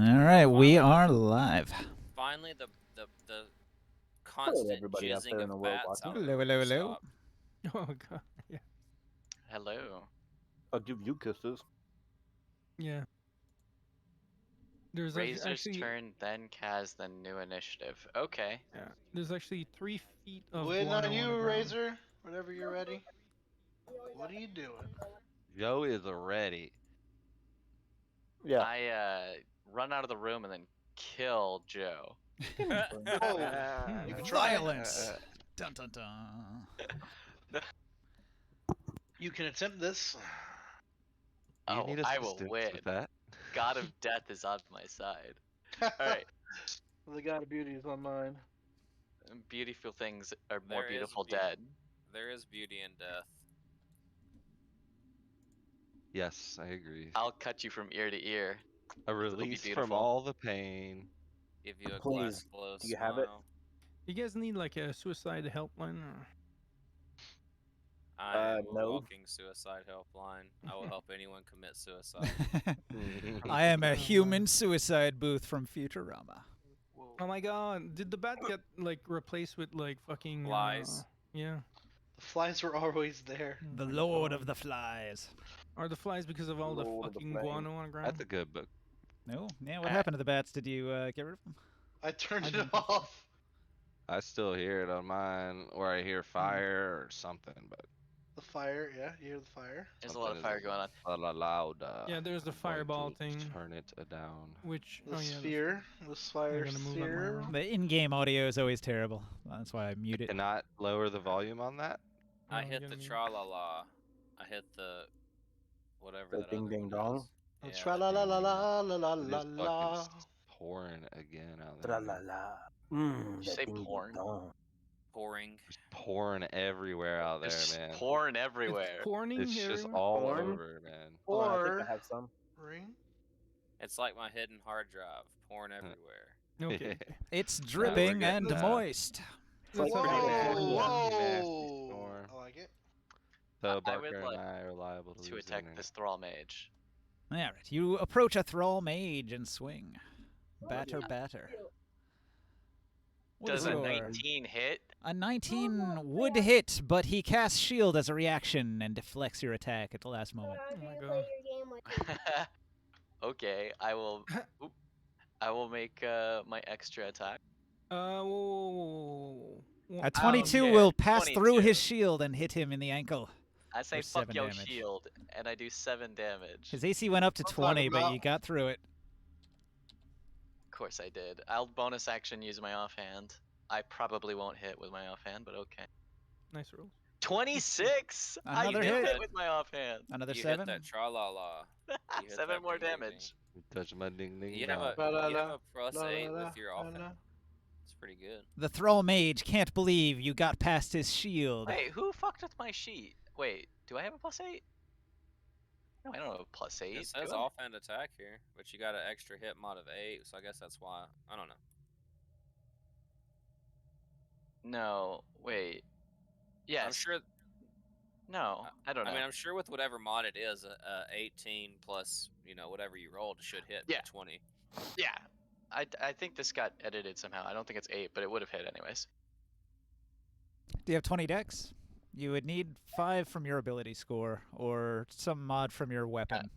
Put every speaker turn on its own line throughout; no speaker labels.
right, we are live.
Finally, the constant
everybody out
jizzing
there in
of
the world
bats
watching.
out
Hello, hello, hello.
Oh god, yeah.
Hello.
I'll give you kisses.
Yeah. There's
Razor's
actually
turn, then Kaz, then new initiative. Okay.
yeah. There's actually 3 feet of
Waiting
guano
on
the
you,
ground.
Razor. Whenever you're ready. What are you doing?
Joe is ready.
Yeah.
I run out of the room and then kill Joe.
Oh, you can try.
Violence. Dun dun dun.
You can attempt this.
You
Oh,
need
I will
assistance
win.
with that.
God of Death is on my side. Alright.
The God of Beauty is on mine.
Beautiful things are more
There is
beautiful
beauty.
dead.
There is beauty in death.
Yes, I agree.
I'll cut you from ear to ear.
A
be
release from
beautiful.
all the pain.
Give you a
Please,
glass glow
do you have it?
smile.
You guys need like a suicide helpline or
I am a
no.
walking suicide helpline. I will help anyone commit suicide.
I am a human suicide booth from Futurama.
Oh my god, did the bat get like replaced with like fucking
Flies.
yeah.
The flies were always there.
Oh
The
my
Lord
God.
of the Flies.
Are the flies because of all the
Lord of the
fucking
Flames.
guano on the ground?
That's a good book.
No? Yeah, what happened to the bats? Did you get rid of them?
I turned
I
it
didn't-
off.
I still hear it on mine, or I hear fire or something, but
The fire, yeah, you hear the fire.
There's a lot of
something
fire
is
going on.
a lot louder.
Yeah, there's the
I'm going
fireball
to
thing.
Turn it down.
Which
The
oh yeah,
sphere, the fire
gonna move that
sphere.
around.
The in-game audio is always terrible. That's why I mute it.
Cannot lower the volume on that?
I
Oh,
hit
gonna
the
be-
tra-la-la. I hit the whatever
The
that
ding
other
ding
one
dong?
is. Yeah,
Tra la la la la la la
It
la
is
la.
fucking pouring again out
Tra
there.
la
man.
la.
you
That
say
ding ding
porn?
dong.
pouring.
It's pouring everywhere out there,
There's
man.
porn everywhere.
It's porning
It's just
everywhere?
all
Porn?
over, man.
Hold on, I think
Or
I have some.
ring.
It's like my hidden hard drive. Pouring everywhere.
Okay.
It's
we're
dripping and
getting,
moist.
It's like
That's
pretty
okay.
bad.
Whoa,
Nasty
whoa.
storm.
I like it.
So
I
Barker
would
and
like
I are liable to
to
lose
attack
internet.
this Thrall Mage.
Alright, you approach a Thrall Mage and swing. Batter, batter. What
Does
is
a
your-
19 hit?
A 19 would hit, but he casts shield as a reaction and deflects your attack at the last moment.
Oh my god.
Okay, I will. Oop, I will make my extra attack.
Whoa.
A 22
Okay,
will pass through
22.
his shield and hit him in the ankle.
I say
For
fuck
7
yo
damage.
shield, and I do 7 damage.
His AC went up to
I'm
20,
talking
but
about-
you got through it.
Of course I did. I'll bonus action use my offhand. I probably won't hit with my offhand, but okay.
Nice roll.
26.
Another
I did
hit.
hit with my offhand.
Another
You
7?
hit that tra-la-la. You hit
7
that
more
ding, ding, ding.
damage.
Touch my ding ding
You have a
dong.
you have a plus
la,
8
la,
with your
la,
offense.
la.
It's pretty good.
The Thrall Mage can't believe you got past his shield.
Wait, who fucked with my sheet? Wait, do I have a plus 8? No, I don't have a plus 8.
It says
do I?
offhand attack here, but you got an extra hit mod of 8, so I guess that's why. I don't know.
No, wait. Yes.
I'm sure.
No, I don't know.
I mean, I'm sure with whatever mod it is, 18 plus whatever you rolled should hit
Yeah.
20.
Yeah. I think this got edited somehow. I don't think it's 8, but it would have hit anyways.
Do you have 20 dex? You would need 5 from your ability score, or some mod from your weapon.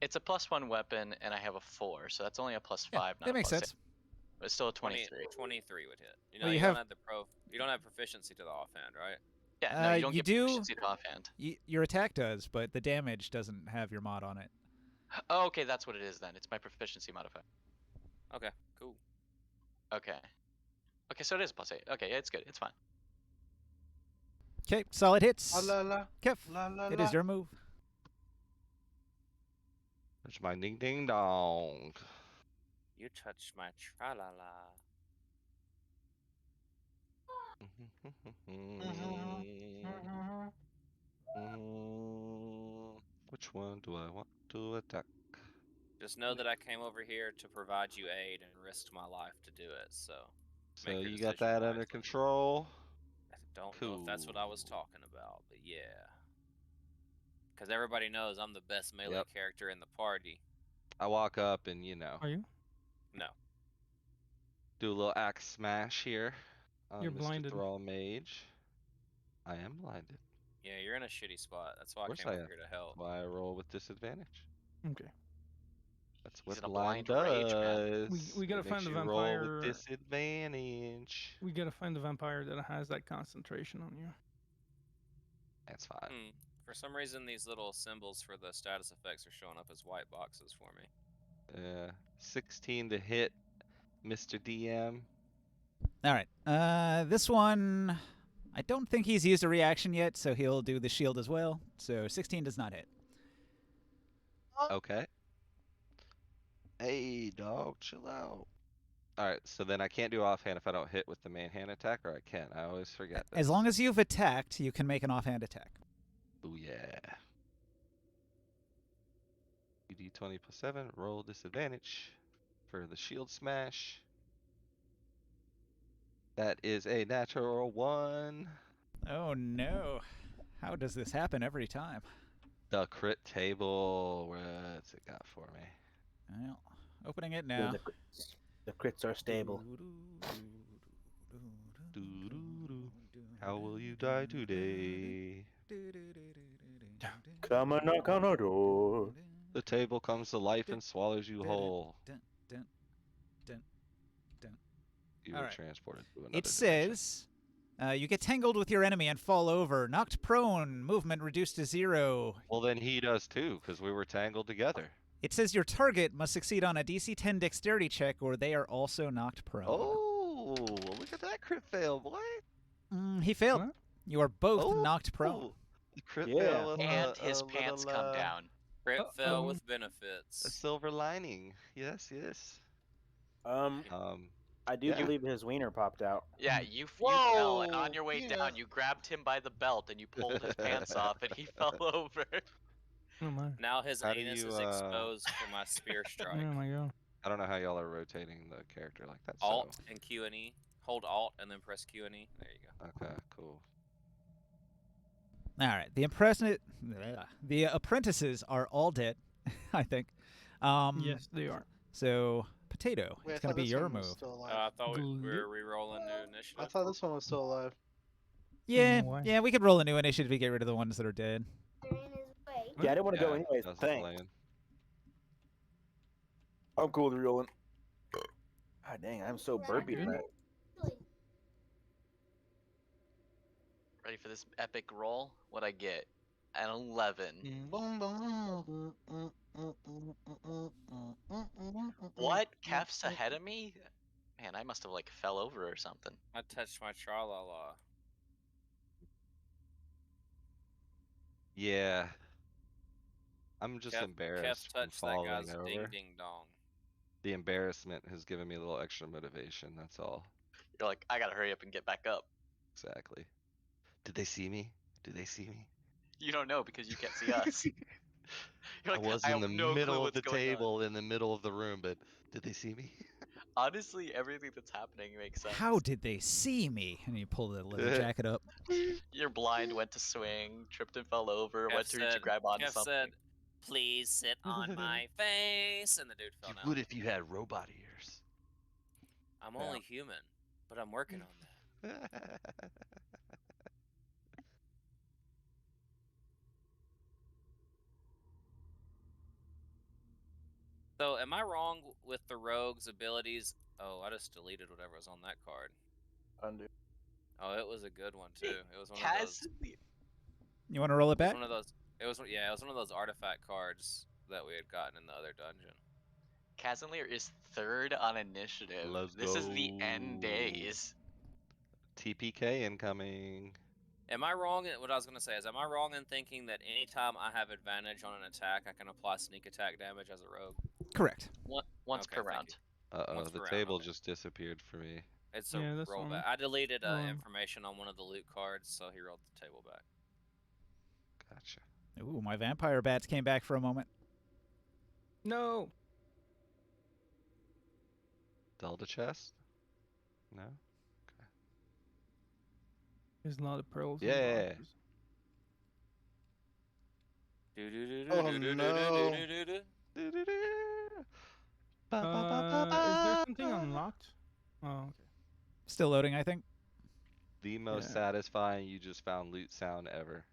It's a +1 weapon, and I have a 4, so that's only a +5,
Yeah,
not
that
a
makes
+8.
sense.
But it's still a
20
23.
23 would hit. You know,
Well, you
you
have-
don't have you don't have proficiency to the offhand, right?
Yeah, no, you don't
you
get
do-
proficiency to offhand.
Your attack does, but the damage doesn't have your mod on it.
Oh, okay, that's what it is then. It's my proficiency modifier.
Okay, cool.
Okay. Okay, so it is a +8. Okay, yeah, it's good. It's fine.
Okay, solid hits.
La la la
Kev,
la la.
it is your move.
Touch my ding ding dong.
You touched my tra-la-la.
Which one do I want to attack?
Just know that I came over here to provide you aid and risked my life to do it, so.
So
Make your
you got
decision
that under
wisely.
control?
I don't know if that's what I was
Cool.
talking about, but yeah. Because everybody knows I'm the best melee
Yep.
character in the party.
I walk up and
Are you?
No.
Do a little axe smash here on
You're
Mr.
blinded.
Thrall Mage. I am blinded.
Yeah, you're in a shitty spot. That's why
Of
I
course
came
I
over
am.
here to help.
Why I roll with disadvantage.
Okay.
That's
He's
what
in a
blind
blind rage, man.
does.
We gotta
It
find
makes
the
you roll with
vampire.
disadvantage.
We gotta find the vampire that has that concentration on you.
That's fine.
For some reason, these little symbols for the status effects are showing up as white boxes for me.
16 to hit, Mr. DM.
All right. This one, I don't think he's used a reaction yet, so he'll do the shield as well. So 16 does not hit.
Okay. Hey, dog, chill out. Alright, so then I can't do offhand if I don't hit with the main hand attack, or I can. I always forget this.
As long as you've attacked, you can make an offhand attack.
Ooh, yeah. D20 plus 7, roll disadvantage for the shield smash. That is a natural 1.
Oh no. How does this happen every time?
The crit table, what's it got for me?
Well, opening it
Yeah,
now.
the crits are stable.
Doo-doo-doo. How will you die today?
Come and knock on our door.
The table comes to life and swallows you whole. You
All
are
right.
transported to another
It
dimension.
says, you get tangled with your enemy and fall over. Knocked prone, movement reduced to 0.
Well, then he does too, because we were tangled together.
It says your target must succeed on a DC 10 dexterity check or they are also knocked prone.
Oh, look at that crit fail, boy.
He failed.
What?
You are both
Oh,
knocked prone.
the crit
Yeah.
fail with
And
a
his
little,
pants come down.
Crit
Uh-oh.
fell with
a
benefits.
silver lining. Yes, yes.
I do
Yeah.
believe his wiener popped out.
Yeah, you fell, and on
Whoa,
your way
yeah.
down, you grabbed him by the belt and you pulled his pants off, and he fell over.
Oh my.
Now his
How do
anus
you,
is exposed for my spear strike.
Oh my god.
I don't know how y'all are rotating the character like that.
Alt
So.
and Q and E. Hold Alt and then press Q and E. There you go.
Okay, cool.
All right. The apprentices are all dead, I think.
Yes, they are.
So, Potato,
Wait, I
it's going to
thought
be
this
your
one was
move.
still alive.
I thought we
Glue.
were re-rolling new
I
initiative.
thought this one was still alive.
Yeah,
Why?
yeah, we could roll a new initiative to get rid of the ones that are dead.
Yeah, I didn't want to go
Yeah,
anyways.
that's
Thanks.
lame.
I'm cool with rolling. God dang, I'm so burpy
Good.
tonight.
Ready for this epic roll? What'd I get? An 11. What? Kef's ahead of me? Man, I must have like fell over or something.
I touched my tra-la-la.
Yeah. I'm just
Kef
embarrassed from
touched that
falling
guy's
over.
ding-ding-dong.
The embarrassment has given me a little extra motivation, that's all.
You're like, I gotta hurry up and get back up.
Exactly. Did they see me? Did they see me?
You don't know because you can't see us. You're like,
I was
I
in
have
the
no clue
middle of
what's
the
going on."
table, in the middle of the room, but did they see me?
Honestly, everything that's happening makes sense.
How did they see me? And you pull the leather jacket up.
You're blind, went to swing, tripped and fell over,
Kef
went to reach to grab onto
Kef
something.
said, "Please sit on my face," and the dude fell
You
down.
would if you had robot ears.
I'm
Yeah.
only human, but I'm working on that. So, am I wrong with the rogue's abilities? Oh, I just deleted whatever was on that card.
Undo.
Oh, it was a good one too. It was one of those.
Kaz,
You want to roll it
It was
back?
one of those. It was one of those artifact cards that we had gotten in the other dungeon.
Kazanlir is third on initiative.
Let's
This is the end
go.
days.
TPK incoming.
Am I wrong? What I was gonna say is, am I wrong in thinking that anytime I have advantage on an attack, I can apply sneak attack damage as a rogue?
Correct.
Once
Okay,
per
thank
round.
you.
Uh-oh,
Once
the
per round,
table
okay.
just disappeared for me.
It's a
Yeah, that's
rollback.
fine.
I deleted
Um,
information on one of the loot cards, so he rolled the table back.
Gotcha.
Ooh, my vampire bats came back for a moment.
No.
Delta chest? No?
There's a lot of pearls.
Yeah.
Oh, no.
Is there Oh, okay.
Still loading, I think.
The most
Yeah.
satisfying you just found loot sound ever.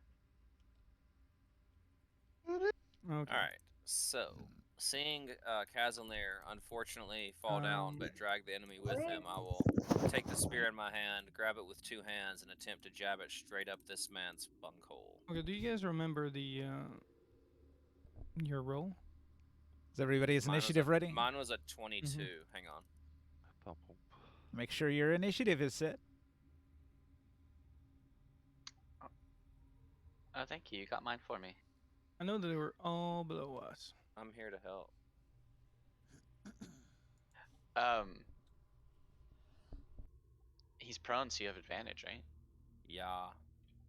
Okay.
All right. So, seeing Kazanir unfortunately fall down but drag the enemy with him, I will take the spear in my hand, grab it with 2 hands, and attempt to jab it straight up this man's bunghole.
Okay. Do you guys remember the your roll?
Is everybody's initiative ready?
Mine was a 22. Hang on.
Make sure your initiative is set.
Oh, thank you. You got mine for me.
I know that they were all below us.
I'm here to help.
He's prone, so you have advantage, right?
Yeah.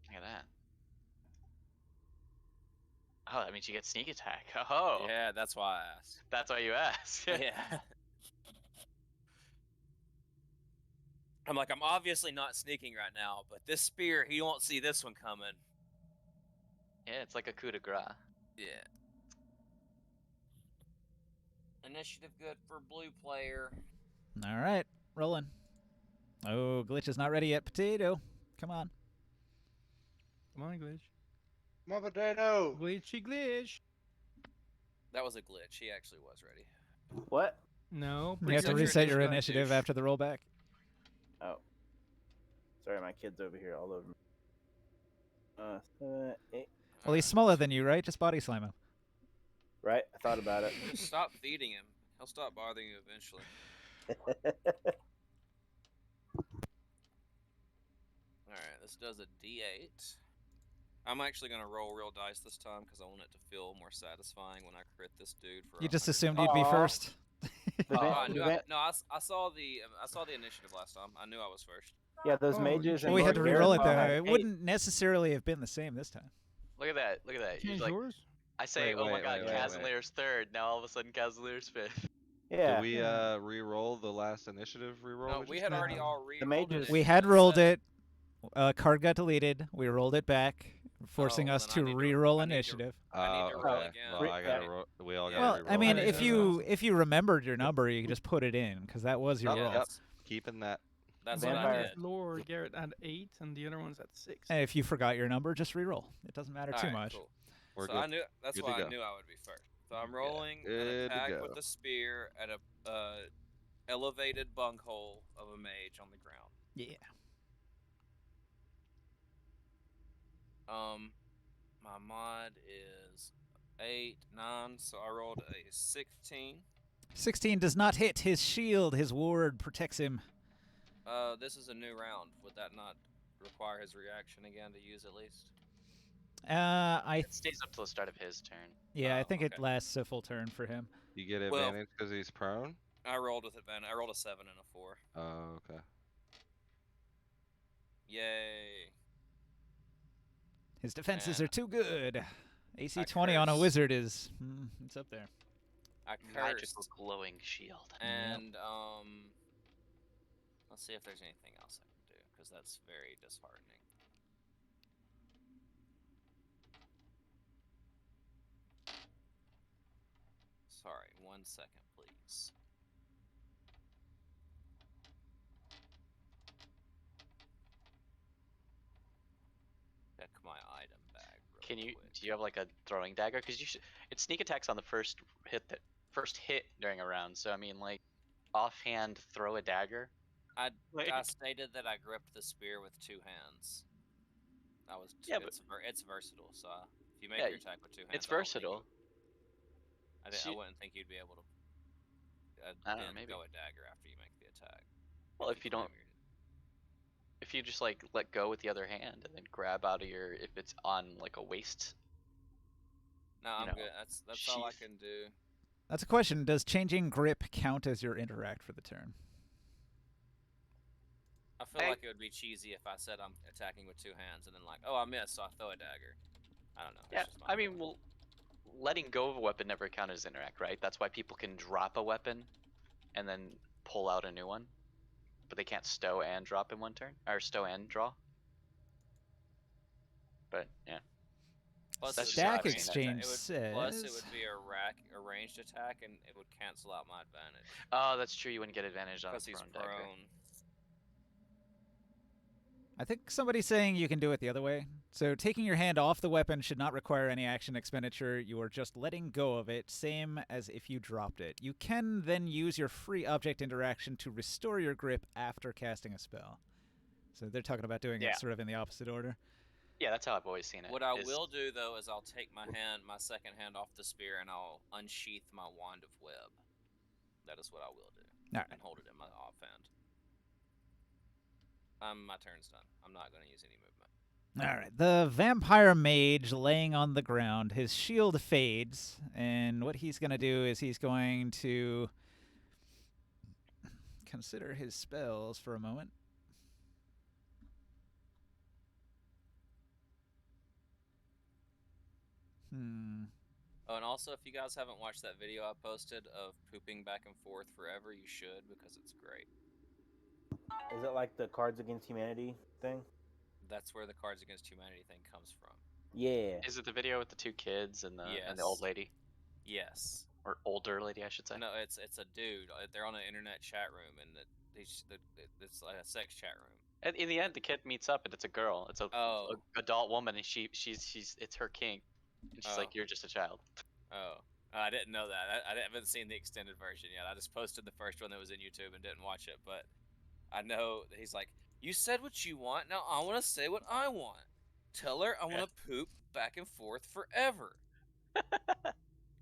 Look at that. Oh, that means you get sneak attack. Oh.
Yeah, that's why I asked.
That's why you asked.
Yeah. I'm like, I'm obviously not sneaking right now, but this spear, he won't see this one coming.
Yeah, it's like a coup de grace.
Yeah. Initiative good for blue player.
All right, rolling. Oh, Glitch is not ready yet. Potato, come on.
Come on, glitch.
My potato.
Glitchy glitch.
That was a glitch. He actually was ready.
What?
No.
You have to
Reset your
reset your
initiative,
initiative
douche.
after the rollback.
Oh. Sorry, my kid's over here all over me. 7, 8.
Well, he's smaller than you, right? Just body slam him.
Right? I thought about it.
Just stop feeding him. He'll stop bothering you eventually. Alright, this does a d8. I'm actually going to roll real dice this time because I want it to feel more satisfying when I crit this dude for
You just
100.
assumed you'd be
Aw.
first.
I
The
knew
va-
I saw the initiative last time. I knew I was first.
Yeah, those
Oh,
mages.
Well,
and
we had to
Lord
re-roll it
Gareth all
though.
had
It
8.
wouldn't necessarily have been the same this time.
Look at that. Look at that. You're
Change
like,
yours?
I say,
Wait,
oh my
wait,
god,
wait, wait, wait.
Casimir's third. Now all of a sudden, Casimir's fifth.
Yeah.
Did we re-roll the last initiative re-roll?
No, we
just
had
did?
already all
The
re-rolled
mages-
it.
We had rolled it. Card got deleted. We rolled it back, forcing
Oh,
us
then I
to
need to-
re-roll
I need to-
initiative.
I need to
Oh,
roll
okay.
again.
Well, I gotta
Yeah.
roll. We all
Yeah.
gotta
Well,
re-roll.
I mean,
Alright,
if
that's
you remembered your number, you could just put it in because that was your
Yep,
roll.
yep. Keeping that.
That's what I
Vampire.
did.
Lord Garrett at 8, and the other one's at 6.
And if you forgot your number, just re-roll. It doesn't matter too
Alright,
much.
cool.
We're
So
good.
I knew that's
Good to
why I
go.
knew I would be first. So I'm
Yeah,
rolling
good
an
to
attack
go.
with a spear at a elevated bunghole of a mage on the ground.
Yeah.
My mod is 8, 9, so I rolled a 16.
16 does not hit. His shield, his ward protects him.
This is a new round. Would that not require his reaction again to use at least?
It stays up till the start of his turn.
I
Oh,
think it
okay.
lasts a full turn for him.
You get
Well-
advantage because he's prone.
I rolled with advantage. I rolled a 7 and a 4.
Oh, okay.
Yay.
His defenses
Yeah.
are too good. AC
I
20 on a
curse.
wizard is it's up there.
I
Magical
cursed.
glowing shield.
And let's see if there's anything else I can do because that's very disheartening. Sorry, 1 second, please. Check my item bag. Real
Can you?
quick.
Do you have like a throwing dagger? Because you should. It sneak attacks on the first hit during a round. So I mean, like, offhand throw a dagger.
I
Like-
stated that I gripped the spear with 2 hands. That was
Yeah, but-
it's versatile. So if you make
Yeah,
your attack with 2 hands,
It's
I don't think
versatile.
I
She-
wouldn't think you'd be able to.
I don't know,
then
maybe.
go a dagger after you make the attack.
Well, if you don't, if you just like let go with the other hand and then grab out of your, if it's on like a waist.
No, I'm
know,
good. That's all I
sheath.
can do.
That's a question. Does changing grip count as your interact for the turn?
I feel
I-
like it would be cheesy if I said I'm attacking with 2 hands and then like, oh, I missed, so I throw a dagger. I don't know. it's
Yeah,
just my
I mean,
feeling.
well, letting go of a weapon never counts as interact, right? That's why people can drop a weapon and then pull out a new one, but they can't stow and drop in one turn, or stow and draw. But yeah,
Plus,
That's
it
just
would be
Stack
what
a
I've
ranged
seen, I
Exchange
attack. Plus, it
says.
would be a ranged attack, and it would cancel out my advantage
Oh, that's true. You wouldn't get advantage on a
because he's
prone dagger.
prone.
I think somebody's saying you can do it the other way. So taking your hand off the weapon should not require any action expenditure. You are just letting go of it, same as if you dropped it. You can then use your free object interaction to restore your grip after casting a spell. So they're talking about doing
Yeah.
it sort of in the opposite order.
Yeah, that's how I've always seen it.
What I
is-
will do though is I'll take my second hand off the spear, and I'll unsheath my wand of web. That is what I will do,
All right.
and hold it in my offhand. My turn's done. I'm not going to use any movement.
All right. The vampire mage laying on the ground, his shield fades, and what he's going to do is he's going to consider his spells for a moment.
Oh, and also, if you guys haven't watched that video I posted of pooping back and forth forever, you should, because it's great.
Is it like the Cards Against Humanity thing?
That's where the Cards Against Humanity thing comes from.
Yeah.
Is it the video with the two kids and the old
Yes.
lady,
Yes.
or older lady, I should say?
No, it's a dude. They're on an internet chat room, and it's like a sex chat room.
And in the end, the kid meets up, and it's a girl. It's a
Oh.
adult woman, and she's it's her kink, and she's like,
Oh.
"You're just a child."
Oh, I didn't know that. I haven't seen the extended version yet. I just posted the first one that was in YouTube and didn't watch it. But I know that he's like, "You said what you want. Now I want to say what I want. Tell her I want to poop back and forth forever."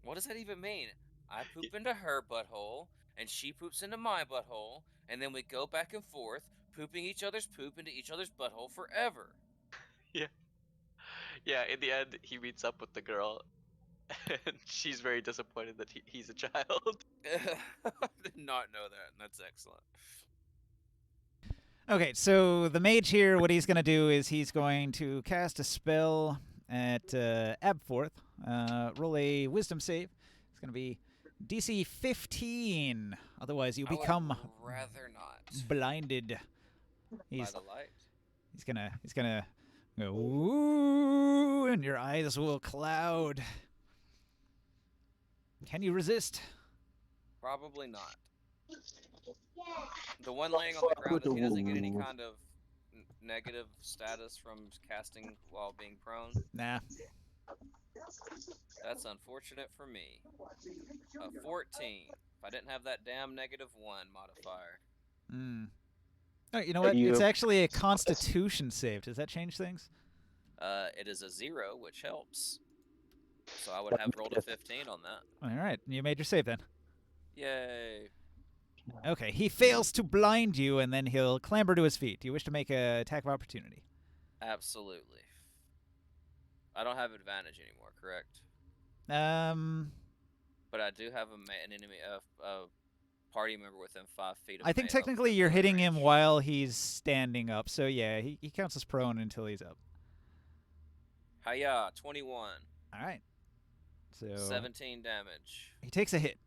What does that even mean? I poop into her butthole, and she poops into my butthole, and then we go back and forth, pooping each other's poop into each other's butthole forever.
Yeah, in the end, he meets up with the girl, and she's very disappointed that he's a child.
I did not know that, and that's excellent.
Okay, so the mage here, what he's going to do is he's going to cast a spell at Abforth. Roll a wisdom save. It's going to be DC 15. Otherwise, you
I would
become
rather not.
blinded.
By
He's
the light.
he's gonna go ooh, and your eyes will cloud. Can you resist?
Probably not. The one laying on the ground, if he doesn't get any kind of negative status from casting while being prone,
Nah.
that's unfortunate for me. 14. If I didn't have that damn -1 modifier.
Oh, you know
Are
what? It's
you-
actually a Constitution save. Does that change things?
It is a 0, which helps. So I would have rolled a 15 on that.
All right, you made your save then.
Yay.
Okay, he fails to blind you, and then he'll clamber to his feet. Do you wish to make an attack of opportunity?
Absolutely. I don't have advantage anymore, correct? But I do have an enemy, a party member within 5 feet of me.
I think technically you're hitting him while he's standing up, so yeah, he counts as prone until he's up.
Hiya, 21.
All right. So
17 damage.
he takes a hit.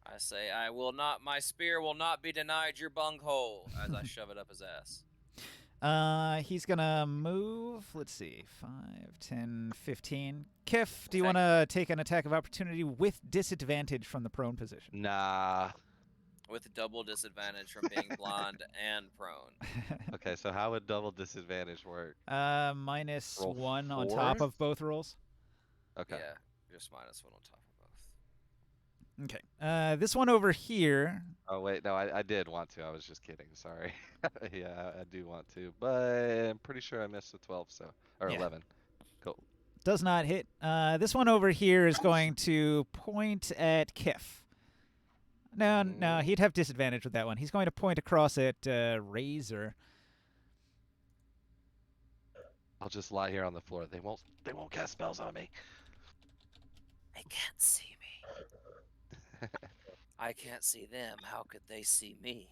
I say, my spear will not be denied your bunghole, as I shove it up his ass.
He's gonna move. Let's see, 5, 10, 15. Kif, do you want to take an attack of opportunity with disadvantage from the prone position?
Nah.
With double disadvantage from being blonde and prone.
Okay, so how would double disadvantage work?
Minus
Roll
1 on top
4?
of both rolls.
Okay.
Yeah, just -1 on top of both.
Okay. This one over here.
Oh wait, no, I did want to. I was just kidding. Sorry. Yeah, I do want to, but I'm pretty sure I missed the 12, so or
Yeah.
11. Cool.
Does not hit. This one over here is going to point at Kif. No, he'd have disadvantage with that one. He's going to point across at Razor.
I'll just lie here on the floor. They won't cast spells on me.
They can't see me. I can't see them. How could they see me?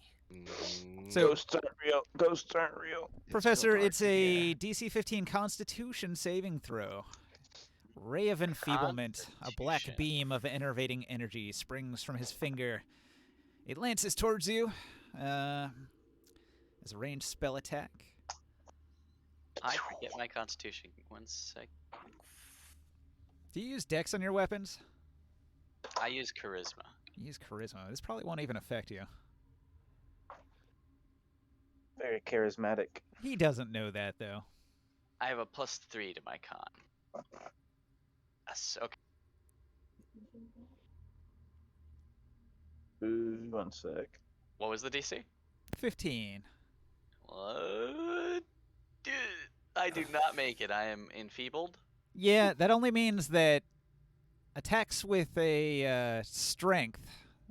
So-
Ghosts aren't real. Ghosts aren't real.
Professor, it's a DC 15 Constitution saving throw. Ray of Enfeeblement, a black
Constitution.
beam of enervating energy springs from his finger. It lances towards you as a ranged spell attack.
I forget my constitution. 1 sec.
Do you use Dex on your weapons?
I use charisma.
You use Charisma. This probably won't even affect you.
Very charismatic.
He doesn't know that, though.
I have a +3 to my con. Yes, okay.
Ooh, 1 sec.
What was the DC?
15.
What? Dude, I do not make it. I am enfeebled.
Yeah, that only means that attacks with a strength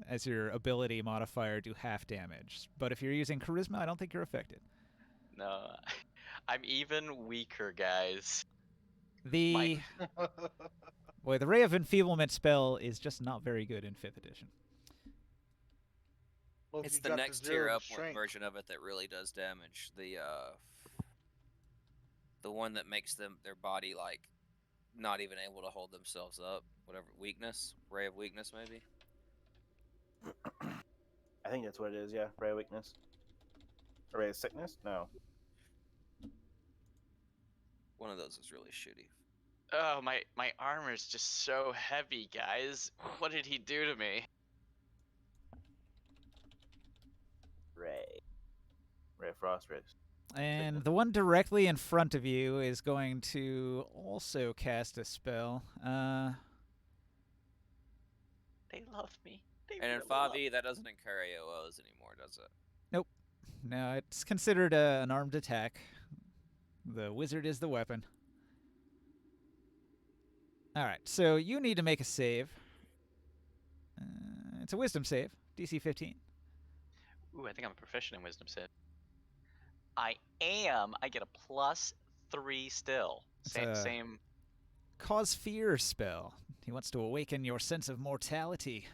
as your ability modifier do half damage. But if you're using Charisma, I don't think you're affected.
No, I'm even weaker, guys.
The boy, the Ray of Enfeeblement spell is just not very good in 5th edition.
Well, if
It's
you
the
got
next
zero
tier up
strength.
version of it that really does damage. The one that makes their body like not even able to hold themselves up. Whatever weakness, ray of weakness, maybe.
I think that's what it is, yeah. Ray of weakness. Or ray of sickness? No.
One of those is really shitty.
Oh, my armor is just so heavy, guys. What did he do to me?
Ray. Ray of frost rays.
And the one directly in front of you is going to also cast a spell.
They love me. They
And in
really love
5e, that doesn't incur AOs anymore, does it?
No, it's considered an armed attack. The wizard is the weapon. Alright, so you need to make a save. It's a wisdom save, DC 15.
Ooh, I think I'm a proficient in wisdom save. I am. I get a +3 still.
It's
Same,
a-
same.
Cause fear spell. He wants to awaken your sense of mortality.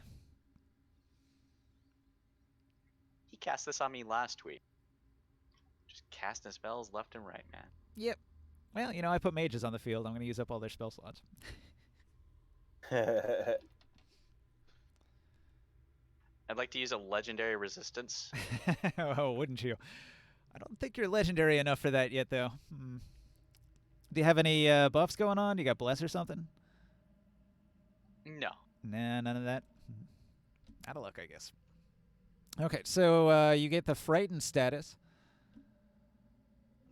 He cast this on me last week. Just casting spells left and right, man.
Yep. Well, I put mages on the field. I'm going to use up all their spell slots.
I'd like to use a legendary resistance.
Oh, wouldn't you? I don't think you're legendary enough for that yet, though. Do you have any buffs going on? You got bless or something?
No.
Nah, none of that. Out of luck, I guess. Okay, so you get the frightened status.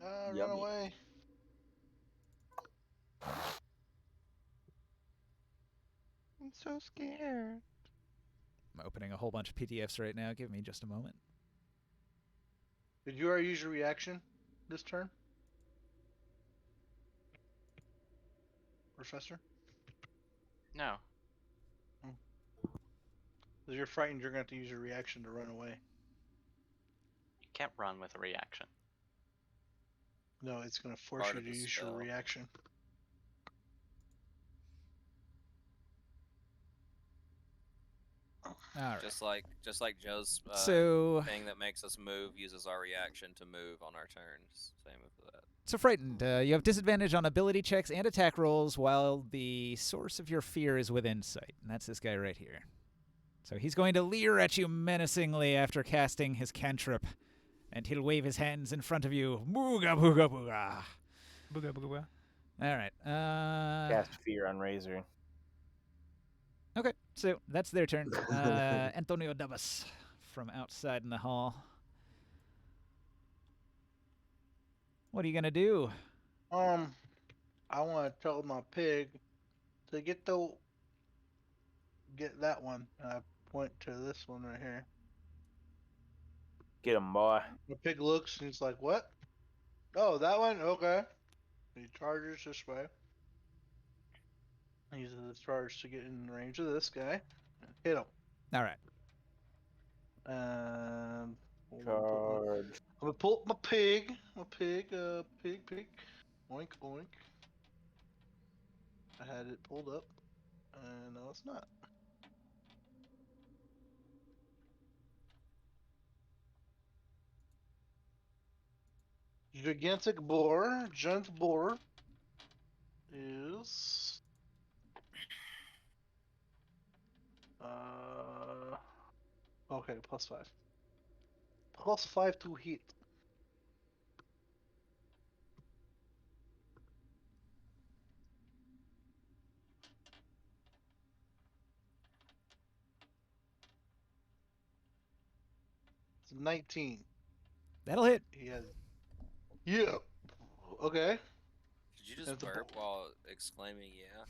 Run
Yummy.
away. I'm so scared.
I'm opening a whole bunch of PDFs right now. Give me just a moment.
Did you already use your reaction this turn? Professor?
No.
If you're frightened, you're going to have to use your reaction to run away.
You can't run with a reaction.
No, it's going to force
Part
you
of
to
the
use your
spell.
reaction.
All right.
Just like Joe's
So,
thing that makes us move uses our reaction to move on our turns. Same with that.
so frightened. You have disadvantage on ability checks and attack rolls while the source of your fear is within sight. And that's this guy right here. So he's going to leer at you menacingly after casting his cantrip. And he'll wave his hands in front of you. Booga, booga, booga.
Booga booga booga.
All right.
Cast fear on Razor.
Okay, so that's their turn. Antonio Dabas from outside in the hall. What are you going to do?
I want to tell my pig to get that one. And I point to this one right here.
Get him, boy.
The pig looks and he's like, "What? Oh, that one? Okay." He charges this way. He uses the charge to get in range of this guy and hit him.
All right.
And
Charge.
I'm gonna pull up my pig. Pig. Oink, oink. I had it pulled up, and no, it's not. Gigantic boar, giant boar is okay, +5. +5 to hit. It's 19.
That'll hit.
He has. Yeah. Okay.
Did you just
That's a
burp
ball.
while exclaiming "yeah"?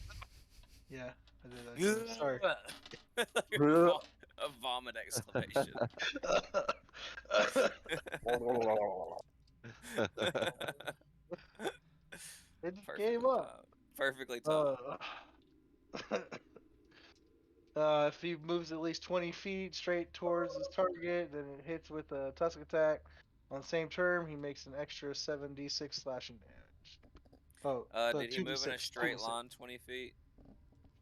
Yeah, I did actually. Sorry.
A vomit exclamation.
It just
Perfectly
gave up.
timed. Perfectly timed.
If he moves at least 20 feet straight towards his target, then it hits with a tusk attack. On the same term, he makes an extra 7d6 slashing damage. Oh,
Did he move in a
2d6,
straight
2d6.
line 20 feet?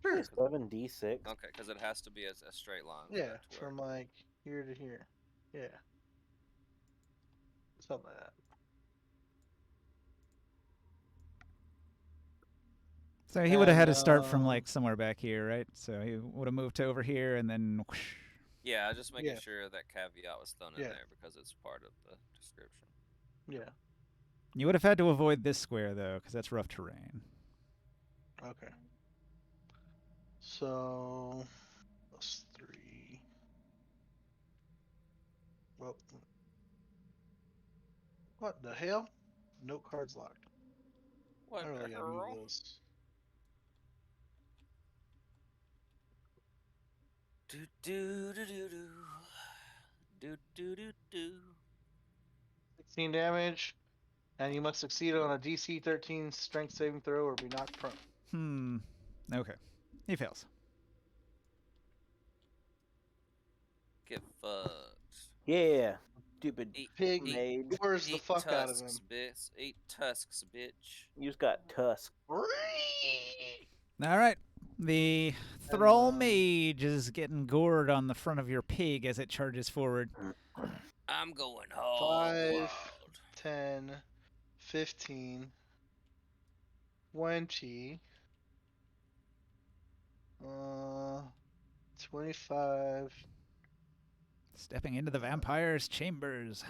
Sure.
7d6.
Okay, because it has to be a straight line. for
Yeah,
that to work.
from like here to here. Yeah. Something like that.
So he would have had to
And,
start from like somewhere back here, right? So he would have moved to over here and then whoosh.
Yeah, just making
Yeah.
sure that caveat was thrown in
Yeah.
there because it's part of the description.
Yeah.
You would have had to avoid this square though, because that's rough terrain.
Okay. So +3. Well, what the hell? Note cards locked.
What
I
the
really gotta move
hell?
those.
Do do do do do. Do do do do.
16 damage, and you must succeed on a DC 13 strength saving throw or be knocked prone.
Okay. He fails.
Get fucked.
Yeah. Stupid
Eat,
Pig
mage.
gores the
eat
fuck out of him.
tusks, bitch. Eat tusks, bitch.
You just got tusk.
All right. The thrall
um,
mage is getting gored on the front of your pig as it charges forward.
I'm going home.
5, 10, 15, 20, 25.
Stepping into the vampire's chambers.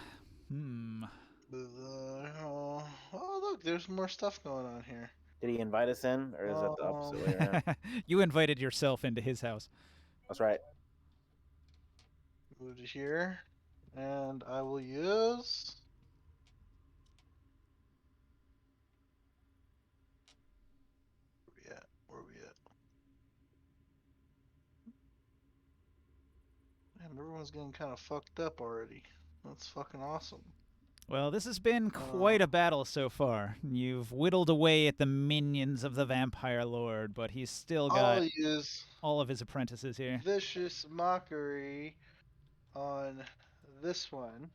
Oh, look, there's more stuff going on here.
Did he invite us in, or is that the opposite way around?
You invited yourself into his house.
That's right.
Move to here, and I will use. Where we at? Man, everyone's getting kind of fucked up already. That's fucking awesome.
Well, this has been quite a battle so far. You've whittled away at the minions of the vampire lord, but he's still got
I'll use
all of his apprentices here.
vicious mockery on this one.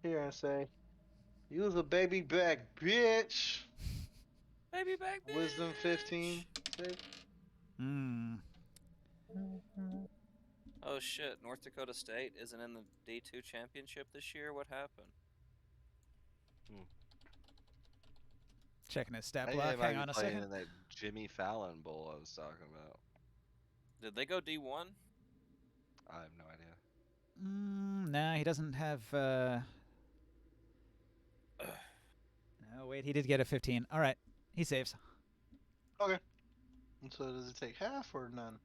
Here and say, use a baby back, bitch.
Baby back, bitch.
Wisdom 15. Save.
Oh shit, North Dakota State isn't in the D2 championship this year? What happened?
Checking his stat
I think
block.
they might
Hang
be
on a
playing
second.
in that Jimmy Fallon Bowl I was talking about.
Did they go D1?
I have no idea.
Nah, he doesn't have. No, wait, he did get a 15. All right, he saves.
Okay. And so does it take half or none?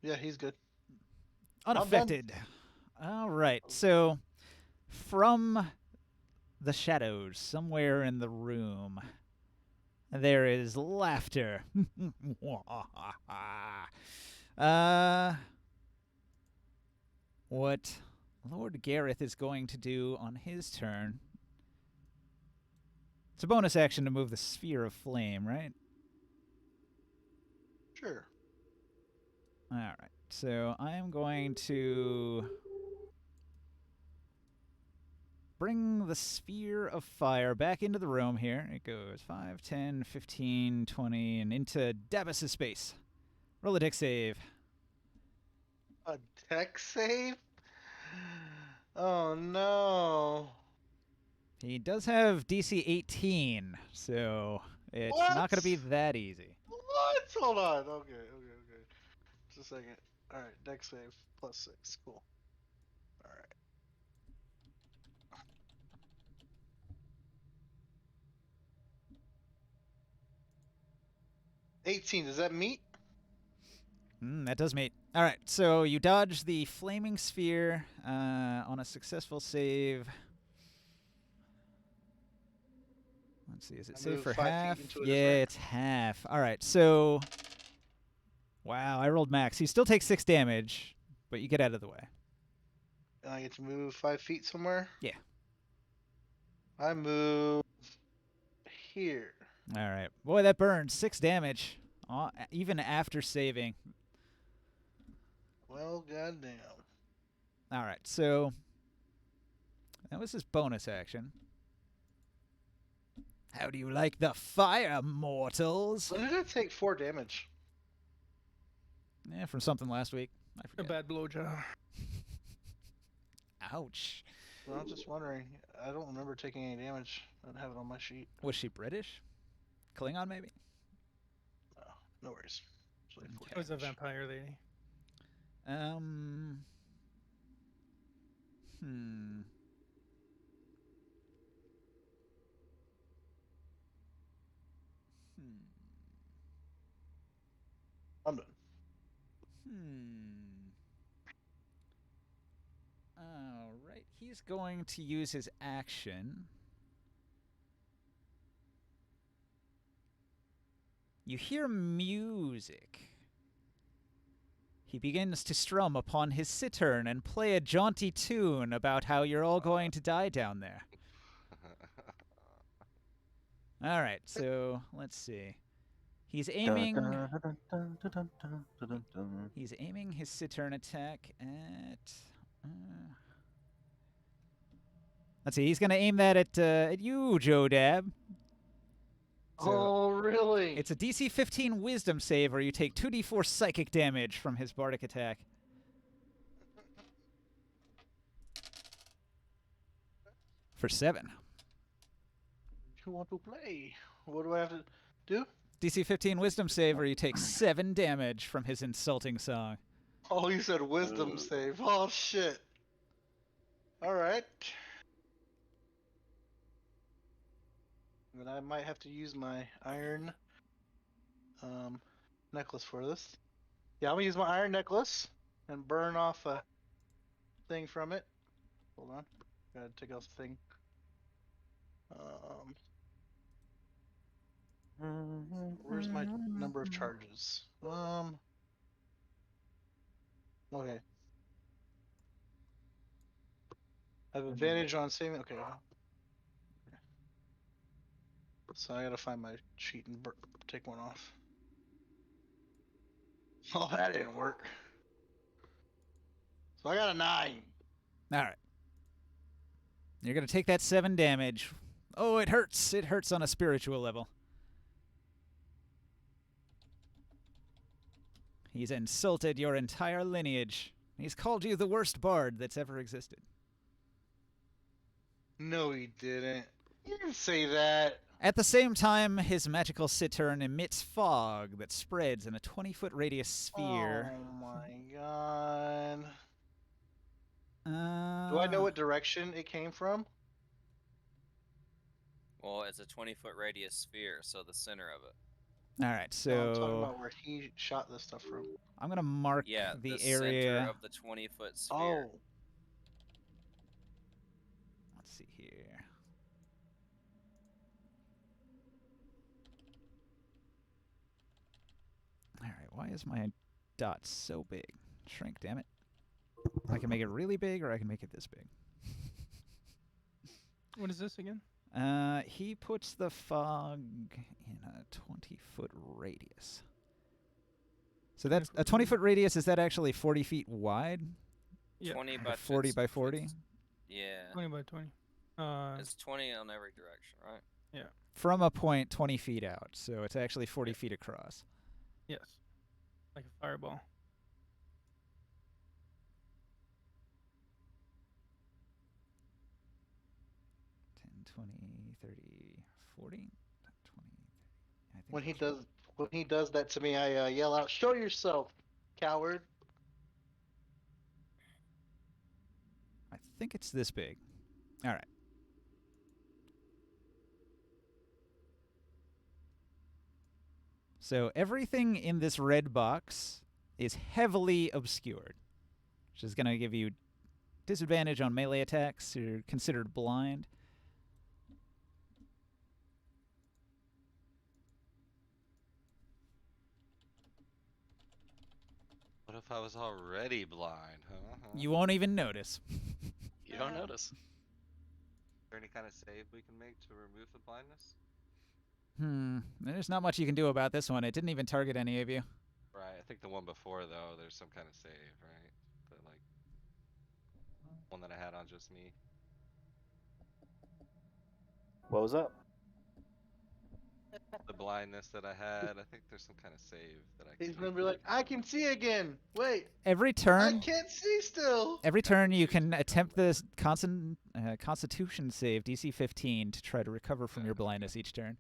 Yeah, he's good.
Unaffected. All right, so from the shadows, somewhere in the room, there is laughter. What Lord Gareth is going to do on his turn. It's a bonus action to move the sphere of flame, right?
Sure.
All right. So I am going to bring the sphere of fire back into the room here. It goes 5, 10, 15, 20, and into Dabus' space. Roll a dex save.
A tech save? Oh no.
He does have DC 18, so it's not going to be
What?
that easy.
What? Hold on. Okay. Just a second. Alright, deck save +6. Cool. Alright. 18. Does that meet?
That does meet. All right, so you dodge the flaming sphere on a successful save. Let's see, is it
I
save
move
for
5 feet
half?
into it as
Yeah,
well.
it's half. All right, so wow, I rolled max. You still take 6 damage, but you get out of the way.
And I get to move 5 feet somewhere.
Yeah.
I move here.
All right, boy, that burns 6 damage, even after saving.
Well, goddamn.
All right, so that was his bonus action. How do you like the fire, mortals?
When did I take 4 damage?
Yeah, from something last week. I
A
forget.
bad blowjob.
Ouch.
Well, I'm just wondering. I don't remember taking any damage. I don't have it on my sheet.
Was she British? Klingon, maybe?
Oh, no worries. It's only 4
It was a
damage.
vampire lady.
Hmm.
I'm done.
All right. He's going to use his action. You hear music. He begins to strum upon his cittern and play a jaunty tune about how you're all going to die down there. All right, so let's see. He's aiming. He's aiming his cittern attack at. Let's see. He's gonna aim that at you, Joe Dab. So
Oh, really?
it's a DC 15 Wisdom save, or you take 2d4 psychic damage from his bardic attack. For 7.
Who want to play? What do I have to do?
DC 15 Wisdom save, or you take 7 damage from his insulting song.
Oh, you said wisdom save. Oh, shit. All right. Then I might have to use my iron necklace for this. Yeah, I'm gonna use my iron necklace and burn off a thing from it. Hold on. Gotta take off the thing. Where's my number of charges? Okay. I have advantage on saving. Okay. So I gotta find my sheet and take one off. Oh, that didn't work. So I got a 9.
All right. You're going to take that 7 damage. Oh, it hurts. It hurts on a spiritual level. He's insulted your entire lineage. He's called you the worst bard that's ever existed.
No, he didn't. You didn't say that.
At the same time, his magical cittern emits fog that spreads in a 20-foot radius sphere.
Oh my god.
Uh,
Do I know what direction it came from?
Well, it's a 20-foot radius sphere, so the center of it.
All right,
No, I'm talking
so
about where he shot this stuff from.
I'm going to mark
Yeah,
the
center
area.
of the 20-foot sphere.
Oh.
Let's see here. All right, why is my dot so big? Shrink, damn it. I can make it really big, or I can make it this big.
What is this again?
He puts the fog in a 20-foot radius. So that's a 20-foot radius. Is that actually 40 feet wide?
Yeah.
20
Or
by
40 by 40?
Yeah.
20 by 20.
It's 20 on every direction, right?
From a point 20 feet out. So it's actually 40 feet across.
Yes. Like a fireball.
20, 30, 40, 20, 30. I think
When he does that to me, I yell out, "Show yourself, coward!"
I think it's this big. All right. So everything in this red box is heavily obscured, which is going to give you disadvantage on melee attacks. You're considered blind.
What if I was already blind? Huh?
You won't even notice.
You don't notice.
Is there any kind of save we can make to remove the blindness?
There's not much you can do about this one. It didn't even target any of you.
Right. I think the one before though, there's some kind of save, right? The like one that I had on just me.
What was that?
The blindness that I had, I think there's some kind of save that I
He's
can.
gonna be like, I can see again. Wait,
Every
I
turn,
can't see still.
every turn you can attempt this Constitution save, DC 15, to try to recover from your blindness each turn.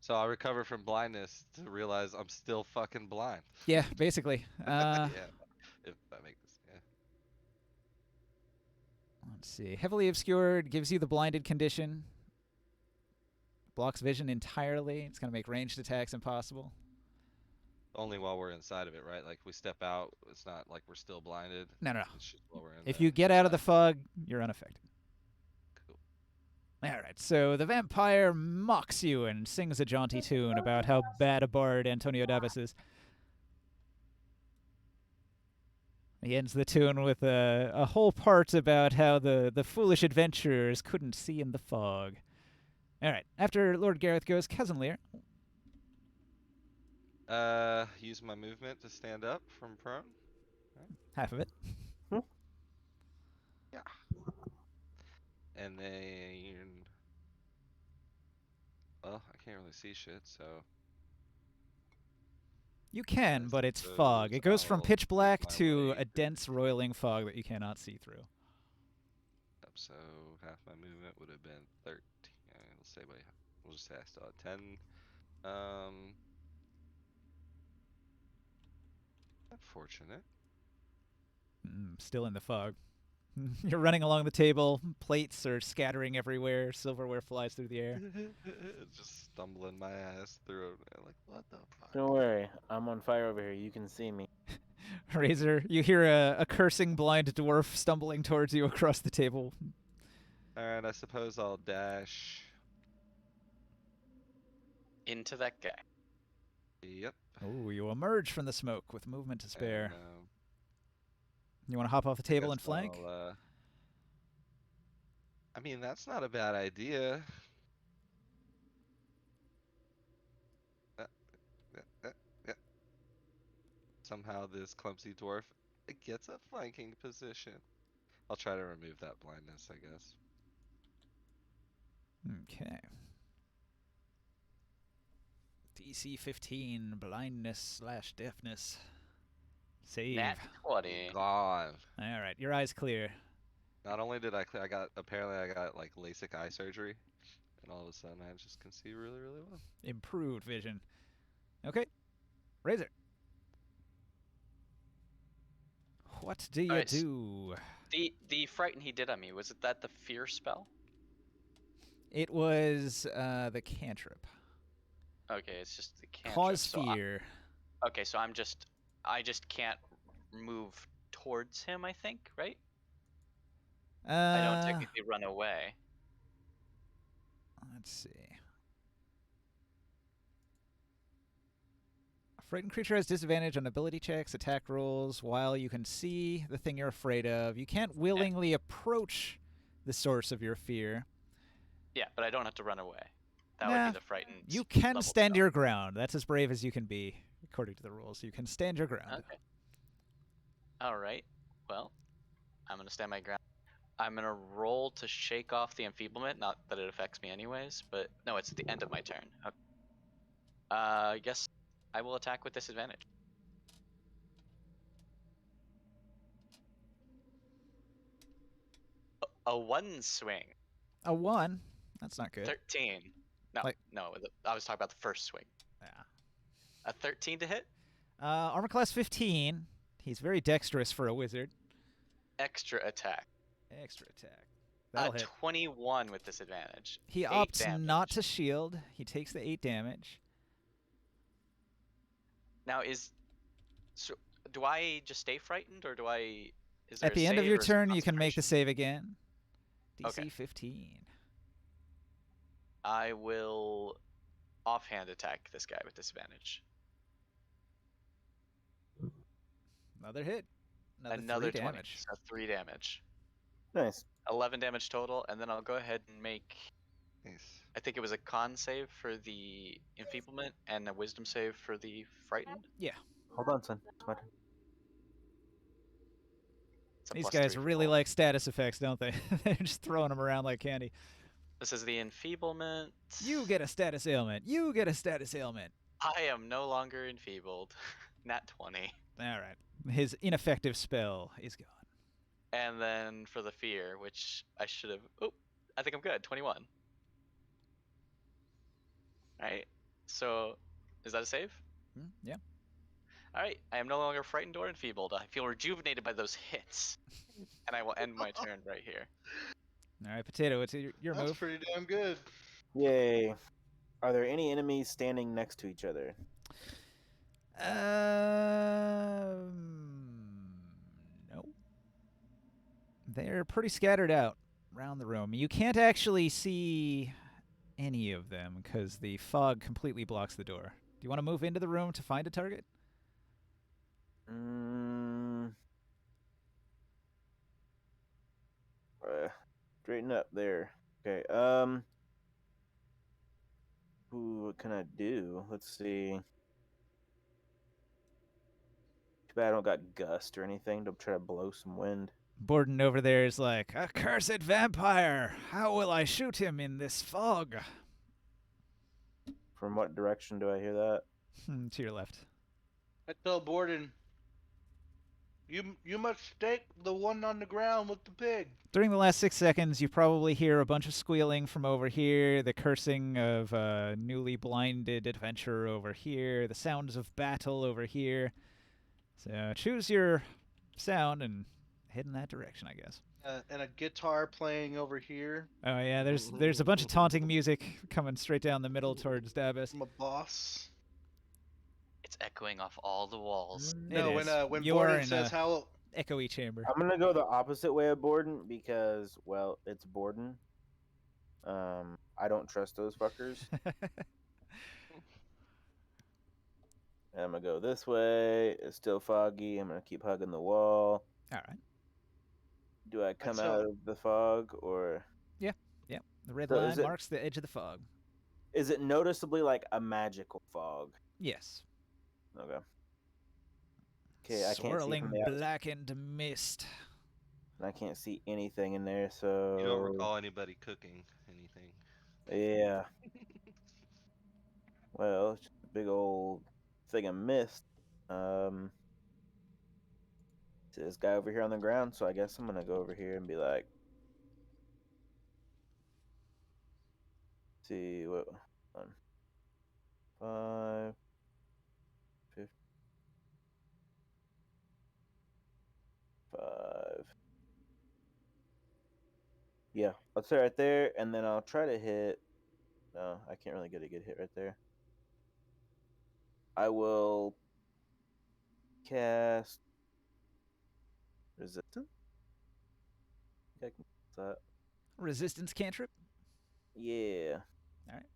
So I'll recover from blindness to realize I'm still fucking blind.
Yeah, basically.
Yeah. If that makes yeah.
Let's see. Heavily obscured gives you the blinded condition. Blocks vision entirely. It's going to make ranged attacks impossible.
Only while we're inside of it, right? Like we step out, it's not like we're still blinded.
No, no, no.
It's just while we're in
If
there.
you get out of the fog, you're unaffected.
Cool.
Alright, so the vampire mocks you and sings a jaunty tune about how bad a bard Antonio Davis is. He ends the tune with a whole part about how the foolish adventurers couldn't see in the fog. Alright, after Lord Gareth goes, Casimir.
Use my movement to stand up from prone.
Half of it.
Yeah. And then, well, I can't really see shit, so.
You can,
I
but it's
suppose
fog. It goes from
I'll
pitch
make
black
my
to
way
a dense, roiling fog that you cannot see through.
Up, so half my movement would have been 13. Let's say we'll just say I still had 10. Unfortunate.
Still in the fog. You're running along the table. Plates are scattering everywhere. Silverware flies through the air.
Just stumbling my ass through it. Like, what the fuck?
Don't worry, I'm on fire over here. You can see me.
Razor, you hear a cursing blind dwarf stumbling towards you across the table.
Alright, I suppose I'll dash.
Into that guy.
Yep.
Oh, you emerge from the smoke with movement to spare.
And,
You want to hop off the table and
guess
flank?
I mean, that's not a bad idea. Somehow this clumsy dwarf gets a flanking position. I'll try to remove that blindness, I guess.
Okay. DC 15, blindness / deafness. Save.
Nat 20.
Gone.
All right, your eyes clear.
Not only did I got like LASIK eye surgery, and all of a sudden I just can see really, really well.
Improved vision. Okay. Razor. What do you
Alright,
do?
The frighten he did on me, was it that the fear spell?
It was the cantrip.
Okay, it's just the cantrip.
Cause
so
fear.
okay, so I just can't move towards him, I think, right? I don't technically run away.
Let's see. A frightened creature has disadvantage on ability checks, attack rolls, while you can see the thing you're afraid of. You can't willingly approach the source of your fear.
Yeah, but I don't have to run away. That
Nah,
would be the frightened.
You can
level
stand
spell.
your ground. That's as brave as you can be, according to the rules. You can stand your ground.
Okay. All right. Well, I'm gonna stand my ground. I'm gonna roll to shake off the enfeeblement. Not that it affects me anyways, but no, it's at the end of my turn. Okay. I guess I will attack with disadvantage. A one swing.
A 1. That's not good.
13. No,
Like-
no. I was talking about the first swing.
Yeah.
A 13 to hit.
Armor class 15. He's very dexterous for a wizard.
Extra attack.
Extra attack. That'll hit.
21 with disadvantage.
He
8
opts
damage.
not to shield. He takes the 8 damage.
Now is So, do I just stay frightened, or do I? Is there
At
a
the end of
save,
your
or is it
turn, you can make the
concentration?
save again. DC
Okay.
15.
I will offhand attack this guy with disadvantage.
Another hit. Another
Another
3
20,
damage.
so 3 damage.
Nice.
11 damage total, and then I'll go ahead and make.
Nice.
I think it was a con save for the enfeeblement and a wisdom save for the frightened.
Yeah.
Hold on, son. It's my turn.
It's a
These
plus
guys
3 for
really
both.
like status effects, don't they? They're just throwing them around like candy.
This is the enfeeblement.
You get a status ailment. You get a status ailment.
I am no longer enfeebled. Nat 20.
All right. His ineffective spell is gone.
And then for the fear, which I should have. Oh, I think I'm good. 21. Alright. So, is that a save?
Yeah.
Alright. I am no longer frightened or enfeebled. I feel rejuvenated by those hits. And I will end my turn right here.
All right, Potato, it's your
That's
move.
pretty damn good.
Yay. Are there any enemies standing next to each other?
No. They're pretty scattered out around the room. You can't actually see any of them because the fog completely blocks the door. Do you want to move into the room to find a target?
Straighten up there. Okay. Ooh, what can I do? Let's see. Too bad I don't got gust or anything to try to blow some wind.
Borden over there is like, "Accursed vampire! How will I shoot him in this fog?"
From what direction do I hear that?
To your left.
I tell Borden, you must stake the one on the ground with the pig.
During the last 6 seconds, you probably hear a bunch of squealing from over here, the cursing of a newly blinded adventurer over here, the sounds of battle over here. So choose your sound and head in that direction, I guess.
And a guitar playing over here
Oh yeah, there's a bunch of taunting music coming straight down the middle towards Dabus.
from a boss.
It's echoing off all the walls.
No,
It is.
when
You are
Borden
in
says
a
how
echoey chamber.
I'm gonna go the opposite way of Borden because, well, it's Borden. I don't trust those fuckers. I'm gonna go this way. It's still foggy. I'm gonna keep hugging the wall.
All right.
Do I come
That's
out of the fog or
Yeah. The red
So
line
is it-
marks the edge of the fog.
is it noticeably like a magical fog?
Yes.
Okay. Okay, I can't see
Swirling
from the outside.
blackened mist.
I can't see anything in there, so
You don't recall anybody cooking anything.
yeah. Well, it's just a big old thing of mist. See this guy over here on the ground, so I guess I'm gonna go over here and be like, see what 1, 5, 5. Yeah, I'll stay right there, and then I'll try to hit. No, I can't really get a good hit right there. I will cast resistance. Yeah, I can cast that.
Resistance cantrip.
Yeah.
Alright.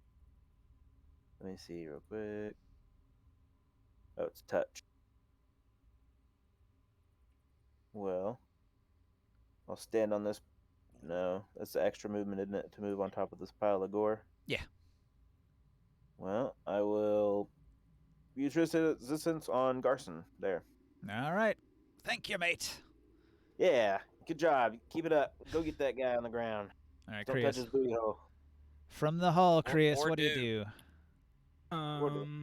Let me see real quick. Oh, it's touch. Well, I'll stand on this. No, that's the extra movement, isn't it? To move on top of this pile of gore.
Yeah.
Well, I will use resistance on Garson. There.
All right. Thank you, mate.
Yeah, good job. Keep it up. Go get that guy on the ground.
All right,
Don't touch
Krius.
his booty hole.
From the hall, Krius,
or
what do you
do.
do?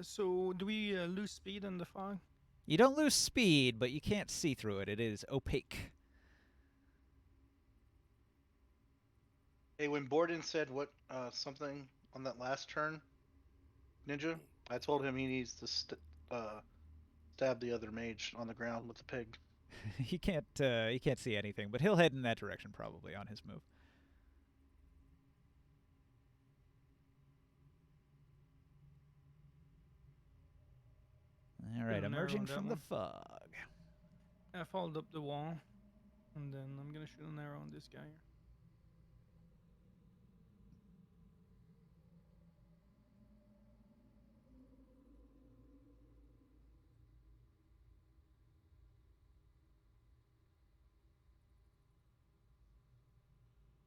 So do we lose speed in the fog?
You don't lose speed, but you can't see through it. It is opaque.
Hey, when Borden said what something on that last turn, Ninja, I told him he needs to stab the other mage on the ground with the pig.
He can't see anything, but he'll head in that direction probably on his move. All right,
Put an arrow
emerging
on that
from the
one.
fog.
I followed up the wall, and then I'm gonna shoot an arrow on this guy here.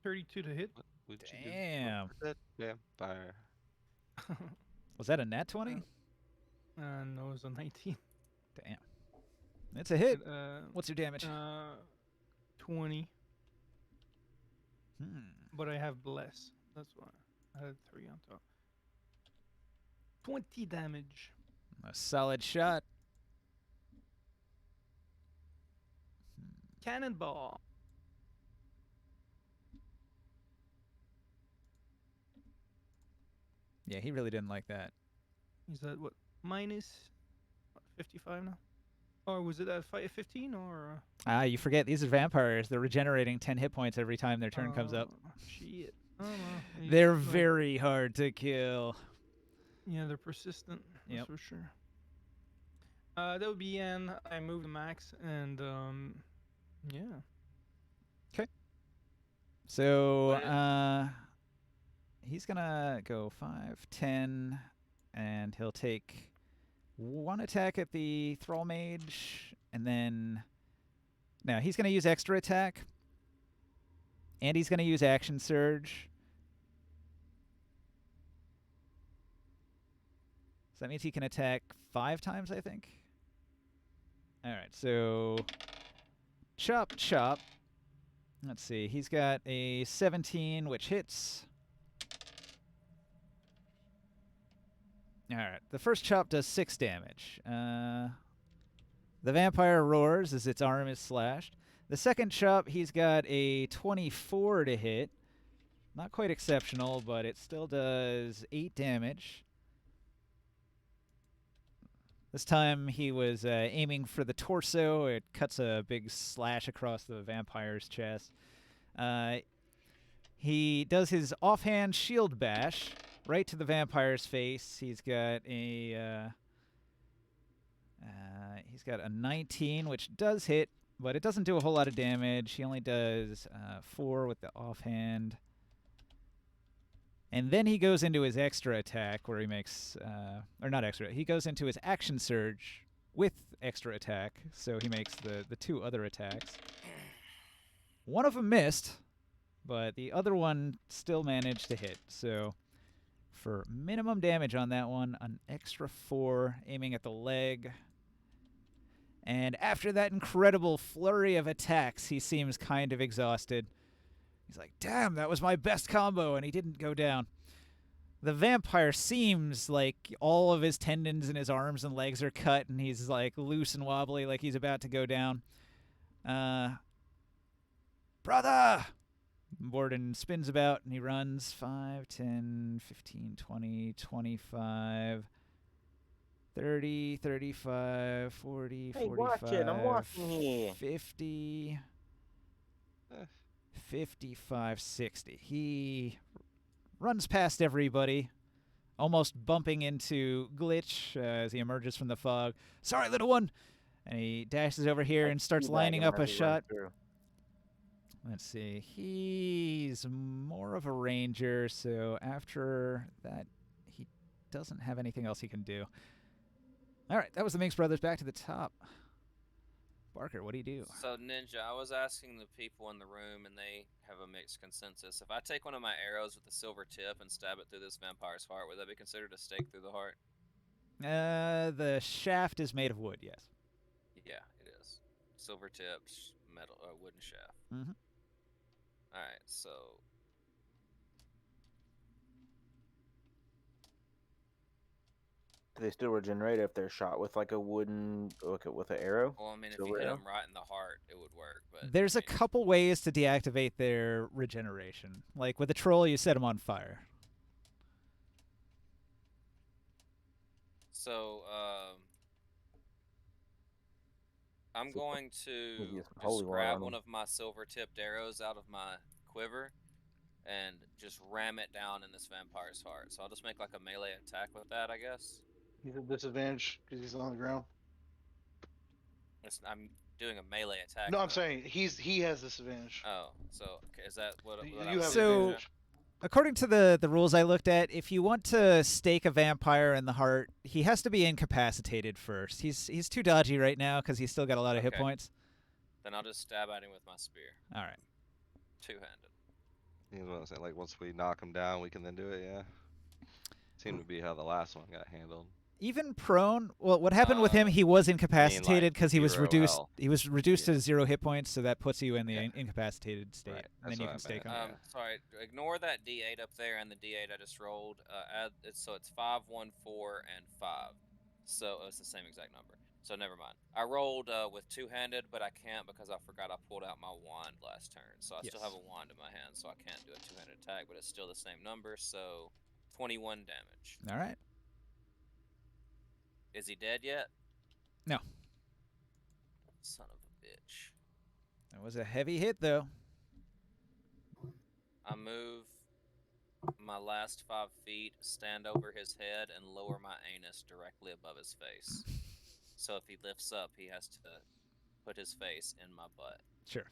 .32 to hit.
What would you do?
Damn.
Look at that vampire.
Was that a nat 20?
No, it was a 19.
Damn. It's a hit.
It,
What's your damage?
20,
Hmm.
but I have bless. That's why I had 3 on top. 20 damage.
A solid shot.
Cannonball.
Yeah, he really didn't like that.
Is that what? Minus what, 55 now? Or was it at 15 or?
Ah, you forget these are vampires. They're regenerating 10 hit points every time their turn comes up.
Shit. I don't know.
They're
Like,
very hard to kill.
Yeah, they're persistent. That's
Yep.
for sure. That would be N. I moved the max, and yeah.
So, he's gonna go 5, 10, and he'll take 1 attack at the Thrall Mage, and then... Now, he's gonna use extra attack, and he's gonna use Action Surge. So that means he can attack 5 times, I think. Alright, so... Chop, chop. Let's see, he's got a 17, which hits. Alright, the first chop does 6 damage. The vampire roars as its arm is slashed. The second chop, he's got a 24 to hit. Not quite exceptional, but it still does 8 damage. This time he was aiming for the torso. It cuts a big slash across the vampire's chest. He does his offhand shield bash right to the vampire's face. He's got a 19, which does hit, but it doesn't do a whole lot of damage. He only does 4 with the offhand. And then he goes into his extra attack where he makes, or not extra, he goes into his action surge with extra attack. So he makes the 2 other attacks. One of them missed, but the other one still managed to hit. So for minimum damage on that one, an extra 4 aiming at the leg. And after that incredible flurry of attacks, he seems kind of exhausted. He's like, damn, that was my best combo, and he didn't go down. The vampire seems like all of his tendons in his arms and legs are cut, and he's like loose and wobbly, like he's about to go down. Brother! Borden spins about, and he runs 5, 10, 15, 20, 25, 30, 35, 40,
Hey,
45,
watch it. I'm watching here.
50... 55, 60. He runs past everybody, almost bumping into Glitch as he emerges from the fog. Sorry, little one! And he dashes over here and starts lining up a shot. Let's see. He's more of a ranger, so after that, he doesn't have anything else he can do. All right, that was the Minx Brothers. Back to the top. Barker, what do you do?
So, Ninja, I was asking the people in the room, and they have a mixed consensus. If I take one of my arrows with a silver tip and stab it through this vampire's heart, would that be considered a stake through the heart?
The shaft is made of wood, yes.
Yeah, it is. Silver tipped, metal, wooden shaft.
Mhm.
Alright, so...
Do they still regenerate if they're shot with like a wooden, with an arrow?
Well, I mean, if
Silver
you hit
arrow?
them right in the heart, it would work, but...
There's
I
a
mean,
couple ways to deactivate their regeneration. Like with a troll, you set them on fire.
So, I'm going to
Maybe it's
just
holy water
grab
on 'em.
one of my silver-tipped arrows out of my quiver and just ram it down in this vampire's heart. So I'll just make like a melee attack with that, I guess.
He's at disadvantage because he's on the ground.
I'm doing a melee attack.
No, I'm
though.
saying he has disadvantage.
Oh, so okay, is that what?
You
what
have
I was
So-
doing?
advantage.
According to the rules I looked at, if you want to stake a vampire in the heart, he has to be incapacitated first. He's too dodgy right now because he's still got a lot of hit
Okay.
points.
Then I'll just stab at him with my spear,
All right.
two-handed.
You know what I'm saying? Like once we knock him down, we can then do it. Yeah. Seemed to be how the last one got handled.
Even prone. Well, what happened with him?
Uh,
He was incapacitated because he was
0
reduced.
health.
He was reduced
Yeah.
to 0 hit points, so that puts you in the
Yeah.
incapacitated state,
Right,
and then
that's
you
what
can
I
stake him.
meant.
Sorry, ignore that D8 up there and the D8 I just rolled. Add so it's 5, 1, 4, and 5. So it's the same exact number. So never mind. I rolled with two-handed, but I can't because I forgot I pulled out my wand last turn. So I still have
Yes.
a wand in my hand, so I can't do a two-handed attack. But it's still the same number. So 21 damage.
All right.
Is he dead yet?
No.
Son of a bitch.
That was a heavy hit, though.
I move my last 5 feet, stand over his head, and lower my anus directly above his face. So if he lifts up, he has to put his face in my butt.
Sure.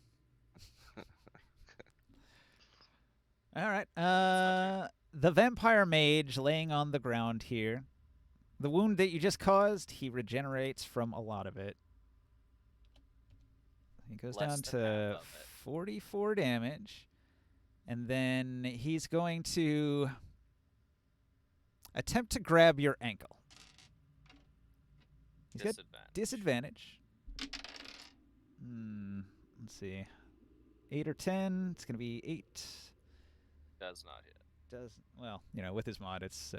All right.
my
The vampire mage laying on the ground here. The wound that you just caused, he regenerates from a lot of it. He goes
Less
down
than half
to
of it.
44 damage. And then he's going to attempt to grab your ankle. He's got
Disadvantage.
Let's see. 8 or 10. It's going to be 8.
Does not hit.
Well, with his mod, it's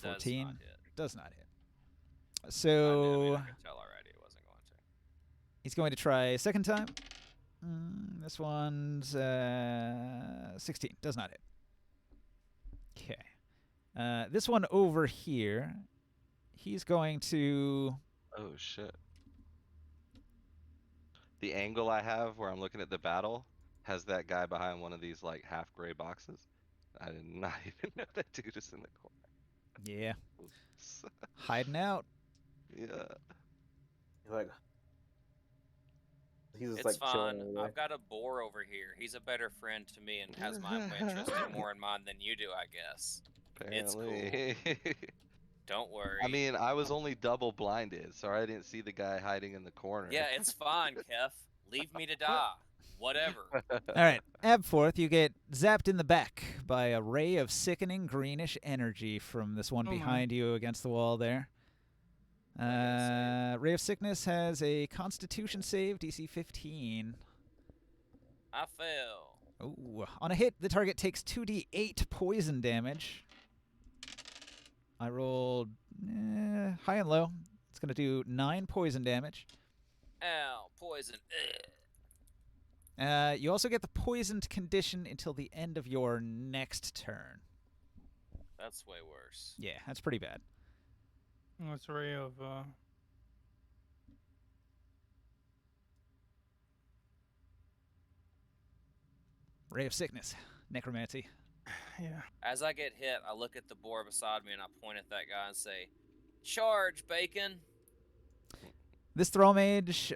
14.
Does not hit.
Does not hit.
I knew-
So
I could tell already it wasn't going to.
he's going to try a second time. This one's 16. Does not hit. Okay. This one over here, he's going to...
Oh shit. The angle I have where I'm looking at the battle has that guy behind one of these like half gray boxes. I did not even know that dude is in the corner.
Yeah. Hiding out.
Yeah.
He's just
It's
like chilling
fine.
over there.
I've got a boar over here. He's a better friend to me and has my interest more in mind than you do, I guess. It's cool.
Apparently.
Don't worry.
I mean, I was only double blinded, so I didn't see the guy hiding in the corner.
yeah, it's fine, Kef. Leave me to die. Whatever.
All right. Abforth, you get zapped in the back by a ray of sickening greenish energy from this one
Oh my.
behind you against the wall there. Ray of Sickness has a Constitution save, DC 15.
I fail.
Ooh. On a hit, the target takes 2d8 poison damage. I rolled high and low. It's going to do 9 poison damage.
Ow, poison.
You also get the poisoned condition until the end of your next turn.
That's way worse.
Yeah, that's pretty bad.
What's a ray of
Ray of Sickness, Necromancy.
yeah.
As I get hit, I look at the boar beside me and I point at that guy and say, "Charge, bacon!"
This Thrall Mage,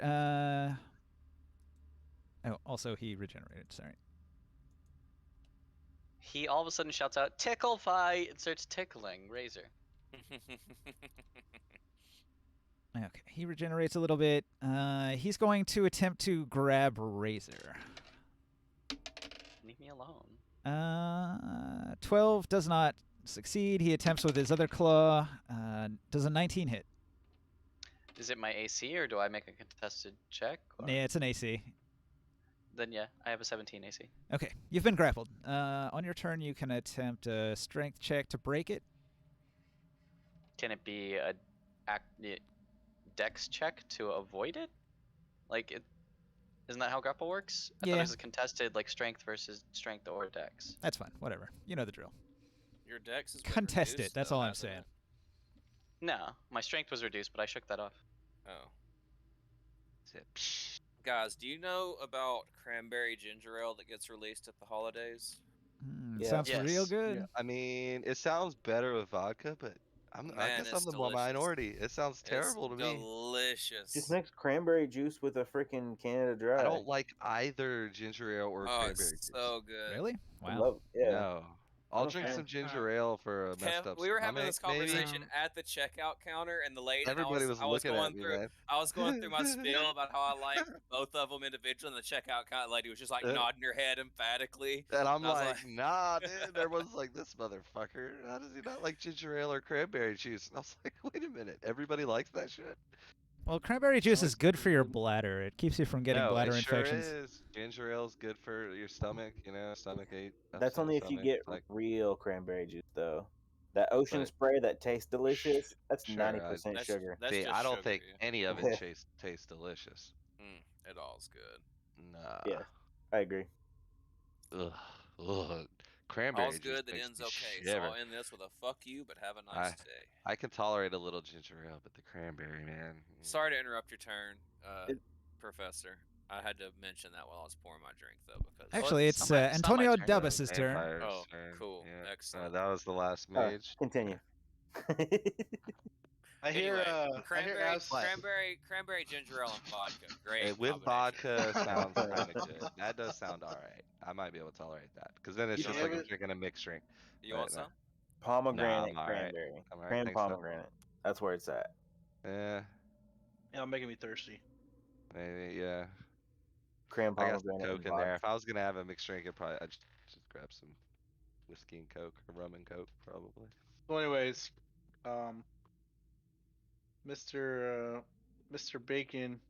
also he regenerated, sorry.
He all of a sudden shouts out, "Tickle fight!" and starts tickling Razor.
Okay, he regenerates a little bit. He's going to attempt to grab Razor.
Leave me alone.
12 does not succeed. He attempts with his other claw. Does a 19 hit?
Is it my AC or do I make a contested check? Or...
Yeah, it's an AC.
Then yeah, I have a 17 AC.
Okay, you've been grappled. On your turn, you can attempt a strength check to break it.
Can it be a dex check to avoid it? Isn't that how grapple works? I thought
Yeah.
it was a contested strength versus strength or dex.
That's fine, whatever. You know the drill.
Your dex has been
Contest it,
reduced,
that's
though,
all I'm
hasn't
saying.
it?
No, my strength was reduced, but I shook that off.
Oh. Guys, do you know about cranberry ginger ale that gets released at the holidays?
Yeah.
Sounds
Yes.
real good.
I mean, it sounds better with vodka, but I
Man,
guess I'm
it's
the
delicious.
minority. It sounds terrible to
It's
me.
delicious.
Just mix cranberry juice with a freaking Canada Dry.
I don't like either ginger ale or
Oh,
cranberry
it's
juice.
so good.
Really?
I
Wow.
love, yeah.
No. I'll
I'm a
drink
fan.
some ginger ale for a messed
Kev,
up
we were having
stomach,
this conversation
maybe.
at the checkout counter, and the lady,
Everybody was
I was
looking
going
at me,
through,
man.
I was going through my spiel about how I like both of them individually, and the checkout counter lady was just like
Yeah.
nodding her head emphatically.
And I'm
And I was
like, nah, dude. Everyone's like, this motherfucker. How does he not like ginger ale or cranberry juice? And I was like, wait a minute. Everybody likes that shit?
Well, cranberry juice
Oh,
is good for your bladder. It keeps you from getting
No,
bladder
it sure
infections.
is. Ginger ale's good for your stomach, stomach ache.
That's
upset
only if you
stomach.
get
It's like,
real cranberry juice, though. That ocean
but
spray that tastes delicious, that's
sure,
90%
that's
sugar.
that's
see,
just
I don't
sugar.
think any of it tastes delicious.
It all's good.
Nah.
Yes, I agree.
Ugh. Ugh. Cranberry
All's
juice
good that
makes
ends
me
okay. So
shiver.
I'll end this with a fuck you, but have a nice day.
I can tolerate a little ginger ale, but the cranberry, man.
Sorry to interrupt your turn,
It-
Professor. I had to mention that while I was pouring my drink, though, because
Actually, it's
it's not my
Antonio
turn.
Dubus's turn.
Vampire's
Oh,
turn.
cool.
Yeah.
Excellent.
That was the last
Oh,
mage.
continue.
I hear
Anyway,
I hear
cranberry ginger ale and vodka. Great
With
combination.
vodka sounds kind of good. That does sound all right. I might be able to tolerate that because then it's
You
just
have
like I'm
it?
drinking a mixed drink.
You want
But,
some?
Pomegranate
I'm all right.
cranberry.
I'm all right.
Cran
Thanks, though.
pomegranate. That's where it's at.
Yeah,
Yeah, making me thirsty.
maybe. Yeah,
Cran
I got some
pomegranate and
Coke in there.
vodka.
If I was gonna have a mixed drink, I'd just grab some whiskey and Coke or rum and Coke, probably.
So, anyways, Mr. Bacon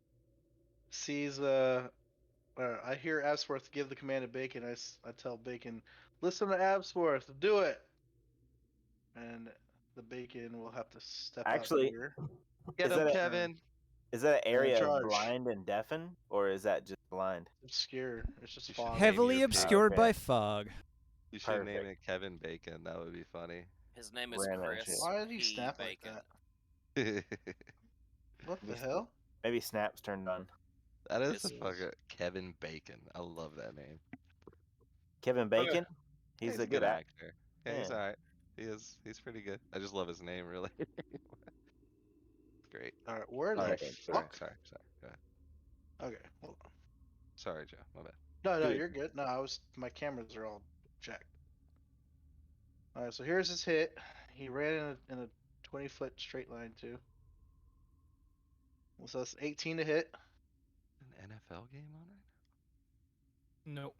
sees I hear Absworth give the command to Bacon. I tell Bacon, listen to Absworth, do it. And the Bacon will have to step
Actually,
out here.
Get
Is
him,
that a-
Kevin.
Is that an
Yeah,
area
charge.
blind and deafen, or is that just blind?
Obscure. It's just
You should
fog.
name
Heavily
your pig.
obscured
okay.
by fog.
You should name
Perfect.
it Kevin Bacon. That would be funny.
His name is
Ram that
Chris
shit.
Why did he
P.
snap like
Bacon.
that?
That
What the
Missed it.
hell?
Maybe Snap's turned on.
is
This
a
is-
fucking Kevin Bacon. I love that name.
Kevin Bacon? He's
He's
a good actor.
actor. Yeah, he's
Yeah.
alright. He's pretty good. I just love his name, really. It's great.
All right, where the
Alright,
Sorry,
fuck?
sorry. Go ahead.
Okay, hold on.
Sorry, Joe. My bad.
No,
Good.
you're good. No, my cameras are all jacked. All right, so here's his hit. He ran in a 20-foot straight line too. So that's 18 to hit.
An NFL game on it?
Nope.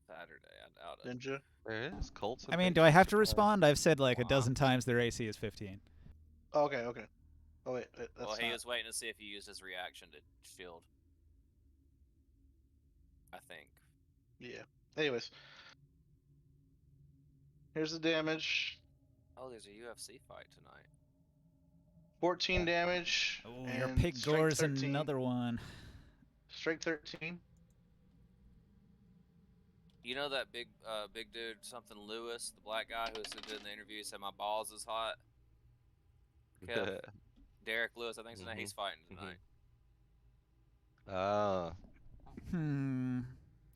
Saturday. I doubt it.
Ninja.
There is. Colts.
I
and
mean, do I have to
Patriots are playing.
respond? I've said like a
Wow.
dozen times their AC is 15.
Oh, okay. Oh wait, that's
Well, he
not.
was waiting to see if he used his reaction to shield. I think.
Yeah. Anyways, here's the damage.
Oh, there's a UFC fight tonight.
14 damage.
Oh, your
and
pig
strength
gore's
13.
another one.
Strength 13.
You know that big dude, something Lewis, the black guy who was doing the interview, said my balls is hot. Kev, Derek Lewis, I think his name. He's fighting tonight.
Oh.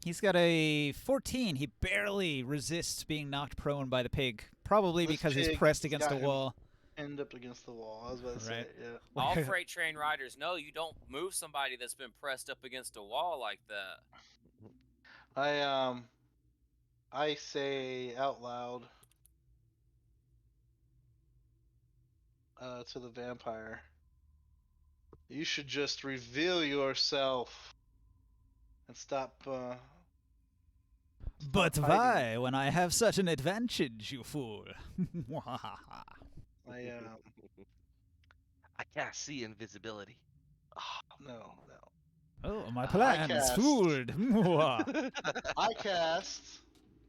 He's got a 14. He barely resists being knocked prone by the pig. Probably
This
because he's
pig
pressed against
got
the
him.
wall.
End up against the wall. I was about to say,
Right.
yeah.
All freight train riders know you don't move somebody that's been pressed up against a wall like that.
I say out loud to the vampire, you should just reveal yourself and stop.
But
Stop
why,
hiding.
when I have such an advantage, you fool?
I can't see invisibility.
No.
Oh, my plan is
cast.
fooled.
I cast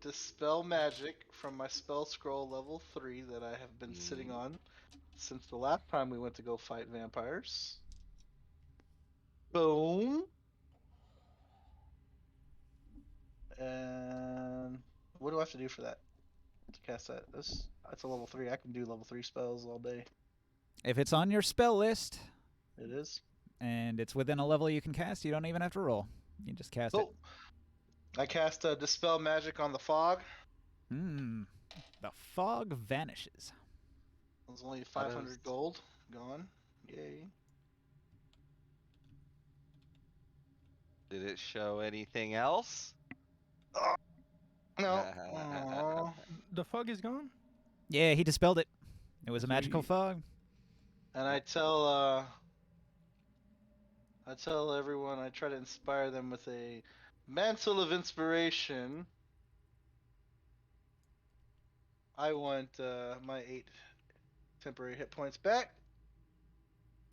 Dispel Magic from my spell scroll level 3 that I have been sitting on since the last time we went to go fight vampires. Boom. And what do I have to do for that? To cast that? That's a level 3. I can do level 3 spells all day.
If it's on your spell list
It is.
and it's within a level you can cast, you don't even have to roll. You just cast it.
I cast Dispel Magic on the fog.
The fog vanishes.
There's only
That
500
is-
gold gone. Yay.
Did it show anything else?
No. Aw.
The fog is gone.
Yeah, he dispelled it. It was a magical
Sweet.
fog.
And I tell everyone, I try to inspire them with a mantle of inspiration. I want my 8 temporary hit points back.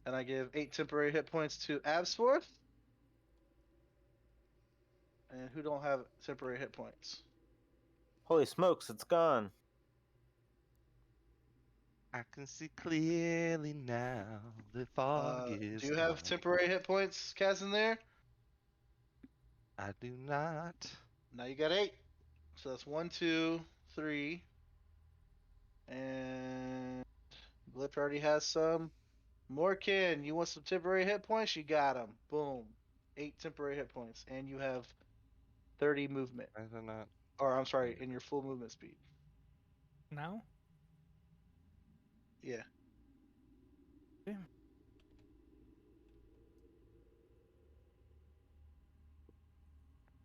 And I give 8 temporary hit points to Absworth. And who don't have temporary hit points?
Holy smokes, it's gone.
I can see clearly now. The fog is
Do you have
gone.
temporary hit points, Kaz, in there?
I do not.
Now you got 8. So that's 1, 2, 3. And Blip already has some. Morkin, you want some temporary hit points? You got them. Boom. 8 temporary hit points. And you have 30 movement.
I do not.
Or, I'm sorry, in your full movement speed.
Now.
Yeah.
Damn.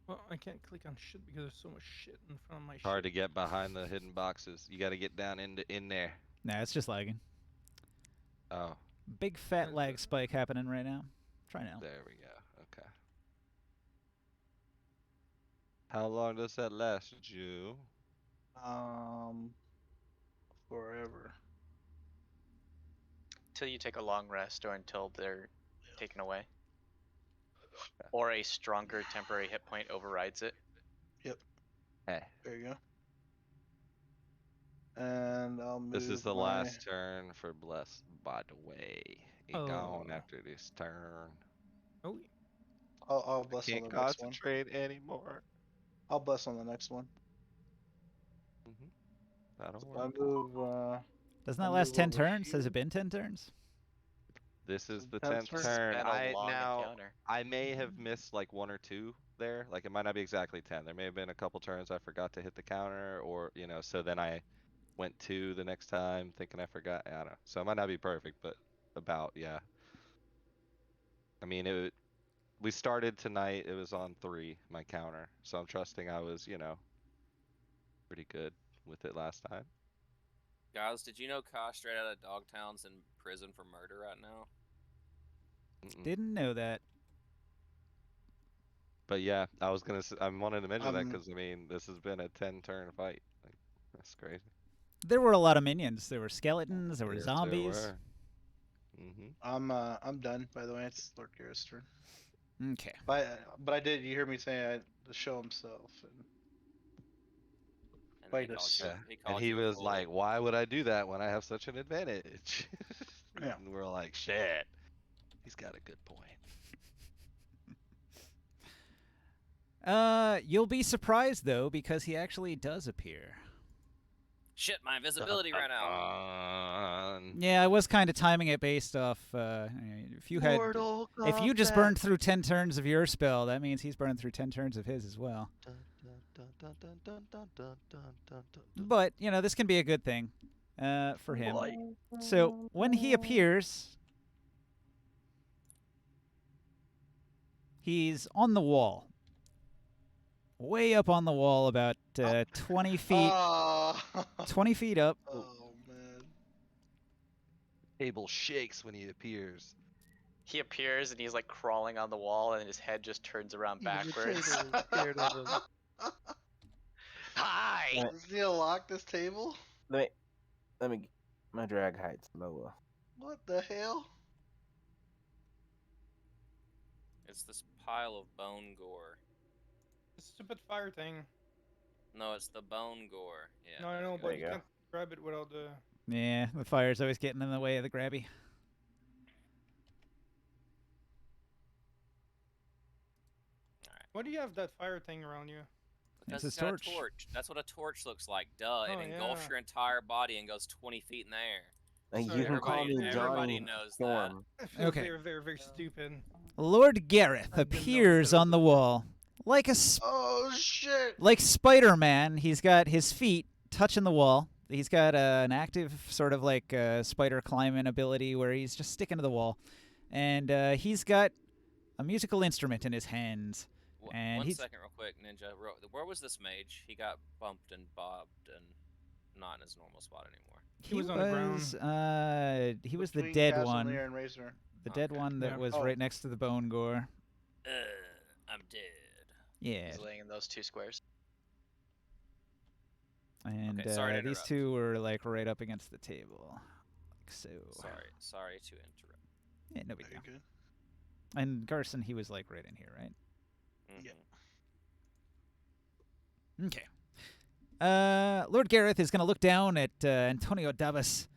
Well, I can't click on shit because there's so much shit in front of my
Hard to
shit.
get behind the hidden boxes. You got to get down in there.
Nah, it's just lagging.
Oh,
Big fat lag spike happening right now. Try now.
there we go. Okay. How long does that last, Jew?
Forever.
Till you take a long rest or until they're taken away. Or a stronger temporary hit point overrides it.
Hey,
There you go. And I'll move
this is the
my...
last turn for Bless, by the way. He gone
Oh.
after this turn.
Oh,
I'll
I
bless on
can't
the next one.
concentrate anymore.
I'll bless on the next one.
That'll
So
work.
I move...
Doesn't that
I'll
last
move
10
over
turns? Has
here.
it been 10 turns?
This is the
10th
10th
turn?
turn.
Been a long encounter.
I may have missed like 1 or 2 there. Like it might not be exactly 10. There may have been a couple turns I forgot to hit the counter, or so then I went 2 the next time thinking I forgot. I don't know. So it might not be perfect, but about, yeah. I mean, we started tonight. It was on 3 my counter, so I'm trusting I was pretty good with it last time.
Guys, did you know Kai straight out of Dogtown's in prison for murder right now?
Didn't know that.
But yeah, I wanted to mention that
Um,
because I mean, this has been a 10-turn fight. Like, that's crazy.
There were a lot of minions. There were skeletons. There were
Yes,
zombies.
I'm done, by the way. It's Lord Garrett's turn.
Okay.
But I did, you hear me say I had to show himself. And
And
Fight
he
us.
called
Yeah.
you, he
And
called
he
you a
was
fool.
like, "Why would I do that when I have such an advantage?"
Yeah.
And we're like, "Shit, he's got a good point."
You'll be surprised though because he actually does appear.
Shit, my invisibility ran out.
Yeah, I was kind of timing it based off if you just burned through 10 turns of your spell, that means he's burned through 10 turns of his as well. But, this can be a good thing for him. So, when he appears, he's on the wall. Way up on the wall, about 20 feet. 20 feet up.
Oh, man.
Table shakes when he appears.
He appears and he's like crawling on the wall and his head just turns around backwards.
Scared of him.
Hi!
Does he unlock this table?
Let me. My drag height's lower.
What the hell?
It's this pile of bone gore.
the stupid fire thing.
No, it's the bone gore. Yeah.
No, I know,
there
but
you
you
go.
can't grab it without the.
Yeah, the fire's always getting in the way of the grabby.
Why do you have that fire thing around you?
Because
It's
it's
a
got
torch.
a torch. That's what a torch looks like. Duh. It
Oh,
engulfs
yeah.
your entire body and goes 20 feet in the air.
And
Sorry,
you can call me
everybody
Johnny
knows
Storm.
I feel
Okay.
very, very, very stupid.
Lord Gareth
I didn't know
appears
that
on the
was a thing.
wall. Like
Oh shit!
like Spider-Man, he's got his feet touching the wall. He's got an active sort of like spider climbing ability where he's just sticking to the wall, and he's got a musical instrument in his hands. And
One
he's
second, real quick, Ninja. Where was this mage? He got bumped and bobbed and not in his normal spot anymore.
He was on the ground.
He was the
Between
dead
Casimir
one.
and Razor.
The dead
Okay.
one that
Yeah.
was
Oh.
right next to the bone gore.
I'm dead.
Yeah.
He's laying in those 2 squares.
And
Okay, sorry to
these
interrupt.
two were like right up against the table. Like so.
Sorry to interrupt.
Yeah, no big
Very
deal.
good.
And Garson, he was like right in here, right?
Mhm.
Yeah.
Okay. Lord Gareth is going to look down at Antonio Davis.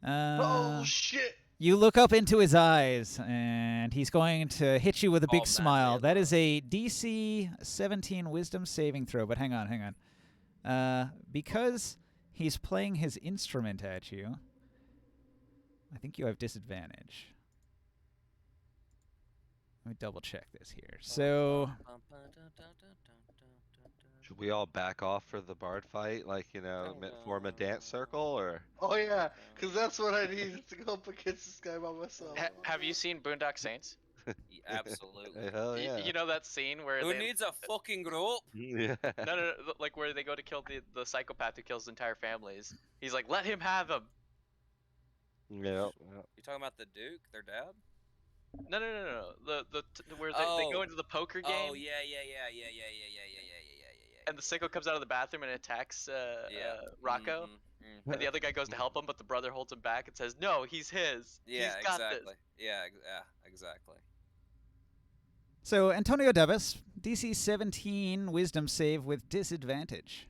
Oh shit!
You look up into his eyes, and he's going to hit you with a big
All madly
smile.
in
That
love.
is a DC 17 Wisdom saving throw. But hang on. Because he's playing his instrument at you, I think you have disadvantage. Let me double check this here. So,
Should we all back off for the bard fight? Like, form a dance circle, or?
Oh yeah, because that's what I needed to go up against this guy by myself.
Have you seen Boondock Saints?
Absolutely.
Hell yeah.
You know that scene where
Who
they
needs a fucking rope?
Yeah.
no, like where they go to kill the psychopath who kills entire families. He's like, let him have him.
Yep.
You talking about the Duke, their dad?
No. Where they go into the poker game.
Oh yeah.
And the sicko comes out of the bathroom and attacks Rocco.
Mhm.
And the other guy goes to help him, but the brother holds him back and says, "No, he's his.
Yeah,
he's got
exactly.
this."
Yeah, exactly.
so Antonio Davis, DC 17 Wisdom save with disadvantage.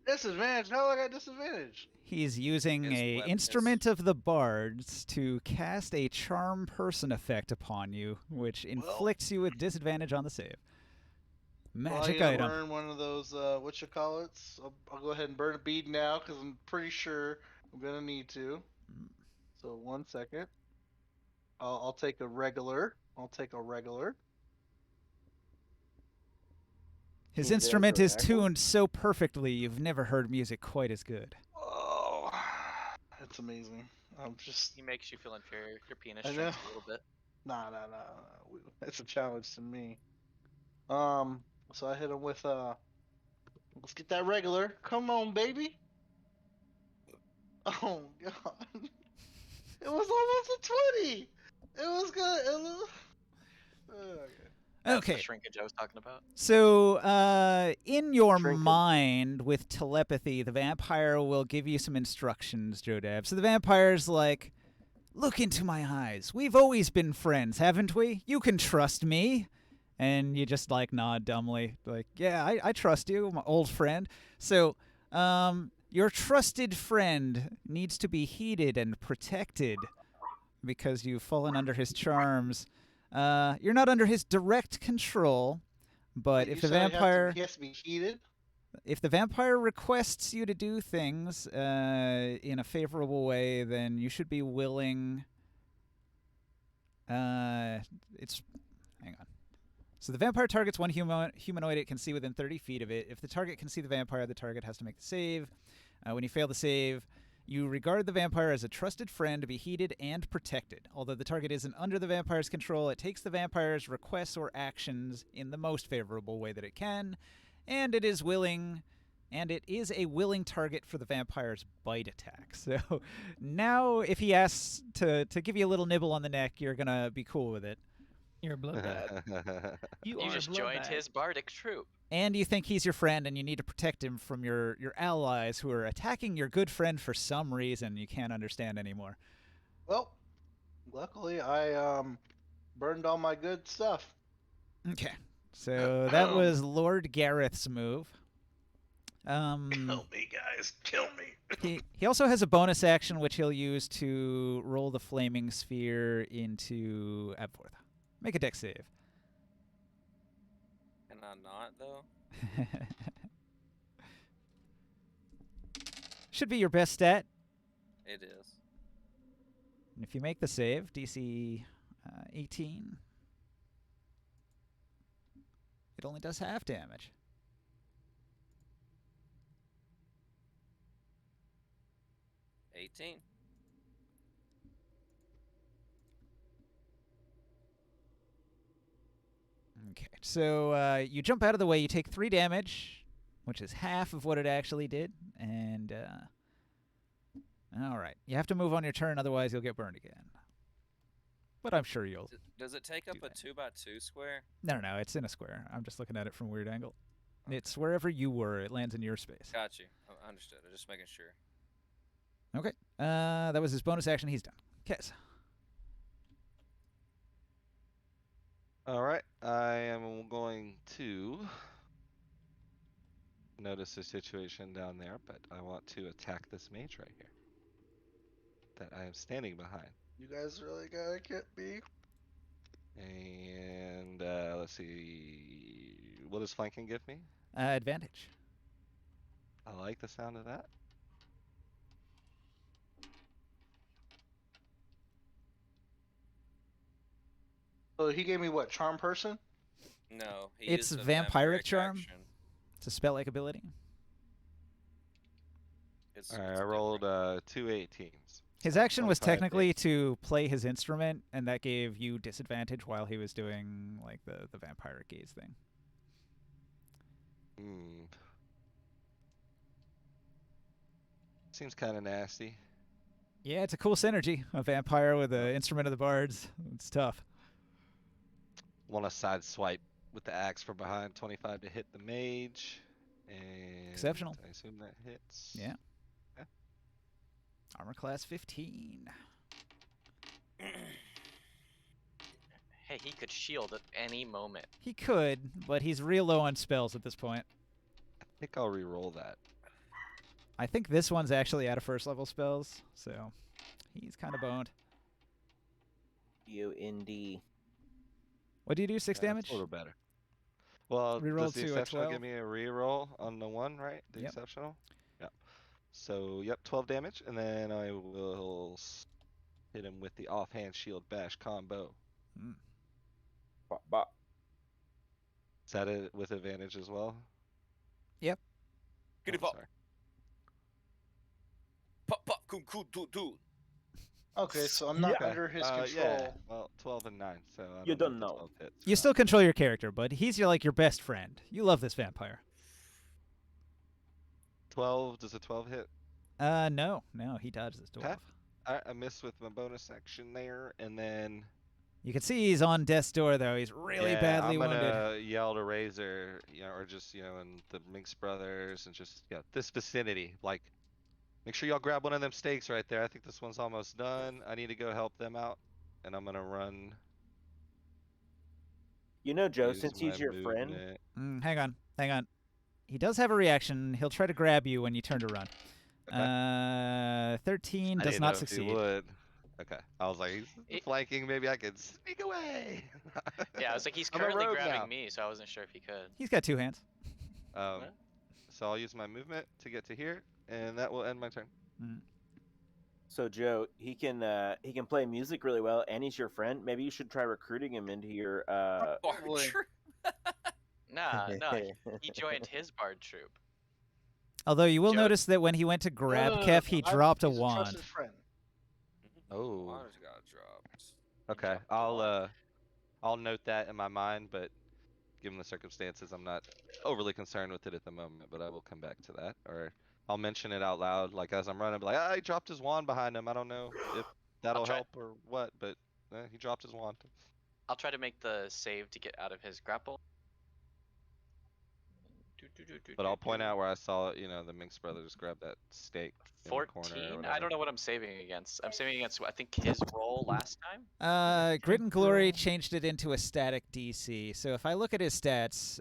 Disadvantage? How I got disadvantage?
He's using
His
a
weapon-
instrument of the bards to cast a charm person effect upon you, which inflicts you with disadvantage on the save. Magic
well, I
item.
burn one of those whatchamacallits. I'll go ahead and burn a bead now because I'm pretty sure I'm gonna need to. So 1 second. I'll take a regular.
His
Seems
instrument is
correct.
tuned so perfectly you've never heard music quite as good.
Oh, that's amazing. I'm just
He makes you feel inferior. Your penis
I
shrinks
know.
a little bit.
nah. It's a challenge to me. So I hit him with let's get that regular. Come on, baby. Oh god. It was almost a 20. It was good. Okay.
That's the
Okay,
shrinkage I was talking about.
so in your
Shrinkage.
mind with telepathy, the vampire will give you some instructions, Jodab. So the vampire's like, look into my eyes. We've always been friends, haven't we? You can trust me. And you just like nod dumbly, like, yeah, I trust you, my old friend. So, your trusted friend needs to be heeded and protected because you've fallen under his charms. You're not under his direct control, but
Wait,
if
you
the
said
vampire,
he has to be heated.
if the vampire requests you to do things in a favorable way, then you should be willing. Hang on. So the vampire targets one humanoid it can see within 30 feet of it. If the target can see the vampire, the target has to make the save. When you fail the save, you regard the vampire as a trusted friend to be heeded and protected. Although the target isn't under the vampire's control, it takes the vampire's requests or actions in the most favorable way that it can, and it is a willing target for the vampire's bite attack. So now if he asks to give you a little nibble on the neck, you're going to be cool with it.
You're a bloodbath.
You
are a
just joined
bloodbath.
his bardic troop.
And you think he's your friend and you need to protect him from your allies who are attacking your good friend for some reason you can't understand anymore.
Well, luckily I burned all my good stuff.
Okay. So that was Lord Gareth's move.
Kill me, guys. Kill me.
He also has a bonus action which he'll use to roll the flaming sphere into Abvorth. Make a dex save.
Can I not though?
Should be your best stat.
It is.
And if you make the save, DC 18, it only does half damage.
18.
Okay, so you jump out of the way. You take 3 damage, which is half of what it actually did. And, all right. You have to move on your turn, otherwise you'll get burned again. But I'm sure you'll...
Does it take up
do
a
that.
2x2 square?
No, it's in a square. I'm just looking at it from a weird angle. It's wherever you were. It lands in your space.
Got you. I understood. I'm just making sure.
Okay. That was his bonus action. He's done. Kez.
All right, I am going to notice the situation down there, but I want to attack this mage right here that I am standing behind.
You guys really gotta get me.
And let's see, what does flanking give me?
Advantage.
I like the sound of that.
So he gave me what? Charm person?
No. He
It's
used a
vampiric charm.
action.
It's a spell-like ability.
It's,
All right,
it's
I rolled
different.
2 18s.
His
So
action was
25
technically
hits.
to play his instrument, and that gave you disadvantage while he was doing like the vampiric gaze thing.
Seems kind of nasty.
Yeah, it's a cool synergy. A vampire with an instrument of the bards. It's tough.
Want to side swipe with the axe from behind, 25 to hit the mage. And
Exceptional.
I assume that hits.
Yeah.
Yeah.
Armor class 15.
Hey, he could shield at any moment.
He could, but he's real low on spells at this point.
I think I'll re-roll that.
I think this one's actually out of first level spells, so he's kind of boned.
UND.
What do you do? 6
Yeah,
damage?
that's a little better. Well,
Reroll
does the
to a
exceptional
12?
give me a re-roll on the 1, right? The
Yep.
exceptional? Yep. So, yep, 12 damage, and then I will hit him with the offhand shield bash combo.
Mm.
Bop, bop.
Is that it with advantage as well?
Yep.
Kitty
Oh,
pop.
sorry.
Pop, pop, cool, cool, cool, cool.
Okay, so I'm not
Yeah.
under his
Yeah,
control.
well, 12 and 9, so I
You
don't
don't
know.
know.
if the 12 hits,
You
so-
still control your character, bud. He's your best friend. You love this vampire.
12, does a 12 hit?
No, he dodged this dwarf.
Okay. I missed with my bonus action there, and then
You can see he's on death's door, though. He's really badly
I'm
wounded.
gonna yell to Razor, or just and the Minx brothers, and just this vicinity. Like, make sure y'all grab one of them stakes right there. I think this one's almost done. I need to go help them out, and I'm gonna run.
You know, Joe,
use
since he's
my
your friend,
movement.
Hang on. He does have a reaction. He'll try to grab you when you turn to run.
Okay.
13
I
does
didn't
not
know if he
succeed.
would. Okay, I was like, he's
It-
flanking. Maybe I could sneak away.
Yeah, I was like, he's
I'm a
currently
rogue
grabbing
now.
me, so I wasn't sure if he could.
He's got 2 hands.
So I'll use my movement to get to here, and that will end my turn.
so Joe, he can play music really well, and he's your friend. Maybe you should try recruiting him into your
Probably.
Archer.
Nah, he joined his bard troop.
Although you will
Joe-
notice that when he went to grab
No,
Kef, he
I-
dropped a
he's
wand.
trusted friend.
Oh.
Water's got dropped.
Okay, I'll note that in my mind, but given the circumstances, I'm not overly concerned with it at the moment. But I will come back to that, or I'll mention it out loud, like as I'm running, be like, he dropped his wand behind him. I don't know if that'll
try-
help or what, but he dropped his wand.
I'll try to make the save to get out of his grapple.
But I'll point out where I saw, the Minx brothers grab that stake in the corner or
14? I
whatever.
don't know what I'm saving against. I'm saving against, I think, his roll last time.
Grit and Glory changed it into a static DC. So if I look at his stats,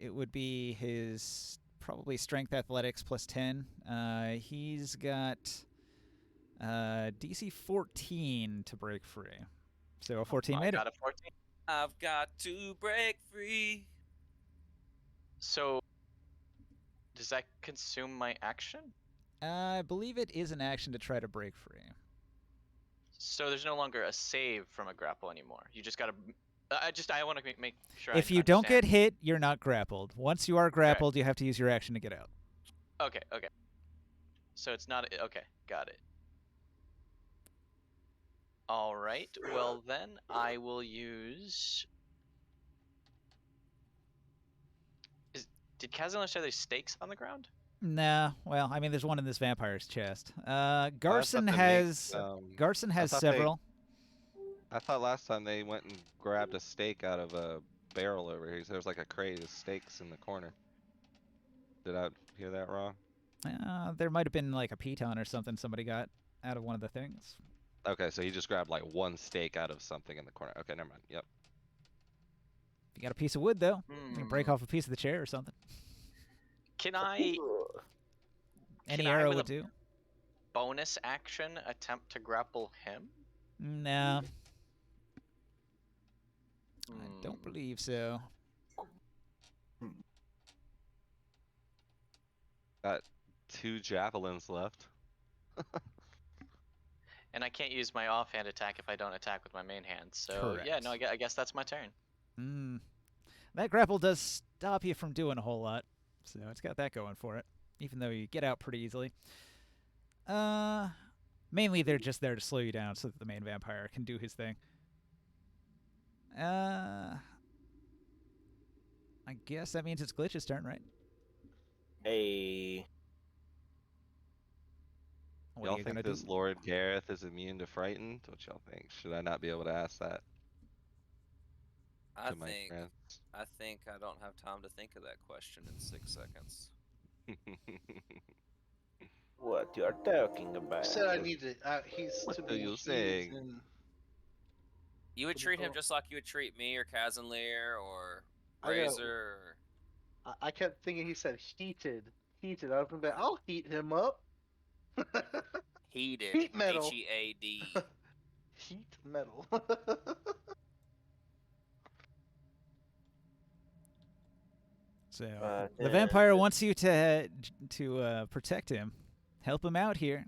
it would be his probably Strength Athletics plus 10. He's got DC 14 to break free. So a 14
I
made it.
got a 14.
I've got to break free.
So, does that consume my action?
I believe it is an action to try to break free.
So there's no longer a save from a grapple anymore. You just gotta. I want to make sure.
If
I
you don't get
understand.
hit, you're not grappled. Once you are grappled, you have to use your action to get out.
Okay. So it's not okay. Got it. All right. Well then, I will use. Did Kazan say there's stakes on the ground?
Nah, well, I mean, there's one in this vampire's chest.
I thought
Garson
the
has
Garson I thought
several.
I thought last time they went and grabbed a steak out of a barrel over here. So there's like a crate of steaks in the corner. Did I hear that wrong?
There might have been like a piton or something somebody got out of one of the things.
Okay, so he just grabbed like one steak out of something in the corner. Okay, never mind. Yep.
If you got a piece of wood, though, you can break
Hmm.
off a piece of the chair or something.
Can I
Any
Can I,
arrow
with
would
a-
do.
bonus action attempt to grapple him?
No, I
Hmm.
don't believe so.
Got 2 javelins left.
And I can't use my offhand attack if I don't attack with my main hand. So yeah, no,
Correct.
I guess that's my turn.
That grapple does stop you from doing a whole lot, so it's got that going for it. Even though you get out pretty easily. Mainly they're just there to slow you down so that the main vampire can do his thing. I guess that means it's Glitch's turn, right?
Hey.
What
Y'all
are you
think
gonna
this
do?
Lord Gareth is immune to frightened? What y'all think? Should I not be able to ask that
I
to my
think
friends?
I think I don't have time to think of that question in 6 seconds.
What you are talking about?
I said I need to. He's
What
to
are
be.
you
he's
saying?
in-
You would
What do you
treat him
call-
just like you would treat me or Kazanlir or
I know.
Razor. Or...
I kept thinking he said heated. Heated. I was gonna be, I'll heat him up.
Heated.
Heat metal.
Head.
Heat metal.
So the
then-
vampire wants you to protect him, help him out here.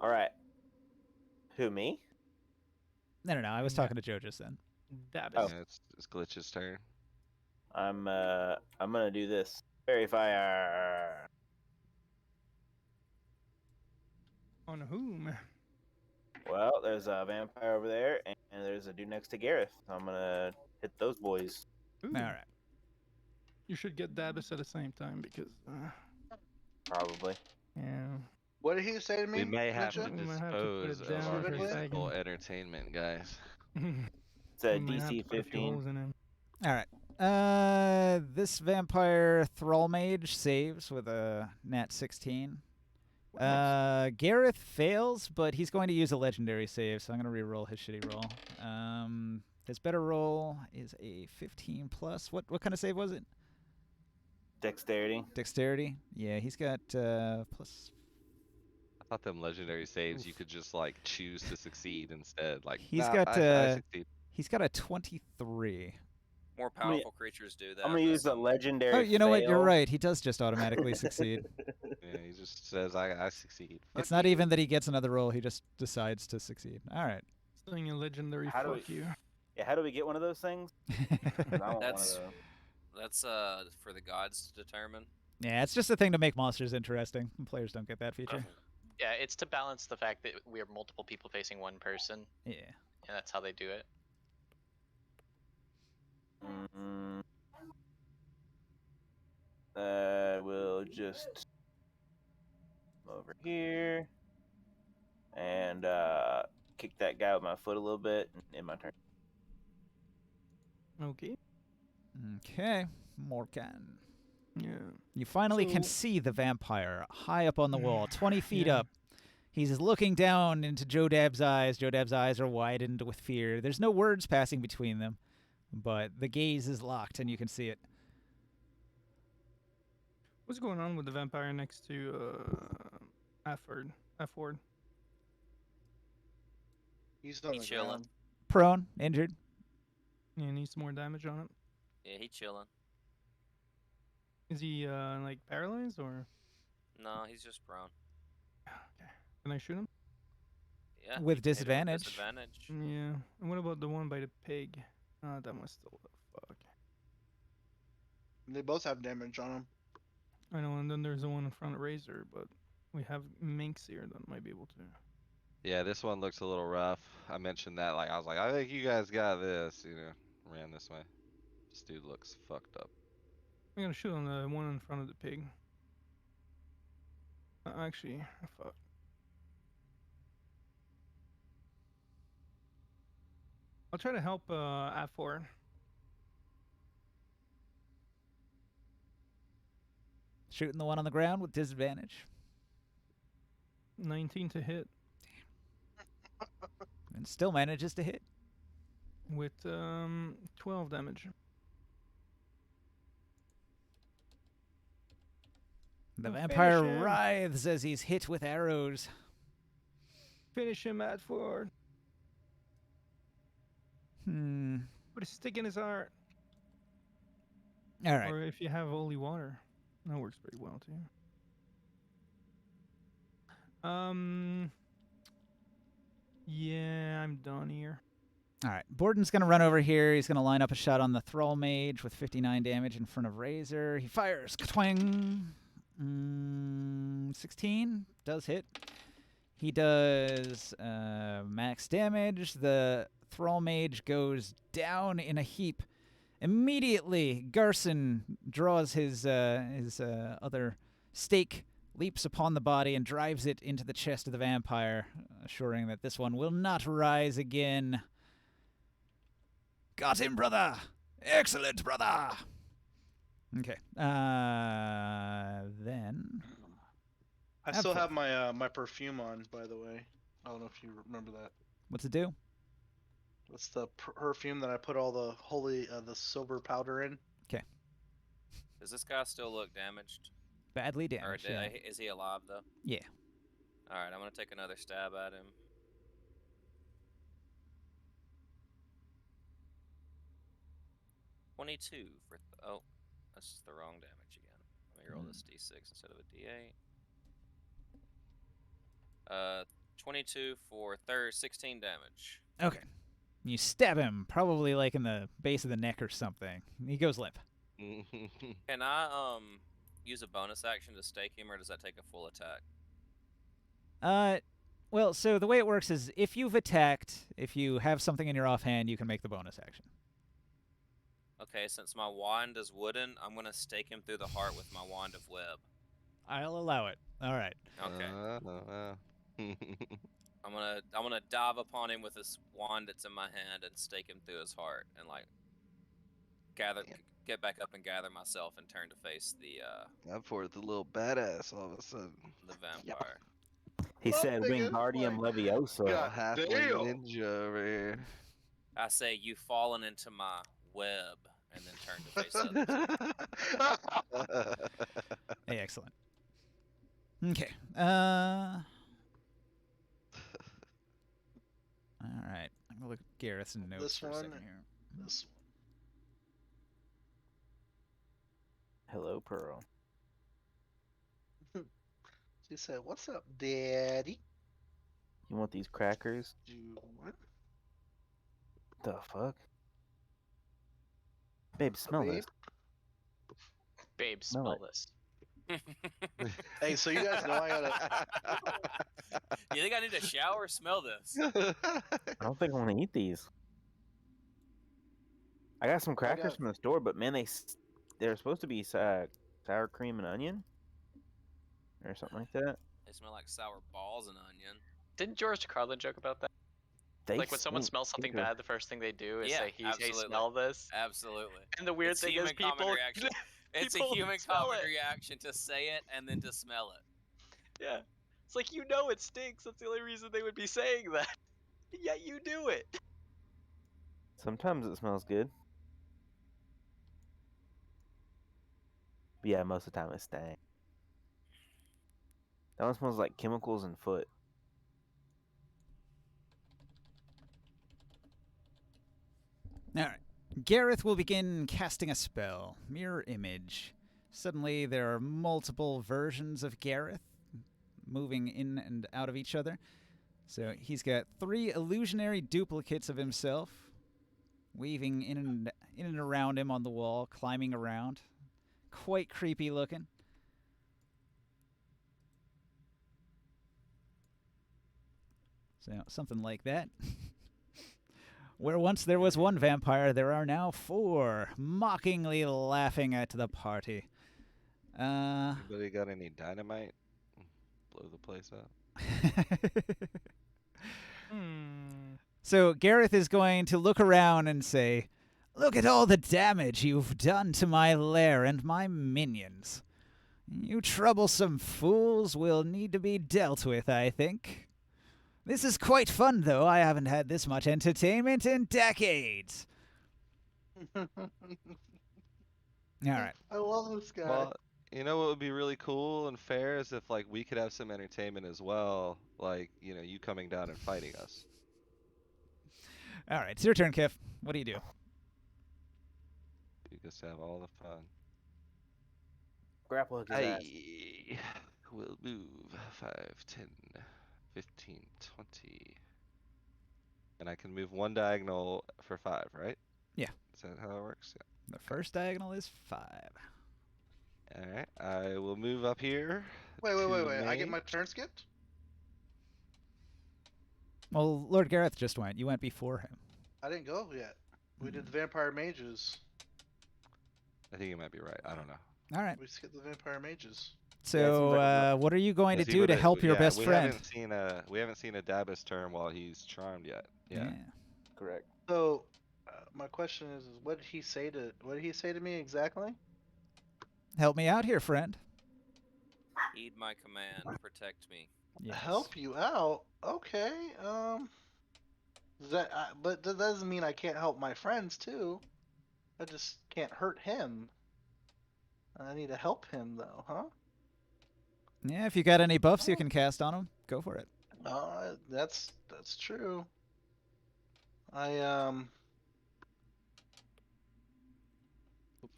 All right. Who, me?
No, I was
Yeah.
talking to Joe just then.
Dabis.
Oh.
Yeah, it's Glitch's turn.
I'm gonna do this. Fairy fire.
On whom?
Well, there's a vampire over there, and there's a dude next to Gareth. I'm gonna hit those boys.
Ooh.
All right.
You should get Dabis at the same time because,
Probably.
yeah.
What did he say to me?
We may have to
Ninja?
We might have to put
dispose
it
of
down
our
for a
physical
second.
entertainment, guys.
It's a
We might have to
DC
put a few
15.
holes in him.
All right. This vampire thrall mage saves with a nat 16. Gareth fails, but he's going to use a legendary save, so I'm going to re-roll his shitty roll. His better roll is a 15 plus. What kind of save was it?
Dexterity.
Dexterity. Yeah, he's got plus.
I thought them legendary saves you could just like choose to succeed instead. Like
He's
nah,
got
I succeed.
he's got a 23.
More
I'm gonna-
powerful creatures do that.
I'm gonna
but
use a
some-
legendary.
Oh, you know what? You're
fail.
right. He does just automatically succeed.
Yeah, he just says I succeed.
It's
Fuck
not
you.
even that he gets another roll. He just decides to succeed. All right.
Saying a legendary
How do
fuck
we-
you.
Yeah, how do we get one of those things? 'Cause I want
That's-
one of those.
That's for the gods to determine.
Yeah, it's just a thing to make monsters interesting. Players don't get that feature.
Yeah, it's to balance the fact that we are multiple people facing one person,
Yeah.
and that's how they do it.
Mm, we'll just come over here and kick that guy with my foot a little bit in my turn.
Okay.
Okay. Morgan.
Yeah.
You finally can
So-
see the vampire high up on the wall, 20 feet
Yeah.
up. He's looking down into Jodab's eyes. Jodab's eyes are widened with fear. There's no words passing between them, but the gaze is locked and you can see it.
What's going on with the vampire next to Afford? Afford.
He's on
He
the
chilling.
ground.
Prone, injured.
Yeah, needs more damage on it.
Yeah, he chilling.
Is he like paralyzed or?
No, he's just prone.
Okay. Can I shoot him?
Yeah.
With
you can hit him
disadvantage.
Disadvantage.
Yeah. And what about the one by the pig? That one's still fuck.
They both have damage on them.
I know, and then there's the one in front of Razor, but We have minks here that might be able to.
Yeah, this one looks a little rough. I mentioned that, like, I was like, I think you guys got this, ran this way. This dude looks fucked up.
I'm gonna shoot on the one in front of the pig. Actually, fuck. I'll try to help A4.
'Shooting the one on the ground with disadvantage.
19 to hit
And still manages to hit.
with 12 damage.
The
Oh,
vampire
finish him.
writhes as he's hit with arrows.
Finish him at 4. Put a stick in his heart.
All right.
Or if you have holy water. That works pretty well too. Yeah, I'm done here.
All right. Borden's going to run over here. He's going to line up a shot on the Thrall Mage with 59 damage in front of Razor. He fires. Twang. 16 does hit. He does max damage. The Thrall Mage goes down in a heap. Immediately, Garson draws his other stake, leaps upon the body, and drives it into the chest of the vampire, assuring that this one will not rise again. Got him, brother! Excellent, brother! Okay. Then...
I still have my my perfume on, by the way. I don't know if you remember that.
What's it do?
That's the perfume that I put all the holy, the silver powder in.
Does this guy still look damaged?
Badly
Or
damaged, yeah.
is he alive though?
Yeah.
All right, I'm gonna take another stab at him. $22 for oh, that's the wrong damage again. Let me roll this d6 instead of a d8. 22 for 16 damage.
Okay. You stab him, probably like in the base of the neck or something. He goes limp.
Can I use a bonus action to stake him, or does that take a full attack?
Well, so the way it works is if you've attacked, if you have something in your offhand, you can make the bonus action.
Okay, since my wand is wooden, I'm gonna stake him through the heart with my wand of web.
I'll allow it. All right.
Okay. I'm gonna dive upon him with this wand that's in my hand and stake him through his heart and like get back up and gather myself and turn to face the
I'm for the little badass all of a sudden.
the vampire.
He said
Nothing is
Wingardium
like-
Leviosa.
God
Halfling
damn.
ninja over here.
I say you've fallen into my web and then turn to face others.
Hey, excellent. Okay. All right. I'm gonna look at Gareth's notes
This
for a
one?
second here.
This one.
Hello, Pearl.
She said, "What's up, Daddy?"
You want these crackers?
Do you what?
The fuck? Babe, smell
babe?
this.
Babe,
Smell
smell
it.
this.
Hey, so you guys know I gotta.
You think I need to shower or smell this?
I don't think I want to eat these. I got some crackers
got-
from the store, but man, they're supposed to be sour cream and onion, or something like that.
They smell like sour balls and onion.
Didn't George Carlin joke about that?
They
Like when someone
stink,
smells something
too.
bad, the first thing they do is
Yeah,
say, "Hey,
absolutely.
smell this."
Absolutely.
And the weird
It's
thing
human
is people
common reaction. It's a
people
human
smell
common
it.
reaction to say it and then to smell it.
Yeah. It's like, you know it stinks. That's the only reason they would be saying that. Yet you do it.
Sometimes it smells good. But yeah, most of the time it stank. That one smells like chemicals and foot.
All right. Gareth will begin casting a spell. Mirror image. Suddenly, there are multiple versions of Gareth moving in and out of each other. So he's got 3 illusionary duplicates of himself, weaving in and around him on the wall, climbing around. Quite creepy looking. So something like that. Where once there was one vampire, there are now 4, mockingly laughing at the party.
Anybody got any dynamite? Blow the place up.
So Gareth is going to look around and say, "Look at all the damage you've done to my lair and my minions. You troublesome fools will need to be dealt with, I think. This is quite fun, though. I haven't had this much entertainment in decades." All right.
I love this guy.
Well, you know what would be really cool and fair is if like we could have some entertainment as well, like you coming down and fighting us.
All right. It's your turn, Kif. What do you do?
You just have all the fun.
Grapple hook his ass.
I will move 5, 10, 15, 20. And I can move 1 diagonal for 5, right?
Yeah.
Is that how it works? Yeah.
The first diagonal is 5.
Alright, I will move up here.
Wait.
to
I get
me.
my turn skipped?
Well, Lord Gareth just went. You went before him.
I didn't go yet. We did the vampire mages.
I think you might be right. I don't know.
All right.
We skipped the vampire mages.
So, what are you going to
Because he
do to
would've-
help your
yeah,
best
we
friend?
haven't seen a Dabus turn while he's charmed yet. Yeah.
Correct.
So, my question is, what did he say to me exactly?
Help me out here, friend.
Heed my command. Protect me.
Yes.
Help you out? Okay. But that doesn't mean I can't help my friends too. I just can't hurt him. I need to help him though, huh?
Yeah, if you got any buffs you can cast on him, go for it.
That's true.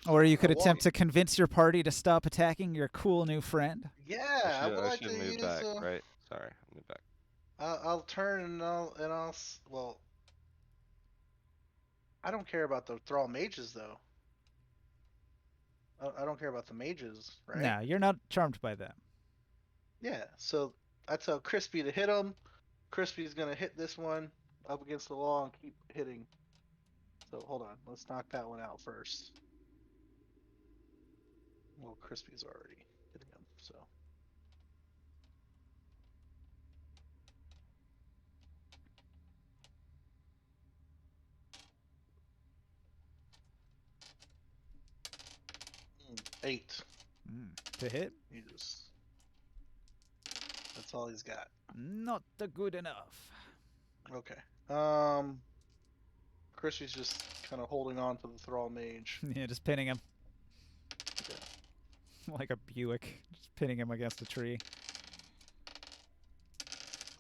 Or you could
I won't.
attempt to convince your party to stop attacking your cool new friend.
Yeah, I would
I
like
should
to
move
use.
back, right? Sorry, I'll move back.
I'll turn and well. I don't care about the thrall mages though. I don't care about the mages, right?
No, you're not charmed by them.
Yeah, so I tell Crispy to hit him. Crispy's gonna hit this one up against the wall and keep hitting. So hold on, let's knock that one out first. Well, Crispy's already hitting him, so. Mm, 8.
To hit?
He just. That's all he's got.
Not good enough.
Okay. Crispy's just kind of holding on to the thrall mage.
Yeah, just pinning him.
Okay.
Like a Buick. Just pinning him against a tree.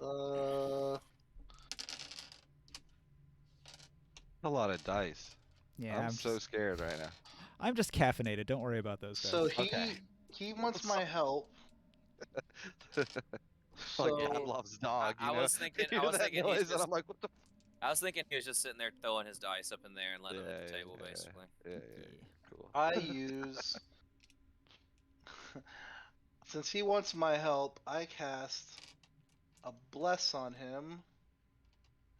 Uh.
A lot of dice.
Yeah,
I'm so scared right now.
I'm just caffeinated. Don't worry about those guys.
So
Okay.
he wants my help.
Like
So
Pavlov's dog,
I
you know?
was thinking-
You
I
hear
was
that
thinking he's
noise, and
just-
I'm like, what the?
I was thinking he was just sitting there throwing his dice up in there and letting it hit the
Yeah,
table,
yeah,
basically.
Yeah, cool.
I use. Since he wants my help, I cast a bless on him,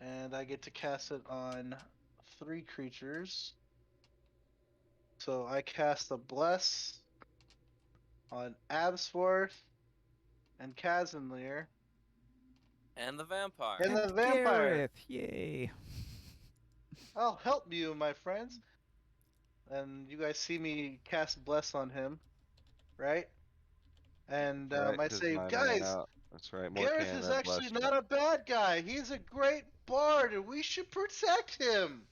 and I get to cast it on 3 creatures. So I cast a bless on Absworth and Kazanlir
And the vampire.
and the vampire.
Gareth, yay.
I'll help you, my friends. And you guys see me cast bless on him, right? And
Right,
I
'cause
say,
mine ran
guys,
out. That's right.
Gareth is actually not a bad guy. He's a great bard, and we should protect him.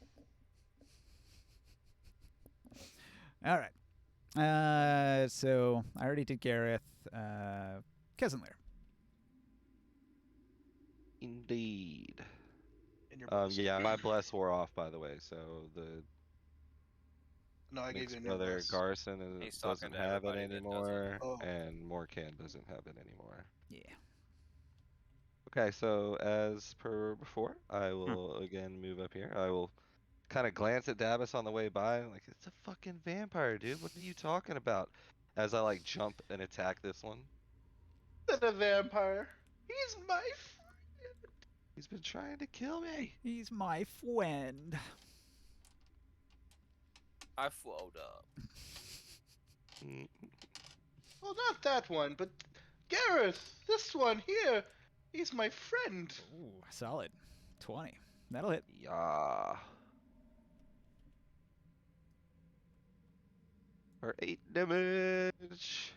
All right. So I already did Gareth. Kazanlir.
Indeed.
In your bless.
Yeah, my bless wore off, by the way. So the
No, I gave
Nick's
you a new
brother
bless.
Garson
He's talking
doesn't
to
have it
everybody that doesn't.
anymore,
Oh.
and Morcan doesn't have it anymore.
Yeah.
Okay, so as per before, I will again move up here. I will kind of glance at Dabus on the way by, like, it's a fucking vampire, dude. What are you talking about? As I like jump and attack this one.
The vampire. He's my friend.
He's been trying to kill me.
He's my friend.
I float up.
Mm,
Well, not that one, but Gareth, this one here. He's my friend.
Ooh, solid. 20. That'll hit.
Yeah. For 8 damage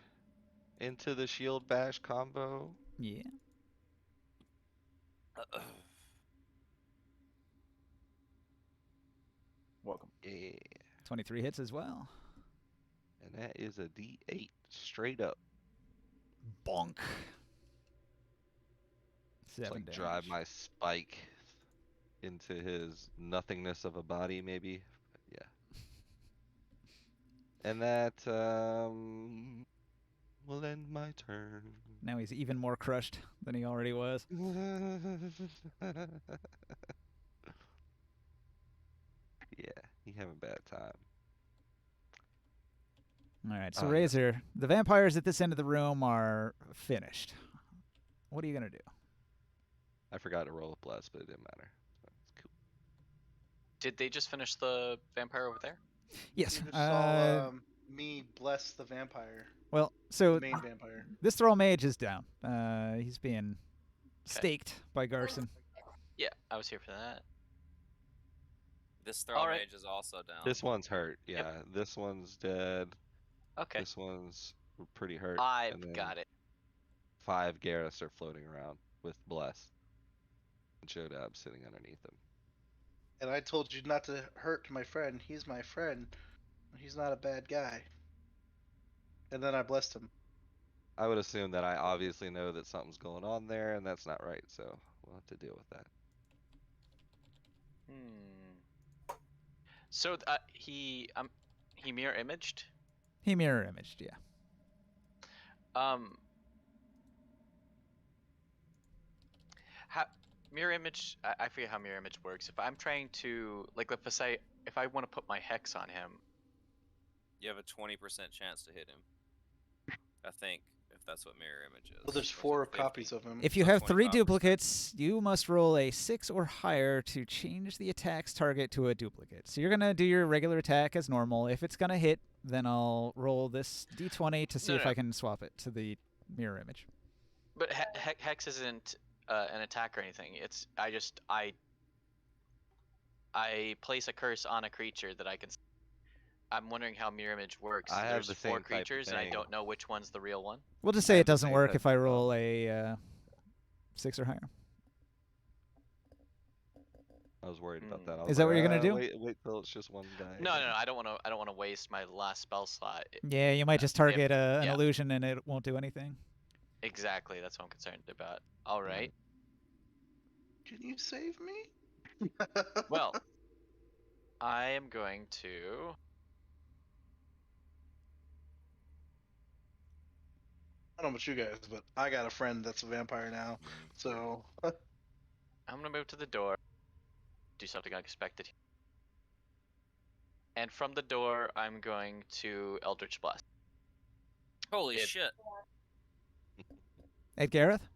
into the shield bash combo.
Yeah.
Welcome.
Yeah.
23 hits as well.
And that is a D8 straight up.
Bonk.
It's
7
like
damage.
drive my spike into his nothingness of a body, maybe. Yeah. And that will end my turn.
Now he's even more crushed than he already was.
Yeah, he having a bad time.
All right, so
Oh, yeah.
Razor, the vampires at this end of the room are finished. What are you going to do?
I forgot to roll a bless, but it didn't matter. So it's cool.
Did they just finish the vampire over there?
Yes.
You just saw me bless the vampire,
Well,
the
so
main vampire.
this Thrall Mage is down. He's being staked by Garson.
Yeah, I was here for that.
This throw
Alright.
mage is also down.
This one's hurt. Yeah,
Yep.
this one's dead.
Okay,
This one's pretty hurt.
I've
and then
got it.
5 Garrus are floating around with bless. And Jodab sitting underneath them.
And I told you not to hurt my friend. He's my friend. He's not a bad guy. And then I blessed him.
I would assume that I obviously know that something's going on there, and that's not right, so we'll have to deal with that.
So he mirror imaged.
He mirror imaged, yeah.
How mirror image? I forget how mirror image works. If I'm trying to like, if I want to put my hex on him,
You have a 20% chance to hit him. I think, if that's what mirror image is.
Well, there's
Or is it
4
50?
copies of him.
If you
So
have 3
25%.
duplicates, you must roll a 6 or higher to change the attack's target to a duplicate. So you're going to do your regular attack as normal. If it's going to hit, then I'll roll this d20 to see if I can swap it to the mirror image.
but hex isn't an attack or anything. It's I place a curse on a creature that I can. I'm wondering how mirror image works.
I have
There's
the
4
same type of
creatures, and I
thing.
don't know which one's the real one.
We'll just
I
say
have
it
the
doesn't
same
work
type
if I
of
roll a 6 or higher.
I was worried about that. I
Is
was
that
like,
what you're gonna do?
Wait till it's just one guy.
No, I don't want to. I don't want to waste my last spell slot.
Yeah, you might just target an
yeah.
illusion and it won't do anything.
Exactly. That's what I'm concerned about. All right.
Can you save me?
Well, I am going to.
I don't know about you guys, but I got a friend that's a vampire now. So
I'm gonna move to the door. Do something unexpected. And from the door, I'm going to Eldritch Blast.
Holy
It-
shit.
At Gareth?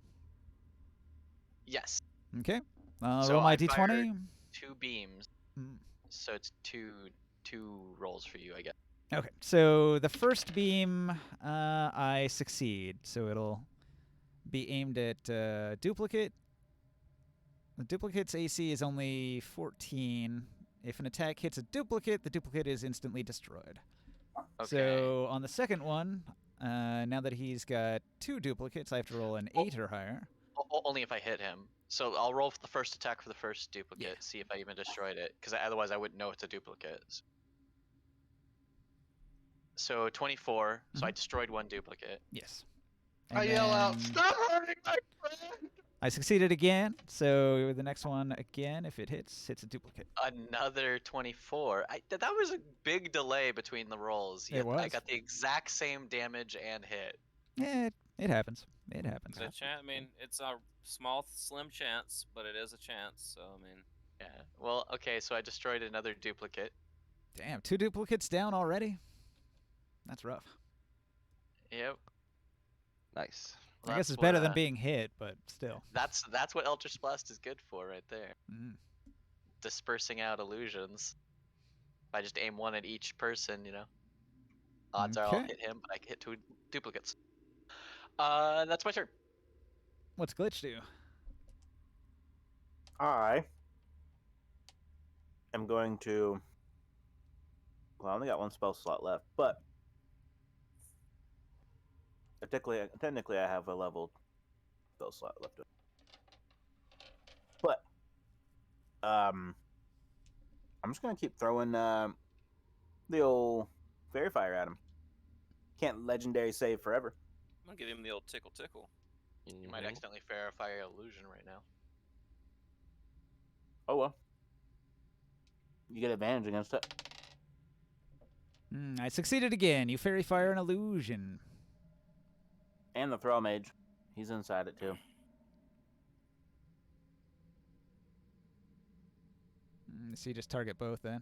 Yes.
Okay.
So
Roll my
I
d20.
fired 2 beams.
Mm.
So it's two rolls for you, I guess.
Okay, so the first beam, I succeed, so it'll be aimed at duplicate. The duplicate's AC is only 14. If an attack hits a duplicate, the duplicate is instantly destroyed.
Okay.
So on the second one, now that he's got 2 duplicates, I have to roll an 8 or higher.
Only if I hit him. So I'll roll for the first attack for the first duplicate, see if I even destroyed it, because otherwise I wouldn't know it's a duplicate. So 24. So I destroyed 1 duplicate.
Yes.
I
And
yell out,
then
"Stop hurting my friend!"
I succeeded again, so the next one, again, if it hits a duplicate.
Another 24. That was a big delay between the rolls.
It was.
I got the exact same damage and hit.
Yeah, it happens. It happens.
It's a chance. I mean, it's a small, slim chance, but it is a chance. So I mean,
Yeah. Well, okay, so I destroyed another duplicate.
Damn, 2 duplicates down already? That's rough.
Yep.
Nice.
I guess
That's
it's better
what,
than being hit, but still.
That's what Eldritch Blast is good for, right there.
Mm.
Dispersing out illusions. If I just aim one at each person, odds are I'll
Okay.
hit him, but I hit two duplicates. That's my turn.
What's Glitch do?
I am going to. Well, I only got one spell slot left, but technically I have a leveled spell slot left. But I'm just gonna keep throwing the old fairy fire at him. Can't legendary save forever.
I'm gonna give him the old tickle tickle.
You might accidentally verify your illusion right now.
Oh well. You get advantage against it.
I succeeded again. You fairy fire an illusion.
And the throw mage. He's inside it too.
So you just target both then?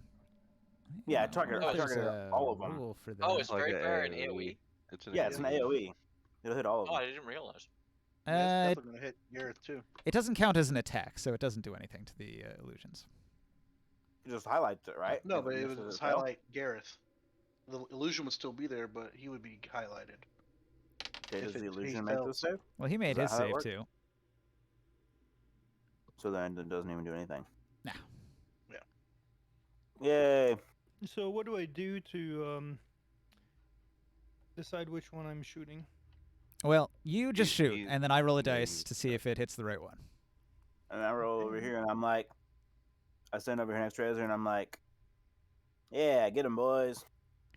Yeah,
I
target-
wonder if
target
there's a
all of 'em.
rule for that.
Oh, it's
Like
very
a
fair in
AoE.
AoE.
It's an
Yeah, it's an AoE. It'll hit all of
Oh,
them.
I didn't realize.
Yeah, it's
Uh,
definitely gonna hit Gareth too.
it doesn't count as an attack, so it doesn't do anything to the illusions.
It just highlights it, right?
No,
If
but it
misses
would
a spell.
highlight Gareth. The illusion would still be there, but he would be highlighted.
Okay,
if
does
it-
the
if he
illusion make the
fails.
save?
Well, he made
that
his
how that
save
works?
too.
So then it doesn't even do anything.
Nah.
Yay!
So what do I do to decide which one I'm shooting?
Well, you just shoot,
you-
and then I roll a
yeah,
dice
you-
to see if it hits the right one.
And I roll over here, and I'm like, I stand over here next to Razor, and I'm like, yeah, get him, boys.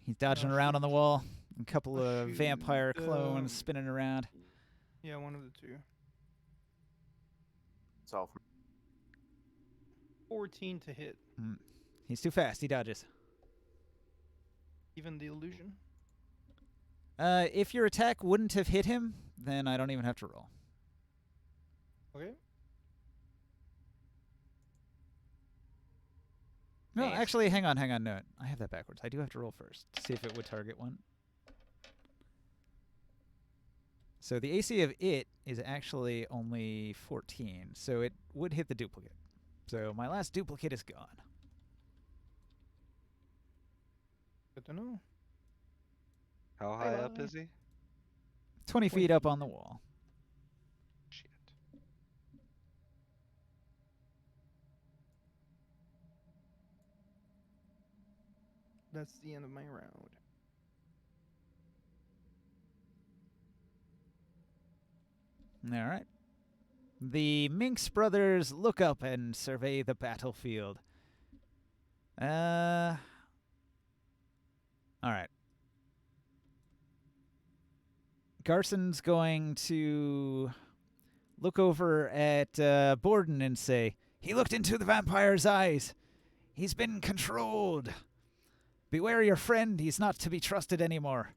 He's dodging
I'll
around on the
shoot-
wall. A couple
I'll
of vampire
shoot,
clones spinning around.
Yeah, one of the two.
It's all from
14 to hit.
He's too fast. He dodges.
Even the illusion.
If your attack wouldn't have hit him, then I don't even have to roll.
Okay.
No,
Nice.
actually, hang on. No, I have that backwards. I do have to roll first to see if it would target one. So the AC of it is actually only 14, so it would hit the duplicate. So my last duplicate is gone.
Good to know.
How high up is he?
20 feet up on the wall.
Shit.
That's the end of my round.
All right. The Minx brothers look up and survey the battlefield. All right. Garson's going to look over at Borden and say, "He looked into the vampire's eyes. He's been controlled. Beware your friend. He's not to be trusted anymore."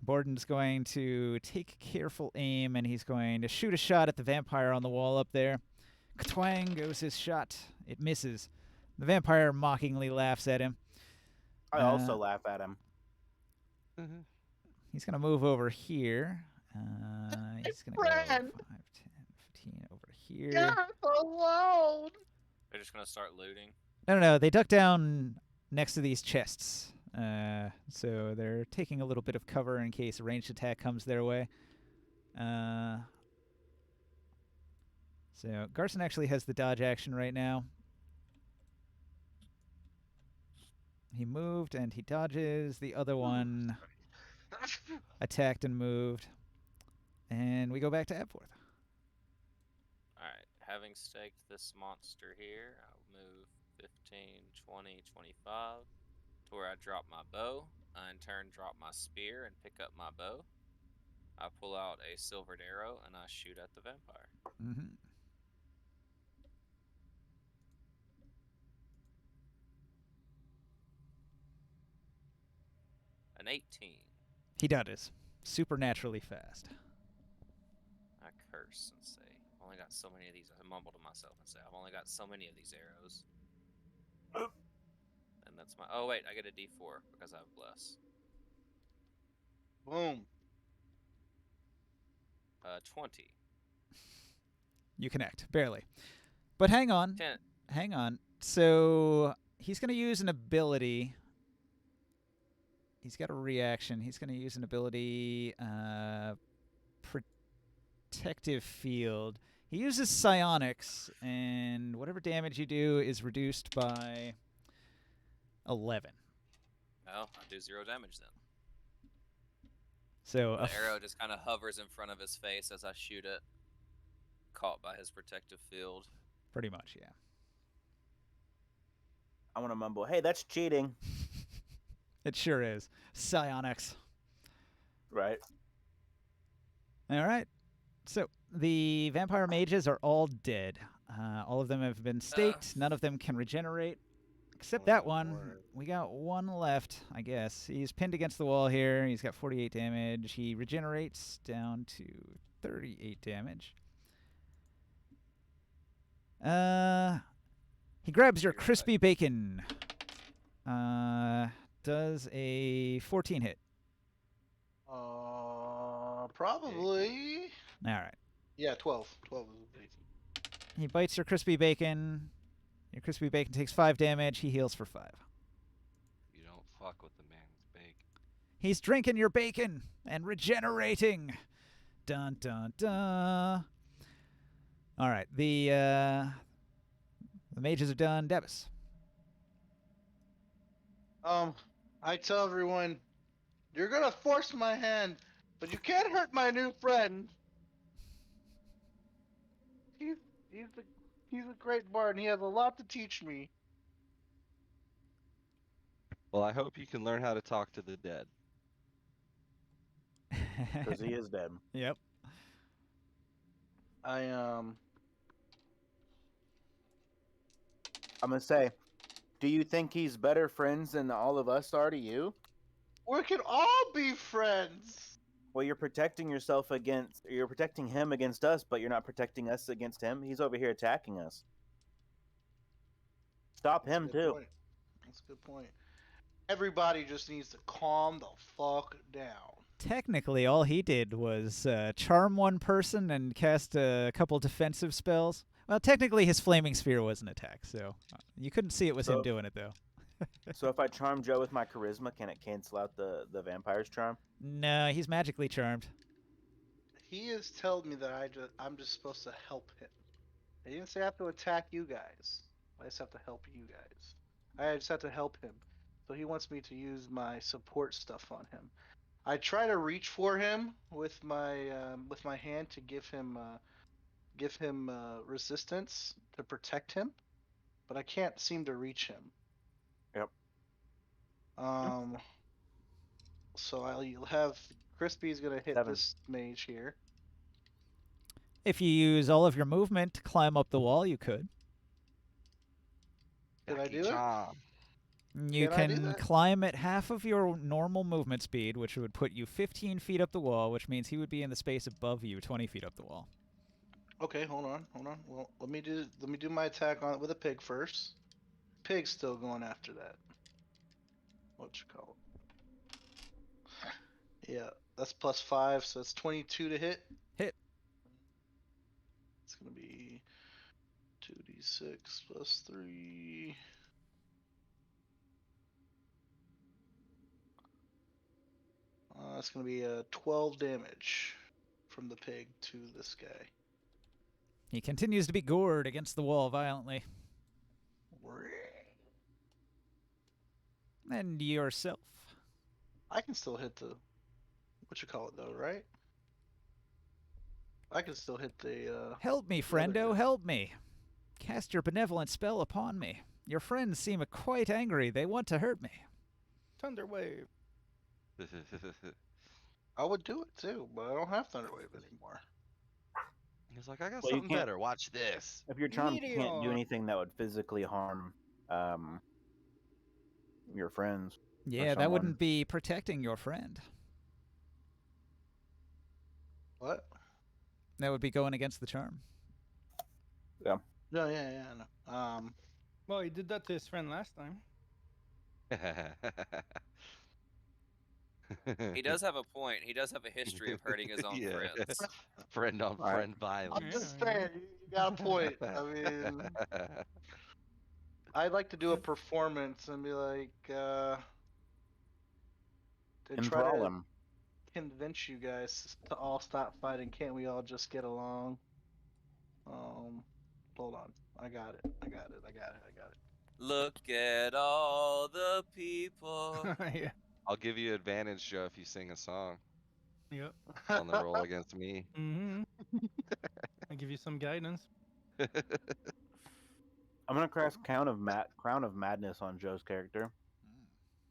Borden's going to take careful aim, and he's going to shoot a shot at the vampire on the wall up there. Twang goes his shot. It misses. The vampire mockingly laughs at him.
I also laugh at him.
He's going to move over here. He's going to go 5, 10, 15 over here.
They're just gonna start looting.
No. They duck down next to these chests. So they're taking a little bit of cover in case a ranged attack comes their way. So Garson actually has the dodge action right now. He moved and he dodges. The other one attacked and moved. And we go back to Epworth.
Alright, having staked this monster here, I'll move 15, 20, 25 to where I drop my bow. I in turn drop my spear and pick up my bow. I pull out a silvered arrow and I shoot at the vampire.
Mm-hmm.
An 18.
He dodges. Supernaturally fast.
I curse and say, I've only got so many of these. I mumble to myself and say, I've only got so many of these arrows. And that's my. Oh, wait, I get a d4 because I have bless.
Boom.
20.
You connect, barely. But hang on.
10.
Hang on. So he's going to use an ability. He's got a reaction. He's going to use an ability, Protective Field. He uses psionics, and whatever damage you do is reduced by 11.
Oh, I do 0 damage then.
So
The arrow just kind of hovers in front of his face as I shoot it, caught by his protective field.
pretty much, yeah.
I want to mumble, hey, that's cheating.
It sure is. Psionics.
Right.
All right. So the vampire mages are all dead. All of them have been staked. None of them can regenerate. Except that one. We got one left, I guess. He's pinned against the wall here. He's got 48 damage. He regenerates down to 38 damage. He grabs your crispy bacon. Does a 14 hit.
Probably.
All right.
Yeah, 12. 12 is basic.
He bites your crispy bacon. Your crispy bacon takes 5 damage. He heals for 5.
You don't fuck with the man's bacon.
He's drinking your bacon and regenerating. Dun dun dun. All right, the mages are done. Devis.
I tell everyone, you're gonna force my hand, but you can't hurt my new friend. He's a great bard, and he has a lot to teach me.
Well, I hope you can learn how to talk to the dead.
Because he is dead.
Yep.
I'm gonna say, do you think he's better friends than all of us are to you?
We can all be friends.
Well, you're protecting him against us, but you're not protecting us against him. He's over here attacking us. Stop him
That's a good
too.
point. That's a good point. Everybody just needs to calm the fuck down.
Technically, all he did was charm one person and cast a couple defensive spells. Well, technically, his flaming sphere was an attack, so you couldn't see it was him
So-
doing it, though.
So if I charm Joe with my charisma, can it cancel out the vampire's charm?
No, he's magically charmed.
He has told me that I'm just supposed to help him. I didn't say I have to attack you guys. I just have to help you guys. I just have to help him. So he wants me to use my support stuff on him. I try to reach for him with my hand to give him resistance to protect him, but I can't seem to reach him.
Yep.
So I'll have Crispy's gonna hit
7.
this mage here.
If you use all of your movement to climb up the wall, you could.
Did I
Jackie
do it?
Chan.
You
Can I do
can
that?
climb at half of your normal movement speed, which would put you 15 feet up the wall, which means he would be in the space above you, 20 feet up the wall.
Okay, hold on. Well, let me do my attack on it with a pig first. Pig's still going after that. What you call it? Yeah, that's +5, so it's 22 to hit.
Hit.
It's gonna be 2d6 plus 3. That's gonna be 12 damage from the pig to this guy.
He continues to be gored against the wall violently. And yourself.
I can still hit the what you call it though, right? I can still hit the
Help me,
the other
friendo,
guy.
help me. Cast your benevolent spell upon me. Your friends seem quite angry. They want to hurt me.
Thunderwave.
I would do it too, but I don't have Thunderwave anymore.
He's like, I got
Well, you
something
can't-
better. Watch this.
If you're charmed, you can't do
Meteor.
anything that would physically harm your friends.
Yeah, that
someone.
wouldn't be protecting your friend.
What?
That would be going against the charm.
No, yeah, no.
Well, he did that to his friend last time.
He does have a point. He does have a history of hurting his own
Yeah.
friends.
Friend on
Alright.
friend
I'm
violence.
just saying, you got a point. I mean, I'd like to do a performance and be like, and try
Enthrall
to
him.
convince you guys to all stop fighting. Can't we all just get along? Hold on. I got it.
Look at all the people.
Yeah.
I'll give you advantage, Joe, if you sing a song
Yep.
on the roll against me.
Mm-hmm. I give you some guidance.
I'm gonna cast Crown of Madness on Joe's character,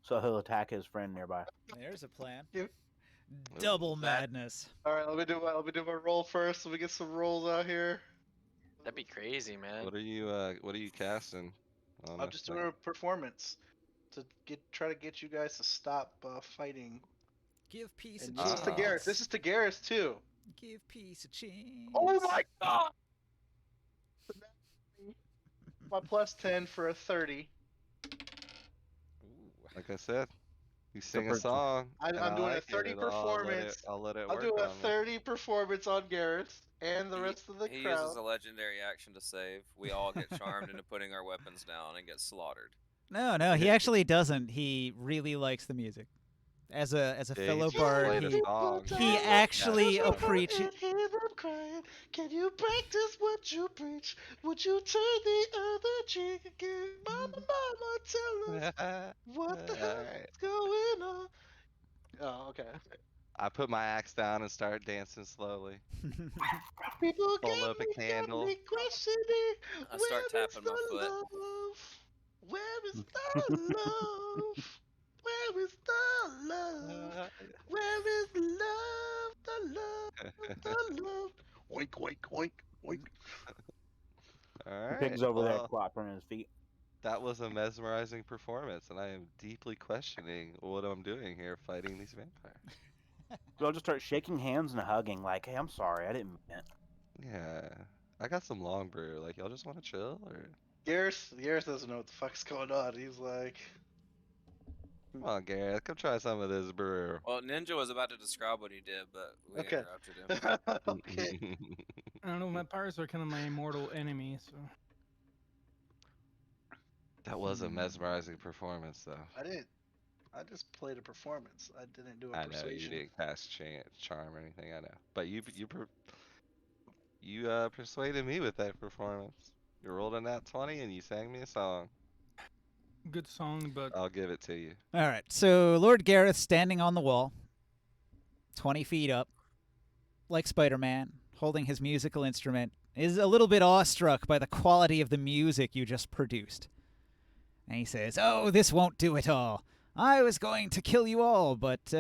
so he'll attack his friend nearby.
There's a plan.
Yep.
Double
That-
madness.
All right, let me do my roll first. Let me get some rolls out here.
That'd be crazy, man.
What are you casting? on
I'm
us?
just doing a performance to try to get you guys to stop fighting.
Give peace
And
a
this
chance.
is to Garrus. This is to Garrus too.
Give peace a chance.
Oh my god! My plus 10 for a 30.
Like I said, you sing a
pretty-
song.
I'm
and I
doing a
like it,
30 performance.
I'll let it
I'll
work
do a
on me.
30 performance on Garrus and the rest of the
He
crowd.
uses a legendary action to save. We all get charmed into putting our weapons down and get slaughtered.
No, he actually doesn't. He really likes the music. As a
Yeah,
fellow
he's just played
bard,
a
he
song.
he
Yeah.
actually
Yeah.
appreciates.
And hear them crying. Can you practice what you preach? Would you turn the other cheek again? Mama, tell us what the hell
Alright.
is going on. Oh, okay.
I put my axe down and start dancing slowly.
People
Hold
got
up a
me
candle.
questioning.
I start
where is
tapping my
the
foot.
love? Where is the love? Where is the love? Where is love? The love, the love. Oink, oink, oink, oink.
Alright.
Pig's over there
well,
clapping his feet.
that was a mesmerizing performance, and I am deeply questioning what I'm doing here fighting these vampires.
So I'll just start shaking hands and hugging, like, "Hey, I'm sorry, I didn't mean it."
Yeah. I got some long brew. Like, y'all just want to chill? Or
Garrus doesn't know what the fuck's going on. He's like,
come on, Gareth, come try some of this brew.
Well, Ninja was about to describe what he did, but we
Okay.
interrupted him.
okay.
I don't know. Vampires are kind of my mortal enemy, so.
That was a mesmerizing performance, though.
I just played a performance. I didn't do a
I know you
persuasion.
didn't cast charm or anything. I know, but you persuaded me with that performance. You rolled a nat 20 and you sang me a song.
Good song, but
I'll give it to you.
All right, so Lord Gareth standing on the wall, 20 feet up, like Spider-Man, holding his musical instrument, is a little bit awestruck by the quality of the music you just produced. And he says, "Oh, this won't do it all. I was going to kill you all, but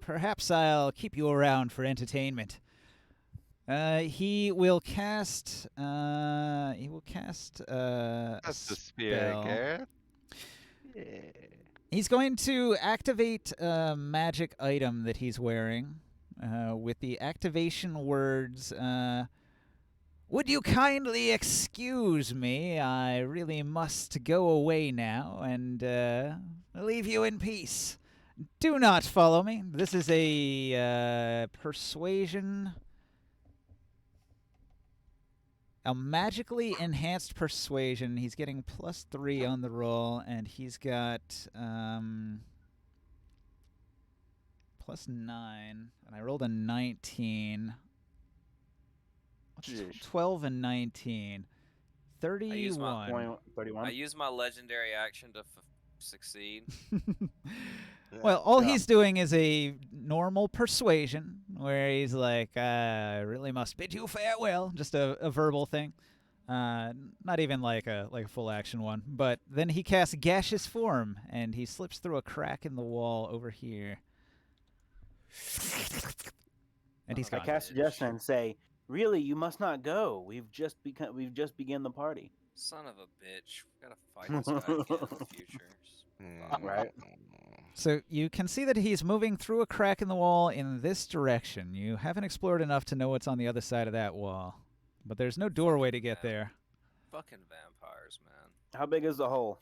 perhaps I'll keep you around for entertainment." He will cast. A
That's the spirit,
spell.
Gareth. Yeah.
He's going to activate a magic item that he's wearing with the activation words, "Would you kindly excuse me? I really must go away now and leave you in peace. Do not follow me." This is a persuasion. A magically enhanced persuasion. He's getting +3 on the roll, and he's got +9. And I rolled a 19. What's
Jeez.
12 and 19. 31.
31.
I used my legendary action to succeed.
Well, all
Yeah.
he's doing is a normal persuasion, where he's like, "I really must bid you farewell," just a verbal thing, not even like a full action one. But then he casts gaseous form, and he slips through a crack in the wall over here, and he's
I
gone.
cast suggestion and say, "Really, you must not go. We've just begun the party."
Son of a bitch. We gotta fight this guy again in the future.
Right.
So you can see that he's moving through a crack in the wall in this direction. You haven't explored enough to know what's on the other side of that wall, but there's no doorway to get there.
Fucking vampires, man.
How big is the hole?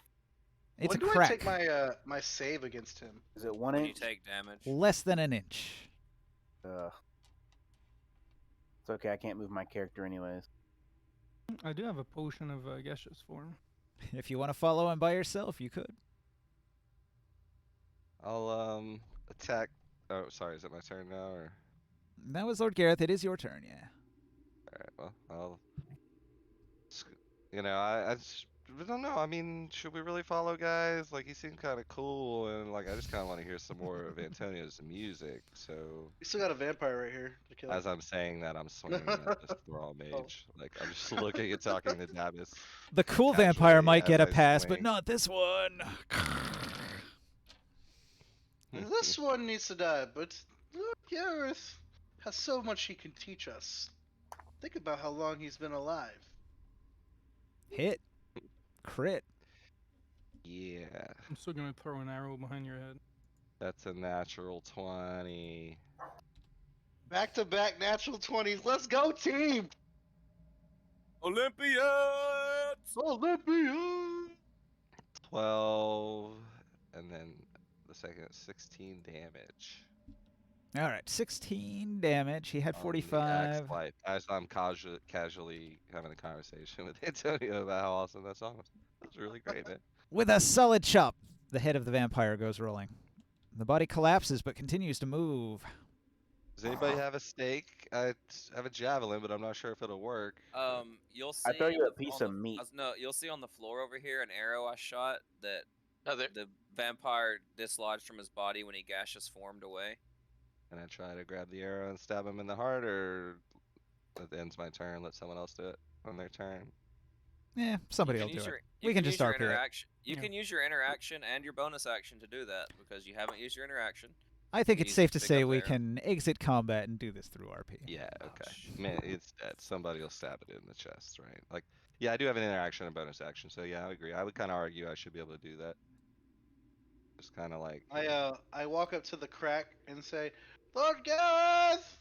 It's
when
a
do
crack.
I take my my save against him?
Is it 1
When you
inch?
take damage.
Less than an inch.
It's okay. I can't move my character anyways.
I do have a potion of gaseous form.
If you want to follow him by yourself, you could.
I'll attack. Oh, sorry. Is it my turn now or?
That was Lord Gareth. It is your turn, yeah.
All right. Well, I'll. You know, I don't know. I mean, should we really follow guys? Like, he seemed kind of cool, and like, I just kind of want to hear some more of Antonio's music. So,
We still got a vampire right here to kill.
as I'm saying that, I'm swinging at this thrall mage. Like, I'm just looking and talking to Dabus.
The cool vampire
Casually
might get a
as I
pass, but
swing.
not this one.
This one needs to die, but Lord Gareth has so much he can teach us. Think about how long he's been alive.
Hit. Crit.
Yeah,
I'm still gonna throw an arrow behind your head.
that's a natural 20.
Back-to-back natural 20s. Let's go, team!
Olympians!
Olympia!
12, and then the second 16 damage.
All right, 16 damage. He had
on the
45.
axe wipe, as I'm casually having a conversation with Antonio about how awesome that song was. That was really great, man.
With a solid chop, the head of the vampire goes rolling. The body collapses but continues to move.
Does anybody have a stake? I have a javelin, but I'm not sure if it'll work.
You'll see.
I throw you a
on
piece
the-
of meat.
No, you'll see on the floor over here an arrow I shot that
Oh, there.
the vampire dislodged from his body when he gaseous formed away.
Can I try to grab the arrow and stab him in the heart, or that ends my turn? Let someone else do it on their turn.
Yeah, somebody
You
will
can
do
use
it.
your-
We
you
can
use
just
your
arc it.
interaction. You
Yeah.
can use your interaction and your bonus action to do that because you haven't used your interaction.
I think
can
it's
use
safe
it
to
to pick
say
up
we
the arrow.
can exit combat and do this through RP.
Yeah,
Oh,
okay.
shit.
Man, it's dead. Somebody will stab it in the chest, right? Like, yeah, I do have an interaction and bonus action, so yeah, I agree. I would kind of argue I should be able to do that. Just kind of like.
I walk up to the crack and say, Lord Gareth!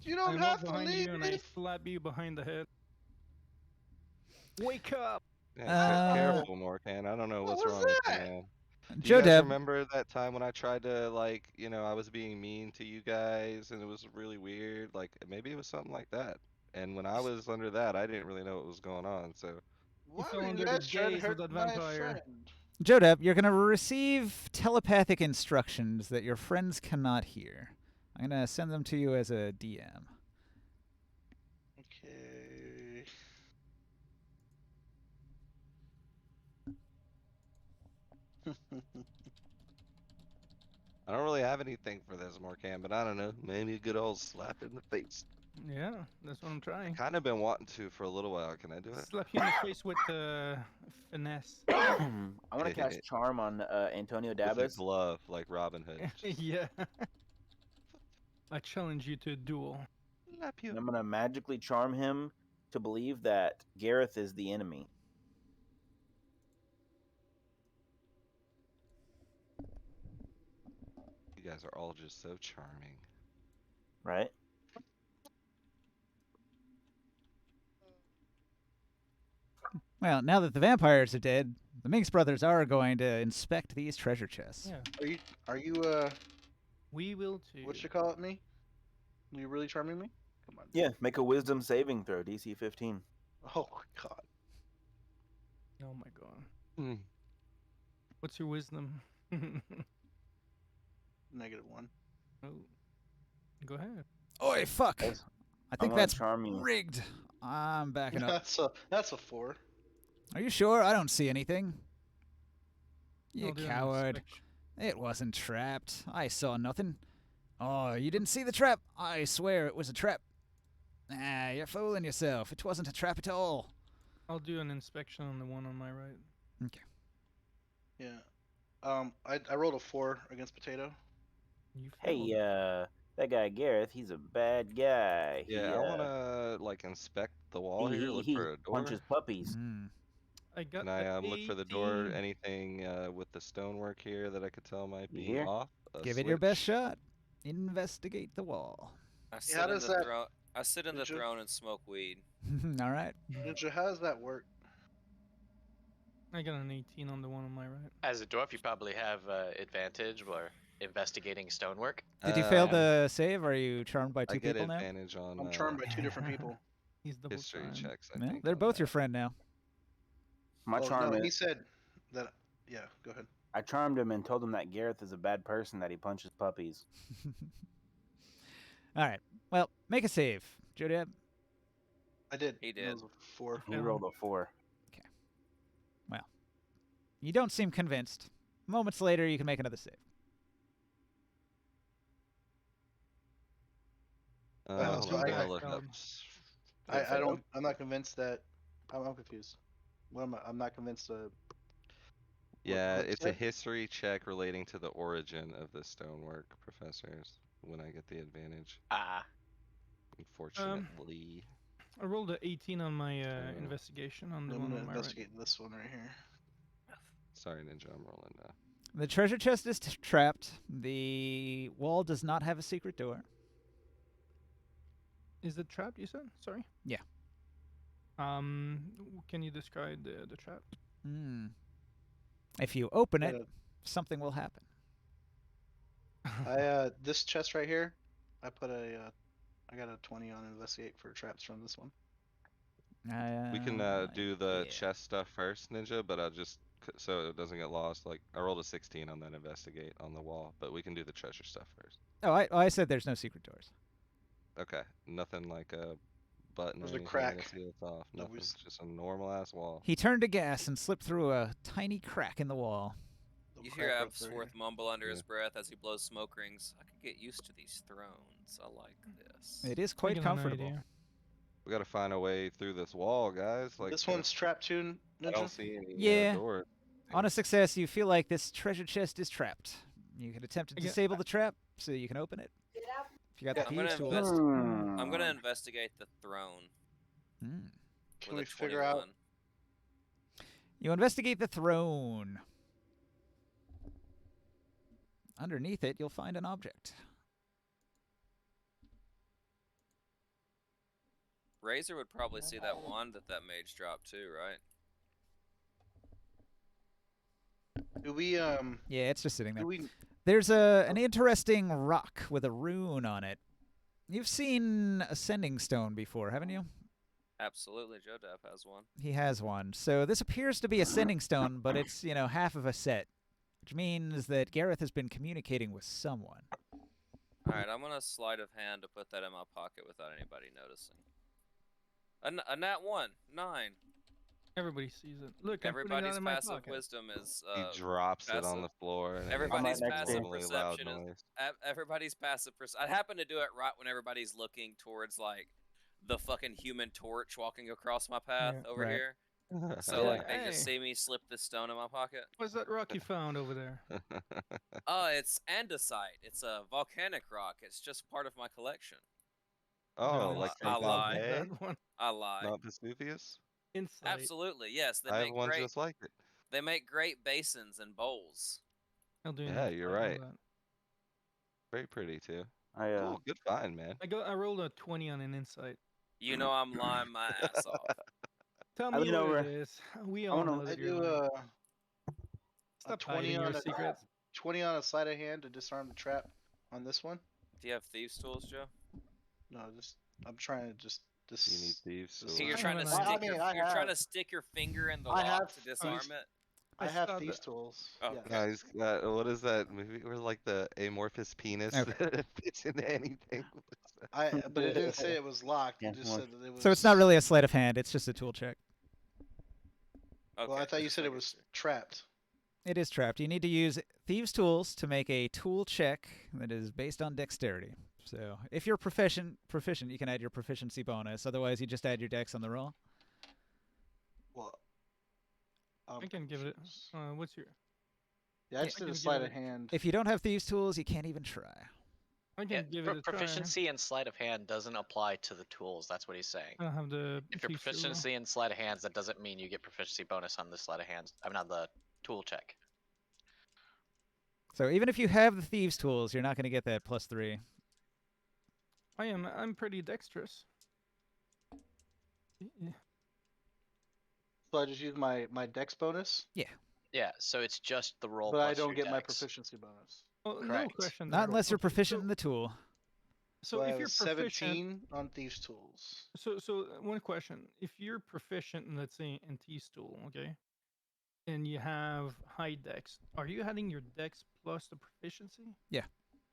You don't
I walk
have to
behind you and I
leave!
slap you behind the head. Wake up!
Yeah,
Uh,
careful, Morkan. I don't know
What
what's
was
wrong with you,
that?
man. Do
Joe
you guys
Deb,
remember that time when I tried to, like, you know, I was being mean to you guys and it was really weird? Like, maybe it was something like that. And when I was under that, I didn't really know what was going on, so.
Why
fell
were you
under the
guys trying to
gaze of
hurt
that
my
vampire.
friend?
Joe Deb, you're gonna receive telepathic instructions that your friends cannot hear. I'm gonna send them to you as a DM.
Okay.
I don't really have anything for this, Morkan, but I don't know. Maybe a good old slap in the face.
Yeah, that's what I'm trying.
Kind of been wanting to for a little while. Can I do it?
Slap you in the face with finesse.
I want to cast Charm on Antonio
With a
Dabas.
glove, like Robin Hood. Just
Yeah. I challenge you to a duel.
slap you.
And I'm going to magically charm him to believe that Gareth is the enemy.
You guys are all just so charming.
Right?
Well, now that the vampires are dead, the Minx brothers are going to inspect these treasure chests.
Yeah.
Are you
We will too.
what you call it me? Are you really charming me? Come on.
Yeah, make a wisdom saving throw, DC 15.
Oh my god.
Oh my god.
Hmm.
What's your wisdom? oh.
-1.
Go ahead.
Oi, fuck!
Yes.
I think
gonna
that's
charm you.
rigged. I'm backing up.
That's a 4.
Are you sure? I don't see anything.
I'll
You
do an
coward.
inspection.
It wasn't trapped. I saw nothing. Oh, you didn't see the trap? I swear it was a trap. Ah, you're fooling yourself. It wasn't a trap at all.
I'll do an inspection on the one on my right.
Okay.
Yeah. I rolled a 4 against Potato.
You
Hey,
failed.
that guy Gareth, he's a bad guy.
Yeah, I want to, like, inspect the wall here, look
he
for a door.
punches puppies.
Hmm.
I got
Can I look for the door?
18.
Anything with the stonework here that I could tell might
You
be
hear?
off? A
Give it your best
switch?
shot. Investigate the wall.
I
how
sit in
does
the
that-
throne. I sit in the
Did you-
throne and smoke weed.
All right.
Ninja, how does that work?
I got an 18 on the one on my right.
As a dwarf, you probably have advantage or investigating stonework.
Did you fail
Um,
the save? Are you charmed by
I
two
get
people now?
advantage on
I'm charmed by 2 different people.
He's double
history
charmed.
checks. I
Well,
think
they're
on
both your
that.
friend now.
My
Oh,
charm
no,
is,
he said that. Yeah, go ahead.
I charmed him and told him that Gareth is a bad person, that he punches puppies.
All right. Well, make a save, Jodiab.
I did.
He
That
did.
was a 4.
He rolled a 4.
You don't seem convinced. Moments later, you can make another save.
so
Let me
I-
look up.
I don't. I'm not convinced that. I'm confused. What am I? I'm not convinced.
Yeah,
what'd you
it's a
say?
history check relating to the origin of the stonework, professors. When I get the advantage,
Ah,
unfortunately.
I rolled a 18 on my
So-
investigation on the
I'm
one
gonna
on my right.
investigate this one right here.
Sorry, Ninja, I'm rolling now.
The treasure chest is trapped. The wall does not have a secret door.
Is it trapped? You said? Sorry.
Yeah.
Can you describe the trap?
If you open
Got
it, something will happen.
This chest right here, I put I got a 20 on investigate for traps from this one.
We can do the
yeah.
chest stuff first, Ninja, but I'll just so it doesn't get lost. Like I rolled a 16 on that investigate on the wall, but we can do the treasure stuff first.
Oh, I said there's no secret doors.
Okay, nothing like a button
There's
or
a
anything
crack.
to seal us off.
No,
Nothing,
we s-
just a normal ass wall.
He turned to gas and slipped through a tiny crack in the wall.
Little
You hear
crack right there.
Absworth mumble under his
Yeah.
breath as he blows smoke rings. I could get used to these thrones. I like this.
It is
I
quite
got an
comfortable.
idea.
We gotta find a way through this wall, guys. Like
This one's trapped too,
I don't
Ninja.
see any
Yeah.
doors.
On a success, you feel like this treasure chest is trapped. You can attempt to
I get-
disable the trap so you can open it. If you got the
I'm gonna
thieves tools.
invest-
Hmm.
I'm gonna investigate the throne
Hmm.
Can
with
we
a
figure
21.
out?
You investigate the throne. Underneath it, you'll find an object.
Razor would probably see that wand that mage dropped too, right?
Do we
Yeah, it's just sitting there.
Do we?
There's an interesting rock with a rune on it. You've seen Ascending Stone before, haven't you?
Absolutely, Joe Depp has one.
He has one. So this appears to be Ascending Stone, but it's, half of a set, which means that Gareth has been communicating with someone.
Alright, I'm gonna sleight of hand to put that in my pocket without anybody noticing. A nat 1, 9.
Everybody sees it. Look, I'm putting it
Everybody's
in my
passive
pocket.
wisdom is
He drops it on
passive.
the floor. And it
Everybody's
makes
passive
abnormally loud
perception is-
noise.
everybody's passive. I happen to do it right when everybody's looking towards like the fucking Human Torch walking across my path
Yeah,
over
right.
here. So
Yeah,
like they just
hey.
see me slip this stone in my pocket.
What's that rock you found over there?
Oh, it's andesite. It's a volcanic rock. It's just part of my collection.
Oh,
No,
like
I
from
lied.
Pompeii?
That one.
I lie.
Not Vesuvius?
Insight.
Absolutely, yes. They
I have
make
one
great.
just like it.
They make great basins and bowls.
I'll do an
Yeah,
insight
you're
on
right.
that.
Very pretty too.
I
Cool, good find, man.
I rolled a 20 on an insight.
You know I'm lying my ass off.
Tell
I
me
lean
what
over.
it is. We
I
all
wanna-
know
I
that you're
do
lying.
a
Stop
20
hiding
on
your
a
secrets.
20 on a sleight of hand to disarm the trap on this one.
Do you have thieves' tools, Joe?
No, I'm trying to just. This.
You need thieves.
So
So
You're
I
trying to
have an
stick
idea.
your,
I
you're trying to
have-
stick your finger in the
I
lock
have
to disarm it.
I
I
have
saw
these
the-
tools.
Oh,
Yeah.
okay.
Guys, what is that movie where like the amorphous penis
Okay.
that fits into anything?
But it didn't say it was locked. It
Yeah,
just
more-
said that it was.
So it's not really a sleight of hand, it's just a tool check.
Okay,
Well, I thought you
just
said it
making
was
sure.
trapped.
It is trapped. You need to use Thieves' Tools to make a tool check that is based on dexterity. So if you're proficient, you can add your proficiency bonus. Otherwise, you just add your dex on the roll.
Well.
I can give it. What's your?
Yeah, I just
I
did
can
a
give
sleight
it-
of hand.
If you don't have Thieves' Tools, you can't even try.
I can
Yeah,
give it a try.
proficiency in sleight of hand doesn't apply to the tools. That's what he's saying.
I don't have the.
If you're
thieves' tool, though.
proficiency in sleight of hands, that doesn't mean you get proficiency bonus on the sleight of hands. I mean, on the tool check.
So even if you have the Thieves' Tools, you're not going to get that +3.
I'm pretty dexterous. Yeah.
So I just use my dex bonus,
Yeah, so it's just the roll
but
plus
I don't
your
get my
dex.
proficiency bonus.
Oh, no
Correct.
question there.
Not unless you're
Okay,
proficient in the tool.
So
I
if
have
you're
a
proficient,
17 on thieves' tools.
so one question: if you're proficient in, let's say, in T-stool, okay, and you have high dex, are you adding your dex plus the proficiency?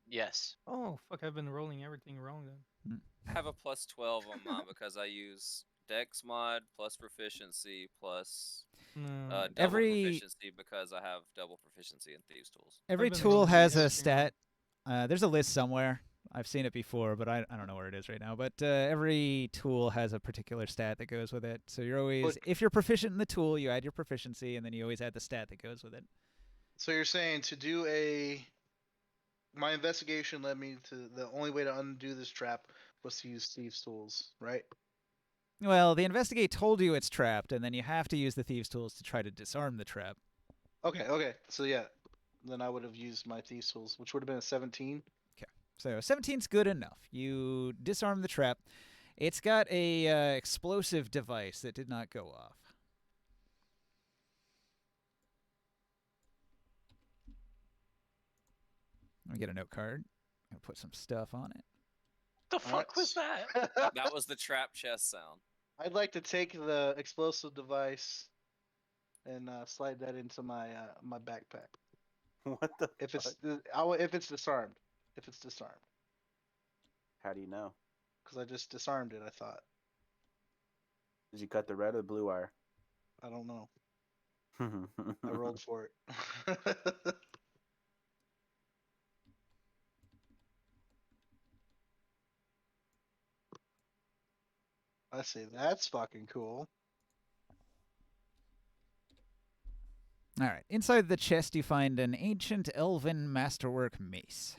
Yes.
Oh fuck! I've been rolling everything wrong then.
I have a plus 12 on mine because I use Dex mod plus proficiency plus
No,
double
Every-
proficiency because I have double proficiency in Thieves' Tools.
Every
been
tool
rolling
has a
everything wrong.
stat. There's a list somewhere. I've seen it before, but I don't know where it is right now. But every tool has a particular stat that goes with it. So you're always, if you're proficient in the tool, you add your proficiency, and then you always add the stat that goes with it.
So you're saying to do my investigation led me to the only way to undo this trap was to use thieves' tools, right?
Well, the investigate told you it's trapped, and then you have to use the thieves' tools to try to disarm the trap.
Okay. So yeah, then I would have used my thieves' tools, which would have been a 17.
So 17's good enough. You disarm the trap. It's got a explosive device that did not go off. Let me get a note card. I'm gonna put some stuff on it.
The fuck was that?
That was the trap chest sound.
I'd like to take the explosive device and slide that into my my backpack.
What the?
If it's
fuck?
if it's disarmed,
How do you know?
because I just disarmed it. I thought.
Did you cut the red or the blue wire?
I don't know. I rolled for it. I say that's fucking cool.
All right. Inside the chest, you find an ancient elven masterwork mace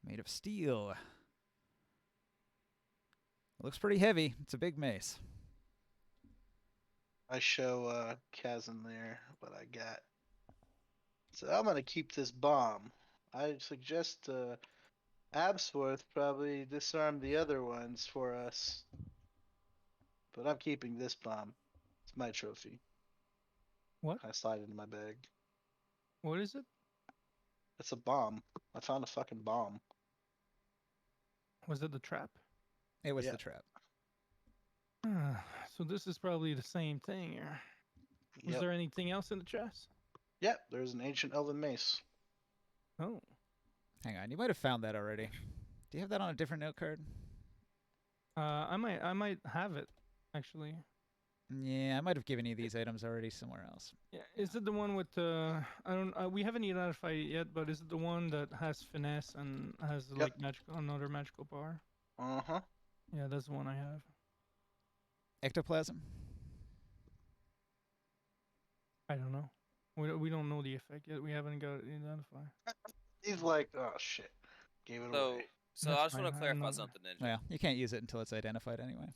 made of steel. It looks pretty heavy. It's a big mace.
I show Kazan there what I got. So I'm gonna keep this bomb. I suggest Absworth probably disarm the other ones for us. But I'm keeping this bomb. It's my trophy.
What?
I slide it in my bag.
What is it?
It's a bomb. I found a fucking bomb.
Was it the trap?
It was
Yeah.
the trap.
So this is probably the same thing here. Was
Yep.
there anything else in the chest?
Yep, there's an ancient elven mace.
Oh,
Hang on. You might have found that already. Do you have that on a different note card?
I might have it actually.
Yeah, I might have given you these items already somewhere else.
Yeah, is it the one with I don't we haven't identified it yet, but is it the one that has finesse and has
Yep.
like magical another magical power?
Uh-huh.
Yeah, that's the one I have.
Ectoplasm?
I don't know. We don't know the effect yet. We haven't got it identified.
He's like, oh shit. Gave it
So,
away.
so
That's
I just want
fine,
to
I
clarify
know.
something, Ninja.
Well, you can't use it until it's identified anyway.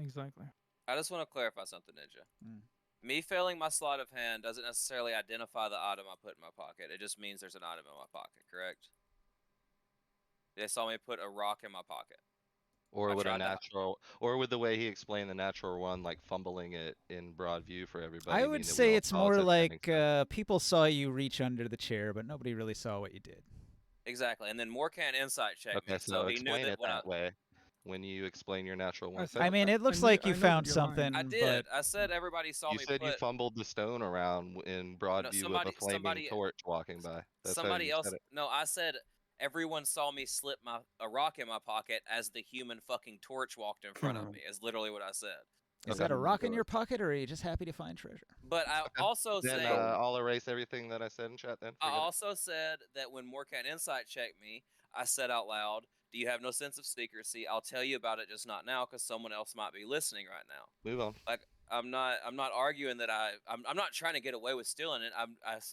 Exactly.
I just want to clarify something, Ninja.
Mm.
Me failing my sleight of hand doesn't necessarily identify the item I put in my pocket. It just means there's an item in my pocket, correct? They saw me put a rock in my pocket.
Or
I
with a
tried to-
natural, or with the way he explained the natural one, like fumbling it in broad view for everybody.
I
mean
would
that we
say
all
it's
saw
more
as having
like
sense.
people saw you reach under the chair, but nobody really saw what you did.
Exactly, and then Morkan insight checked
Okay,
me,
so
he knew
explain
that
it
when
that way when you explain your natural one.
said-
I mean, it looks
knew-
like
I
you
know
found
that you're lying.
something,
I did.
but
I said everybody saw
You
me
said
put.
you fumbled the stone around in broad
No,
view
somebody-
of a flaming
somebody-
torch walking by. That's
Somebody
how you
else.
said it.
No, I said everyone saw me slip a rock in my pocket as the human fucking torch walked in front of me. Is literally what I said.
is
Okay.
that a rock in your pocket, or are you just happy to find treasure?
But I
Okay.
also
Then
say
I'll erase everything that I said in chat. Then
I
forget it.
also said that when Morkan insight checked me, I said out loud, "Do you have no sense of secrecy? I'll tell you about it, just not now, because someone else might be listening right now."
Move on.
Like I'm not arguing that I'm not trying to get away with stealing it.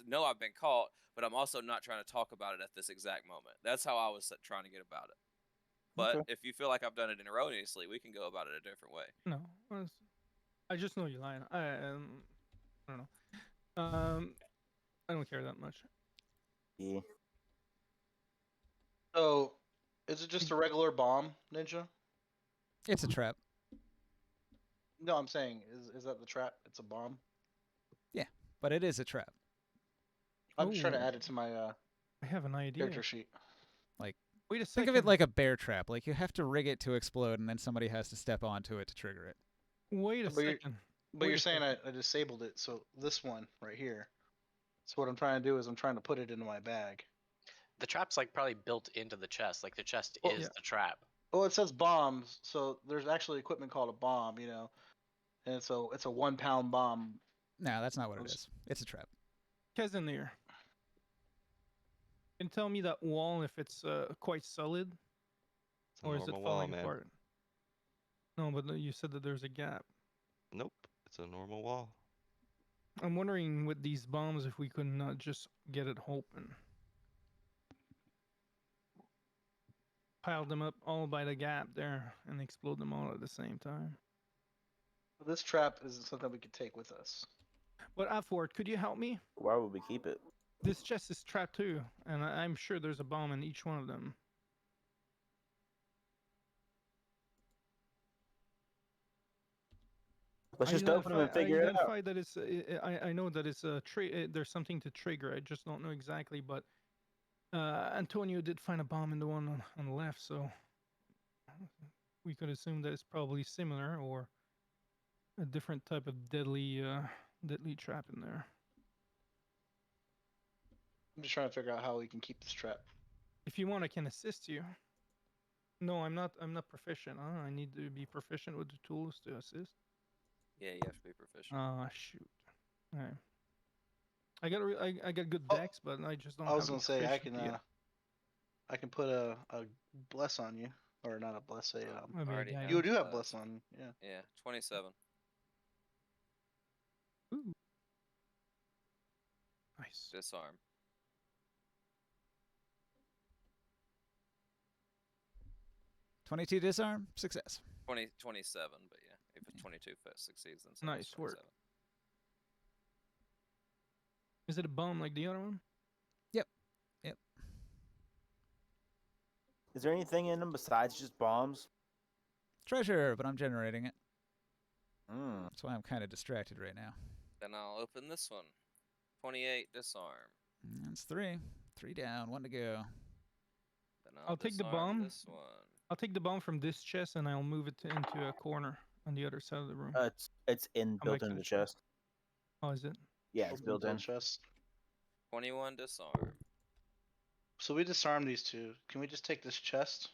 Know I've been caught, but I'm also not trying to talk about it at this exact moment. That's how I was trying to get about it. But
Okay.
if you feel like I've done it erroneously, we can go about it a different way.
No, I just know you're lying. I don't know. I don't care that much.
Yeah.
So, is it just a regular bomb, Ninja?
It's a trap.
No, I'm saying, is that the trap? It's a bomb?
but it is a trap.
I'm just trying to
Oh.
add it to my
I have an idea.
character sheet.
Wait a
Think
second.
of it like a bear trap. Like you have to rig it to explode, and then somebody has to step onto it to trigger it.
Wait a
But you're-
second.
But
Wait
you're
a
saying
second.
I disabled it, so this one right here. So what I'm trying to do is I'm trying to put it into my bag.
The trap's like probably built into the chest. Like the chest
Well,
is
yeah.
the trap.
Well, it says bombs, so there's actually equipment called a bomb, and it's a 1 pound bomb.
No, that's not what it
Those-
is. It's a trap.
Casimir. Can you tell me that wall if it's quite solid
It's a
or is it
normal wall,
falling
man.
apart? No, but you said that there's a gap.
Nope, it's a normal wall.
I'm wondering with these bombs if we could not just get it open. Pile them up all by the gap there and explode them all at the same time.
This trap isn't something we could take with us.
But Afward, could you help me?
Why would we keep it?
This chest is trapped too, and I'm sure there's a bomb in each one of them.
Let's just open them and figure
I
it out.
identify that it's. I know that it's a there's something to trigger. I just don't know exactly. But Antonio did find a bomb in the one on the left, so we could assume that it's probably similar or a different type of deadly trap in there.
I'm just trying to figure out how we can keep this trap.
If you want, I can assist you. No, I'm not. I'm not proficient. I need to be proficient with the tools to assist.
Yeah, you have to be proficient.
Ah, shoot. All right. I got good
Oh,
decks, but I just don't.
I was
have
gonna
the
say
proficiency yet.
I can put a bless on you, or not a bless,
Maybe a
already
guidance.
you do have
bless.
bless on you, yeah.
Yeah, 27.
Ooh. Nice.
Disarm.
$22 disarm, success.
27, but yeah, if it's 22 succeeds, then
Nice
it's
work.
27.
Is it a bomb like the other one?
Is there anything in them besides just bombs?
Treasure, but I'm generating it.
Hmm.
That's why I'm kind of distracted right now.
Then I'll open this one. 28 disarm.
That's 3. 3 down, 1 to go.
Then
I'll take the
disarm
bomb.
This one.
I'll take the bomb from this chest and I'll move it into a corner on the other side of the room.
It's
I'll
built
make
into the
sure.
chest.
Oh, is it?
Yeah, it's built in.
Chest.
21 disarm.
So we disarmed these two. Can we just take this chest?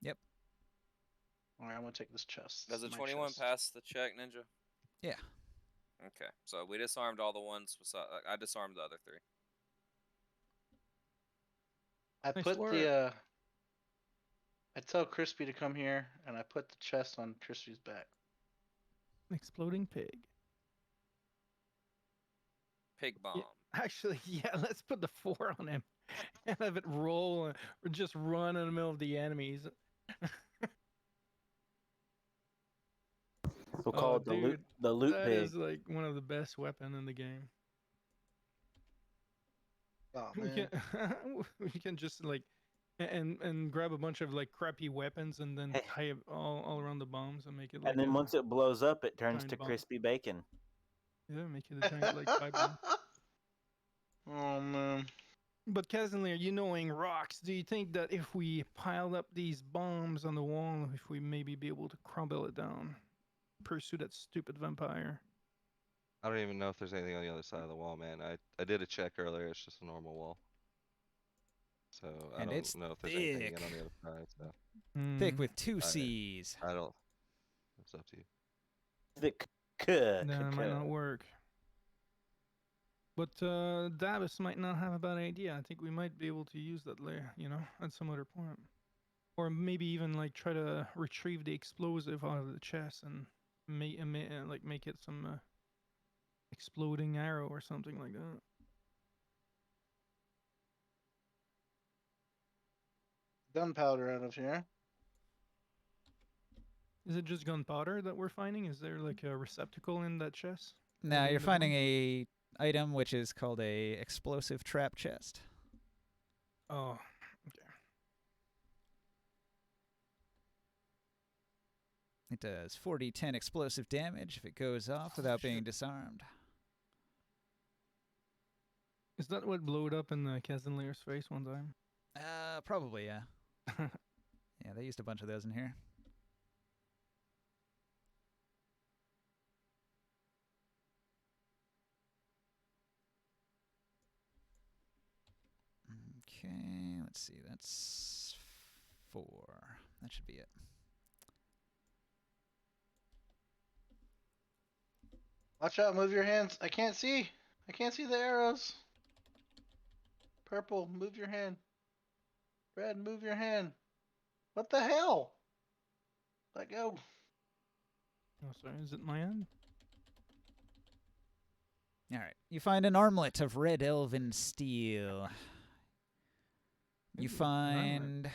Yep.
Alright, I'm gonna take this chest.
Does a
My
21
chest.
pass the check, Ninja?
Yeah.
Okay, so we disarmed all the ones. I disarmed the other 3.
I
Nice
put
work.
the I tell Crispy to come here, and I put the chest on Crispy's back.
Exploding pig.
Pig bomb.
Actually, yeah, let's put the 4 on him and have it roll or just run in the middle of the enemies.
We'll call
Oh,
it
dude,
the loot
That
pig.
is like one of the best weapons in the game.
Oh
We
man.
can we can just like and grab a bunch of like crappy weapons and then
Hey.
tie it all around the bombs and make it like
And then
a,
once it blows up, it turns
giant
to
bomb.
crispy bacon.
yeah, make it a giant like pipe bomb.
Oh man.
But Casimir, you knowing rocks, do you think that if we piled up these bombs on the wall, if we maybe be able to crumble it down, pursue that stupid vampire?
I don't even know if there's anything on the other side of the wall, man. I did a check earlier. It's just a normal wall. So I
And
don't
it's
know if there's anything
thick.
in on the other side. So
Thick
Hmm,
with 2
I-
C's.
I don't. It's up to you.
The
then it might not work. But Davos might not have a bad idea. I think we might be able to use that layer, at some other point. Or maybe even like try to retrieve the explosive out of the chest and make it some exploding arrow or something like that.
Gunpowder out of here.
Is it just gunpowder that we're finding? Is there like a receptacle in that chest?
Now
Maybe
you're
in the
finding
bomb?
a item which is called a explosive trap chest.
Oh, okay.
It does 4d10 explosive damage if it goes off without being disarmed.
Is that what blew it up in Kazanleer's face one time?
Probably, yeah. Yeah, they used a bunch of those in here. Okay, let's see. That's 4. That should be it.
Watch out, move your hands. I can't see. I can't see the arrows. Purple, move your hand. Red, move your hand. What the hell? Let go.
Oh, sorry. Is it my end?
All right. You find an armlet of red elven steel. You
Ooh, an armlet.
find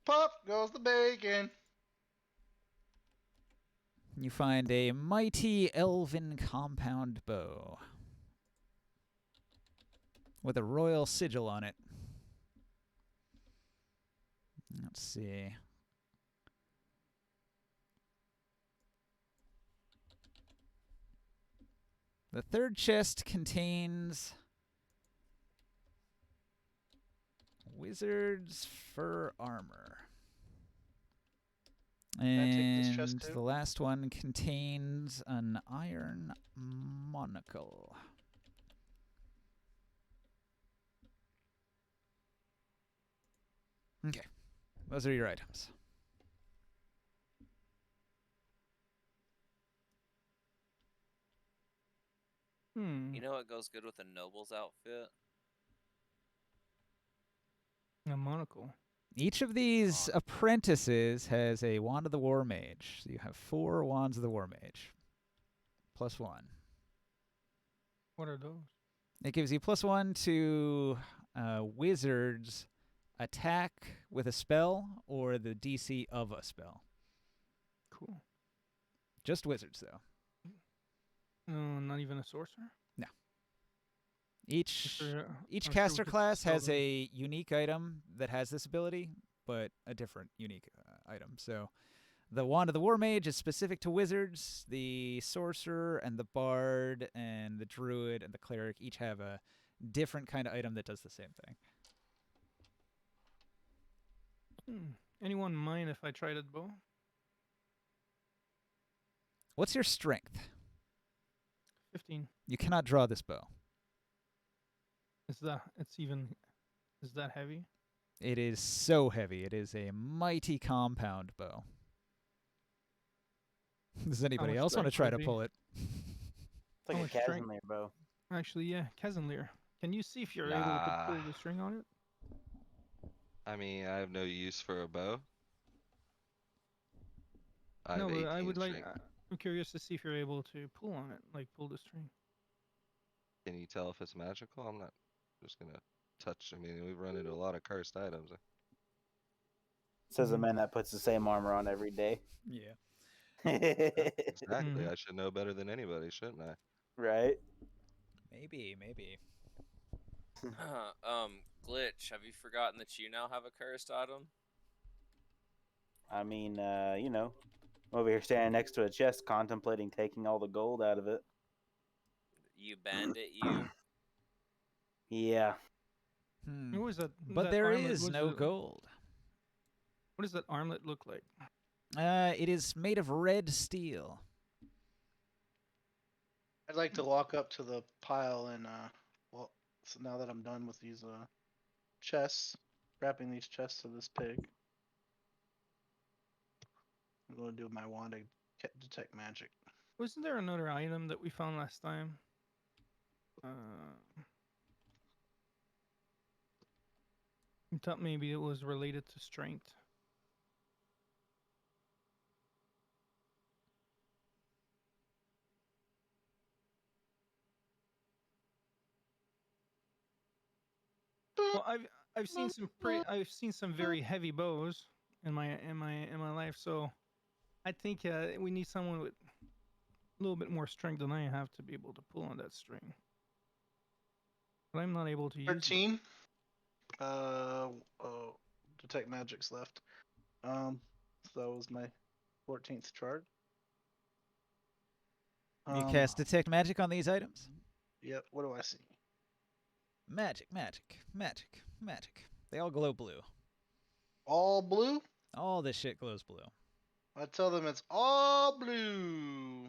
Pop goes the bacon.
you find a mighty elven compound bow with a royal sigil on it. Let's see. The third chest contains wizard's fur armor.
I take this chest
And
too?
the last one contains an iron monocle. Okay. Those are your items.
Hmm.
You know what goes good with a noble's outfit?
A monocle.
Each of these apprentices has a Wand of the War Mage. So you have 4 Wands of the War Mage. +1.
What are those?
It gives you +1 to wizards attack with a spell or the DC of a spell.
Cool.
Just wizards, though.
No, not even a sorcerer?
Each
I'm sure
caster
we could
class
sell
has
them.
a unique item that has this ability, but a different unique item. So the Wand of the War Mage is specific to wizards. The sorcerer and the bard and the druid and the cleric each have a different kind of item that does the same thing.
Anyone mind if I tried it bow?
What's your strength?
15.
You cannot draw this bow.
Is that heavy?
It is so heavy. It is a mighty compound bow. Does anybody
much
else want to
strength
try
would
to
be?
pull it?
It's like
How
a
much strength?
Casimir bow.
Actually, yeah, Kazanleer. Can you see if you're able to pull the string on it?
I mean, I have no use for a bow. I
No,
have
but I
18
would like.
strength.
I'm curious to see if you're able to pull on it, like pull the string.
Can you tell if it's magical? I'm not just gonna touch. I mean, we've run into a lot of cursed items.
Says a man that puts the same armor on every day.
Yeah.
Exactly.
Mhm.
I should know better than anybody, shouldn't I?
Right?
Maybe.
Glitch, have you forgotten that you now have a cursed item?
I mean, you know, I'm over here standing next to a chest contemplating taking all the gold out of it.
You bandit, you.
Yeah.
What was that?
But
that
there
armlet,
is no gold.
What does that armlet look like?
It is made of red steel.
I'd like to walk up to the pile and well, so now that I'm done with these chests, wrapping these chests to this pig, I'm going to do my wand to detect magic.
Wasn't there another item that we found last time? I thought maybe it was related to strength. Well, I've seen some very heavy bows in my life, so I think we need someone with a little bit more strength than I have to be able to pull on that string. But I'm not able to use it.
13. Oh, detect magic's left. So that was my 14th charge.
You cast Detect Magic on these items?
Yep. What do I see?
Magic, magic, magic, magic. They all glow blue.
All blue?
All this shit glows blue.
I tell them it's all blue.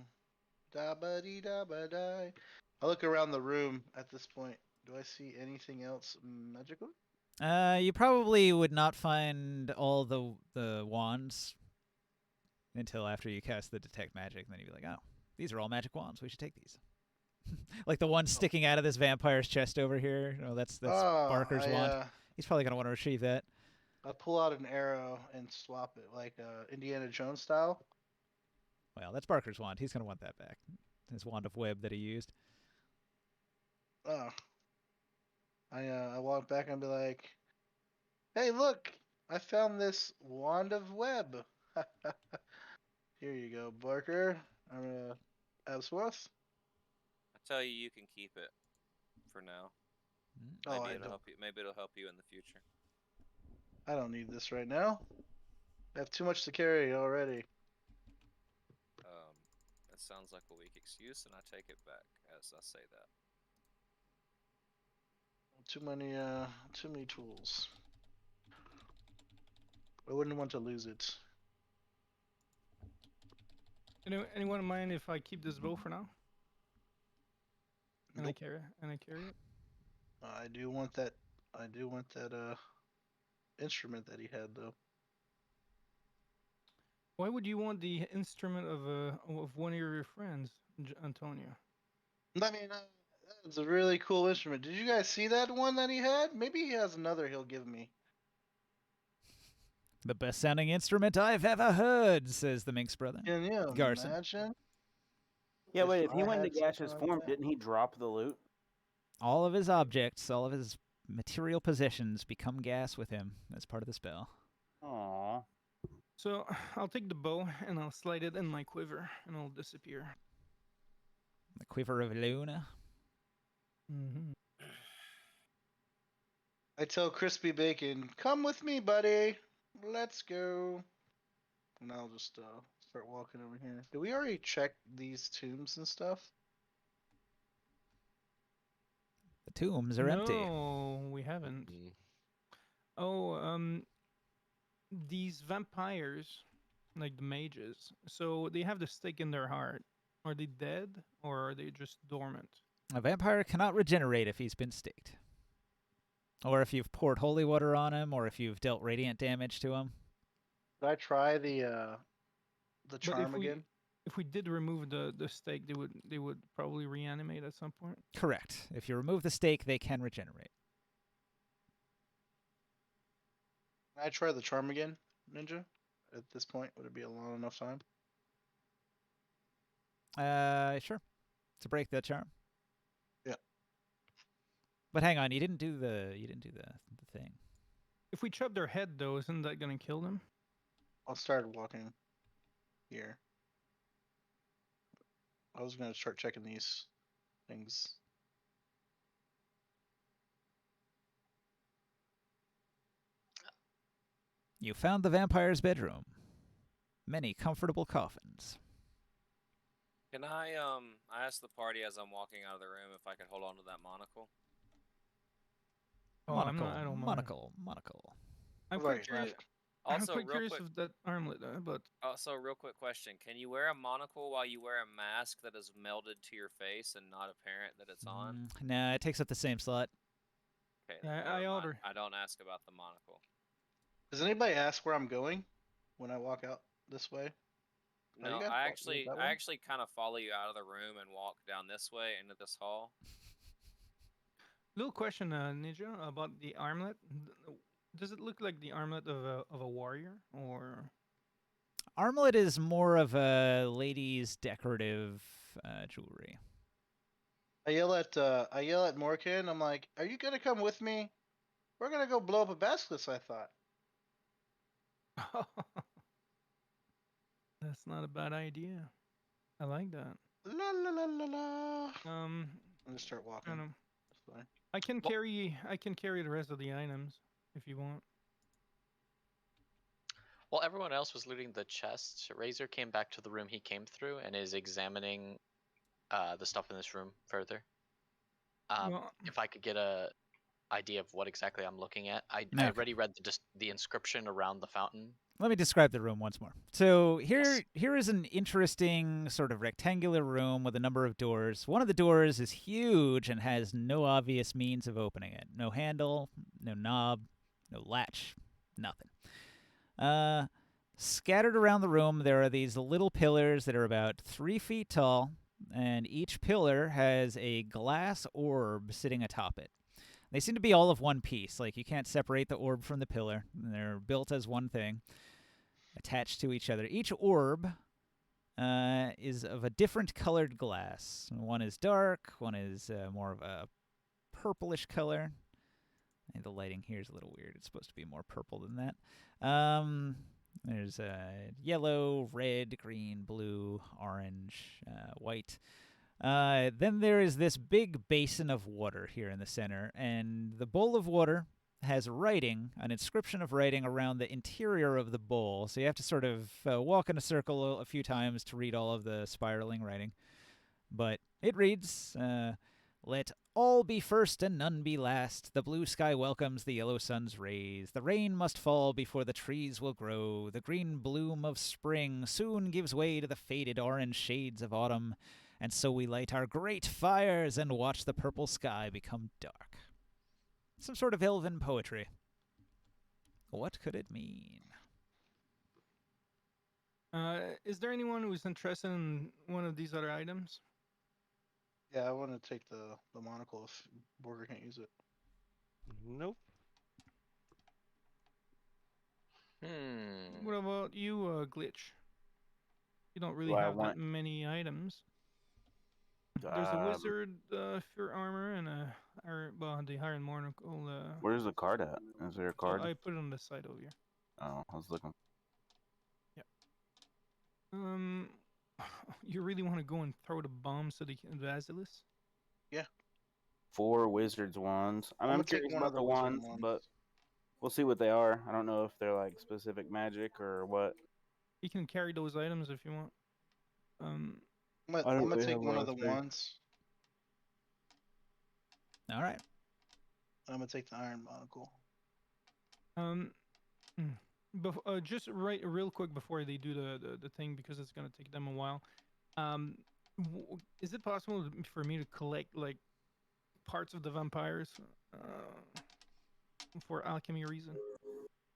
Da ba dee da ba die. I look around the room at this point. Do I see anything else magical?
You probably would not find all the wands until after you cast the Detect Magic, and then you'd be like, oh, these are all magic wands. We should take these. Like the one sticking out of this vampire's chest over here. Oh, that's Barker's wand. He's probably gonna want to retrieve that.
I pull out an arrow and swap it, like Indiana Jones style.
Well, that's Barker's wand. He's gonna want that back. His wand of web that he used.
Oh. I walk back and be like, "Hey, look! I found this wand of web. Here you go, Barker. I'm gonna Absworth.
I tell you, you can keep it for now.
Oh,
Maybe it'll help you. Maybe it'll help you in the future.
I don't need this right now. I have too much to carry already.
That sounds like a weak excuse, and I take it back as I say that.
Too many tools. I wouldn't want to lose it.
Anyone mind if I keep this bow for now? And
Nope.
I carry it.
I do want that. Instrument that he had though.
Why would you want the instrument of one of your friends, Antonio?
I mean, it's a really cool instrument. Did you guys see that one that he had? Maybe he has another he'll give me.
The best sounding instrument I've ever heard, says the Minx brother.
Can you
Garson.
imagine?
Yeah, wait, if he
I
went
had
into gaseous
something like
form,
that?
didn't he drop the loot?
All of his objects, all of his material possessions become gas with him as part of the spell.
Aww.
So I'll take the bow and I'll slide it in my quiver and it'll disappear.
The Quiver of Luna.
Mm-hmm.
I tell Crispy Bacon, "Come with me, buddy. Let's go." And I'll just start walking over here. Did we already check these tombs and stuff?
The tombs are empty.
No, we haven't.
Mm.
Oh, these vampires, like the mages, so they have the stake in their heart. Are they dead or are they just dormant?
A vampire cannot regenerate if he's been staked. Or if you've poured holy water on him, or if you've dealt radiant damage to him.
Did I try the charm
if we-
again?
If we did remove the stake, they would probably reanimate at some point.
Correct. If you remove the stake, they can regenerate.
Can I try the charm again, Ninja? At this point, would it be a long enough time?
Sure. To break the charm.
Yeah.
But hang on, you didn't do the thing.
If we chop their head, though, isn't that gonna kill them?
I'll start walking here. I was gonna start checking these things.
You found the vampire's bedroom. Many comfortable coffins.
Can I ask the party as I'm walking out of the room if I could hold on to that monocle?
Oh,
Monocle,
I don't mind.
monocle.
I'm
Right,
quite curious.
left.
I'm
Also,
quite
real
curious
quick,
of that armlet, but
also, real quick question: can you wear a monocle while you wear a mask that is melded to your face and not apparent that it's on?
Nah, it takes up the same slot.
Okay,
Yeah,
never
I
mind.
order.
I don't ask about the monocle.
Does anybody ask where I'm going when I walk out this way? Are you
No,
guys
I
walking that
I
way?
actually kind of follow you out of the room and walk down this way into this hall.
little question, Ninja, about the armlet. Does it look like the armlet of a warrior, or?
Armlet is more of a lady's decorative jewelry.
I yell at Morkan. I'm like, "Are you gonna come with me? We're gonna go blow up a basilisk." I thought.
That's not a bad idea. I like that.
La la la la la.
Um,
I'm gonna start walking.
kind of.
fine.
I can carry the rest of the items if you want.
While everyone else was looting the chest, Razor came back to the room he came through and is examining the stuff in this room further.
Well-
If I could get a idea of what exactly I'm looking at, I
Okay.
already read the inscription around the fountain.
Let me describe the room once more. So
Yes.
here is an interesting sort of rectangular room with a number of doors. One of the doors is huge and has no obvious means of opening it. No handle, no knob, no latch, nothing. Scattered around the room, there are these little pillars that are about 3 feet tall, and each pillar has a glass orb sitting atop it. They seem to be all of one piece. Like, you can't separate the orb from the pillar. They're built as one thing, attached to each other. Each orb is of a different colored glass. One is dark, one is more of a purplish color. The lighting here is a little weird. It's supposed to be more purple than that. There's yellow, red, green, blue, orange, white. Then there is this big basin of water here in the center, and the bowl of water has writing, an inscription of writing around the interior of the bowl. So you have to sort of walk in a circle a few times to read all of the spiraling writing. But it reads, let all be first and none be last. The blue sky welcomes the yellow sun's rays. The rain must fall before the trees will grow. The green bloom of spring soon gives way to the faded orange shades of autumn. And so we light our great fires and watch the purple sky become dark. Some sort of elven poetry. What could it mean?
Is there anyone who's interested in one of these other items?
Yeah, I want to take the monocle if Borger can't use it.
Nope.
Hmm.
What about you, Glitch? You don't really
Do I
have
want-
that many items. There's a wizard for armor and the Iron Monocle.
Where's the card at? Is there a card?
I put it on the side over here.
Oh, I was looking.
You really want to go and throw the bombs to the Basilisk?
4 wizards wands.
I'm
I'm
gonna take
curious
one
about
of the
the
wizard
wands,
ones.
but we'll see what they are. I don't know if they're like specific magic or what.
You can carry those items if you want.
I'm
I don't
gonna
really
take
have a
one
lot
of the
of space.
wands.
All right.
I'm gonna take the iron monocle.
Just real quick before they do the thing, because it's gonna take them a while. Is it possible for me to collect like parts of the vampires for alchemy reason?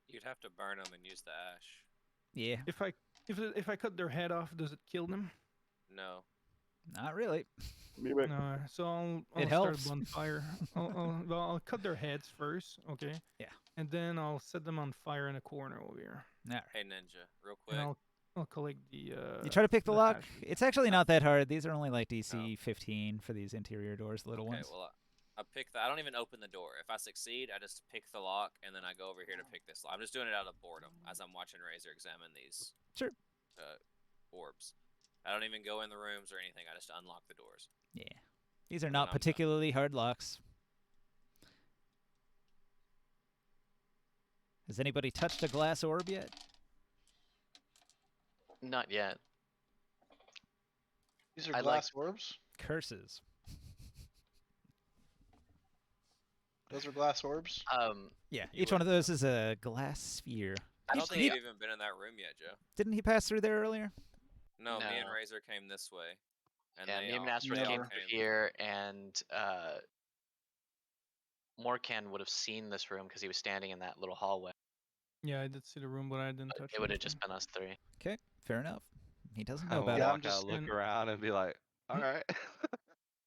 You'd have to burn them and use the ash.
Yeah,
If I cut their head off, does it kill them?
No.
not really.
Be right back.
No. So I'll
It
start
helps.
a bonfire. I'll cut their heads first, okay?
Yeah.
And then I'll set them on fire in a corner over here.
All right.
Hey, Ninja, real quick.
And I'll collect the.
You try to pick the lock.
hash.
It's actually not that hard. These are only like DC 15 for these interior doors, the little
Okay,
ones.
well, I pick the. I don't even open the door. If I succeed, I just pick the lock, and then I go over here to pick this lock. I'm just doing it out of boredom as I'm watching Razor examine these.
Sure.
Orbs. I don't even go in the rooms or anything. I just unlock the doors.
Yeah. These are
And
not
then I'm done.
particularly hard locks. Has anybody touched a glass orb yet?
Not yet.
These are
I like-
glass orbs.
Curses.
Those are glass orbs.
Yeah,
You
each
would
one of those is a glass sphere.
I don't
Each-
think you've even been in that room yet, Joe.
Didn't he pass through there earlier?
No, me and
No.
Razor came this way. And
Yeah,
they
me and
all-
Master
they all
came through here, and Morkan would have seen this room because he was standing in that little hallway.
Yeah, I did see the room, but I didn't
But
touch
it would have
anything.
just been us three.
Okay, fair enough. He doesn't
I
know
will
about
Yeah,
it.
I'm
walk
just-
out, look
and-
around, and be like, all right.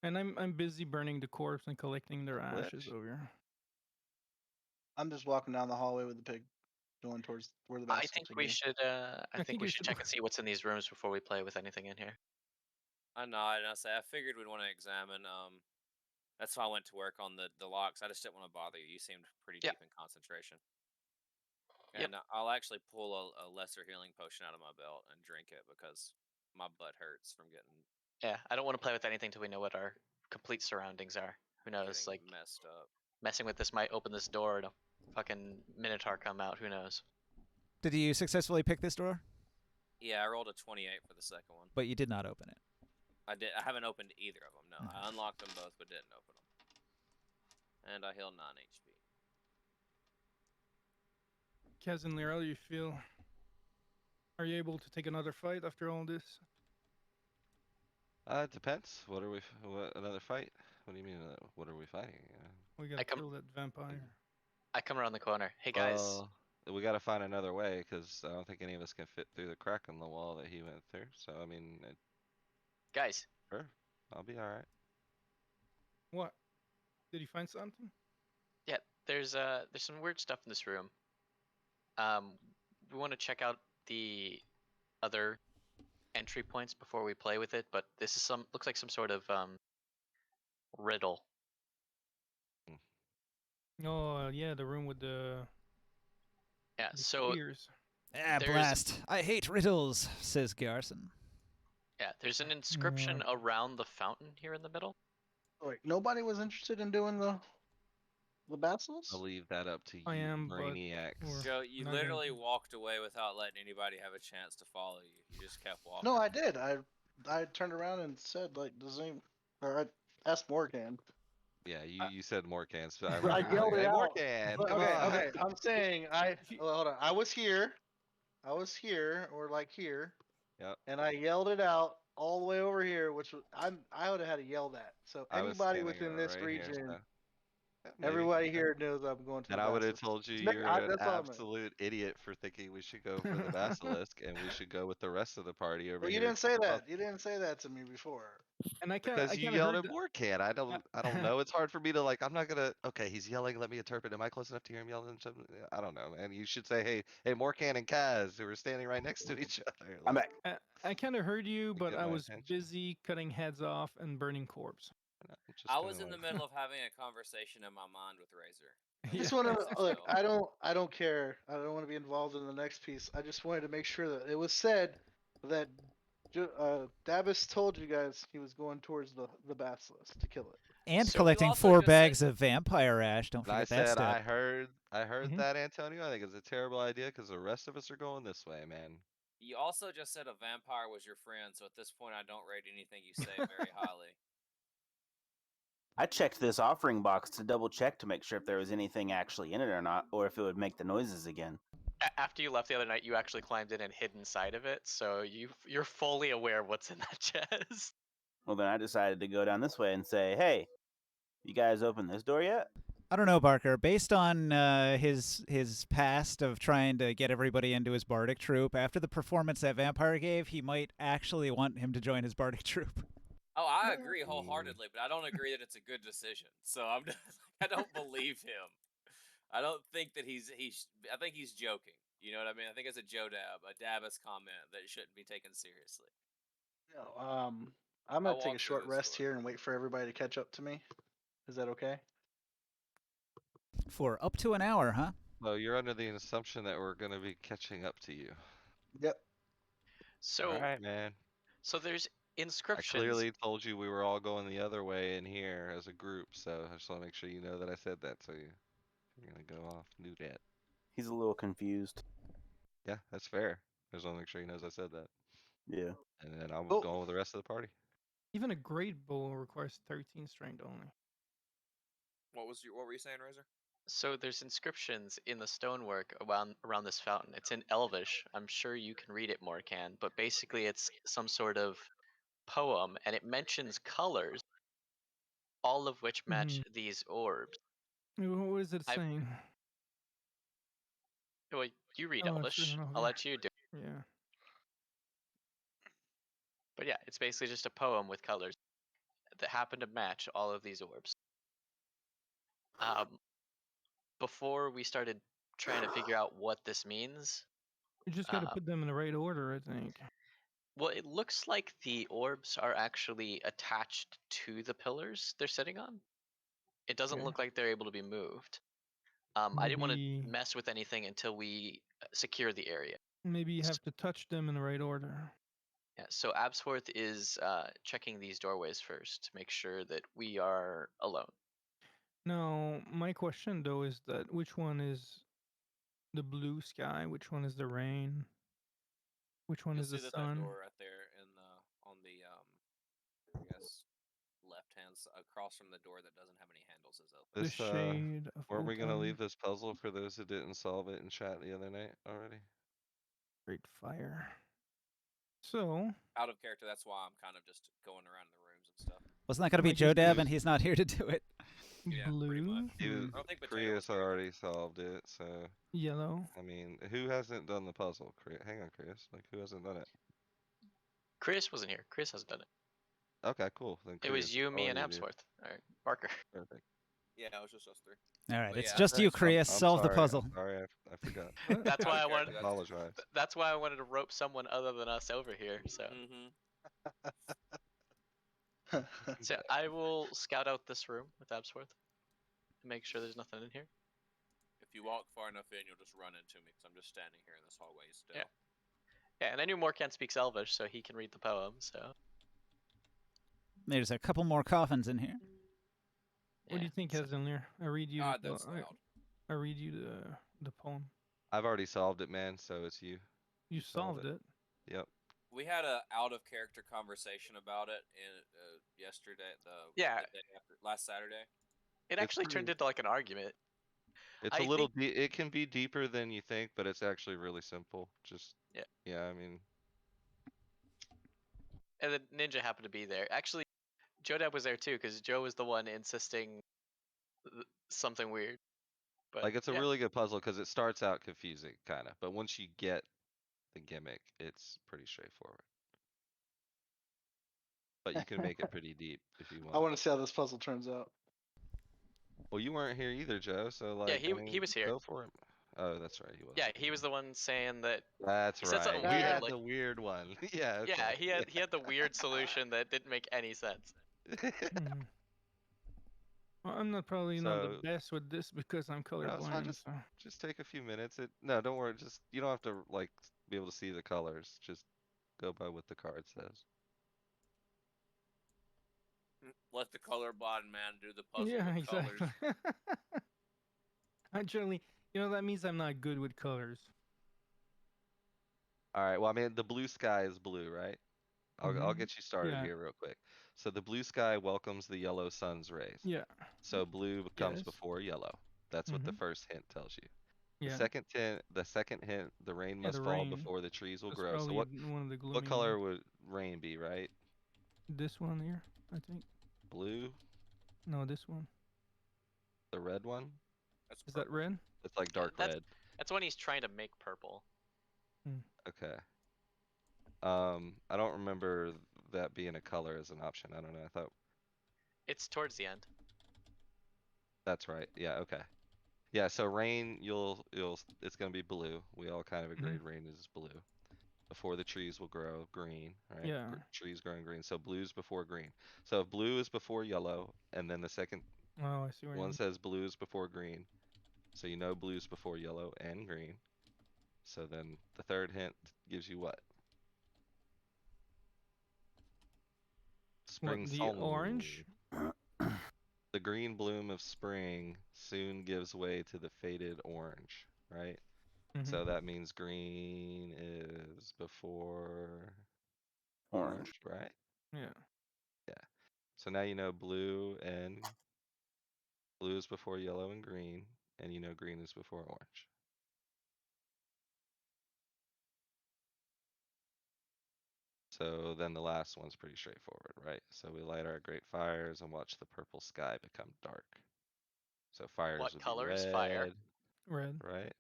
And I'm busy burning the corpse and collecting their ashes
Glitch.
over here.
I'm just walking down the hallway with the pig, going towards where the
I
basilisk
think
would
we
be.
should. I think we should check
should-
and see what's in these rooms before we play with anything in here.
I nod and I say, I figured we'd want to examine. That's why I went to work on the locks. I just didn't want to bother you. You seemed pretty
Yep.
deep in concentration.
Yep.
And I'll actually pull a lesser healing potion out of my belt and drink it because my butt hurts from getting.
Yeah, I don't want to play with anything till we know what our complete surroundings are. Who knows?
Getting
Like
messed up.
messing with this might open this door and a fucking minotaur come out. Who knows?
Did you successfully pick this door?
Yeah, I rolled a 28 for the second one.
But you did not open it.
I haven't opened either of them. No,
Okay.
I unlocked them both, but didn't open them. And I healed 9 HP.
Kaz and Lyra, you feel? Are you able to take another fight after all this?
It depends. What another fight? What do you mean? What are we fighting?
We gotta
come-
kill that vampire.
I come around the corner. Hey guys.
Well, we got to find another way because I don't think any of us can fit through the crack in the wall that he went through. So I mean,
Guys.
sure, I'll be all right.
What? Did you find something?
Yeah, there's some weird stuff in this room. We want to check out the other entry points before we play with it, but this is looks like some sort of riddle.
Oh yeah, the room with the
Yeah, so
spears.
Ah,
There's-
blast. I hate riddles, says Garson.
yeah, there's an inscription around the fountain here in the middle.
Wait, nobody was interested in doing the basilisk?
I'll leave that up to you,
I am, but
brainiacs.
we're-
Joe, you
not gonna-
literally walked away without letting anybody have a chance to follow you. You just kept walking.
No, I did. I turned around and said, like, does any, or I asked Morgan.
Yeah, you said more cans. So
I
remember,
yelled it
hey, more
out.
can.
But
Come
okay,
on.
okay. I'm saying
you-
well, hold on. I was here, or like here.
Yep.
And I yelled it out all the way over here, which was I would have had to yell that. So
I was
anybody
standing
within this
right here,
region,
so- yeah, maybe.
everybody here knows I'm going to.
And
the
I would have
basilisk.
told you
No,
you're an
that's all I meant.
absolute idiot for thinking we should go for the basilisk and we should go with the rest of the party over
Well, you
here.
didn't say
to
that.
fuck-
You didn't say that to me before.
And I can't.
Because
I
you
kinda
yelled
heard
at more can. I don't know. It's hard for me to like. I'm not gonna. Okay, he's yelling. Let me interpret. Am I close enough to hear him yelling? Something? I don't know. And you should say, hey, Morcan and Kaz, who are standing right next to each other.
I'm
like,
back.
I kind of heard you, but
get
I
my
was
attention.
busy cutting heads off and burning corpse.
I'm just
I
gonna,
was in the
like-
middle of having a conversation in my mind with Razor.
I just
Yeah.
want to look.
So-
I don't care. I don't want to be involved in the next piece. I just wanted to make sure that it was said that Dabis told you guys he was going towards the basilisk to kill it.
And
So you
collecting
also
4
just
bags
said-
of vampire ash. Don't
And I
forget that
said,
step.
I heard
Mhm.
that, Antonio. I think it's a terrible idea because the rest of us are going this way, man.
You also just said a vampire was your friend, so at this point I don't rate anything you say very highly.
I checked this offering box to double check to make sure if there was anything actually in it or not, or if it would make the noises again.
After you left the other night, you actually climbed in and hid inside of it, so you're fully aware of what's in that chest.
Well, then I decided to go down this way and say, "Hey, you guys open this door yet?"
I don't know, Barker. Based on his past of trying to get everybody into his bardic troupe, after the performance that vampire gave, he might actually want him to join his bardic troupe.
Oh, I agree wholeheartedly, but I don't agree that it's a good decision. So I'm just, I don't believe him. I don't think that he's I think he's joking. You know what I mean? I think it's a Joe Dab, a Dabis comment that shouldn't be taken seriously.
No, I'm gonna
I'll
take a
walk
short
through this
rest
door.
here and wait for everybody to catch up to me. Is that okay?
For up to an hour, huh?
So you're under the assumption that we're gonna be catching up to you.
Yep.
So
All right, man.
so there's
I
inscriptions.
clearly told you we were all going the other way in here as a group, so I just want to make sure you know that I said that. So you're gonna go off, do that.
He's a little confused.
Yeah, that's fair. I just want to make sure he knows I said that.
Yeah.
And then I'm
Oh.
going with the rest of the party.
Even a great bow requires 13 strength only.
What were you saying, Razor?
So there's inscriptions in the stonework around this fountain. It's in Elvish. I'm sure you can read it, Morcan, but basically it's some sort of poem, and it mentions colors, all of which match these orbs.
What is it
I-
saying?
Well, you read
Oh, it's
Elvish.
written over
I'll
there.
let you do it.
Yeah.
But yeah, it's basically just a poem with colors that happen to match all of these orbs. Before we started trying to figure out what this means,
You just got to
Uh,
put them in the right order, I think.
well, it looks like the orbs are actually attached to the pillars they're sitting on. It doesn't
Okay.
look like they're able to be moved. I didn't want to
Maybe-
mess with anything until we secure the area.
Maybe you have to touch them in the right order.
Yeah, so Absworth is checking these doorways first to make sure that we are alone.
Now, my question though is that which one is the blue sky? Which one is the rain? Which one
You'll
is the
see that
sun?
door right there in the on the I guess left hand across from the door that doesn't have any handles is open.
The
This
shade of
weren't we gonna
autumn.
leave this puzzle for those who didn't solve it in chat the other night already?
Great fire. So,
Out of character, that's why I'm kind of just going around the rooms and stuff.
Wasn't that going to be
I guess
Jodab,
you-
and he's not here to do it?
Yeah, pretty
blue,
much.
He was,
I don't think Potato was
Krios
here either.
already solved it, so
yellow.
I mean, who hasn't done the puzzle? Hang on, Krios. Like, who hasn't done it?
Chris wasn't here. Chris hasn't done it.
Okay, cool. Then
It was
Krios,
you, me,
all
and
you do.
Absworth. All right, Parker.
Perfect.
Yeah, it was just us three.
All right,
But
it's
yeah,
just you,
I'm
Krios. Solve the
sorry,
puzzle.
I'm sorry, I forgot.
That's why I
Out of
wanted.
character,
I apologize.
That's why I wanted to rope someone other than us over here. So,
Mm-hmm.
so I will scout out this room with Absworth to make sure there's nothing in here.
If you walk far enough in, you'll just run into me because I'm just standing here in this hallway still.
Yeah. Yeah, and I knew Morkan speaks Elvish, so he can read the poem. So.
There's a couple more coffins in here.
What do you think has in there? I read you.
God,
the,
that's loud.
I read you the poem.
I've already solved it, man, so it's you.
You
solved
solved it.
Yep.
We had a out of character conversation about it in yesterday,
Yeah.
the day after, last Saturday.
It actually turned into like an argument.
It's
I
a little.
think-
It can be deeper than you think, but it's actually really simple. Just
Yeah.
I mean,
And then Ninja happened to be there. Actually, Jodab was there too, because Joe was the one insisting something weird. But
like it's a
yeah.
really good puzzle because it starts out confusing, kind of, but once you get the gimmick, it's pretty straightforward. But you can make it pretty deep if you want.
I want to see how this puzzle turns out.
Well, you weren't here either, Joe. So like,
Yeah,
I mean,
he was here.
Go for it. Oh, that's right. He was.
Yeah, he was the one saying that.
That's
he said
right.
something
We
weird,
had
like-
the weird one. Yeah. Okay.
Yeah, he had the weird solution that didn't make any sense.
Mhm. Well, I'm not probably not the
So-
best with this because I'm
No, it's fine,
colorblind. So
Just take a few minutes. No, don't worry. Just you don't have to like be able to see the colors. Just go by what the card says.
Let the colorblind man do the puzzle
yeah,
with
exactly.
colors.
Actually, that means I'm not good with colors.
All right. Well, I mean, the blue sky is blue, right? I'll
Mhm.
get you started
Yeah.
here real quick. So the blue sky welcomes the yellow sun's rays.
Yeah.
So blue comes
Yes.
before yellow. That's what the
Mhm.
first hint tells you.
Yeah.
The second hint, the rain
Yeah,
must
the
fall
rain.
before the trees will
That's
grow. So
probably one of the gloomy
what color
ones.
would rain be, right?
This one here, I think.
Blue,
No, this one.
the red one?
That's
Is that
purple.
red?
It's like dark
That's-
red.
That's when he's trying to make purple.
Okay. I don't remember that being a color as an option. I don't know. I thought
It's towards the end.
that's right. Yeah, okay. Yeah, so rain, it's gonna be blue. We all kind of agreed rain is blue. Before the trees will grow green, right?
Yeah.
Trees growing green. So blue's before green. So if blue is before yellow, and then the second
Oh, I see where you
one
mean.
says blue's before green. So you know blue's before yellow and green. So then the third hint gives you what? Spring
What, the
song.
orange?
The green bloom of spring soon gives way to the faded orange, right?
Mhm.
So that means green is before
Orange.
right?
Yeah.
So now you know blue is before yellow and green, and you know green is before orange. So then the last one's pretty straightforward, right? So we light our great fires and watch the purple sky become dark. So fires
What
would be
color is
red,
fire?
Red.
right?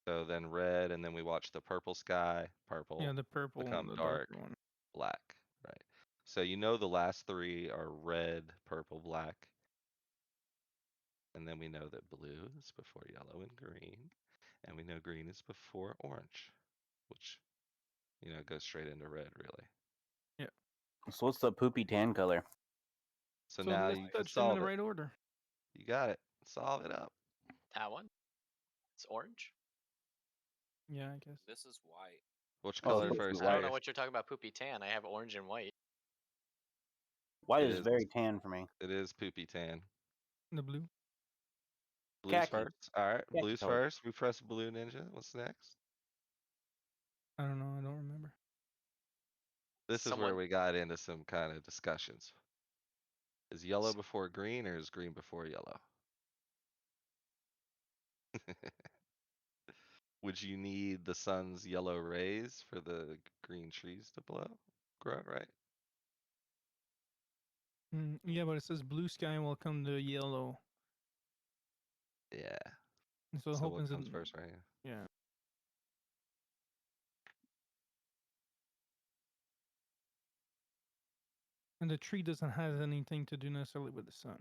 So then red, and then we watch the purple sky, purple,
Yeah, the purple
become
one, the
dark.
darker one.
black, right? So you know the last three are red, purple, black. And then we know that blue is before yellow and green. And we know green is before orange, which, goes straight into red, really.
So what's the poopy tan color?
So
So
now
let's
you can
touch them in
solve
the
it.
right order.
You got it. Solve it up.
That one. It's orange.
Yeah, I guess.
This is white.
Which
Oh,
color
this is
first?
I don't know
Chris?
what you're talking about. Poopy tan. I have orange and white.
White
It
is
is.
very tan for me.
It is poopy tan.
The blue.
Blue's
Khaki.
first. All right,
Khaki
blue's
color.
first. We press blue ninja. What's next?
I don't know. I don't remember.
This is where
Someone-
we got into some kind of discussions. Is yellow before green or is green before yellow? Would you need the sun's yellow rays for the green trees to grow, right?
Yeah, but it says blue sky will come to yellow.
Yeah.
And so,
So
hope
what
is
comes first, right?
Yeah. And the tree doesn't have anything to do necessarily with the sun.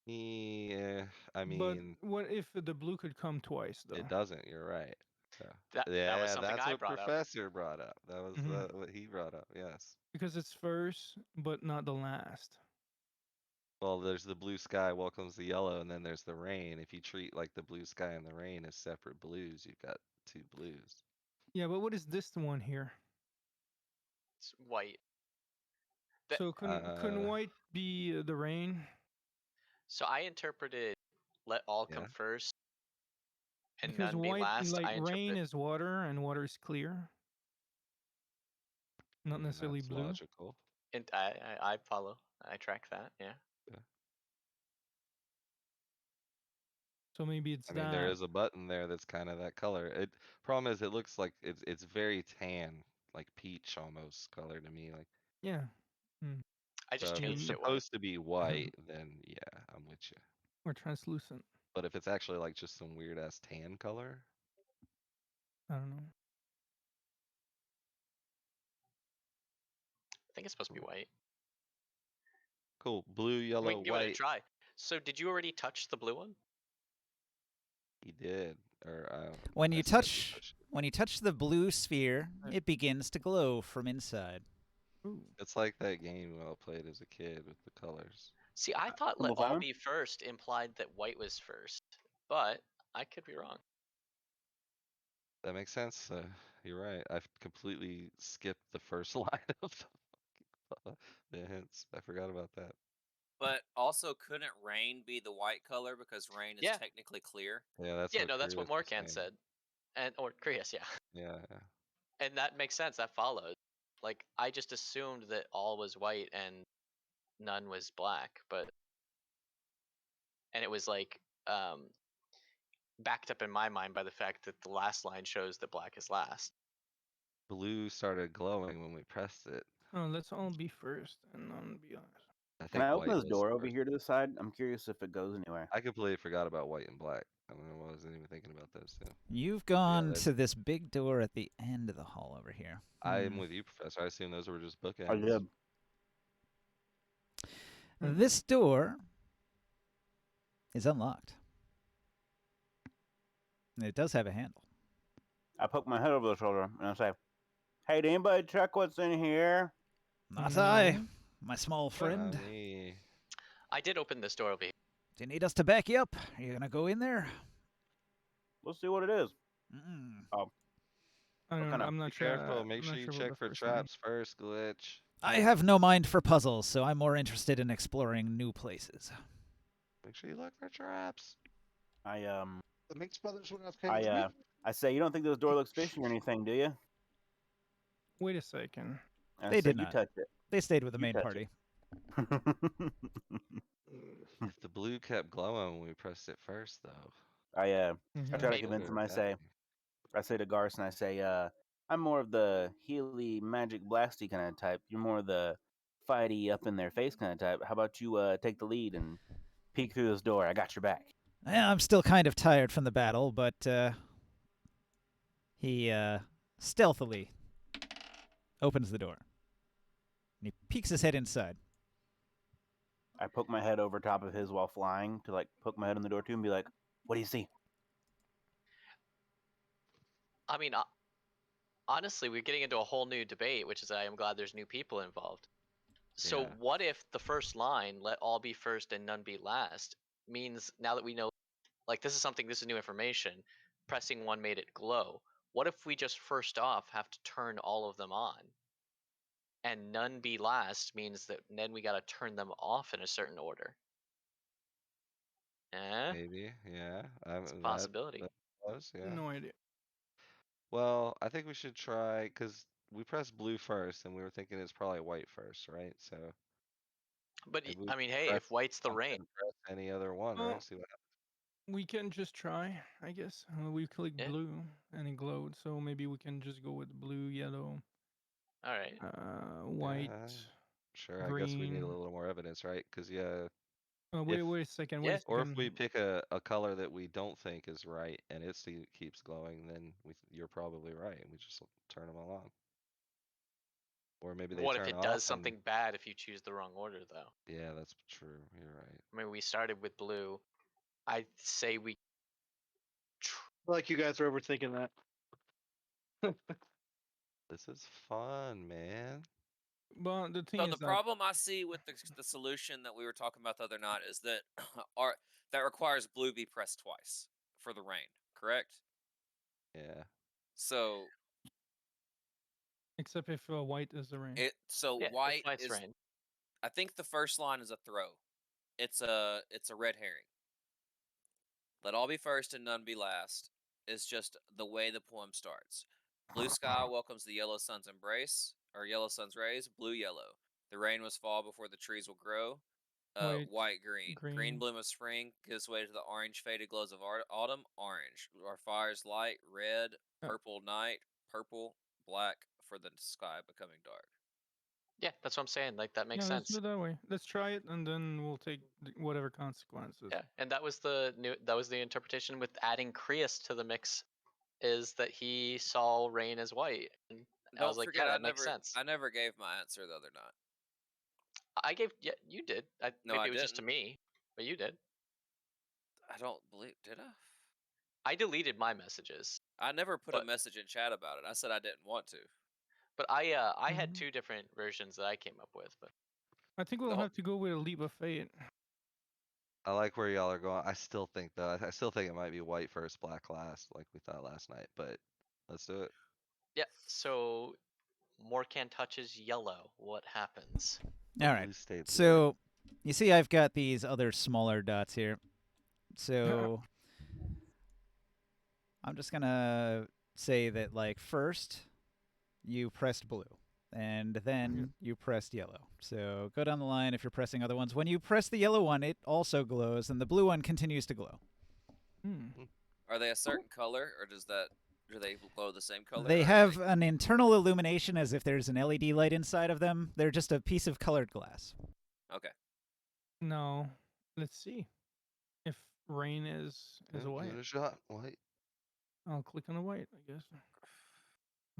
Yeah, I mean,
But what if the blue could come twice, though?
it doesn't. You're right. So
That was
yeah,
something
that's
I
what
brought up.
Professor brought up. That was
Mhm.
what he brought up. Yes.
Because it's first, but not the last.
Well, there's the blue sky welcomes the yellow, and then there's the rain. If you treat like the blue sky and the rain as separate blues, you've got two blues.
Yeah, but what is this one here?
It's white. That-
So couldn't white be the rain?
So I interpreted let all come
Yeah.
first and
Because
none be
white,
last.
like
I
rain
interpret
is water, and water is clear. Not necessarily
That's
blue.
logical.
and I follow. I track that. Yeah.
So maybe it's
I mean, there is a button there that's kind of that color. Problem is, it looks like it's very tan, like peach almost color to me. Like,
Yeah.
I just
so if it's
changed it white.
supposed to be white, then yeah, I'm with you.
Or translucent.
But if it's actually like just some weird ass tan color,
I don't know.
I think it's supposed to be white.
cool. Blue,
We
yellow,
can give it a
white.
try. So did you already touch the blue one?
He did, or
When
I
you
said we
touch
touched it.
when you touch the blue sphere, it begins to glow from inside.
Ooh.
It's like that game I played as a kid with the colors.
See, I thought
Double
let all
fine?
be first implied that white was first, but I could be wrong.
That makes sense. You're right. I've completely skipped the first line of the hints. I forgot about that.
But also, couldn't rain be the white color because rain is
Yeah.
technically clear?
Yeah, that's
Yeah,
what
no, that's what
Chris was
Morkan
saying.
said, or Krias, yeah,
Yeah, yeah.
and that makes sense. That follows. Like I just assumed that all was white and none was black, and it was like backed up in my mind by the fact that the last line shows that black is last.
Blue started glowing when we pressed it.
Oh, let's all be first and none be honest.
I
Can
think
I open
white
this
was
door over
first.
here to the side? I'm curious if it goes anywhere.
I completely forgot about white and black. I wasn't even thinking about those two.
You've gone
that-
to this big door at the end of the hall over here.
I'm with you, Professor. I assume those were just
I
bookends.
did.
This door is unlocked. And it does have a handle.
I poke my head over the shoulder and I say, "Hey, did anybody check what's in here?"
Not
No.
I, my small friend.
Me.
I did open this door over here.
Do you need us to back you up? Are you gonna go in there?
Let's see what it is.
Mm-mm.
I don't.
kinda-
I'm not
Be
sure.
careful. Make
I'm
sure
not
you
sure what
check
the
for
first line-
traps first, Glitch.
I have no mind for puzzles, so I'm more interested in exploring new places.
Make sure you look for traps.
I
The Mix Brothers went off camera.
I say, "You don't think this door looks fishy or anything, do you?"
Wait a second.
And I
They
say,
did
"You
not.
touch it."
They stayed with the
You
main
touch
party.
If the blue kept glowing when we pressed it first, though.
I
Mhm.
try to
Maybe-
convince him.
Okay.
I say to Garson, I say, "I'm more of the healy, magic, blasty kind of type. You're more of the fighty, up in their face kind of type. How about you take the lead and peek through this door? I got your back."
Yeah, I'm still kind of tired from the battle, but he stealthily opens the door. And he peeks his head inside.
I poke my head over top of his while flying to like poke my head in the door too and be like, "What do you see?"
I mean, honestly, we're getting into a whole new debate, which is I am glad there's new people involved. So
Yeah.
what if the first line, let all be first and none be last, means now that we know, like this is new information, pressing one made it glow. What if we just first off have to turn all of them on? and none be last means that then we gotta turn them off in a certain order.
Maybe, yeah.
It's a possibility.
That was, yeah.
No idea.
Well, I think we should try because we pressed blue first, and we were thinking it's probably white first, right? So
But
maybe we
I mean,
should
hey,
press
if white's the
one
rain,
and press any other one,
Well,
right? See what happens.
we can just try, I guess. We click
Yeah.
blue and it glowed, so maybe we can just go with blue, yellow,
all right.
white,
Yeah, sure. I guess we need a
green.
little more evidence, right? Because yeah,
Wait
if
a second.
Yeah.
Wait a
or if
second.
we pick a color that we don't think is right and it keeps glowing, then you're probably right, and we just turn them all on. Or maybe they
What if
turn
it
off
does
and
something bad if you choose the wrong order, though?
yeah, that's true. You're right.
I mean, we started with blue. I say we.
Like you guys are overthinking that.
This is fun, man.
Well, the thing
So
is
the
that
problem I see with the solution that we were talking about the other night is that that requires blue be pressed twice for the rain, correct?
Yeah.
So
except if white is the rain.
Yeah,
white
if white's
is.
rain.
I think the first line is a throw. It's a red herring. Let all be first and none be last is just the way the poem starts. Blue sky welcomes the yellow sun's embrace, or yellow sun's rays, blue yellow. The rain must fall before the trees will grow. White green. Green bloom of spring gives way to the orange faded glows of autumn, orange. Our fires light, red, purple night, purple, black for the sky becoming dark.
Yeah, that's what I'm saying. Like that makes
Yeah, let's
sense.
do it that way. Let's try it, and then we'll take whatever consequences.
Yeah, and that was the interpretation with adding Creus to the mix, is that he saw rain as white, and I was
Don't
like,
forget,
yeah, that makes sense.
I never gave my answer the other night.
I gave, yeah, you did.
No,
maybe
I
it was just to
didn't.
me, but you did.
I don't believe. Did I?
I deleted my messages,
I never put a
But-
message in chat about it. I said I didn't want to.
but I had
Mhm.
two different versions that I came up with. But
I think we'll
No.
have to go with a leap of fate.
I like where y'all are going. I still think though, I still think it might be white first, black last, like we thought last night, but let's do it.
yeah, so Morkan touches yellow. What happens?
All right.
Blue state blue.
So, you see, I've got these other smaller dots here. So, I'm just gonna say that, like, first you pressed blue, and then you pressed yellow. So go down the line if you're pressing other ones. When you press the yellow one, it also glows, and the blue one continues to glow.
Are they a certain color, or do they glow the same color?
They
or are
have an internal illumination as if there's an LED light inside of them. They're just a piece of colored glass.
Okay.
No, let's see. If rain is
Yeah,
a
give
white,
it a shot. White.
I'll click on the white, I guess.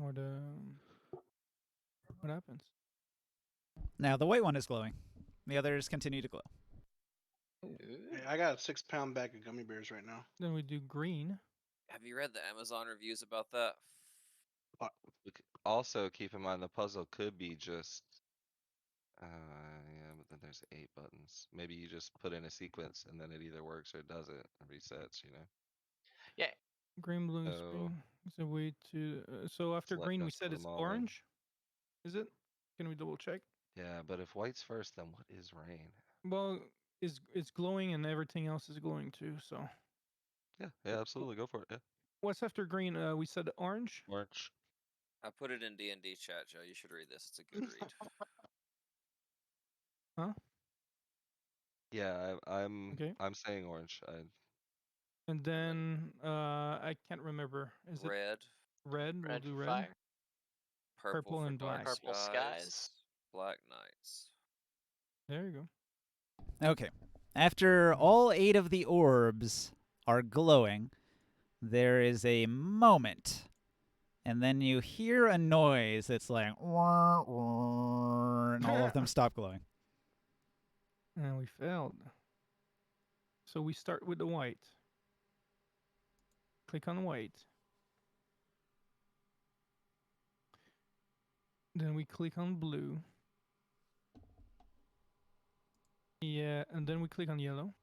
Or the what happens?
Now the white one is glowing. The others continue to glow.
Hey, I got a 6-pound bag of gummy bears right now.
Then we do green.
Have you read the Amazon reviews about that?
Also, keep in mind the puzzle could be just. Yeah, but then there's 8 buttons. Maybe you just put in a sequence and then it either works or it doesn't. It resets, you know.
Yeah.
Green, blue, and
So-
spring. It's a way to. So after
Select
green, we
us
said
for
it's
them all then.
orange. Is it? Can we double check?
Yeah, but if white's first, then what is rain?
Well, it's glowing and everything else is glowing too. So
Yeah, absolutely. Go for it. Yeah.
what's after green? We said orange.
Orange.
I put it in D&D chat, Joe. You should read this. It's a good read.
Huh?
Yeah, I'm
Okay.
I'm saying orange.
And then I can't remember. Is it
Red,
red? We'll
Red
do
for
red.
fire.
purple for
and
dark
black.
Purple skies.
black nights.
There you go.
Okay. After all 8 of the orbs are glowing, there is a moment. And then you hear a noise that's like, "Wah, wah," and all of them stop glowing.
And we failed. So we start with the white. Click on white. Then we click on blue. Yeah, and then we click on yellow.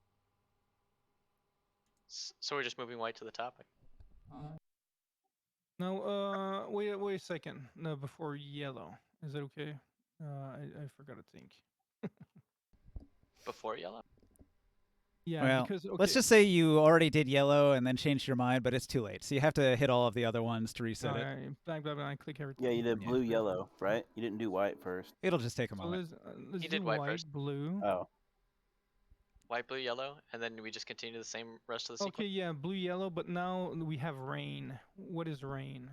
So we're just moving white to the top.
Now, wait a second. No, before yellow. Is that okay? I forgot to think.
Before yellow?
Yeah,
Well,
because okay.
let's just say you already did yellow and then changed your mind, but it's too late. So you have to hit all of the other ones to reset it.
Blah, blah, blah, I click everything.
Yeah, you did
Yeah.
blue, yellow, right? You didn't do white first.
It'll just take a
So
moment.
let's
He
do
did white
white,
first.
blue.
Oh,
White, blue, yellow, and then we just continue the same rest of the
Okay,
sequence.
yeah, blue, yellow, but now we have rain. What is rain?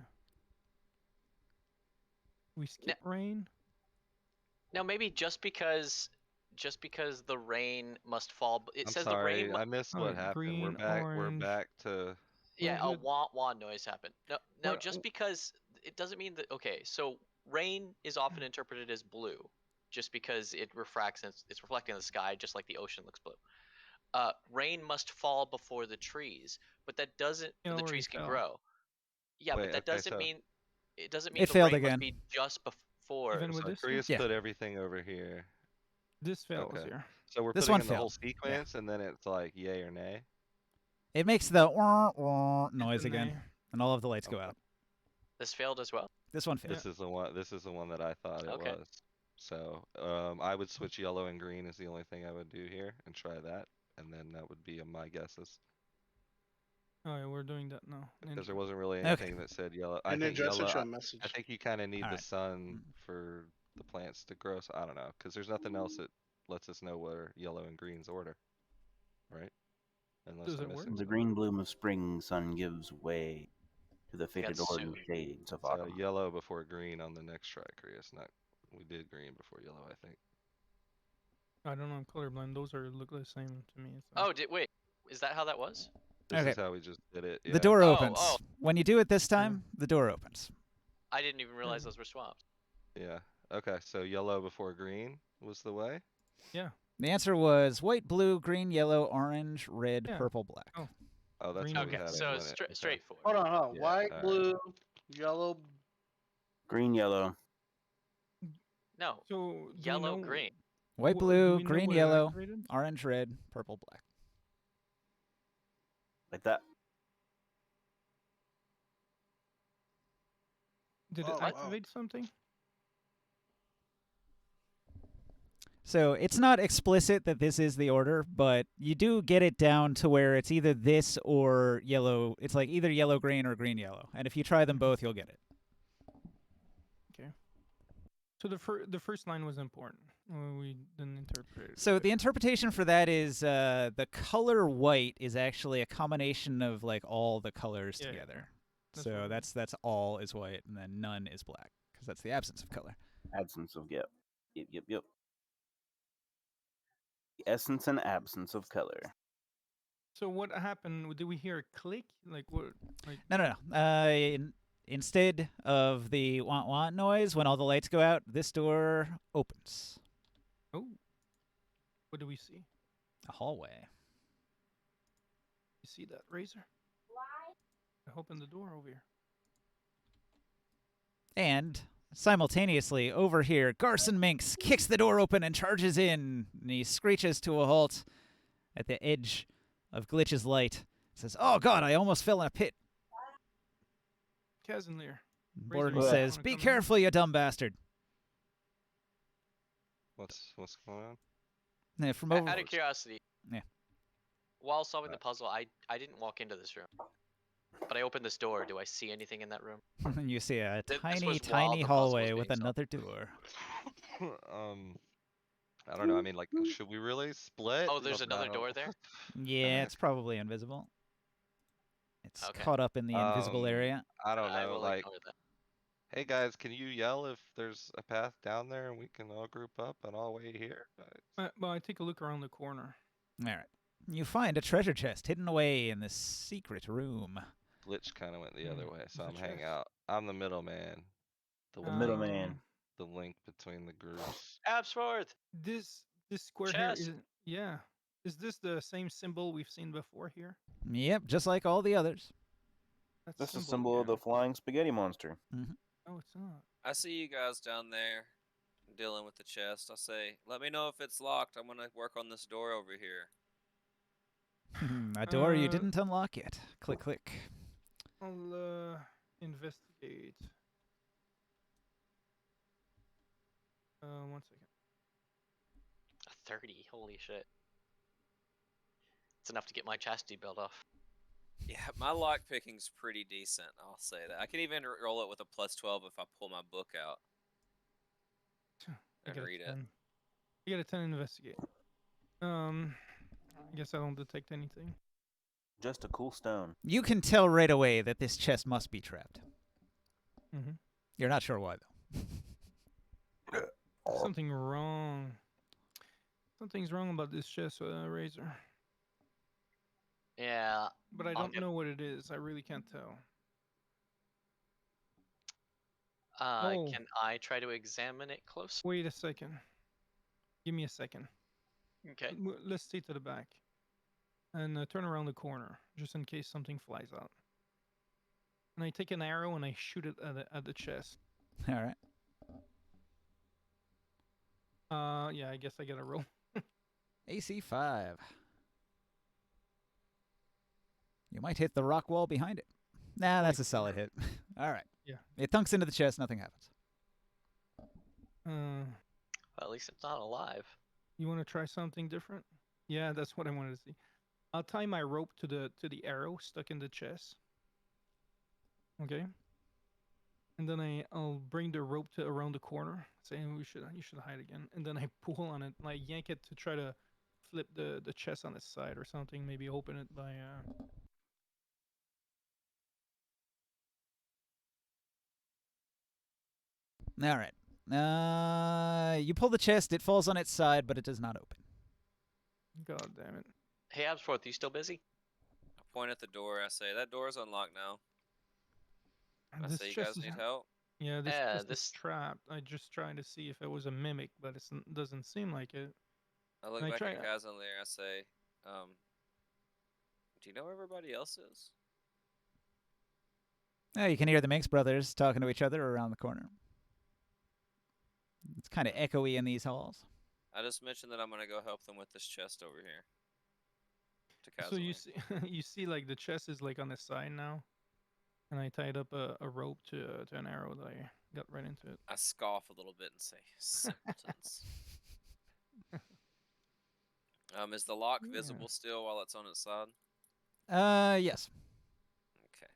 We skip rain?
No, maybe just because the rain must fall. It
I'm
says the rain.
sorry, I missed what
Alright,
happened. We're
green,
back. We're
orange.
back to.
Yeah,
We're
a
good.
wah wah noise happened. No,
We're-
just because it doesn't mean that. Okay, so rain is often interpreted as blue, just because it refracts and it's reflecting the sky, just like the ocean looks blue. Rain must fall before the trees, but that doesn't.
It
The
already
trees can
fell.
grow. Yeah,
Wait,
but that
okay,
doesn't
so-
mean. It doesn't mean
It
the
failed
rain
again.
must be just before.
Even with
So
this?
Chris
Yeah.
put everything over here.
This fails
Okay.
here.
So we're
This
putting
one
in the whole
failed. Yeah.
sequence, and then it's like yay or nay.
It makes the wah, wah noise
a
again,
nay.
and all of the lights go
Okay.
out.
This failed as well.
This one failed.
This is the one. This is the one that I thought it
Okay.
was. So I would switch yellow and green is the only thing I would do here, and try that, and then that would be my guesses.
Oh yeah, we're doing that now.
Because there wasn't really
Okay.
anything that said yellow. I
And
think
Ninja, I
yellow.
sent you a message.
I think you kind of need the
Alright.
sun for the plants to grow. So I don't know, because there's nothing else that lets us know where yellow and green's order, right? Unless
Does
I'm
it work?
missing
the
something.
green bloom of spring sun gives way to the faded orange
soon.
shades of
So
autumn.
yellow before green on the next try, Chris. Not we did green before yellow, I think.
I don't know, I'm colorblind. Those look the same to me. So.
Oh, wait. Is that how that was?
This
Okay.
is how we just did it.
The
yeah.
door
Oh,
opens.
oh.
When you do it this time, the door opens.
I didn't even realize those were swapped.
Yeah. Okay. So yellow before green was the way.
The answer was white, blue, green, yellow, orange, red,
Yeah.
purple, black.
Oh.
Oh, that's
Green
what we
Okay,
had.
so
it
it's
when it- okay.
straightforward.
Hold on.
Yeah,
White,
alright.
blue, yellow.
Green, yellow.
No,
So do we
yellow,
know-
green.
White,
do
blue,
we know
green,
what it
yellow,
activated?
orange, red, purple, black.
Like that.
Did
Oh,
it
wow.
activate something?
So it's not explicit that this is the order, but you do get it down to where it's either this or yellow. It's like either yellow, green, or green, yellow. And if you try them both, you'll get it.
So the first line was important. We didn't interpret it.
So the interpretation for that is the color white is actually a combination of like all the colors
Yeah, yeah.
together.
That's
So
what I mean.
that's all is white, and then none is black because that's the absence of color.
Absence of yep. Yep. The essence and absence of color.
So what happened? Did we hear a click? Like what? Like
No. Instead of the want want noise, when all the lights go out, this door opens.
oh, what do we see?
A hallway.
You see that razor? I opened the door over here.
And simultaneously, over here, Garson Minx kicks the door open and charges in. And he screeches to a halt at the edge of Glitch's light. Says, "Oh God, I almost fell in a pit."
Casimir.
Borden
Razor,
says,
wanna
"Be
come in?"
careful, you dumb bastard."
What's going on?
Yeah, from
Out
over.
of curiosity.
Yeah.
While solving the puzzle, I didn't walk into this room, but I opened this door. Do I see anything in that room?
And you see a
This
tiny,
was while
tiny
the puzzle was
hallway
being
with
solved.
another door.
I don't know. I mean, like, should we really split?
Oh, there's
I
another
don't-
door there.
Yeah, it's probably invisible. It's
Okay.
caught up in the invisible area.
I don't
I
know.
will
Like,
ignore that.
hey guys, can you yell if there's a path down there and we can all group up and all wait here?
Well, I take a look around the corner.
All right. You find a treasure chest hidden away in this secret room.
Glitch kind of went the other way, so
the
I'm hanging
chest.
out. I'm the middleman. The
The middleman.
Um,
the link between the groups.
Absworth.
This square
Chest.
here is yeah. Is this the same symbol we've seen before here?
Yep, just like all the others.
That's
That's the symbol of the flying spaghetti monster.
Oh, it's not.
I see you guys down there dealing with the chest. I say, let me know if it's locked. I'm gonna work on this door over here.
A door you
Uh,
didn't unlock yet. Click, click.
I'll investigate. 1 second.
A 30. Holy shit. It's enough to get my chastity belt off.
Yeah, my lock picking's pretty decent. I'll say that. I can even roll it with a +12 if I pull my book out
I
and
got
read
a
it.
10. You got a 10 investigate. I guess I don't detect anything.
Just a cool stone.
You can tell right away that this chest must be trapped.
Mm-hmm.
You're not sure why, though.
Something wrong. Something's wrong about this chest, Razor.
Yeah.
But I
I'll
don't
get-
know what it is. I really can't tell. Oh.
Can I try to examine it close?
Wait a second. Give me a second.
Okay.
Let's stay to the back. And turn around the corner, just in case something flies out. And I take an arrow and I shoot it at the chest.
All right.
Yeah, I guess I gotta roll.
AC 5. You might hit the rock wall behind it. Nah, that's a solid hit. All right.
Yeah.
It thunks into the chest. Nothing happens.
Well, at least it's not alive.
You want to try something different? Yeah, that's what I wanted to see. I'll tie my rope to the arrow stuck in the chest. Okay. And then I'll bring the rope to around the corner, saying you should hide again. And then I pull on it, like yank it to try to flip the chest on its side or something. Maybe open it by.
All right. You pull the chest. It falls on its side, but it does not open.
God damn it.
Hey, Absworth, you still busy?
I point at the door. I say, that door's unlocked now. I
This
say, you
chest
guys
is-
need help?
Yeah, this
Yeah,
chest is
this-
trapped. I just trying to see if it was a mimic, but it doesn't seem like it.
I look
And I
back
try-
at Kaz on there. I say, do you know where everybody else is?
You can hear the Minx brothers talking to each other around the corner. It's kind of echoey in these halls.
I just mentioned that I'm gonna go help them with this chest over here. To Kaz
So you see, you see, like the chest is like on the side now, and I tied up a rope to an arrow that I got right into it.
I scoff a little bit and say, simpletons. Is the lock
Yeah.
visible still while it's on its side?
Yes.
Okay.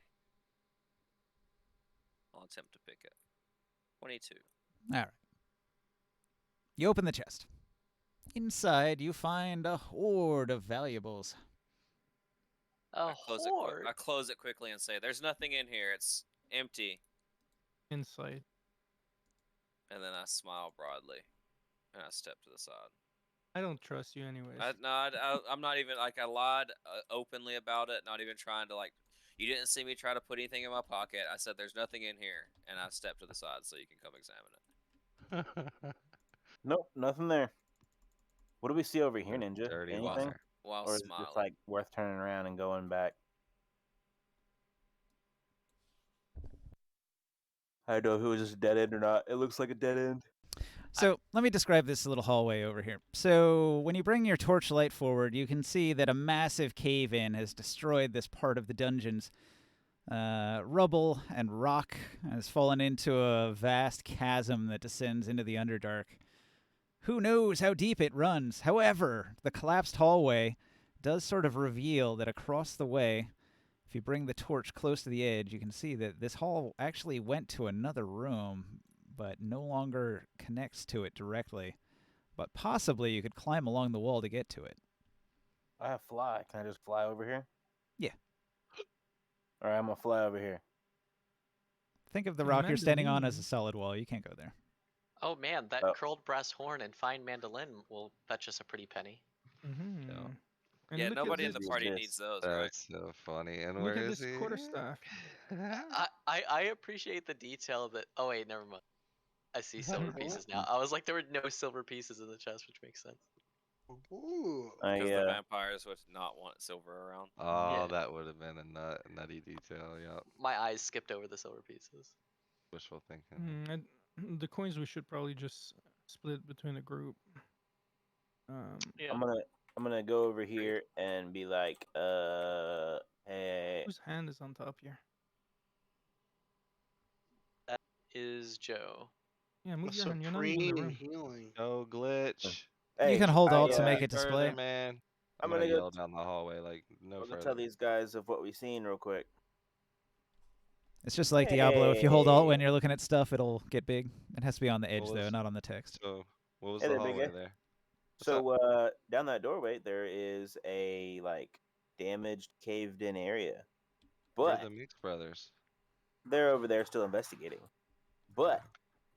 I'll attempt to pick it. 22.
All right. You open the chest. Inside, you find a hoard of valuables.
A
I
horde.
close it quickly and say, there's nothing in here. It's empty.
Inside.
And then I smile broadly. And I step to the side.
I don't trust you anyways.
I'm not even, like, I lied openly about it. Not even trying to, like, you didn't see me try to put anything in my pocket. I said, there's nothing in here. And I step to the side so you can come examine it.
Nope, nothing there. What do we see over here, Ninja?
Dirty
Anything?
water.
While
Or is it
smiling.
just like worth turning around and going back? I don't know if it was just a dead end or not. It looks like a dead end.
So let me describe this little hallway over here. So when you bring your torchlight forward, you can see that a massive cave-in has destroyed this part of the dungeons. Rubble and rock has fallen into a vast chasm that descends into the Underdark. Who knows how deep it runs? However, the collapsed hallway does sort of reveal that across the way, if you bring the torch close to the edge, you can see that this hall actually went to another room, but no longer connects to it directly. But possibly you could climb along the wall to get to it.
I have fly. Can I just fly over here?
Yeah.
All right, I'm gonna fly over here.
Think of the rock you're standing on as a
Mandolin.
solid wall. You can't go there.
Oh man, that
Oh.
curled brass horn and fine mandolin will fetch us a pretty penny.
Mm-hmm.
Yeah.
And
Yeah,
look at
nobody in
this-
the
Use
party
this.
needs those, right?
That's so funny. And
Look
where
at
is
this
he?
quarterstaff.
I appreciate the detail that. Oh wait, never mind. I see silver pieces now. I was like, there were no silver pieces in the chest, which makes sense.
Ooh.
Because the
I
vampires would not want silver around.
Oh,
Yeah.
that would have been a nutty detail. Yep.
My eyes skipped over the silver pieces.
Wishful thinking.
The coins we should probably just split between the group.
Yeah.
I'm gonna go over here and be like, hey,
Whose hand is on top here?
That is Joe.
Yeah, move
A
your hand. You're not moving
supreme
around.
healing.
No glitch.
You can hold alt to
Going
make
any
it display.
further, man. I'm
I'm
gonna
gonna go
yell down the hallway like no
I'll go
further.
tell these guys of what we've seen real quick.
It's just like Diablo. If you hold alt when
Hey.
you're looking at stuff, it'll get big. It has to be on the edge,
What
though,
was-
not on the text.
So what was
Hey
the
there, big
hallway
guy.
there? What's
So down that doorway there is a like damaged, caved in area.
Where are
But
the Meeks brothers?
they're over there still investigating. But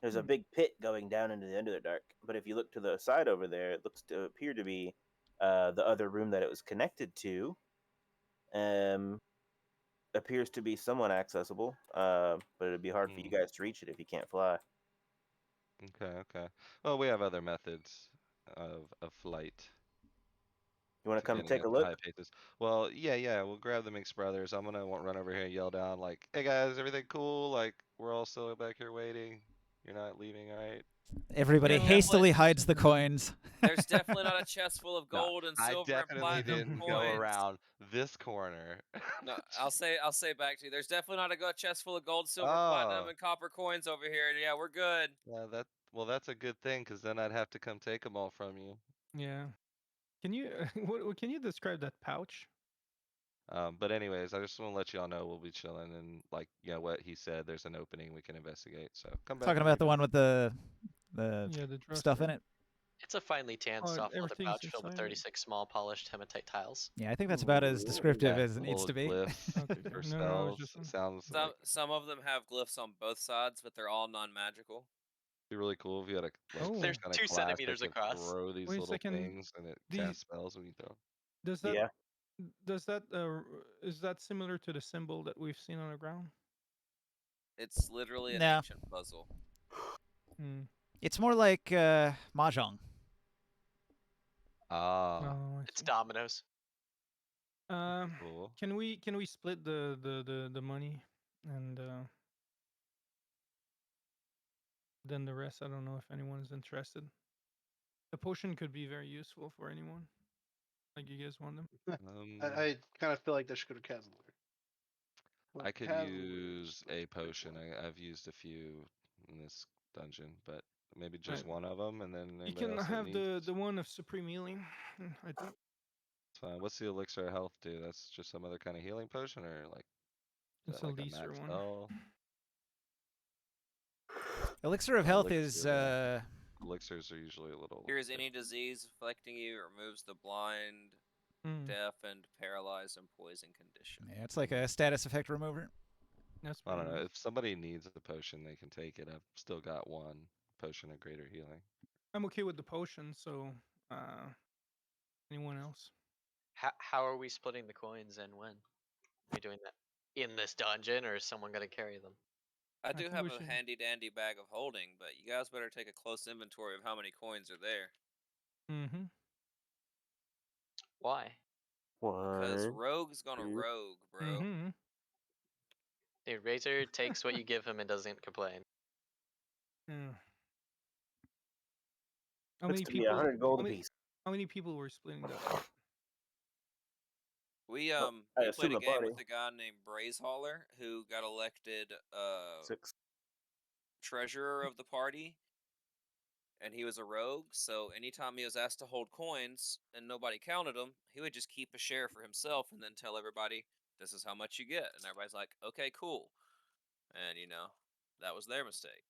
there's a
Hmm.
big pit going down into the Underdark. But if you look to the side over there, it looks to appear to be the other room that it was connected to. Appears to be somewhat accessible. But it'd be hard for you guys to reach it if you can't fly.
Okay. Well, we have other methods of flight
You want to
to
come
getting
take a
up to high
look?
paces. Well, yeah. We'll grab the Minx brothers. I'm gonna run over here and yell down like, "Hey guys, everything cool? Like, we're all still back here waiting. You're not leaving, all right?"
Everybody
No,
hastily
it's-
hides the coins.
There's definitely not a chest full of
No,
gold and
I
silver and
definitely
platinum
didn't
coins.
go around this corner.
No, I'll say back to you. There's definitely not a chest full of gold, silver, platinum,
Oh,
and copper coins over here. Yeah, we're good.
yeah, that's a good thing because then I'd have to come take them all from you.
Yeah. Can you can you describe that pouch?
But anyways, I just want to let y'all know we'll be chilling and like, what he said, there's an opening we can investigate. So come back.
Talking
when
about the
you're
one
done.
with the
Yeah, the
stuff in
dresser.
it.
It's a finely tanned
Oh,
soft leather
everything's
pouch filled with
inside it?
36 small polished hematite tiles.
Yeah, I think that's about as descriptive
Yeah,
as it needs
full
to
of
be.
glyphs
Okay,
for
okay. No, I was
spells.
just
It sounds
Some
like
some of them have glyphs on both sides, but they're all non-magical.
it'd be really cool if you had a like
Oh.
some
There's
kind of
2
class that
centimeters
could
across.
throw these
Wait a
little
second.
things and it
These-
casts spells when you throw.
Does that
Yeah.
is that similar to the symbol that we've seen on the ground?
It's literally an
No.
ancient puzzle.
Hmm.
It's more like mahjong.
Ah,
Oh, I
It's
see.
dominoes.
cool.
Can we split the money and then the rest? I don't know if anyone's interested. The potion could be very useful for anyone. Like you guys want them?
I kind of feel like that should go to Cavalier.
I could use a potion. I've used a few in this dungeon, but maybe just
Right.
one of them, and then
You
anybody
can
else that
have
needs.
the one of supreme healing. I think.
It's fine. What's the elixir of health do? That's just some other kind of healing potion, or like is
It's
that
a
like a
lesser
max
one.
spell?
Elixir of Health is
Elixir. Elixirs are usually a little.
Cures any
different.
disease afflicting you, removes the blind,
Mm,
deafened, paralyzed, and poison condition.
yeah, it's like a status effect remover.
that's
I don't
pretty
know.
nice.
If somebody needs a potion, they can take it. I've still got one potion of greater healing.
I'm okay with the potion. So, anyone else?
How are we splitting the coins and when? Are we doing that in this dungeon or is someone going to carry them?
I do
think
have
we
a
should-
handy dandy bag of holding, but you guys better take a close inventory of how many coins are there.
Mm-hmm.
Why?
Because
One.
rogue's gonna
two.
rogue, bro.
Mm-hmm.
Dude, Razor takes what you give him and doesn't complain.
Yeah. How
Looks
many
to be
people?
100 gold
how, many,
apiece.
how many people were splitting that with?
We
I
we
assume
played a
the
game
party.
with a guy named Brazehaller who got elected
6.
treasurer of the party, and he was a rogue. So anytime he was asked to hold coins and nobody counted them, he would just keep a share for himself and then tell everybody, "This is how much you get," and everybody's like, "Okay, cool." And that was their mistake.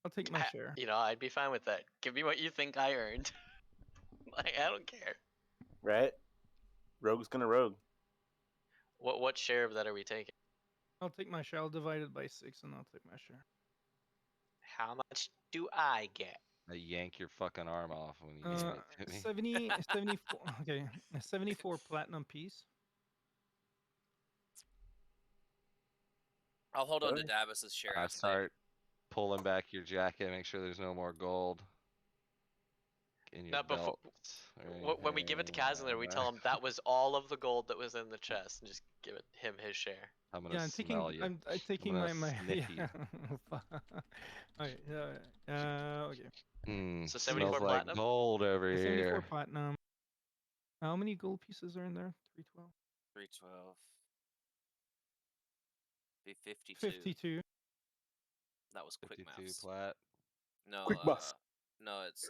I'll take my share.
I'd be fine with that. Give me what you think I earned. Like, I don't care.
Right? Rogue's gonna rogue.
What share of that are we taking?
I'll take my share. I'll divide it by 6, and I'll take my share.
How much do I get?
I yank your fucking arm off when you give it to me.
74. Okay, a 74 platinum piece.
I'll hold on to
Okay.
Davis's share.
I
I say.
start pulling back your jacket, make sure there's no more gold in your
Not before.
belt.
When we give it to Kazler, we tell him that was all of the gold that was in the chest, and just give him his share.
I'm gonna
Yeah, I'm taking.
smell you.
I'm taking
gonna
my.
sniff
Yeah. Okay. Okay.
So
smells
74
like
platinum?
gold over
74
here.
platinum. How many gold pieces are in there? 312.
312. Be 52.
52.
That was quick
52
maths.
plat.
No,
Quick bus.
no, it's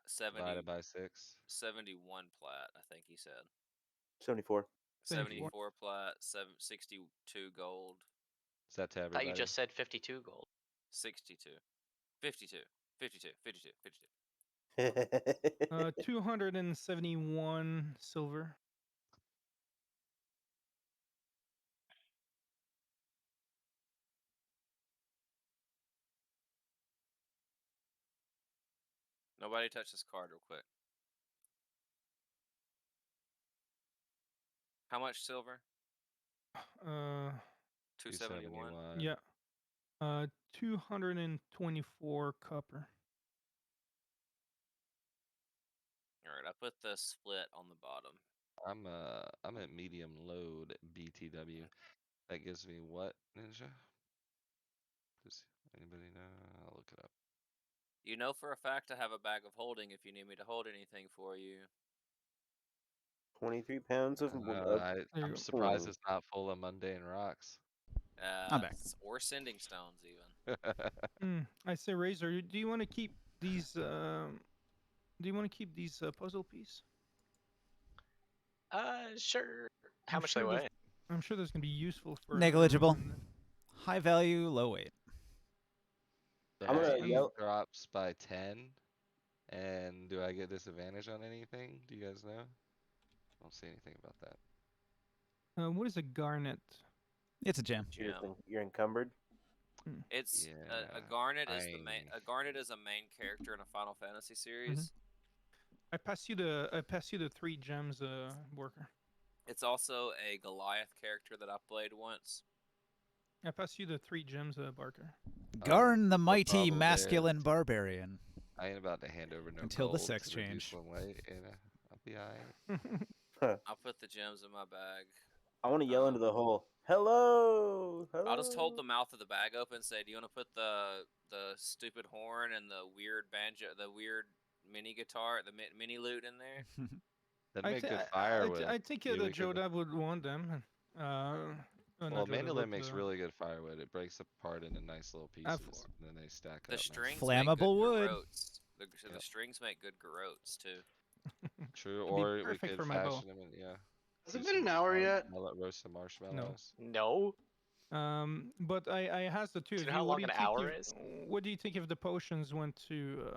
70,
Divided by 6.
71 plat. I think he said
74.
74.
74 plat, 62 gold,
Is that to
I thought
everybody?
you just said 52 gold.
62, 52, 52, 52, 52.
271 silver.
Nobody touch this card real quick. How much silver? 271.
271.
Yeah. 224 copper.
All right, I put the split on the bottom.
I'm at medium load BTW. That gives me what, Ninja? Does anybody know? I'll look it up.
You know for a fact I have a bag of holding if you need me to hold anything for you.
23 pounds of.
There you
I'm
go.
surprised it's not full of mundane rocks.
I'm back.
Or sending stones even.
I say, Razor, do you want to keep these? Do you want to keep these puzzle piece?
Sure. How
I'm
much
sure
they
there's-
weigh?
I'm sure there's gonna be useful for
Negligible. High value, low weight.
The
I'm gonna
speed
yell-
drops by 10. And do I get disadvantage on anything? Do you guys know? I don't see anything about that.
What is a garnet?
It's a gem.
You're encumbered.
It's a
Yeah,
garnet is the main.
dang.
A garnet is a main character in a Final Fantasy series.
I pass you the 3 gems, worker.
It's also a Goliath character that I played once.
I pass you the 3 gems, Barker.
Garn the mighty
problem
masculine
is-
barbarian.
I ain't about to hand over no
Until the
gold
sex
to reduce
change.
one weight, and I'll be alright.
I'll put the gems in my bag.
I want to yell into the hole. Hello. Hello.
I'll just hold the mouth of the bag open and say, "Do you want to put the stupid horn and the weird banjo, the weird mini guitar, the mini lute in there?"
That'd make good firewood.
I think
You
the
would give-
Joda would want them.
Well, mandolin makes really good firewood. It breaks apart into nice little pieces, and then they stack
The
up.
strings
Flammable
make good
wood.
garrotes. The strings make good garrotes too.
True,
It'd be
or we
perfect
could
for my bow.
fashion them in, yeah.
Has it
do
been an
some
hour yet?
roast some marshmallows.
No.
But I has the two
Do
of
you know
you.
how
What
long
do you
an
think
hour
if-
is?
What do you think if the potions went to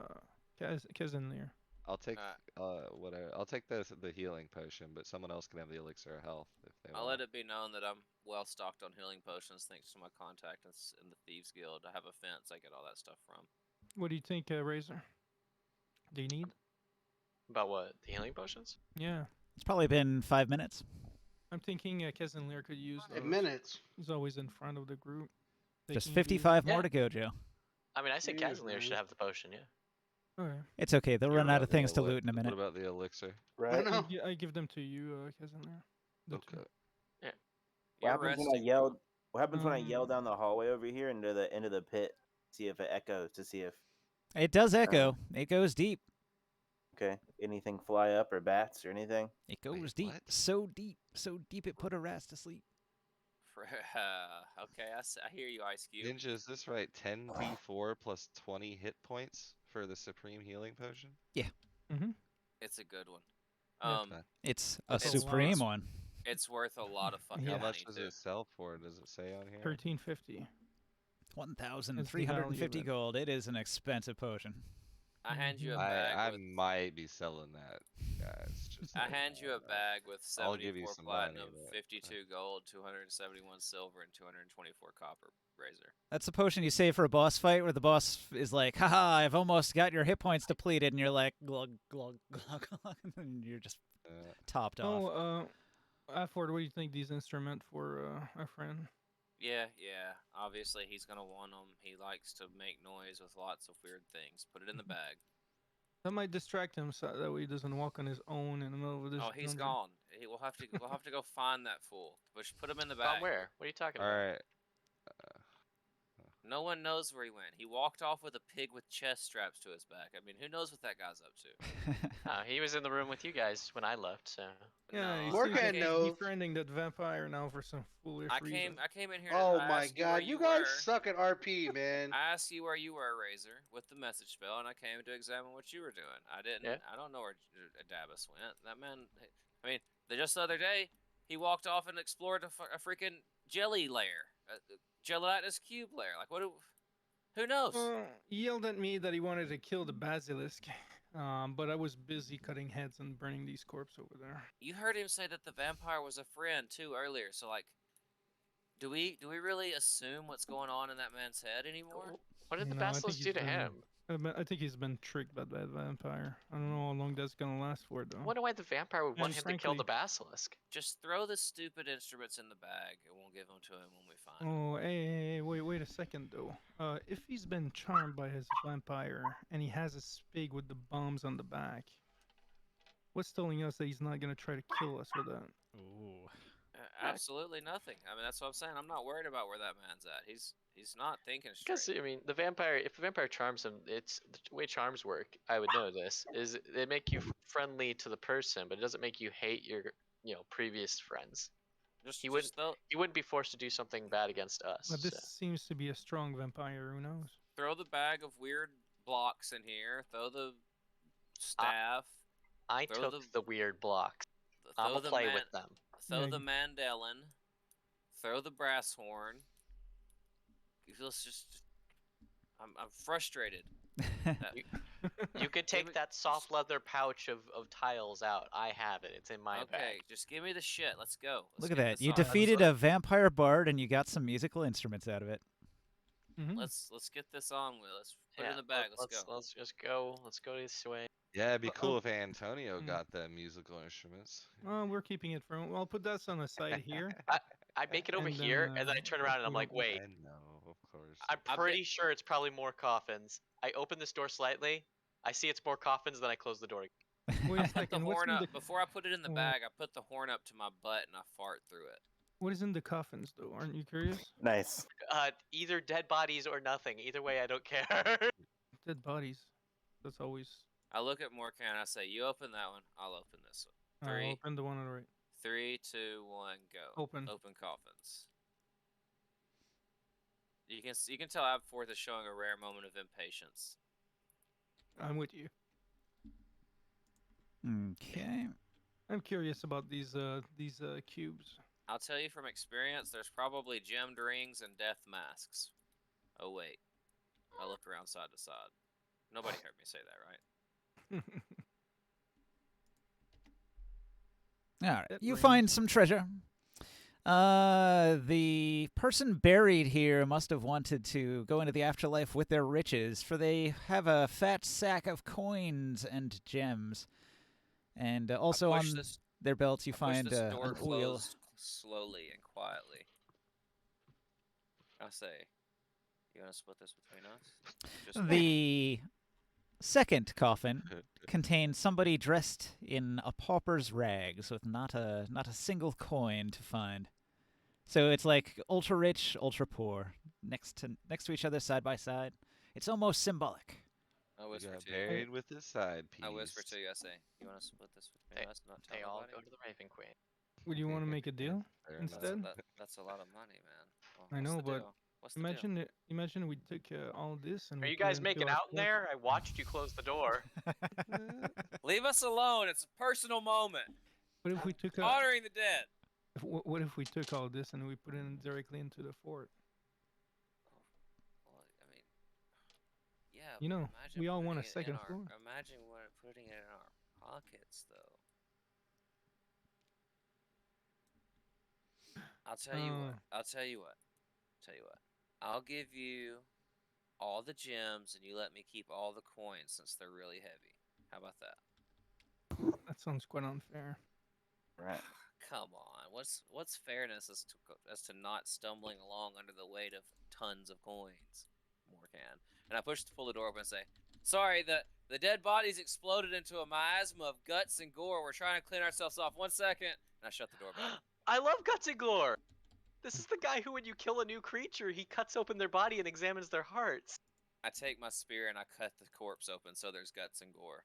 Kezenlir?
I'll take whatever. I'll take the healing potion, but someone else can have the elixir of health if they
I'll
want.
let it be known that I'm well stocked on healing potions thanks to my contact in the Thieves Guild. I have a fence I get all that stuff from.
What do you think, Razor? Do you need?
About what? The healing potions?
Yeah,
It's probably been 5 minutes.
I'm thinking Kezenlir could use
5
those.
minutes.
He's always in front of the group.
Just
taking
55
Yeah.
more to go, Joe.
I mean, I say
Jeez,
Casimir should
man.
have the potion, yeah.
Okay.
It's okay. They'll
What
run out
about
of
the
things to
eli-
loot in a minute.
What about the elixir?
Right.
know.
I give them to you, Kezenlir. The two.
Okay.
What
You're
happens when I
resting,
yell?
bro.
What happens when I yell
Um,
down the hallway over here into the end of the pit? See if it echoes. To see if
It does echo. It goes deep.
anything fly up or bats or anything.
It goes
Wait,
deep.
what?
So deep it put a rat to sleep.
Okay, I hear you, Ice Cube.
Ninja, is this right? 10d4 plus 20 hit points for the supreme healing potion?
It's a good one.
Yeah.
Okay.
It's a
It's a
supreme
lot.
one.
It's worth a lot of fucking
Yeah.
How
money
much does
too.
it sell for? Does it say on here?
1350.
1,350
it.
gold. It is an expensive potion.
I hand you a
Mhm.
bag
I
with
might be selling that, guys. Just
I hand you a bag with
I'll give you
74
some money,
platinum,
but-
52 gold, 271 silver, and 224 copper. Razor.
That's the potion you save for a boss fight where the boss is like, haha, I've almost got your hit points depleted, and you're like, glug, glug, glug, glug, and you're just topped off.
Oh, Afford, what do you think these instrument for our friend?
Yeah. Obviously, he's gonna want them. He likes to make noise with lots of weird things. Put it in the bag.
That might distract him so that way he doesn't walk on his own in the middle of this.
Oh, he's
dungeon.
gone. We'll have to go find that fool. But put him in the
Gone
bag.
where? What are you talking about?
Alright.
No one knows where he went. He walked off with a pig with chest straps to his back. I mean, who knows what that guy's up to?
Oh, he was in the room with you guys when I left, so
Yeah, he
No,
seems like
Morkan
he's
knows.
befriending that vampire now for some foolish reason.
I came in here.
Oh
I
my
asked you where
god, you
you
guys
were.
suck at RP, man.
I asked you where you were, Razor, with the message spell, and I came to examine what you were doing. I didn't.
Yeah.
I don't know where Dabus went. That man. I mean, just the other day, he walked off and explored a freaking jelly lair, a gelatinous cube lair. Like what? Who knows?
He yelled at me that he wanted to kill the basilisk, but I was busy cutting heads and burning these corpses over there.
You heard him say that the vampire was a friend too earlier. So like, do we really assume what's going on in that man's head anymore?
What did the
No, I think
basilisk do
he's
to
been-
him?
I think he's been tricked by that vampire. I don't know how long that's gonna last for, though.
I wonder why the vampire would want
And
him to kill the
frankly-
basilisk.
Just throw the stupid instruments in the bag, and we'll give them to him when we find them.
Oh, hey, wait a second, though. If he's been charmed by his vampire and he has a spig with the bombs on the back, what's telling us that he's not gonna try to kill us with that?
Ooh.
Absolutely nothing. I mean, that's what I'm saying. I'm not worried about where that man's at. He's not thinking straight.
Because I mean, the vampire. If the vampire charms him, it's the way charms work. I would know this is they make you friendly to the person, but it doesn't make you hate your previous friends.
Just,
He
just
He wouldn't be forced to do something bad against us.
But this
so.
seems to be a strong vampire. Who knows?
throw the bag of weird blocks in here. Throw the staff.
I
throw
took the weird blocks. I'm
throw
gonna
the
play
man-
with them.
Throw
Yeah,
the mandolin. Throw the brass horn. Let's just. I'm frustrated.
You could take that soft leather pouch of tiles out. I have it. It's in my
Okay,
bag.
just give me the shit. Let's go.
Look at that. You defeated a vampire bard and you got some musical instruments out of it.
Mhm.
Let's get this on with. Let's put it in the bag. Let's go.
Let's just go. Let's go this way.
Yeah, it'd be
Oh,
cool
oh.
if Antonio
Mm.
got the musical instruments.
Well, we're keeping it from. Well, I'll put that on the side here.
I make it over
And
here,
then,
and then I turn around and I'm like, wait.
I know, of course.
I'm
I
pretty sure it's probably more coffins. I open this door slightly. I see it's more coffins, then I close the door.
Wait a
I put the
second. What's
horn
in
up
the
before I put it in the
Oh.
bag. I put the horn up to my butt and I fart through it.
what is in the coffins, though? Aren't you curious?
Nice.
Either dead bodies or nothing. Either way, I don't care.
Dead bodies. That's always.
I look at Morkan and I say, "You open that one. I'll open this one."
I'll
Three.
open the one on the right.
3, 2, 1, go.
Open.
Open coffins. You can tell Abforth is showing a rare moment of impatience.
I'm with you.
Okay.
I'm curious about these cubes.
I'll tell you from experience, there's probably gemmed rings and death masks. Oh wait, I look around side to side. Nobody heard me say that, right?
All right.
It
You
rings.
find some treasure. The person buried here must have wanted to go into the afterlife with their riches, for they have a fat sack of coins and gems. And also
I
on
push this,
their belts you
I push
find
this
a
door
wheel.
closed slowly and quietly. I say, you want to split this between us? Just
The second coffin contains somebody dressed in a pauper's rags with not a single coin to find. So it's like ultra rich, ultra poor, next to each other, side by side. It's almost symbolic.
I
He
whisper
got
to you.
buried with his side piece.
I whisper to you. I say, you want to split this between us? Not tell
They all
nobody?
go to the Raven Queen.
Would you want to make a deal?
Fair enough.
instead?
That's a lot of money, man. Well,
I
what's
know,
the
but
deal? What's the deal?
Imagine we took all this and.
Are
we
you
put it
guys
into
making
our
out in
fort.
there? I watched you close the door.
Leave us alone. It's a personal moment.
What if we took
Honoring the dead.
what if we took all this and we put it in directly into the fort?
Well, I mean, yeah.
You
but
know,
imagine
we all want a
putting it in
second
our-
floor.
Imagine putting it in our pockets, though. I'll tell you what. I'll tell you what. I'll give you all the gems, and you let me keep all the coins since they're really heavy. How about that?
That sounds quite unfair.
Right.
Come on. What's fairness as to not stumbling along under the weight of tons of coins? Morkan. And I pull the door open and say, "Sorry, the dead bodies exploded into a miasma of guts and gore. We're trying to clean ourselves off. 1 second." And I shut the door back.
I love Guts and Glore. This is the guy who, when you kill a new creature, he cuts open their body and examines their hearts.
I take my spear and I cut the corpse open so there's guts and gore.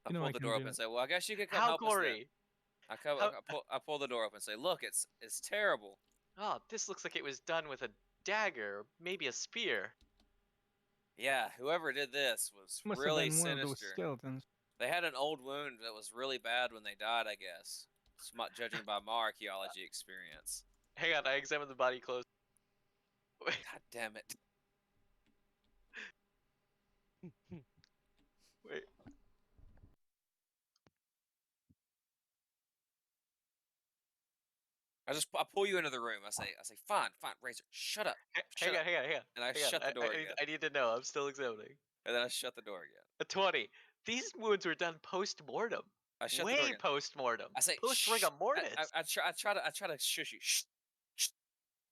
I
You know
pull
I
the
can
door
do
open and
that.
say, "Well, I guess you could come
How
help us then."
gory?
I pull the door open and say, "Look, it's terrible."
Oh, this looks like it was done with a dagger, maybe a spear.
Yeah, whoever did this was
Must have
really
been one of those
sinister.
skeletons.
They had an old wound that was really bad when they died, I guess. Judging by my archaeology experience.
Hang on, I examined the body close.
God damn it.
Wait.
I pull you into the room. I say, fine, Razor, shut up.
Hang on.
And I
Hang on.
shut the door again.
I need to know. I'm still examining.
And then I shut the door again.
A 20. These wounds were done post-mortem.
I shut the door
Way
again.
post-mortem.
I say,
post
shh.
rigor mortis.
I try to shush you. Shh. Shh.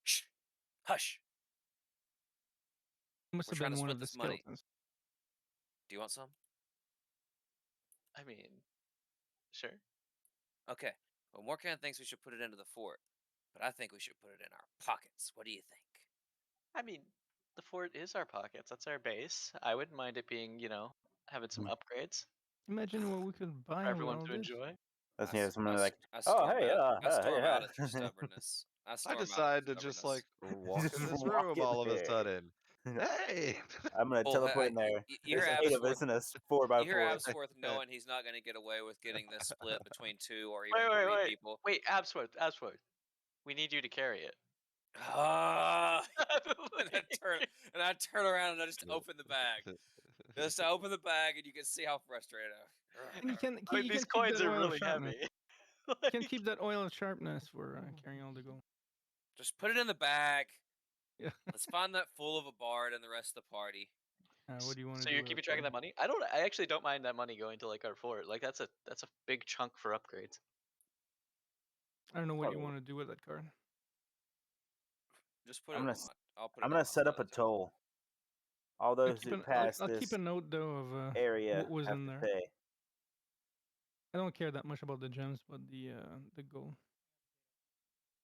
Shh. Hush.
Must
We're
have
trying
been
to
one
split
of the
this money.
skeletons.
Do you want some?
I mean, sure.
Okay. Well, Morkan thinks we should put it into the fort, but I think we should put it in our pockets. What do you think?
I mean, the fort is our pockets. That's our base. I wouldn't mind it being, having some upgrades
Imagine what we could buy
for
with
everyone
all
to
this.
enjoy.
Let's hear someone like,
I
oh,
storm
hey,
out. I storm
yeah.
out at your stubbornness.
I
storm out at
decide
your
to just
stubbornness.
like walk
Just
in this
walk
room
in
all of a
there.
sudden. Hey!
I'm gonna
Oh,
teleport in there.
you hear
There's 8 of us in a 4x4.
You hear Absworth knowing he's not going to get away with getting this split between 2 or even 3 people.
Wait, Absworth. We need you to carry it.
Ah! and I turn around and I just open the bag. Just open the bag and you can see how frustrated I am.
And
These coins are really heavy.
You can keep that oil of sharpness for carrying all the gold.
Just put it in the bag.
Yeah.
Let's find that fool of a bard and the rest of the party.
What do you want to
So
do?
you're keeping track of that money? I actually don't mind that money going to like our fort. Like that's a big chunk for upgrades.
I don't know what you want to do with that card.
Just put
I'm
it.
I'm gonna set up a toll. All those who pass
I'll
this
keep a note though of
area
what was
have
in
to
there.
pay.
I don't care that much about the gems, but the gold.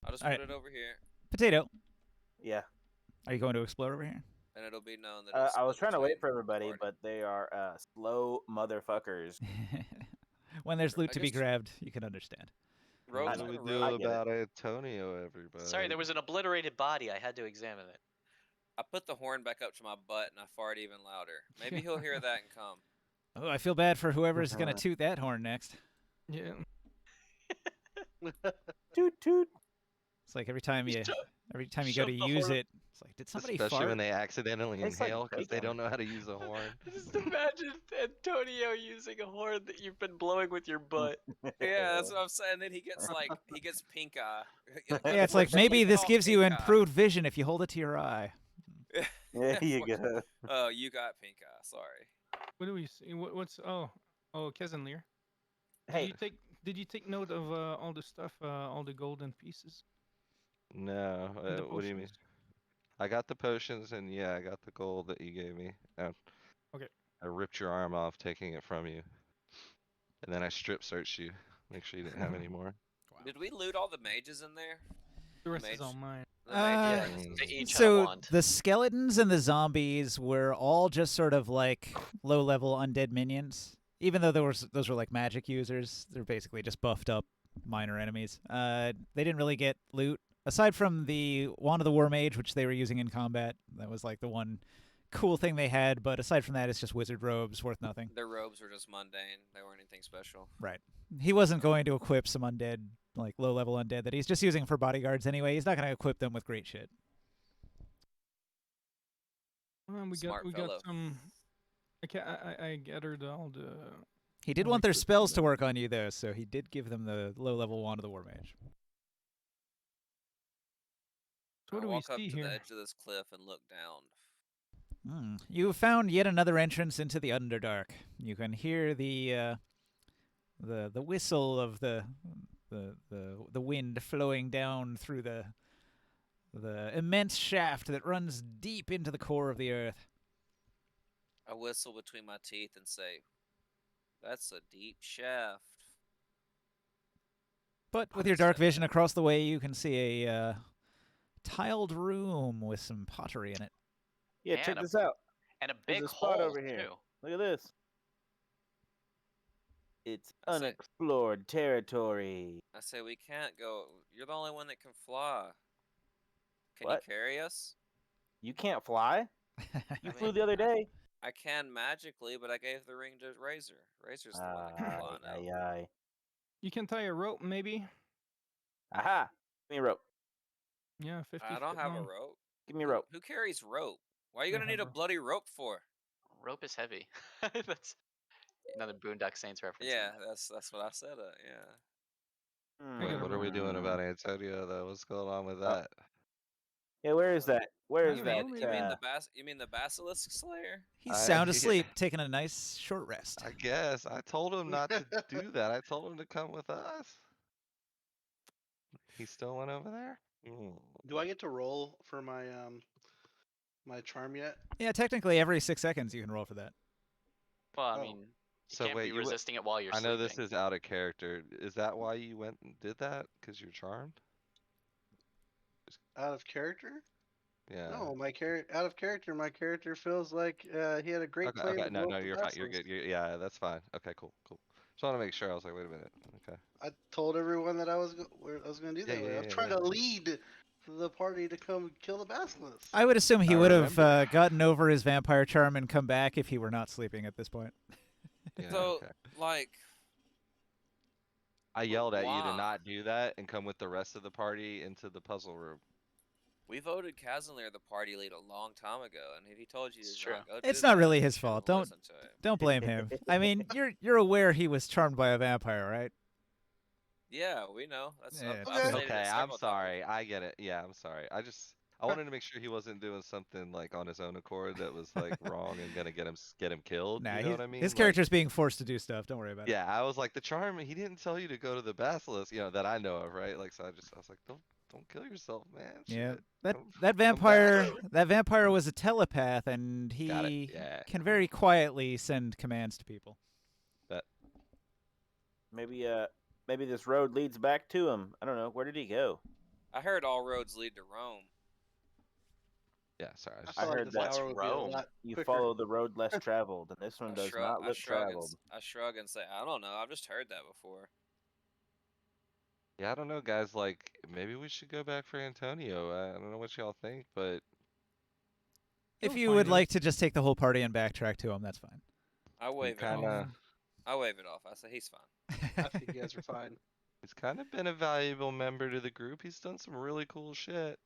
I'll just
All
put
right.
it over here,
Potato.
Yeah.
Are you going to explore over here?
and it'll be known that.
I was trying to wait for
between
everybody,
party.
but they are slow motherfuckers.
When there's loot
I
to be
guess-
grabbed, you can understand.
Rogues
What do we
gonna
do
rogue.
get it.
about Antonio, everybody?
Sorry, there was an obliterated body. I had to examine it.
I put the horn back up to my butt and I fart even louder. Maybe he'll hear that and come.
Oh, I feel bad for whoever's going to toot that horn next.
Yeah.
Toot toot.
It's like every time you go to
shove the
use
horn-
it, it's like, did somebody
Especially
fart?
when they accidentally
Tastes like
inhale because they
bacon.
don't know how to use a horn.
Just imagine Antonio using a horn that you've been blowing with your butt.
Yeah, that's what I'm saying. Then he gets pink eye.
Yeah, it's like maybe this gives you improved vision if you hold it to your eye.
There you go.
Oh, you got pink eye. Sorry.
What do we see? What's Kezenlir?
Hey,
Did you take note of all the stuff, all the golden pieces?
No,
and the
what do you mean?
potions?
I got the potions and yeah, I got the gold that you gave me.
Okay.
I ripped your arm off, taking it from you, and then I strip searched you, make sure you didn't have any more.
Did we loot all the mages in there?
The rest is
Mage.
all mine.
The mage
Uh,
apprentices?
They each have
So
wand.
the skeletons and the zombies were all just sort of like low-level undead minions. Even though those were like magic users, they're basically just buffed up minor enemies. They didn't really get loot aside from the wand of the war mage, which they were using in combat. That was like the one cool thing they had. But aside from that, it's just wizard robes worth nothing.
Their robes were just mundane. They weren't anything special.
Right. He wasn't going to equip some undead, like low-level undead that he's just using for bodyguards anyway. He's not going to equip them with great shit.
We
Smart
got
fellow.
some. I gathered all the.
He did
I
want
like
their
to see
spells to
that.
work on you, though, so he did give them the low-level wand of the war mage.
So what
I
do we
walk up
see
to
here?
the edge of this cliff and look down.
You found yet another entrance into the Underdark. You can hear the whistle of the wind flowing down through the immense shaft that runs deep into the core of the earth.
I whistle between my teeth and say, "That's a deep shaft."
But with your dark vision across the way, you can see a tiled room with some pottery in it.
yeah, check this out.
And a
There's
big
a spot
hole
over here.
too.
Look at this. It's
I say-
unexplored territory.
I say we can't go. You're the only one that can fly. Can
What?
you carry us?
You can't fly? You
I
flew
mean,
the other day.
I can magically, but I gave the ring to Razor. Razor's the one that can fly now.
Aye, aye.
You can tie a rope, maybe.
Aha! Give me a rope.
Yeah, 50
I don't
feet
have a
long.
rope.
Give me a rope.
Who carries rope? Why are you
I
gonna need a
have rope.
bloody rope for?
Rope is heavy. That's another Boondock Saints reference.
Yeah, that's what I said. Yeah.
I
Wait,
got a
what are we
rope.
doing about Antonio though? What's going on with that?
Yeah, where is that? Where
I
is
don't
that?
know,
You mean you mean the basilisk slayer?
He's sound
yeah,
asleep, taking a nice short rest.
I guess I told him not to do that. I told him to come with us. He still went over there.
Do I get to roll for my my charm yet?
Yeah, technically every 6 seconds you can roll for that.
Well, I
Oh.
mean, you
So
can't
wait,
be
you
resisting it while you're
I know
sleeping.
this is out of character. Is that why you went and did that? Because you're charmed?
Out of character?
Yeah.
No, out of character. My character feels like he had a great
Okay,
plan
okay.
to
No,
blow
no,
up the
you're fine. You're good.
basilisk.
Yeah, that's fine. Okay, cool, cool. Just want to make sure. I was like, wait a minute. Okay.
I told everyone that I was going to do
Yeah,
that way.
yeah,
I'm
yeah,
trying
yeah.
to lead the party to come kill the basilisk.
I would assume he
I
would have
remember.
gotten over his vampire charm and come back if he were not sleeping at this point.
Yeah,
So
okay.
like,
I yelled at you to
why?
not do that and come with the rest of the party into the puzzle room.
We voted Kazanir the party lead a long time ago, and if he told you
It's
to
true.
not go do
It's not
that,
really
you
his
shouldn't
fault. Don't
listen to him.
don't blame him. I mean, you're aware he was charmed by a vampire, right?
Yeah, we know. That's
Yeah,
I've
so-
stated it
Okay, I'm
several times.
sorry. I get it. Yeah, I'm sorry. I wanted to make sure he wasn't doing something like on his own accord that was like wrong and gonna get him killed.
Nah,
You know what I mean?
his
Like,
character's being forced to do stuff. Don't worry about it.
yeah, I was like the charm. He didn't tell you to go to the basilisk, that I know of, right? Like, so I was like, don't kill yourself, man.
Yeah,
Shit.
that
Come
that
back.
vampire was a telepath, and
Got it.
he
Yeah.
can very quietly send commands to people.
Maybe this road leads back to him. I don't know. Where did he go?
I heard all roads lead to Rome.
Yeah, sorry.
I feel like
heard
this
that.
hour would be a
Rome.
lot
You
quicker.
follow the road less traveled, and this one does not look traveled.
I shrug and say, I don't know. I've just heard that before.
Yeah, I don't know, guys. Like, maybe we should go back for Antonio. I don't know what y'all think, but
If
You'll
you
find
would
him.
like to just take the whole party and backtrack to him, that's fine.
I wave it
kinda-
off.
Um,
I wave it off. I say he's fine.
I think you guys are fine.
he's kind of been a valuable member to the group. He's done some really cool shit,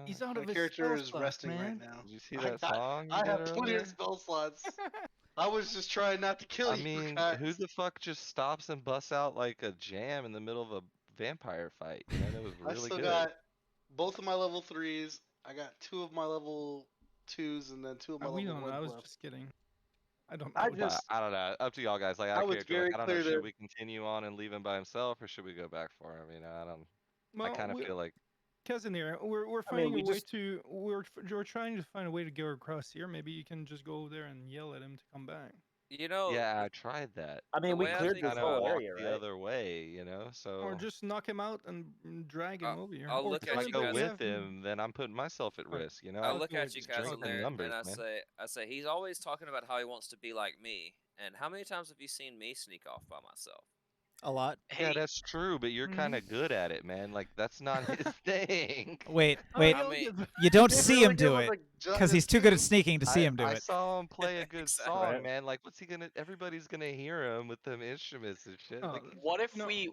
he's out
My
of his
character
spell
is
slot,
resting
man.
right now.
Did you see
I
that
got-
song you
I
did
have plenty
earlier?
of spell slots. I was just trying not to kill
I
you
mean,
guys.
who the fuck just stops and busts out like a jam in the middle of a vampire fight? That was
I
really
still
good.
got both of my level 3s. I got 2 of my level 2s and then 2 of my
We
level
don't know.
1s
I was
left.
just kidding. I don't know.
I
what
But
just-
I don't know. Up to y'all guys. Like,
I
out of
was
character,
very
like, I don't know.
clear
Should
that-
we continue on and leave him by himself, or should we go back for him? I don't. I
Well,
kind of feel like
Casimir, we're
I mean,
finding
we
a way
just-
to we're trying to find a way to go across here. Maybe you can just go there and yell at him to come back.
You know,
yeah, I tried that.
I mean,
The
we
way I
cleared
think
this
Kind
about
whole
of walked
area,
the
right?
other way, So
Or just knock him out and drag him over here.
I'll
Or
look
if
at
I
tell
you
go
him we
guys-
with
have
him, then I'm putting myself at
Alright.
risk.
I
I'll
look
go
at
with
you,
the struggle.
Strength in
Kazanir,
numbers,
and
man.
I say he's always talking about how he wants to be like me. And how many times have you seen me sneak off by myself?
A lot.
Hey,
Yeah, that's true, but you're kind of good at it, man. Like, that's not his thing.
Wait,
Oh,
wait.
I mean-
You don't
He's
see
really
him do
good with,
it
like,
because he's too good at
two.
sneaking to see him do
I
it.
saw him play a good
Exactly.
song,
Right.
man. Like, what's he gonna? Everybody's gonna hear him with them instruments and shit.
Oh,
Like,
what if
No.
we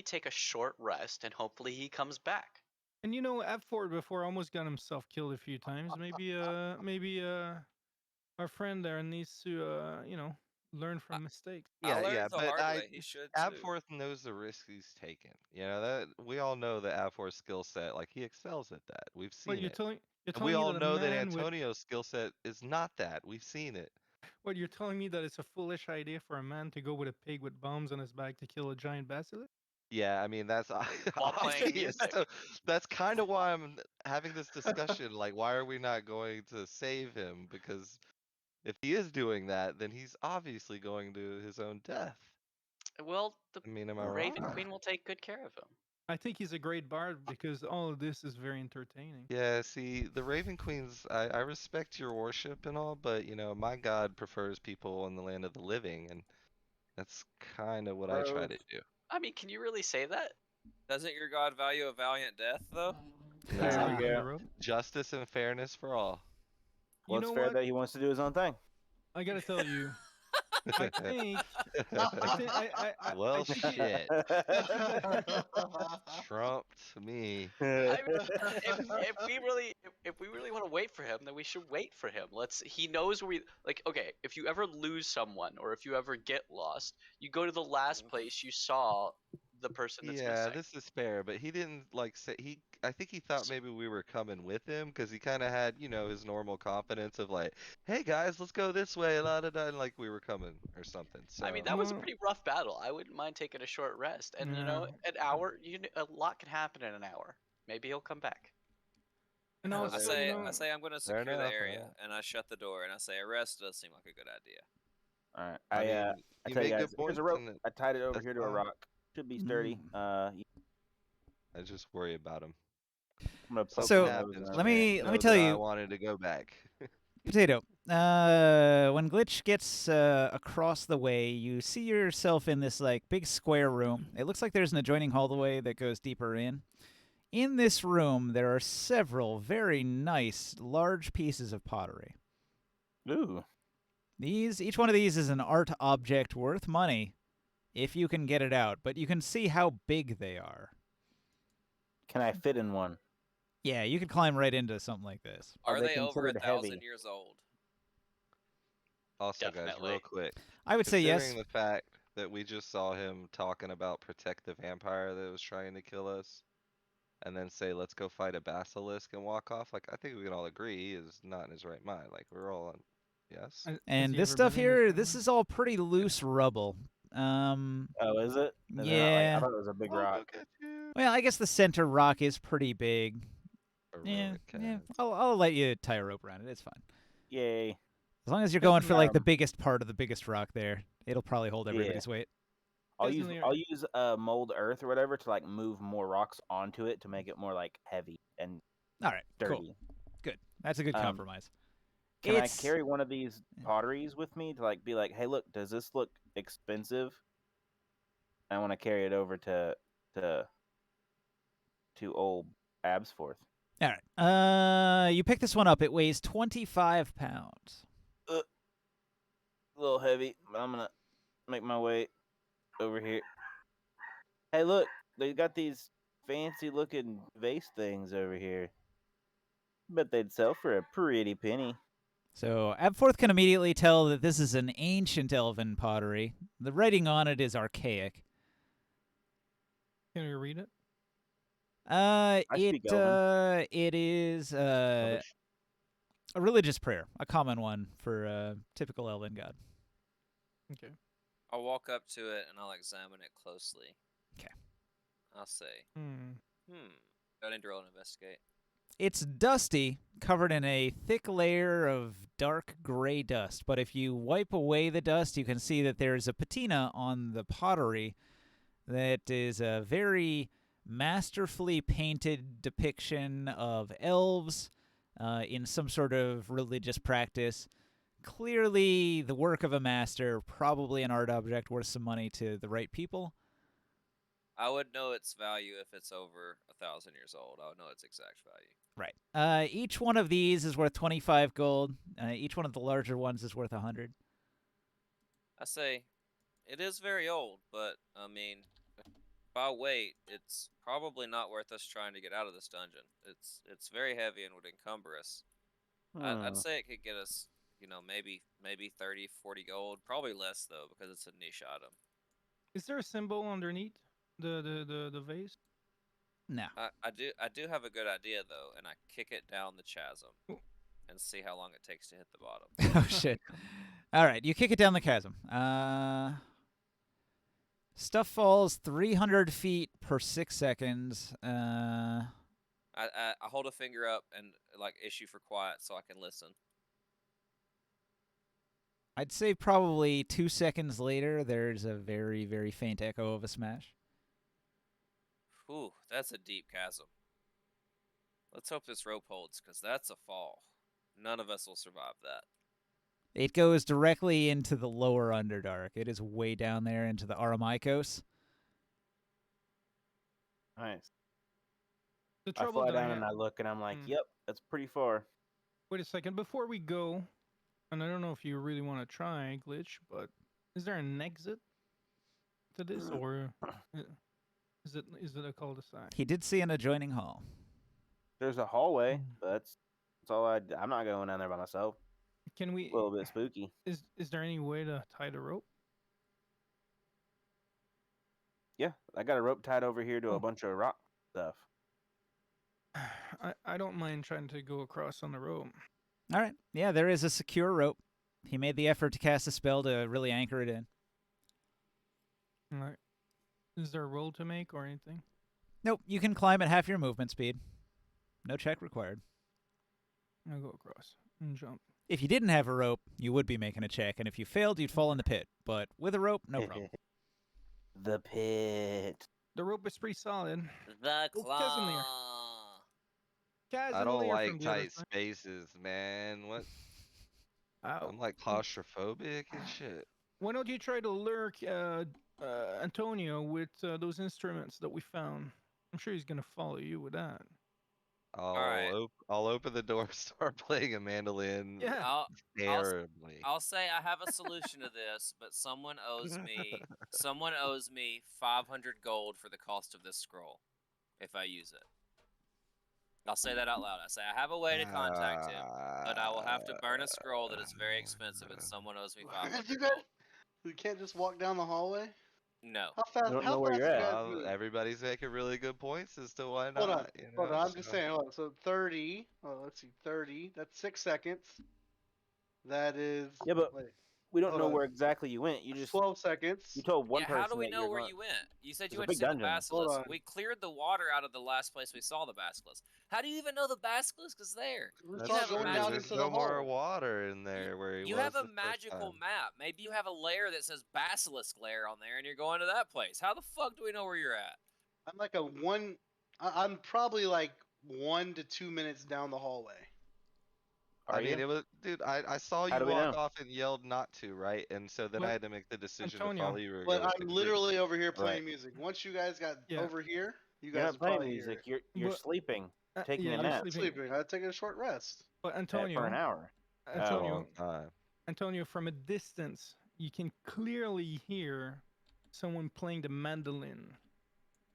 take a short rest and hopefully he comes back?
And Abford before almost got himself killed a few times. Maybe our friend there needs to learn from mistakes.
yeah,
I learned
yeah,
the
but
hard way. He should too.
Abforth knows the risk he's taken. That we all know the Abforth skill set. Like, he excels at that. We've
But
seen
you're
it.
telling
And
me
we all
that a
know that
man with
Antonio's skill set is not that. We've seen it.
what you're telling me that it's a foolish idea for a man to go with a pig with bombs on his back to kill a giant basilisk?
Yeah, I mean, that's
While playing
obvious.
music.
So that's kind of why I'm having this discussion. Like, why are we not going to save him? Because if he is doing that, then he's obviously going to his own death.
Well, the
I mean, am I
Raven
wrong?
Queen will take good care of him.
I think he's a great bard because all of this is very entertaining.
Yeah, see, the Raven Queens, I respect your worship and all, but my god prefers people in the land of the living, and That's kind of what I try to do.
I mean, can you really say that?
Doesn't your god value a valiant death, though?
There
Exactly,
we go.
bro.
Justice and fairness for all.
Well,
You
it's
know
fair
what?
that he wants to do his own thing.
I gotta tell you, I think I
Well,
think it,
shit.
I think that
Trumped me.
I mean, if we really want to wait for him, then we should wait for him. He knows where we like. Okay, if you ever lose someone or if you ever get lost, you go to the last place you saw the person that's
Yeah,
missing.
this is fair, but he didn't like say I think he thought maybe we were coming with him because he kind of had, his normal confidence of like, "Hey guys, let's go this way," la da da, and like we were coming or something. So
I mean, that was a
Well,
pretty rough battle. I wouldn't mind taking a short rest, and
yeah.
an hour. A lot can happen in an hour. Maybe he'll come back.
And
I
also,
say, I say, I'm going to
Fair
secure the
enough,
area,
alright.
and I shut the door, and I say, arrest does seem like a good idea.
All right.
I mean,
I
you
tell you
make
guys,
good
here's a
points,
rope.
and
I tied it over
that's
here to a
fine.
rock. Should be sturdy.
I just worry about him.
I'm gonna poke
So,
the nose
happens,
in.
let
man.
me
Know
tell
that I
you,
wanted to go back.
Potato. When Glitch gets across the way, you see yourself in this like big square room. It looks like there's an adjoining hallway that goes deeper in. In this room, there are several very nice, large pieces of pottery.
Ooh.
Each one of these is an art object worth money, if you can get it out. But you can see how big they are.
Can I fit in one?
Yeah, you could climb right into something like this.
Are
Are
they
they over
considered
1,000
heavy?
years old?
Also, guys,
Definitely.
real quick,
I would say yes.
considering the fact that we just saw him talking about protect the vampire that was trying to kill us, and then say let's go fight a basilisk and walk off, like I think we can all agree he is not in his right mind. Like we're all on. Yes.
has
And
he
this
ever
stuff
been in
here,
this
this
town?
is all pretty loose rubble.
Oh, is it? Is it not like,
Yeah.
I thought it was a big
I'll go
rock.
get you.
Well, I guess the center rock is pretty big. Yeah,
Heroic
yeah.
cats.
I'll let you tie a rope around it. It's fine.
Yay.
As long as you're going for like the
Um,
biggest part of the biggest rock there, it'll probably hold everybody's weight.
Definitely
I'll use mold earth or whatever to like move more rocks onto it to make it more like heavy and
All right, cool.
sturdy.
Good. That's a good
Um,
compromise.
Can I
It's-
carry one of these potteries with me to like be like, hey, look, does this look expensive? I want to carry it over to old Absforth.
All right. You pick this one up. It weighs 25 pounds.
A little heavy, but I'm gonna make my way over here. Hey, look, they got these fancy looking vase things over here. Bet they'd sell for a pretty penny.
So Abforth can immediately tell that this is an ancient elven pottery. The writing on it is archaic.
Can you read it?
speak Elven.
It is a religious prayer, a common one for a typical elven god.
Okay.
I'll walk up to it and I'll examine it closely.
'Kay.
I'll say,
Hmm.
Do I need to roll and investigate?
It's dusty, covered in a thick layer of dark gray dust. But if you wipe away the dust, you can see that there's a patina on the pottery that is a very masterfully painted depiction of elves in some sort of religious practice. Clearly the work of a master, probably an art object worth some money to the right people.
I would know its value if it's over 1,000 years old. I would know its exact value.
Right. Each one of these is worth 25 gold. Each one of the larger ones is worth 100.
I say, it is very old, but I mean, by weight, it's probably not worth us trying to get out of this dungeon. It's very heavy and would encumber us. I'd say it could get us, maybe 30, 40 gold. Probably less though, because it's a niche item.
Is there a symbol underneath the vase?
No.
I do have a good idea though, and I kick it down the chasm and see how long it takes to hit the bottom.
Oh, shit. All right, you kick it down the chasm. Stuff falls 300 feet per 6 seconds.
I hold a finger up and like issue for quiet so I can listen.
I'd say probably 2 seconds later, there's a very, very faint echo of a smash.
Whew, that's a deep chasm. Let's hope this rope holds, because that's a fall. None of us will survive that.
It goes directly into the lower Underdark. It is way down there into the Aramikos.
Nice.
The
I
trouble
fly
that I
down and
have.
I look and I'm like,
Mm.
yep, that's pretty far.
Wait a second. Before we go, and I don't know if you really want to try Glitch, but is there an exit to this, or is it a cul-de-sac?
He did see an adjoining hall.
There's a hallway,
Mm.
but that's all I'm not going down there by myself.
Can
A
we?
little bit spooky.
Is there any way to tie the rope?
Yeah, I got a rope tied over here to
Oh.
a bunch of rock stuff.
I don't mind trying to go across on the rope.
All right. Yeah, there is a secure rope. He made the effort to cast a spell to really anchor it in.
Like, is there a roll to make or anything?
Nope, you can climb at half your movement speed. No check required.
I'll go across and jump.
If you didn't have a rope, you would be making a check, and if you failed, you'd fall in the pit. But with a rope, no problem.
The pit.
The rope is pretty solid.
The
Oh, Casimir.
claw.
I don't
Cavalier from
like
the other
tight
side.
spaces, man. What?
Ow.
I'm like claustrophobic and shit.
Why don't you try to lurk Antonio with those instruments that we found? I'm sure he's gonna follow you with that.
Alright.
I'll open the door, start playing a mandolin
Yeah.
I'll
terribly.
I'll say I have a solution to this, but someone owes me 500 gold for the cost of this scroll if I use it. I'll say that out loud. I say I have a way to contact him, but I will have to burn a scroll that is very expensive, and someone owes me 500
You
gold.
guys, we can't just walk down the hallway.
No.
How fast?
I don't
How
know where
fast
you're
you
at.
guys
Well,
move?
everybody's making really good points as to why not.
Hold on,
you
hold
know,
on. I'm just
so-
saying. Hold on. So 30. Oh, let's see. 30. That's 6 seconds. That is.
Yeah, but
wait,
we don't
hold
know
on.
where exactly you went. You
that's
just
12 seconds.
you told one
Yeah,
person
how do we
that
know
you're
where
going.
you went? You said
It's
you
a
went to
big
see the
dungeon.
Hold
basilisk.
on.
We cleared the water out of the last place we saw the basilisk. How do you even know the basilisk is there?
We
That's
You
saw
have a
going
true.
down
magic-
There's
into
no
the
more
hole.
water in there where he
You
was
have a
the first
magical
time.
map. Maybe you have a layer that says basilisk layer on there, and you're going to that place. How the fuck do we know where you're at?
I'm like a one. I'm probably like 1 to 2 minutes down the hallway.
Are
I mean,
you?
it was, dude. I saw
How
you
do we
walk
know?
off and yelled not to, right? And so then
But,
I had to make the decision to
Antonio,
follow you or
But
go with
I'm
the
literally over here playing
Right.
music. Once you guys got
Yeah.
over here, you
You're
guys
not
are
playing
probably
music.
here.
You're
But-
sleeping, taking
yeah,
a
you're
nap
I'm
sleeping.
sleeping. I take a short rest.
But
for
Antonio,
an hour.
That's a
Antonio,
long time.
Antonio, from a distance, you can clearly hear someone playing the mandolin.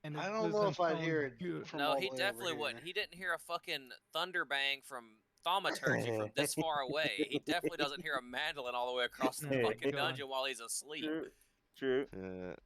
And it
I don't know
doesn't
if I'd
sound
hear it
good.
from
No,
all
he
the way
definitely
over
wouldn't.
here.
He didn't hear a fucking thunder bang from thaumaturgy from this far away. He definitely doesn't hear a mandolin all the way across the
Oh my
fucking
God.
dungeon while he's asleep.
True. True.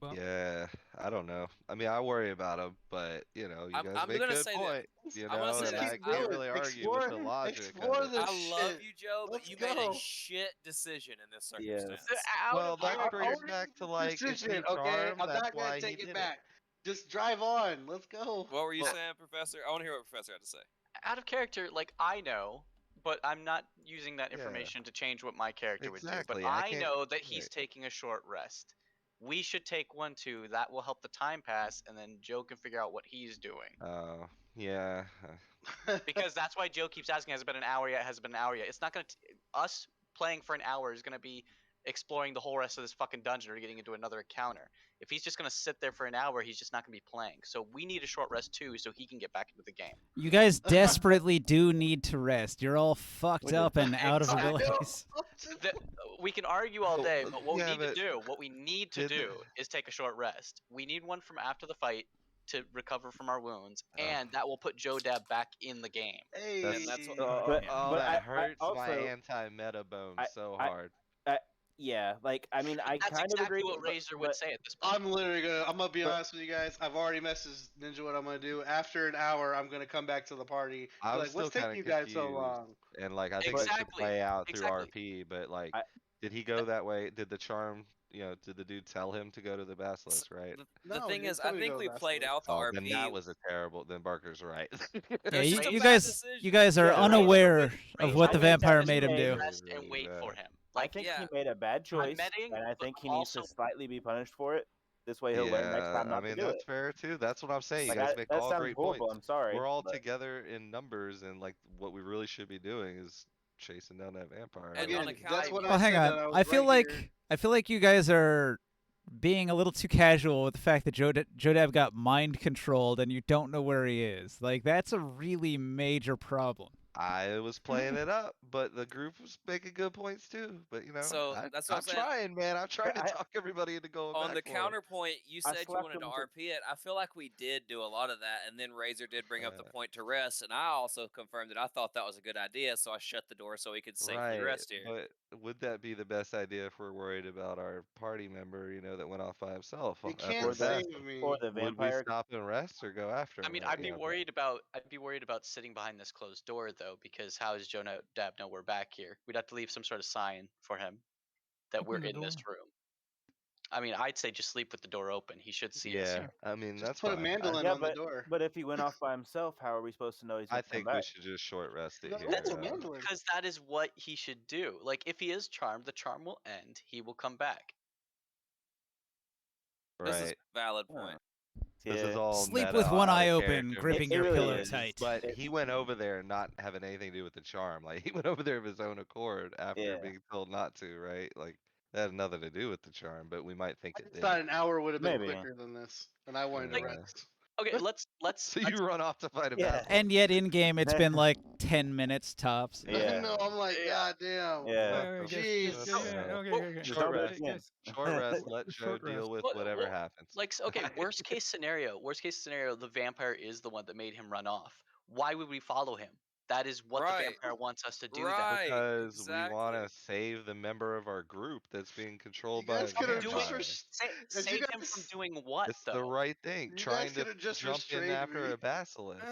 Well,
Yeah, I don't know. I mean, I worry about him, but you know, you
I'm-
guys
I'm
make
gonna
good
say that-
point. You
I'm gonna
know,
say
Let's
and
this.
I
keep
can't
going.
really argue with the logic
Explore
of it.
this
I love
shit.
you, Joe, but
Let's
you made
go.
a shit decision in this
Yes.
circumstance.
Well, that
I
brings
already
back
made
to
the
like, is he
decision, okay?
charmed?
I'm
That's
not
why
gonna
he
take
did
it back. Just drive on. Let's go.
What were you
Well-
saying, Professor? I want to hear what Professor had to say.
Out of character, like I know, but I'm not using that
Yeah.
information to change what my character would do.
Exactly,
But
I
I
can't-
know that he's
right.
taking a short rest. We should take one too. That will help the time pass, and then Joe can figure out what he's doing.
Oh, yeah.
Because that's why Joe keeps asking, has it been an hour yet? Has it been an hour yet? It's not going to... Us playing for an hour is going to be exploring the whole rest of this fucking dungeon or getting into another encounter. If he's just going to sit there for an hour, he's just not going to be playing. So we need a short rest too, so he can get back into the game.
You guys desperately do need to rest. You're all fucked
We do.
up and out of
Exactly.
abilities.
We can argue all
Well,
day, but what
yeah,
we need to
but
do, what we need to
did the-
do is take a short rest. We need one from after the fight to recover from our wounds,
Oh.
and that will put Joe Dab back in the game.
Hey.
that's what-
But-
Oh,
but
that
I
hurts my
also-
anti-meta bone
I-
so
I-
hard.
Yeah, like I mean, I
That's
kind of
exactly
agree.
what
but-
Razor
but-
would say at this point.
I'm gonna be
But-
honest with you guys. I've already messaged Ninja what I'm gonna do. After an hour, I'm gonna come back to the party.
I
Be
was
like, what's
still
taking you
kinda
guys so
confused.
long?
And like I think it should
Exactly,
play out through
exactly.
RP, but like
I-
did he go that way? Did the charm, did the dude tell him to go to the basilisk, right?
The
No,
thing
you
is, I
told me to
think
go
we
to
played
Basilisk.
out the
Oh,
RP.
then that was a terrible. Then Barker's right.
Yeah,
It's
you,
just a
you
bad
guys,
decision.
you guys are
Yeah,
unaware
Razor
of what the
I think that
vampire
was
made him
made-
do.
Rest and
Really
wait
bad.
for him.
I
Like,
think
yeah.
he made a bad choice,
admitting,
and I
but
think he needs to
also-
slightly be punished for it. This way he'll learn next
Yeah,
time
I
not to
mean
do
that's
it.
fair too. That's what I'm saying. You
Like
guys make
that
all
sounds
great
horrible.
points.
I'm sorry.
We're all
but
together in numbers, and like what we really should be doing is chasing down that vampire.
And
Again,
on a
that's what
counterpoint,
I
Well, hang
said. That
on.
I was
I feel
right here.
like you guys are being a little too casual with the fact that Jodab got mind controlled and you don't know where he is. Like that's a really major problem.
I was playing it up, but the group was making good points too. But
So that's what I'm
I'm
saying.
trying, man. I'm trying to
I-
talk everybody into going
On
back
the
for him.
counterpoint, you
I
said you
slapped
wanted to
him with
RP it. I feel like we did do a lot of that, and then Razor did bring up the
Uh,
point to rest, and I also confirmed that I thought that was a good idea, so I shut the door so he could safely
Right,
rest here.
but would that be the best idea if we're worried about our party member, that went off by himself
He
after
can't
a
save
battle?
me.
or the
Would we
vampire.
stop and rest or go after
I
him?
mean,
Right,
I'd be worried about sitting behind this closed door though, because how does Dab know we're back here? We'd have to leave some sort of sign for him that we're
Open the
in this
door.
room. I mean, I'd say just sleep with the door open. He should see us.
Yeah,
Here.
I mean
Just
that's
put a
fine.
mandolin
Yeah,
on the door.
but if he went off by himself, how are we supposed to know he's
I
gonna come
think we
back?
should just short rest it
No,
here.
that's a mandolin.
Because that is what he should do. Like, if he is charmed, the charm will end. He will come back.
This is
Right.
a valid
Huh.
point.
This is
Yeah.
all
Sleep
meta
with one
out
eye
of
open,
character.
gripping
It
your
really
pillow
is.
tight.
But
It-
he went over there not having anything to do with the charm. Like he went over there of his own accord after
Yeah.
being told not to, right? Like that had nothing to do with the charm, but we might think
I
it
just thought
did.
an hour would have been
Maybe.
quicker than this, and I wanted
Like-
to rest.
Okay, let's
So you run off to fight a
Yeah.
battle.
And yet in game it's been like 10 minutes tops.
Yeah.
No, I'm like,
Yeah.
God damn.
Yeah.
Alright, guys,
Jeez.
guys, okay.
Short
Don't
rest.
rest.
Short rest. Let Joe
Short
deal
rest.
with
What-
whatever
what-
happens.
like, okay, worst case scenario, the vampire is the one that made him run off. Why would we follow him? That is what the
Right.
vampire wants us to do.
Right.
Because we want
exactly.
to save the member of our group that's being controlled
You
by a
guys could have
doing-
just
vampire.
as you
Save him
guys-
from doing what,
It's
though?
the right thing.
You
Trying
guys
to
could have just
jump in
restrained
after
me.
a basilisk.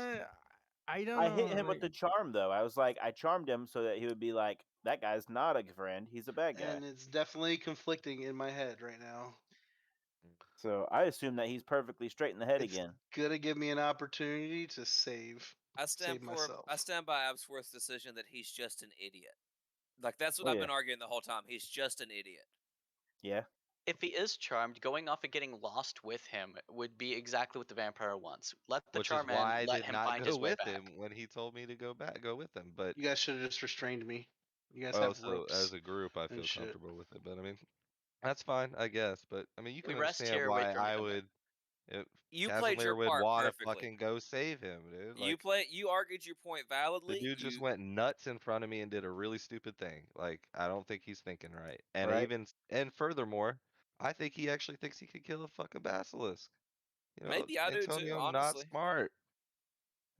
I don't
I
know.
hit him with
like-
the charm though. I was like, I charmed him so that he would be like, that guy's not a friend. He's a bad guy.
And it's definitely conflicting in my head right now.
So I assume that he's perfectly straight in the head
It's
again.
gonna give me an opportunity to save
I
myself.
stand by Absworth's decision that he's just an idiot. Like that's what
Oh,
I've
yeah.
been arguing the whole time. He's just an idiot.
Yeah.
If he is charmed, going off and getting lost with him would be exactly what the vampire wants. Let the
Which is
charm
why I
in, let
did
him
not
find
go
his way
with
back.
him when he told me to go with him. But
You guys should have just restrained me. You guys have
also
ropes.
as a group, I
and
feel
shit.
comfortable with it. But I mean, that's fine, I guess. But I mean, you
We
can
rest
understand
here,
why
wait for him to
I
come back.
would. If
You played your
Casimir would
part
want to
perfectly.
fucking go save him, dude. Like,
You argued your point
the
validly.
dude just
you-
went nuts in front of me and did a really stupid thing. Like, I don't think he's thinking right. And
Right.
and furthermore, I think he actually thinks he could kill a fucking basilisk.
Maybe I do too,
Antonio, not
honestly.
smart.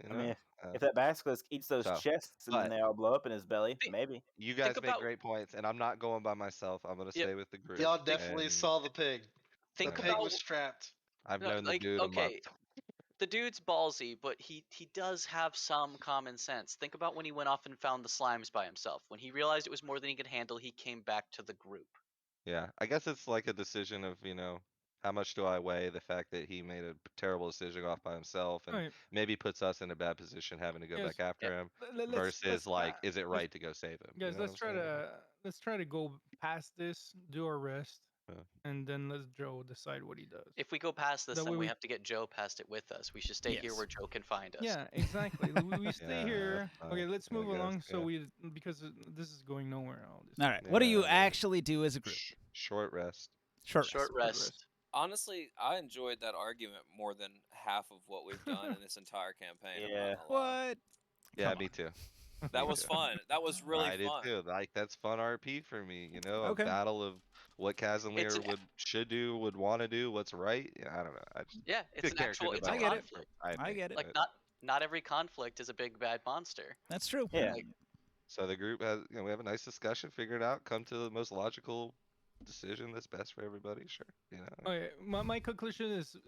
I mean, if that basilisk eats those
so,
chests and then
but-
they all blow up in his belly,
Think-
maybe.
you guys make
about-
great points, and I'm not going by myself. I'm gonna
Yep.
stay with the group.
Y'all definitely
and
saw the pig.
Think
The
Yeah.
pig
about
was trapped.
I've
no,
known the
like,
dude a
okay,
month.
the dude's ballsy, but he does have some common sense. Think about when he went off and found the slimes by himself. When he realized it was more than he could handle, he came back to the group.
Yeah, I guess it's like a decision of, how much do I weigh the fact that he made a terrible decision off by himself and
Alright,
maybe puts us in a bad position having to go
Yes,
back after him
let's-
versus
let's
like,
not-
is it
let's-
right to go save him? You
Guys,
know
let's
what
try
I'm saying?
to go past this, do our rest,
Yeah.
and then let Joe decide what he does.
If we go past this,
That
then
way
we
we-
have to get Joe past it with us. We should stay here
Yes.
where Joe can find us.
Yeah, exactly. we stay
Yeah,
here.
that's
Okay,
fine,
let's
I
move
guess,
along. So
yeah.
because this is going nowhere. All this.
All right. What do you
Yeah.
actually do as a group?
Short rest.
Short
Short
rest.
rest.
Honestly, I enjoyed that argument more than half of what we've done in this entire campaign. I'm not
Yeah.
gonna lie.
What?
Yeah,
Come
me
on.
too.
That was fun. That was really
I did
fun.
too. Like that's fun RP for me.
Okay.
A battle of what Casimir
an-
should do, would want to do, what's right. Yeah, I don't know. I just
Yeah, it's
good
an
character
actual it's a
I get it.
development,
conflict.
I get it.
Like not every conflict is a big bad monster.
That's true.
Yeah.
Like,
So the group has, we have a nice discussion, figure it out, come to the most logical decision that's best for everybody. Sure,
Okay, my conclusion is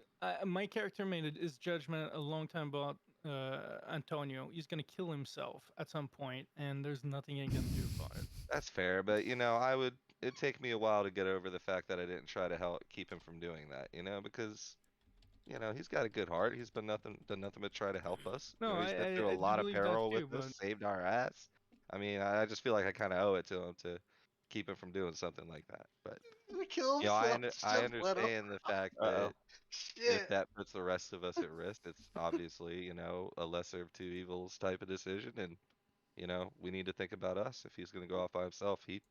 my character made his judgment a long time about Antonio. He's gonna kill himself at some point, and there's nothing he can do about it.
That's fair. But it'd take me a while to get over the fact that I didn't try to help keep him from doing that. Because he's got a good heart. He's done nothing but try to help us.
No,
He's
I
been through
I
a
do
lot of
believe that
peril
too,
with us,
but
saved our ass. I mean, I just feel like I kind of owe it to him to keep him from doing something like that. But
The kill
You know,
himself.
I
Just let him.
understand the fact
Uh-oh.
that if
Shit.
that puts the rest of us at risk, it's obviously, you know, a lesser of two evils type of decision, and you know, we need to think about us. If he's going to go off by himself, he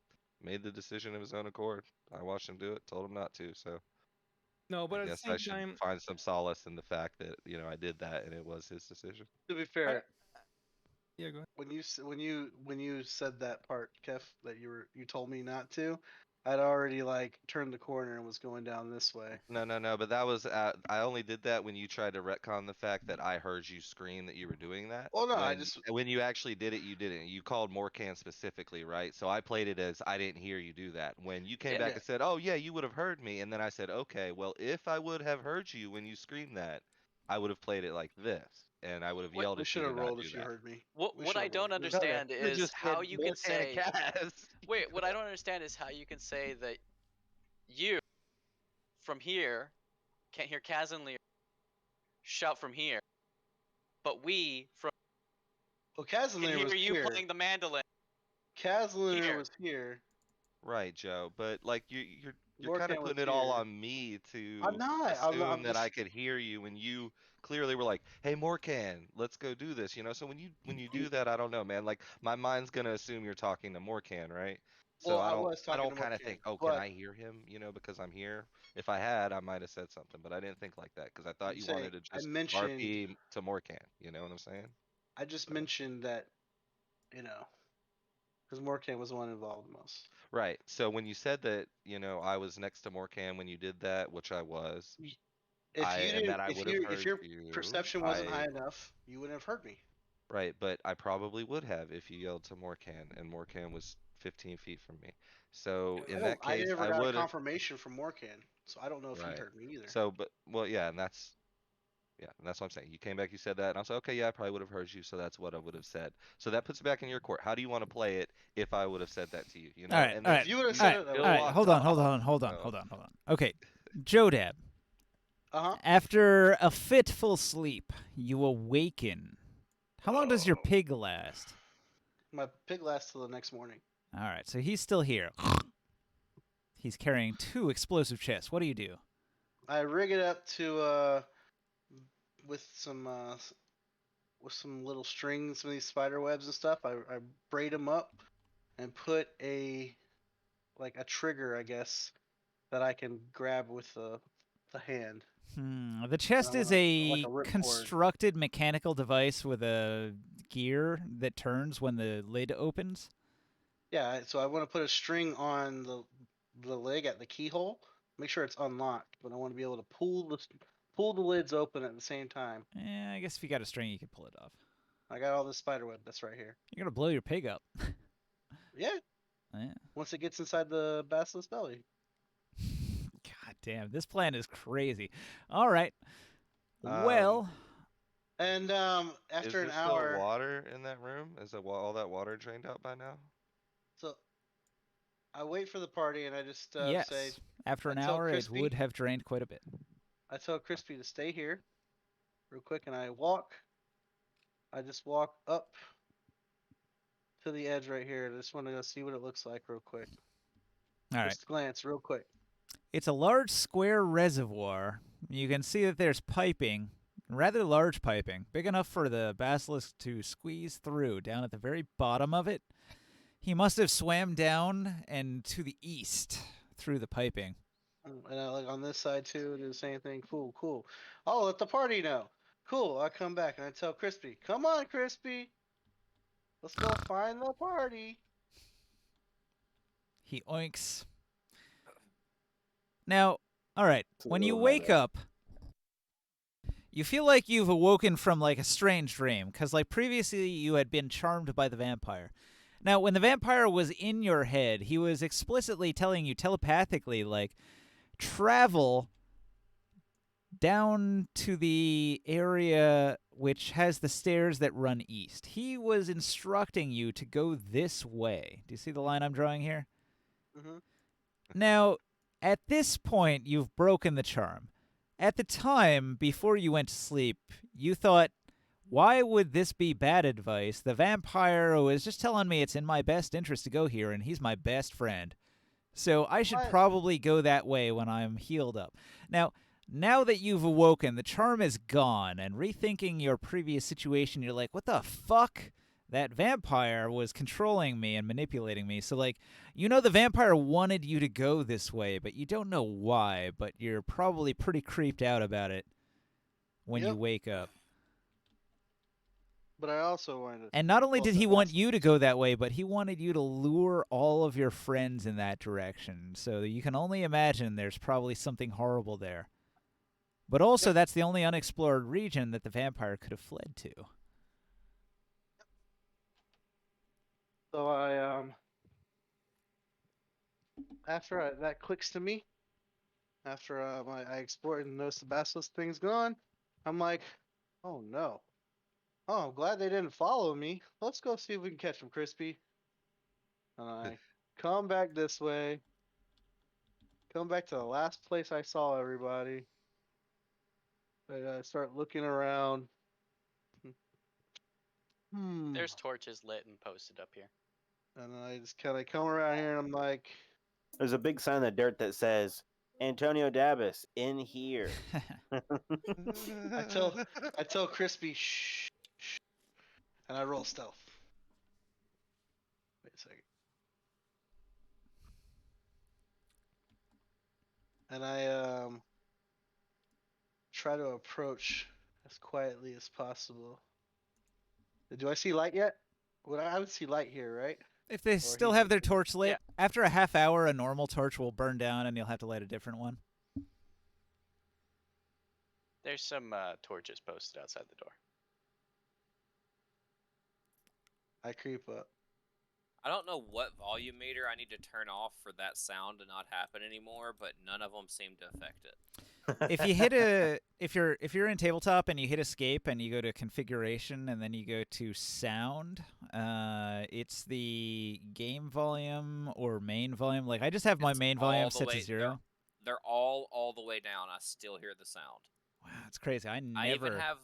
made the decision of his own accord. I watched him do it, told him not to, so
No, but
I
at the
guess I
same
should
time,
find some solace in the fact that, you know, I did that and it was his decision.
To be fair,
yeah, go ahead.
when you said that part, Kef, that you told me not to, I'd already like turned the corner and was going down this way.
No, but that was I only did that when you tried to retcon the fact that I heard you scream that you were doing that.
Well, no,
When you actually did it, you didn't. You called Morcan specifically, right? So I played it as I didn't hear you do that. When you came
Yeah.
back and said, "Oh yeah, you would have heard me," and then I said, "Okay, well if I would have heard you when you screamed that, I would have played it like this, and I would have yelled
we
at
should
you
have
to not
rolled
do
if you
that."
heard me.
What
We
what I
should've
don't
rolled.
understand
You
is
just
how
said
you can
Morcan and
say
Kaz.
wait. What I don't understand is how you can say that you from here can't hear Kaz and Lear shout from here, but we from
Well,
can
Kazanir
hear
was
you
here.
playing the mandolin.
Kazanir
here.
was here.
Right, Joe, but like you're kind of
Morcan was
putting it all
here.
on me to
I'm not.
assume
I'm
that I
just.
could hear you when you clearly were like, "Hey, Morcan, let's go do this," you know? So when you do that, I don't know, man. Like my mind's gonna assume you're talking to Morcan, right? So
Well, I was
I
talking
don't
to
kind of
Morcan,
think, "Oh, can
but
I hear him?" You know, because I'm here. If I had, I might have said something, but I didn't think like that because I thought
I'm
you
saying
wanted to
I
just
mentioned.
RP to Morcan. You know what I'm saying?
I just
So.
mentioned that, you know, because Morcan was the one involved the most.
Right. So when you said that, you know, I was next to Morcan when you did that, which I was,
If you
and
didn't,
that I would have
if
heard
your
you.
perception wasn't high enough, you wouldn't have heard me.
Right, but I probably would have if you yelled to Morcan, and Morcan was 15 feet from me. So in that
I
case,
never
I
got a
would have.
confirmation from Morcan, so I don't know if he
Right.
heard me either.
So, but well, yeah, and that's what I'm saying. You came back, you said that, and I was like, okay, yeah, I probably would have heard you, so that's what I would have said. So that puts it back in your court. How do you want to play it if I would have said that to you? You know,
All right,
and
all
then
right,
If you would have
you
said
all
it,
right,
I
all
would
right.
have.
Hold on, hold
so-
on. Okay, Jodab.
Uh huh.
After a fitful sleep, you awaken. How long does your
Oh.
pig last?
My pig lasts till the next morning.
All right, so he's still here. He's carrying 2 explosive chests. What do you do?
I rig it up to with some little strings, some of these spider webs and stuff. I braid them up and put a trigger, I guess, that I can grab with the hand.
The chest is
like
a
a ripcord.
constructed mechanical device with a gear that turns when the lid opens.
Yeah, so I want to put a string on the leg at the keyhole. Make sure it's unlocked, but I want to be able to pull the lids open at the same time.
I guess if you got a string, you could pull it off.
I got all this spider web that's right here.
You're gonna blow your pig up.
Yeah.
Yeah.
Once it gets inside the basilisk's belly.
God damn, this plan is crazy. All right.
Um,
Well,
And
is
after
there
an
still
hour,
water in that room? Is all that water drained out by now?
so I wait for the party and I just
yes.
say,
After an
I tell
hour, it
Crispy-
would have drained quite a bit.
I tell Crispy to stay here real quick, and I just walk up to the edge right here. I just want to go see what it looks like real quick.
All right.
Just glance real quick.
It's a large square reservoir. You can see that there's piping, rather large piping, big enough for the basilisk to squeeze through down at the very bottom of it. He must have swam down and to the east through the piping.
And I look on this side too, do the same thing. Cool. I'll let the party know. Cool. I come back and I tell Crispy, come on, Crispy. Let's go find the party.
He oinks. Now, all right, when you
Oh, my
wake
bad.
up, you feel like you've awoken from like a strange dream, because like previously you had been charmed by the vampire. Now, when the vampire was in your head, he was explicitly telling you telepathically, like, travel down to the area which has the stairs that run east. He was instructing you to go this way. Do you see the line I'm drawing here?
Mm-hmm.
Now, at this point, you've broken the charm. At the time, before you went to sleep, you thought, why would this be bad advice? The vampire was just telling me it's in my best interest to go here, and he's my best friend. So I should
What?
probably go that way when I'm healed up. Now that you've awoken, the charm is gone, and rethinking your previous situation, you're like, what the fuck? That vampire was controlling me and manipulating me. So, like, the vampire wanted you to go this way, but you don't know why, but you're probably pretty creeped out about it when you
Yep.
wake up.
But I also wanted to.
And not only
pull
did
some
he want
last
you to
ones.
go that way, but he wanted you to lure all of your friends in that direction. So you can only imagine there's probably something horrible there. But also, that's the only unexplored region that the vampire could have fled to.
So I after that clicks to me, after I explored and noticed the basilisk thing's gone, I'm like, oh no. Oh, I'm glad they didn't follow me. Let's go see if we can catch them, Crispy. And I come back this way. Come back to the last place I saw everybody. I start looking around.
There's torches lit and posted up here.
And I just kind of come around here and I'm like,
There's a big sign in the dirt that says Antonio Dabis in here.
I tell Crispy, shh, and I roll stealth. Wait a second. And I try to approach as quietly as possible. Do I see light yet? Well, I would see light here, right?
If they
Or
still
he-
have their torch lit, after a half hour, a normal torch will burn down and you'll have to light a different one.
There's some torches posted outside the door.
I creep up.
I don't know what volume meter I need to turn off for that sound to not happen anymore, but none of them seem to affect it.
If you hit if you're in tabletop and you hit escape and you go to configuration and then you go to sound, it's the game volume or main volume. Like I just have my
It's
main
all
volume
the
set to
way-
0.
They're all the way down. I still hear the sound.
Wow, it's crazy. I
I even
never.
have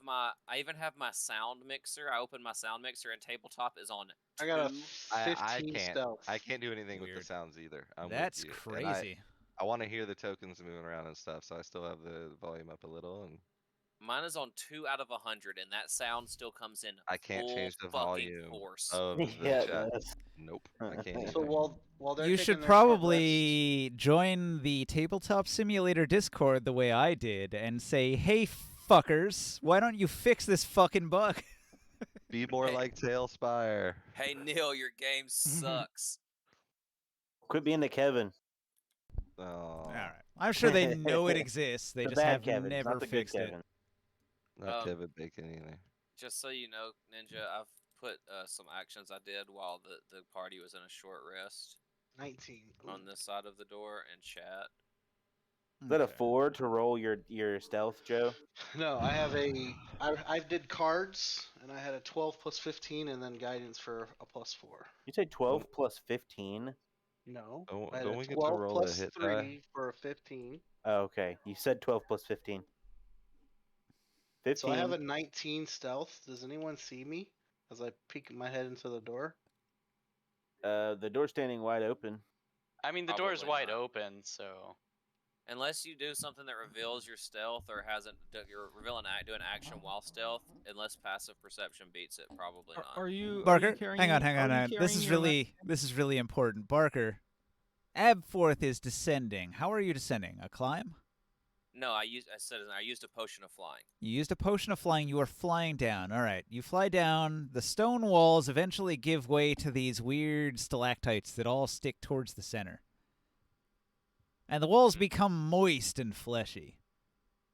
my sound mixer. I open my sound mixer and tabletop is on.
I got a
2.
15 stealth.
I can't do anything with
Weird.
the sounds either. I'm
That's
with you. And
crazy.
I want to hear the tokens moving around and stuff, so I still have the volume up a little, and
Mine is on 2 out of 100, and that sound still comes in.
I can't
full
change the
fucking
volume
force.
of the
Yeah, it
chat.
does.
Nope, I can't.
So while they're
You
taking
should
their short
probably join the Tabletop Simulator Discord the way I did and say, "Hey, fuckers, why don't you fix this fucking bug?"
Be more
Hey.
like Tailspire.
Hey Neil, your game sucks.
Quit being the Kevin.
Oh,
All right. I'm sure they know it exists. They
The
just
bad
have
Kevin,
never
not the good
fixed it.
Kevin.
not
Um,
Kevin Bacon either.
Just so you know, Ninja, I've put some actions I did while the party was in a short rest
19.
on this side of the door in chat.
Is that a
Okay.
4 to roll your stealth, Joe?
No, I have I did cards and I had a 12 plus 15 and then guidance for a plus 4.
You say 12 plus 15?
No.
Don't-
I had
don't
a
we get to
12
roll a
plus
hit
3
die?
for a 15.
Oh, okay. You said 12 plus 15. 15.
So I have a 19 stealth. Does anyone see me as I peek my head into the door?
The door's standing wide open.
I mean, the door's
Probably
wide
not.
open, so
Unless you do something that reveals your stealth or you're revealing do an action while stealth, unless passive perception beats it, probably not.
Are you
Barker,
carrying,
hang on.
are you
This
carrying
is
your
really important. Barker, Abforth is descending. How are you descending? A climb?
No, I used a potion of flying.
You used a potion of flying. You are flying down. All right. You fly down. The stone walls eventually give way to these weird stalactites that all stick towards the center. And the walls become moist and fleshy.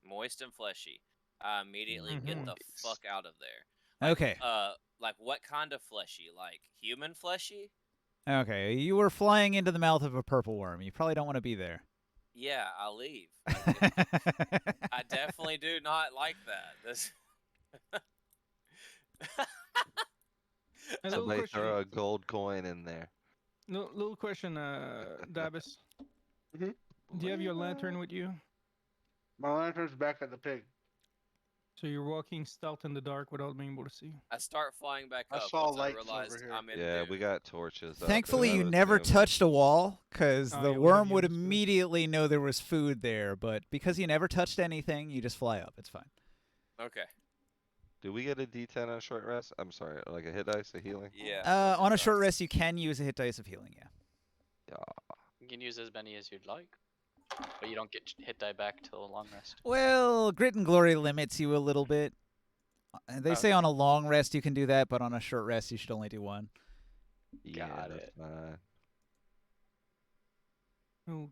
Moist and fleshy. I immediately get the
Nice.
fuck out of there.
Okay.
Like what kind of fleshy? Like human fleshy?
Okay. You were flying into the mouth of a purple worm. You probably don't want to be there.
Yeah, I'll leave. I definitely do not like that. This.
A little
Somebody
question.
throw a gold coin in there.
No, little question, Dabis.
Mhm.
Do you have your lantern with you?
My lantern's back at the pig.
So you're walking stealth in the dark without being able to see.
I start flying back
I
up
saw
once I
lights over
realized
here.
I'm in
Yeah,
Dune.
we got torches. Up,
Thankfully,
so I
you
would
never
assume-
touched a wall, because
Oh,
the
yeah, we have
worm would
units too.
immediately know there was food there. But because you never touched anything, you just fly up. It's fine.
Okay.
Do we get a D10 on a short rest? I'm sorry, like a hit dice, a healing?
Yeah.
On a short rest, you can use a hit dice of healing. Yeah.
Yeah.
You can use as many as you'd like, but you don't get hit die back till a long rest.
Well, grit and glory limits you a little bit. They say
Okay.
on a long rest you can do that, but on a short rest you should only do one.
Yeah,
Got
that's
it.
fine.
Okay.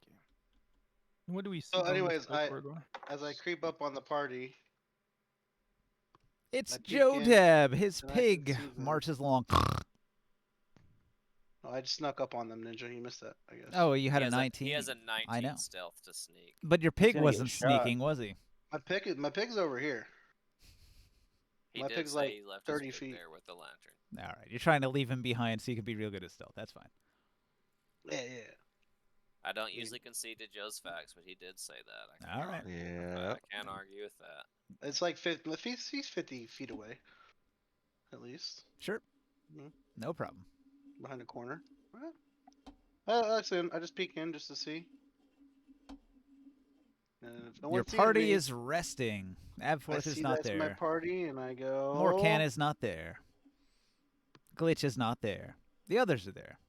What do we see?
So,
down this
anyways,
little
I
corridor?
as I creep up on the party,
It's
I peek
Joe
in,
Deb. His
and I can
pig
see them.
marches along.
Oh, I just snuck up on them, Ninja. You missed that, I guess.
Oh, you had
he
a
has
19.
He has a 19
I know.
stealth to sneak.
But your
He's
pig
gonna get
wasn't
shot.
sneaking, was he?
My pig's over here.
He
My
did
pig's
say
like
he left
30
his pig
feet.
there with the lantern.
All right. You're trying to leave him behind so you can be real good at stealth. That's fine.
Yeah.
I don't
Yeah.
usually concede to Joe's facts, but he did say that.
All right.
Yeah.
I can't argue with that.
It's like 50, he's 50 feet away, at least,
Sure.
Mhm.
No problem.
behind a corner. Actually, I just peek in just to see. And if no
Your
one sees
party
me,
is resting.
I
Abforth
see
is not
that's my
there.
party, and I go.
Morcan is not there. Glitch is not there. The others are there.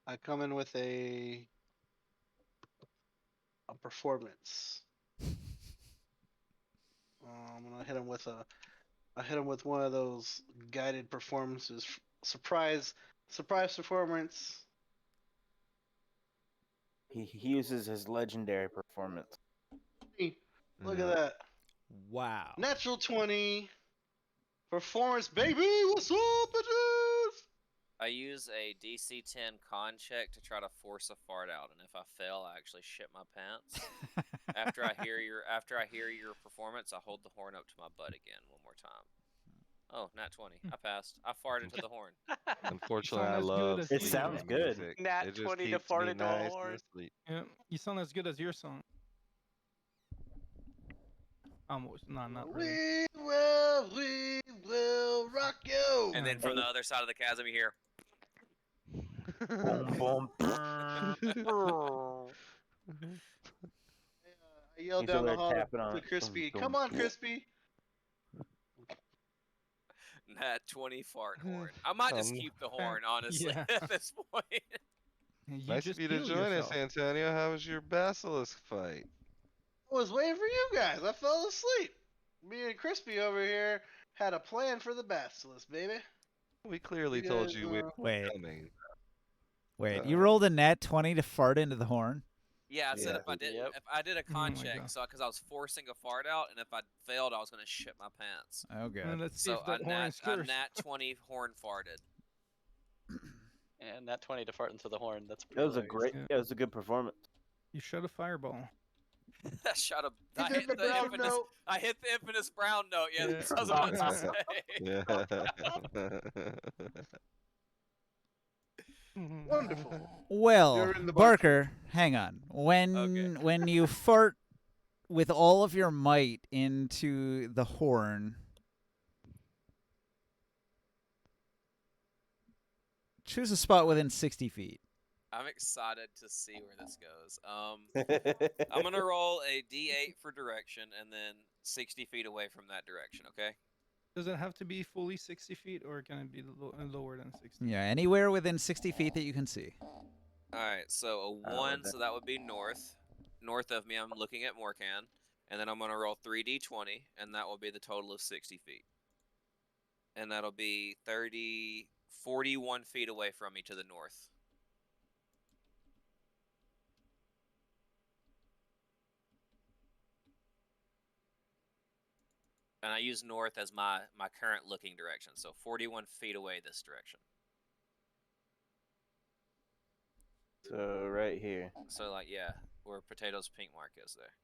I come in with a performance. I'm gonna hit him with I hit him with one of those guided performances. Surprise performance.
He uses his legendary performance.
Hey, look
Yeah.
at that.
Wow.
Natural 20. Performance, baby. What's up, bitches?
I use a DC 10 con check to try to force a fart out, and if I fail, I actually shit my pants. After I hear your performance, I hold the horn up to my butt again one more time. Oh, nat 20. I passed. I farted to the horn.
Unfortunately,
sound
I
as good
love
as
It
sleeping
sounds good.
music.
Nat
It just
20 to
keeps
fart
me
into a
nice
horn.
and asleep.
Yeah, you sound as good as your song. Almost. No, not really.
We will rock you.
And then from the other side of the chasm, you hear.
Boom, boom.
I yell
He's
down
over
the
there
hall
tapping on
to
it.
Crispy.
Dum,
Come
dum.
on, Crispy.
Nat 20 fart horn. I might just keep the horn, honestly,
Yeah.
at this point.
You
Nice
just
of you to
heal
join
yourself.
us, Antonio. How was your basilisk fight?
I was waiting for you guys. I fell asleep. Me and Crispy over here had a plan for the basilisk, baby.
We clearly
You
told
guys,
you we were
Wait.
coming.
You rolled a nat 20 to fart into the horn?
Yeah, I said
Yeah.
if I did a con
my
check,
God.
so because I was forcing a fart out, and if I failed, I was gonna shit my pants.
Oh,
Well,
God.
let's see
So
if that horn is
a
cursed.
nat 20 horn farted.
And Nat 20 to fart into the horn. That's
That was a
hilarious.
great. Yeah, it was a good performance.
You shot a fireball.
I shot a.
He
I
did
hit
the
the
brown
infamous.
note.
I hit the infamous brown note. Yeah,
Yeah.
that's what I was about to say.
Yeah.
Wonderful.
Well,
You're in the
Barker, hang on. When
Okay.
when you fart with all of your might into the horn, choose a spot within 60 feet.
I'm excited to see where this goes. I'm gonna roll a D8 for direction, and then 60 feet away from that direction. Okay.
Does it have to be fully 60 feet, or can it be lower than 60?
Yeah, anywhere within 60 feet that you can see.
All right. So a
Oh,
1,
that-
so that would be north. North of me, I'm looking at Morcan, and then I'm gonna roll 3d20, and that will be the total of 60 feet. And that'll be 41 feet away from me to the north. And I use north as my current looking direction, so 41 feet away this direction.
So right here.
So like yeah, where Potato's pink mark is there.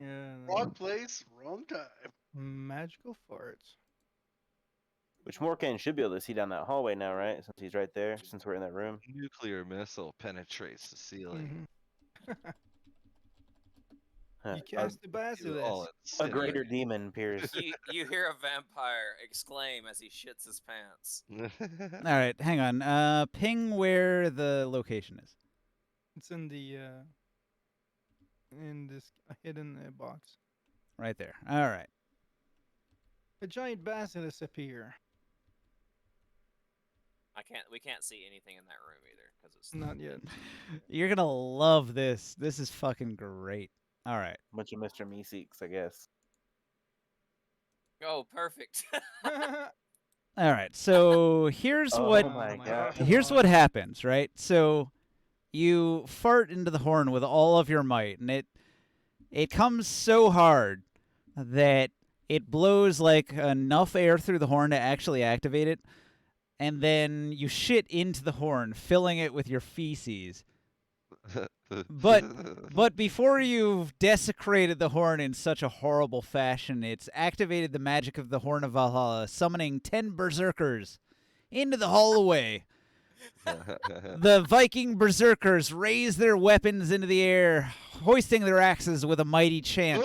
Yeah.
Wrong place, wrong time.
Magical farts.
Which Morkan should be able to see down that hallway now, right? Since he's right there, since we're in that room.
Nuclear missile penetrates the ceiling.
Huh.
You cast the
You all
basilisk.
A greater
incinerate.
demon, Pierce.
You hear a vampire exclaim as he shits his pants.
All right, hang on. Ping where the location is.
It's in the in this hidden box.
Right there. All right.
A giant basilisk appear.
We can't see anything in that room either because it's
Not yet.
You're gonna love this. This is fucking great. All right.
Bunch of Mr. Meeseeks, I guess.
Oh, perfect.
All right. So here's
Oh
what
my god.
here's what happens, right? So you fart into the horn with all of your might, and it comes so hard that it blows like enough air through the horn to actually activate it, and then you shit into the horn, filling it with your feces. But before you've desecrated the horn in such a horrible fashion, it's activated the magic of the Horn of Valhalla, summoning 10 berserkers into the hallway. The Viking berserkers raise their weapons into the air, hoisting their axes with a mighty chant.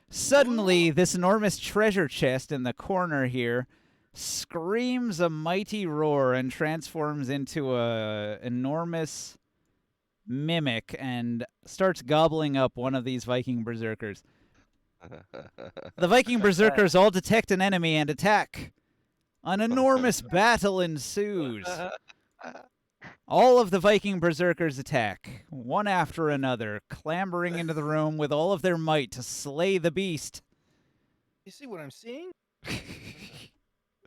Suddenly, this enormous treasure chest in the corner here screams a mighty roar and transforms into a enormous mimic and starts gobbling up one of these Viking berserkers. The Viking berserkers all detect an enemy and attack. An enormous battle ensues. All of the Viking berserkers attack, one after another, clambering into the room with all of their might to slay the beast.
You see what I'm seeing?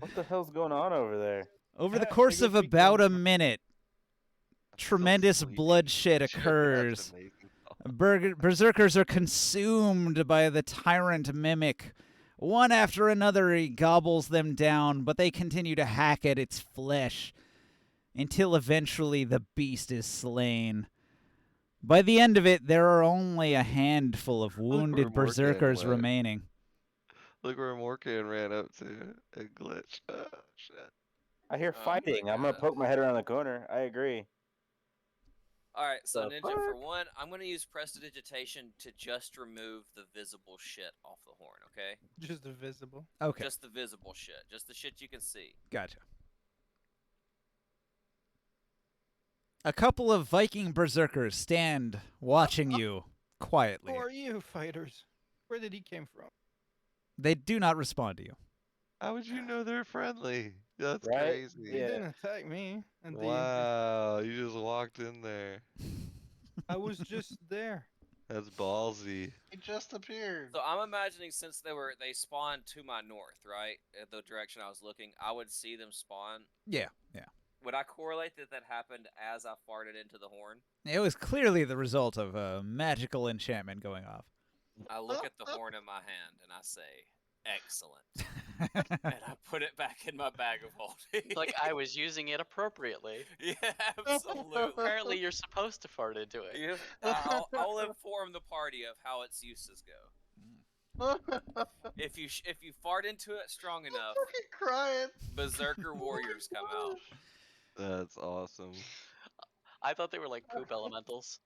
What the hell's going on over there?
Over the
I
course
go
of
peek
about a
down.
minute, tremendous
sleepy.
bloodshed
That's
occurs.
amazing.
Berserkers are consumed by the tyrant mimic. One after another, he gobbles them down, but they continue to hack at its flesh until eventually the beast is slain. By the end of it, there are only a handful of wounded
where Morgan
berserkers
went.
remaining.
Look where Morkan ran up to and glitched. Oh, shit.
I hear
Oh my
fighting. I'm gonna
God.
poke my head around the corner. I agree.
All right, so
The
Ninja, for
fuck?
one, I'm gonna use prestidigitation to just remove the visible shit off the horn. Okay,
Just visible.
Okay,
just the visible shit, just the shit you can see.
gotcha. A couple of Viking berserkers stand watching you quietly.
Who are you, fighters? Where did he came from?
They do not respond to you.
How would you know they're friendly? That's
Right?
crazy.
They
Yeah.
didn't attack me. And
Wow, you just walked in there.
I was just there.
That's ballsy.
He just appeared.
So I'm imagining since they spawned to my north, right, at the direction I was looking, I would see them spawn.
Yeah.
Would I correlate that happened as I farted into the horn?
It was clearly the result of a magical enchantment going off.
I look at the horn in my hand and I say, "Excellent," and I put it back in my bag of holding.
Like I was using it appropriately.
Yeah, absolutely.
Apparently, you're supposed to fart into it.
I'll inform the party of how its uses go. If you fart into it strong
I'm
enough,
fucking crying.
berserker warriors come out.
That's awesome.
I thought they were like poop elementals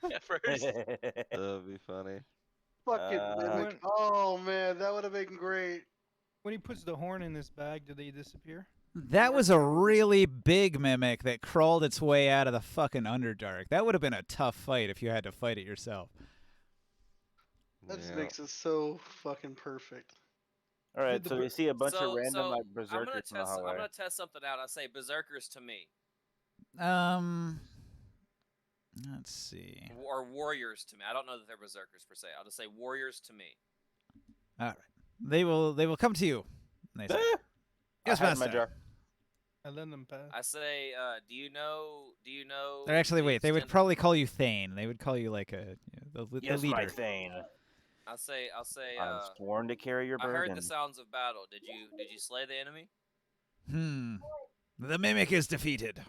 at first.
That'd be funny.
Fucking mimic.
When-
Oh man, that would have been great.
When he puts the horn in his bag, do they disappear?
That was a really big mimic that crawled its way out of the fucking Underdark. That would have been a tough fight if you had to fight it yourself.
That just
Yeah.
makes it so fucking perfect.
All right,
the
so
ber-
we see a bunch
So-
of random
so
like
I'm
berserkers in the
I'm
hallway.
gonna test something out. I say berserkers to me,
Let's see.
or warriors to me. I don't know that they're berserkers per se. I'll just say warriors to me.
All right, they will come to you. They say,
Ah!
Yes,
I hide in my
master.
jar.
I let them pass.
I say, do you know?
Or actually,
the
wait. They would
extent-
probably call you Thane. They would call you like the
Yes,
leader.
my Thane.
I'll say,
I'm sworn to carry your
I
burden.
heard the sounds of battle. Did you slay the enemy?
The mimic is defeated.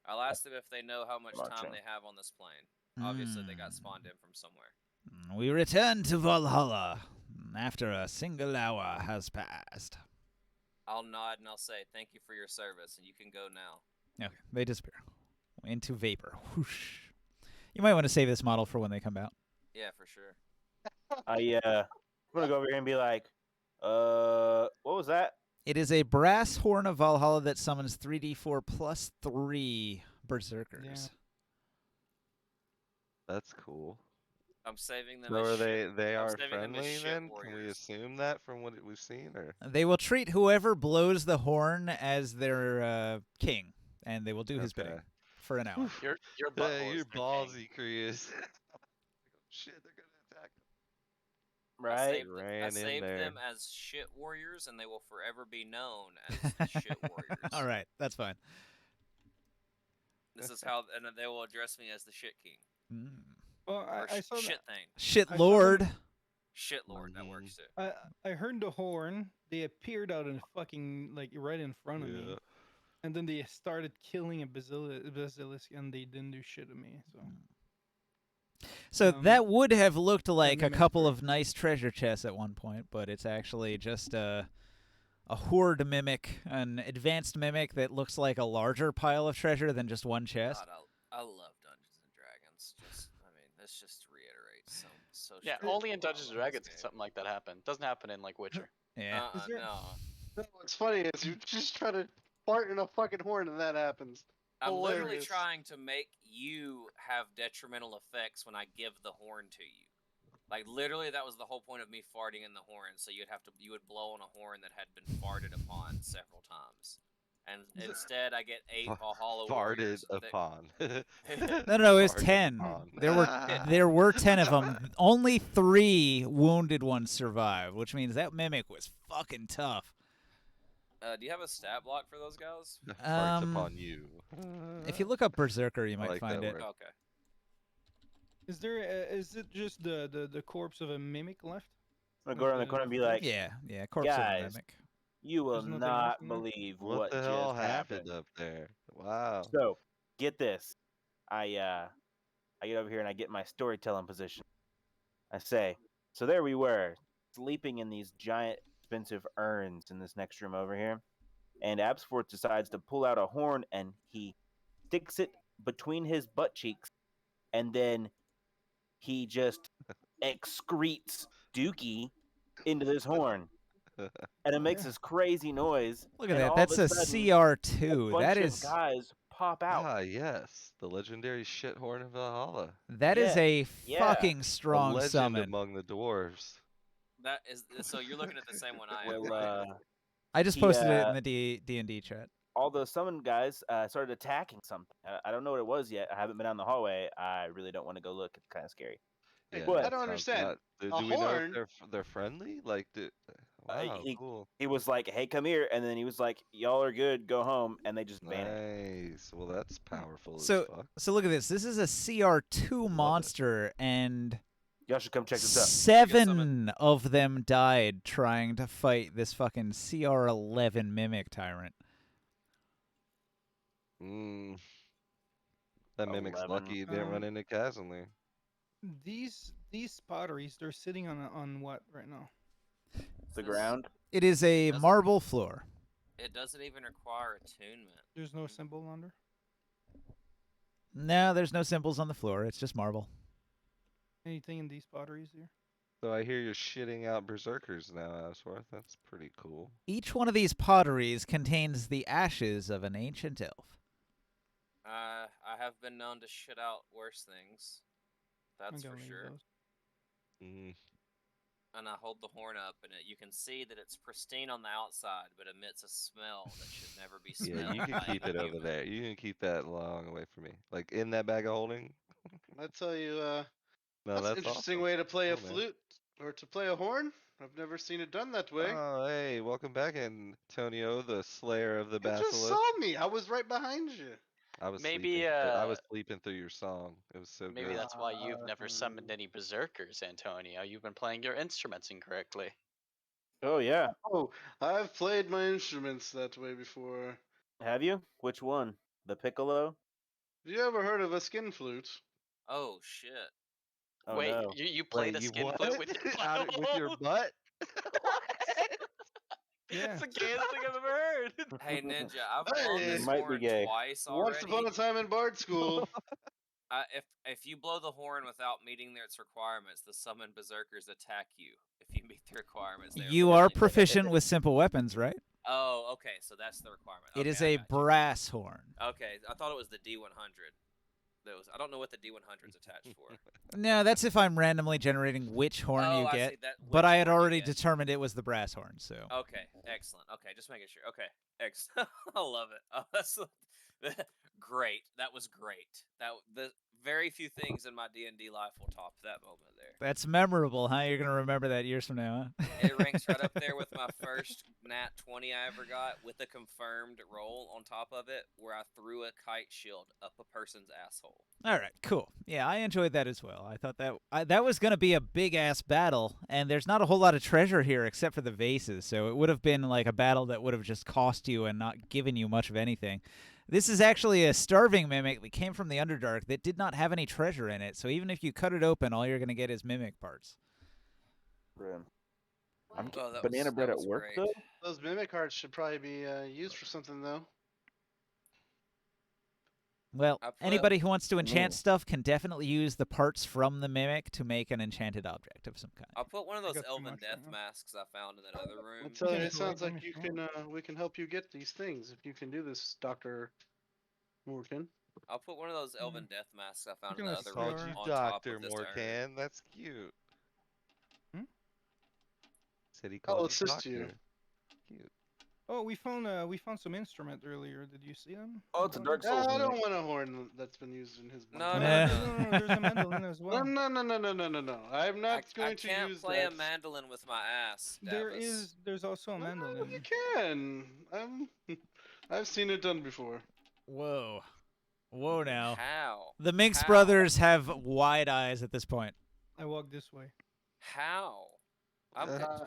I'll ask them if they know how much time
Marching.
they have on this plane. Obviously, they got spawned in from somewhere.
We return to Valhalla after a single hour has passed.
I'll nod and I'll say thank you for your service, and you can go now.
Okay, they disappear into vapor. Whoosh. You might want to save this model for when they come out.
Yeah, for sure.
I'm gonna go over here and be like, what was that?
It is a brass horn of Valhalla that summons 3d4 plus 3 berserkers.
Yeah.
That's cool.
I'm saving them
So
as
are
shit.
they
I'm
are
saving them as
friendly
shit
then? Can we
warriors.
assume that from what we've seen, or
They will treat whoever blows the horn as their king, and they will do his bidding
Okay.
for an hour.
Your butthole
Hey,
is
you're
their king.
ballsy, Chris. Shit, they're gonna attack.
Right?
I saved them as shit warriors, and they will forever be known as the shit warriors.
All right, that's fine.
This is how, and they will address me as the shit king.
Mm.
Well,
Or
I saw
shit
that.
thing.
Shit
I saw
lord.
them-
Shit lord, that works too.
I heard the horn. They appeared out in fucking like right in front of me, and then they started killing a basilisk, and they didn't do shit to me.
So
Um,
that would have looked like a
mimics
couple
were-
of nice treasure chests at one point, but it's actually just a horde mimic, an advanced mimic that looks like a larger pile of treasure than just one chest.
God, I love Dungeons and Dragons. Just, I mean, this just reiterates so.
Yeah,
strongly
only in
why I
Dungeons and
love this
Dragons can
game.
something like that happen. Doesn't happen in like Witcher.
Yeah.
Is there-
No.
No, what's funny is you just try to fart in a fucking horn and that happens.
I'm literally
Hilarious.
trying to make you have detrimental effects when I give the horn to you. Like literally, that was the whole point of me farting in the horn. So you would blow on a horn that had been farted upon several times, and instead I get 8 Valhalla
Farted
warriors.
upon.
No, it was
Farted
10.
upon.
There were 10 of them. Only 3 wounded ones survived, which means that mimic was fucking tough.
Do you have a stat block for those guys?
Farts upon you.
If you look up Berserker, you
I
might
like
find
that
it.
word.
Okay.
Is there? Is it just the corpse of a mimic left?
I'm gonna go around the corner and be like,
Yeah, corpse of a
Guys.
mimic.
you will
There's nothing else
not
in there?
believe
What the hell
just
happened up there? Wow.
So, get this. I get over here and I get my storytelling position. I say, so there we were, sleeping in these giant expensive urns in this next room over here. And Absforth decides to pull out a horn and he sticks it between his butt cheeks, and then he just excretes Dookie into this horn. And it makes this crazy noise.
Look at
and
that.
all
That's
of
a
sudden,
CR2.
a bunch
That
of
is
guys pop out.
Ah, yes. The legendary shithorn of Valhalla.
that is
Yeah,
a
yeah.
fucking
A
strong
legend
summon.
among the dwarves.
That is so. You're looking at the same one I am. right?
Well,
I just
he,
posted it in the D&D chat.
all those summoned guys started attacking something. I don't know what it was yet. I haven't been down the hallway. I really don't want to go look. It's kind of scary.
Hey,
Yeah,
What?
I
that
don't
sounds
understand.
not- Do
A
we know if
horn?
they're friendly? Like, wow, cool.
He was like, "Hey, come here," and then he was like, "Y'all are good. Go home," and they just vanished.
Nice. Well, that's powerful
So-
as fuck.
So look at this. This is a CR2 monster, and
Y'all should come check this out.
7 of them died trying to fight this fucking CR11 mimic tyrant.
Mm. That mimic's
11.
lucky he didn't run into Casimir.
These potteries, they're sitting on what right now?
The ground.
It is a
Doesn't-
marble floor.
It doesn't even require attunement.
There's no symbol under.
No, there's no symbols on the floor. It's just marble.
Anything in these potteries here?
So I hear you're shitting out berserkers now, Asworth. That's pretty cool.
Each one of these potteries contains the ashes of an ancient elf.
I have been known to shit out worse things.
I'm
That's
gonna
for
leave
sure.
those.
Mm.
And I hold the horn up, and you can see that it's pristine on the outside, but emits a smell that should never be smelled.
Yeah, you can
by
keep
any
it over
human.
there. You can keep that long away from me. Like in that bag of holding.
I tell you,
No,
that's an interesting
awesome.
way to play a
Cool, man.
flute or to play a horn. I've never seen it done that way.
Oh, hey, welcome back, Antonio, the Slayer of the
You just
Basilisk.
saw me. I was right behind you.
I was
Maybe,
sleeping. I was sleeping through your song. It was so
Maybe
good.
that's why you've never summoned any berserkers, Antonio. You've been playing your instruments incorrectly.
Oh yeah.
Oh, I've played my instruments that way before.
Have you? Which one? The piccolo?
Have you ever heard of a skin flute?
Oh shit!
Oh
Wait,
no.
you played a
you
skin
what?
flute with your
With your
butt?
butt? What?
Yeah.
It's the gayest thing I've ever heard.
Hey Ninja, I've blown
Hey.
this
Might be
horn
gay.
twice
Once
already.
upon a time in Bard School.
If you blow the horn without meeting its requirements, the summoned berserkers attack you. If you meet the requirements, they
You are
friendly.
proficient with simple weapons, right?
Oh, okay, so that's the requirement.
It
Okay,
is
I
a
got you.
brass horn.
Okay, I thought it was the D100. I don't know what the D100's attached for.
No, that's if I'm randomly generating which horn
Oh,
you
I
get.
see that.
But
which
I had
horn you
already
get.
determined it was the brass horn, so.
Okay, excellent. Okay, just making sure. Okay, excellent. I love it. Oh, that's great. That was great. The very few things in my D&D life will top that moment there.
That's memorable, huh? You're going to remember that years from now, huh?
It ranks right up there with my first nat 20 I ever got with a confirmed roll on top of it where I threw a kite shield up a person's asshole.
All right, cool. Yeah, I enjoyed that as well. I thought that was going to be a big-ass battle, and there's not a whole lot of treasure here except for the vases, so it would have been like a battle that would have just cost you and not given you much of anything. This is actually a starving mimic that came from the Underdark that did not have any treasure in it, so even if you cut it open, all you're going to get is mimic parts.
I'm
Oh, that
banana
was-
bread
that
at
was
work
great.
though.
Those mimic hearts should probably be used for something though.
Well,
I put-
anybody who wants to
No.
enchant stuff can definitely use the parts from the mimic to make an enchanted object of some kind.
I'll put one of
I
those
got too
Elven
much
death
right now.
masks I found in that other room.
I'm telling you,
can
it sounds
collect them
like
if
you
you
can. We can help you get these things if you can do this, Doctor Morgan.
I'll put one of those Elven death masks I found in
gonna
the other
steal
room
our-
Called you
on top
Dr.
of this
Morgan. That's cute.
Hmm?
Said he
I'll
called you
assist you.
doctor. Cute.
Oh, we found some instrument earlier. Did you see them?
Oh, it's a Dark
Yeah,
Souls
I don't
mimic.
want a horn that's been used in his.
No,
bunker.
no,
No, there's a mandolin as
No,
well.
no. I'm not
I
going to
can't
use
play
that.
a mandolin with my ass.
There's also a
No,
mandolin.
you can. I've seen it done before.
Whoa. Whoa now.
How?
The Minx
How?
brothers have wide eyes at this point.
I walk this way.
How?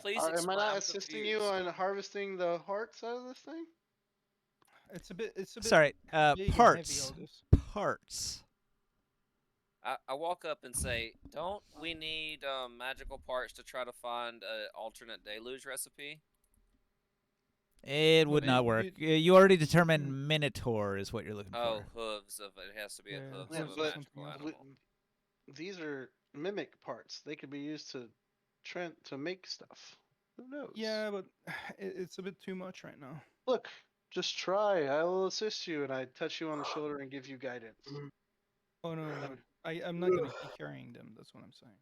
Please
Am I
explain.
not
I'm
assisting you
confused.
on harvesting the hearts out of this thing?
It's a bit.
Sorry,
big and heavy,
parts.
all this.
Parts.
I walk up and say, "Don't we need magical parts to try to find an alternate deluge recipe?"
It would
Well,
not
you-
work.
you-
You already determined Minotaur is what you're looking
Oh,
for.
hooves of it. It has to be a
Yeah,
hooves
Yeah,
of a
but
magical
something else.
animal.
These are mimic parts. They could be used to make stuff. Who knows?
Yeah, but it's a bit too much right now.
Look, just try. I will assist you, and I touch you on the shoulder and give you guidance.
Oh no. I'm not gonna keep carrying them. That's what I'm saying.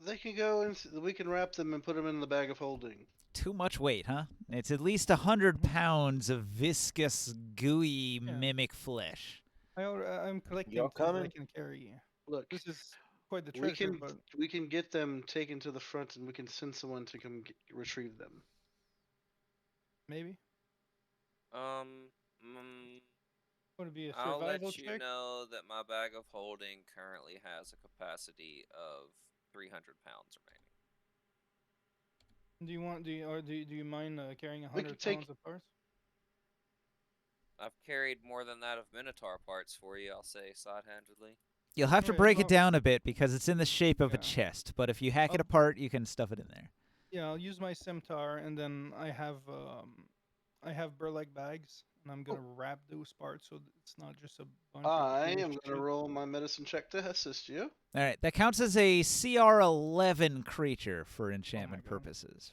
They can go and we can wrap them and put them in the bag of holding.
Too much weight, huh? It's at least 100 pounds of viscous, gooey
Yeah.
mimic flesh.
I'm collecting
Y'all
things that I
coming?
can carry.
Look,
This is quite the
we
treasure,
can
but
we can get them taken to the front, and we can send someone to come retrieve them.
maybe would it be a
I'll
survival
let you
check?
know that my bag of holding currently has a capacity of 300 pounds remaining.
Do you mind carrying
We
100
could take-
pounds of parts?
I've carried more than that of Minotaur parts for you, I'll say side-handedly.
You'll have to
Okay,
break it
well-
down a bit because it's in the shape of a
Yeah.
chest, but if you hack it
I'll-
apart, you can stuff it in there.
Yeah, I'll use my scimitar, and then I have burlap bags, and I'm gonna wrap those parts so it's not just a bunch.
I
of
am
loose
going to
shit.
roll my medicine check to assist you.
All right, that counts as a CR11 creature for enchantment
God.
purposes.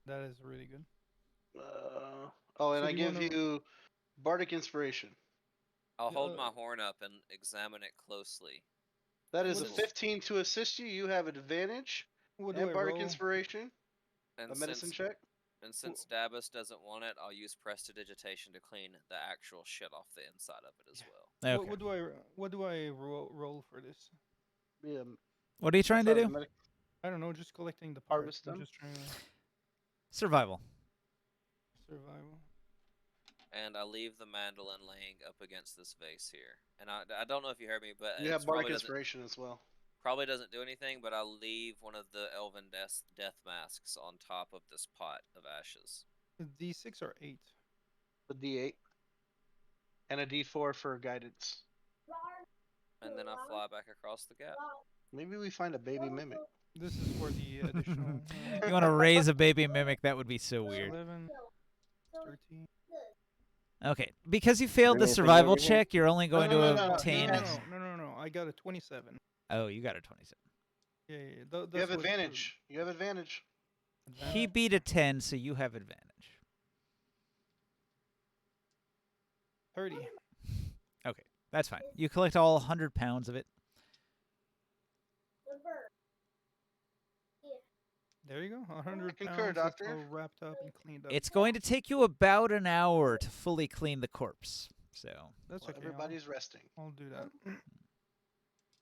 That is really good.
And
So
I
do you
give
wanna-
you bardic inspiration.
I'll hold
Uh,
my horn up and examine it closely.
That is
What
a
is-
15 to assist you. You have advantage
What do
and
I
bardic
roll?
inspiration.
And
A medicine
since,
check.
and since Dabus doesn't want it, I'll use prestidigitation to clean the actual shit off the inside of it as well.
Okay.
What do I roll for this?
Yeah.
What are you trying to
sorry,
do?
I don't know, just collecting the
Harvest
parts. I'm
them?
just trying to
Survival.
survival.
And I leave the mandolin laying up against this vase here. And I don't know if you heard me, but
You
it
have bardic
probably doesn't,
inspiration as well.
probably doesn't do anything, but I'll leave one of the Elven death masks on top of this pot of ashes.
D6 or 8?
A D8 and a D4 for guidance.
And then I fly back across the gap.
Maybe we find a baby mimic.
This is for the additional.
You want to raise a baby mimic? That would be so weird.
11, 13.
Okay, because you failed the
Bring anything
survival
over here?
check, you're only going
no,
to
no, no,
obtain.
he has-
No. I got a 27.
Oh, you got a 27.
Yeah.
You have advantage. You have advantage.
He beat a 10, so you have advantage.
30.
Okay, that's fine. You collect all 100 pounds of it.
There you go. 100
concur,
pounds. It's
Doctor.
all wrapped up and cleaned up.
It's going to take you about an hour to fully clean the corpse. So
That's
Well,
okay.
everybody's resting,
I'll do that.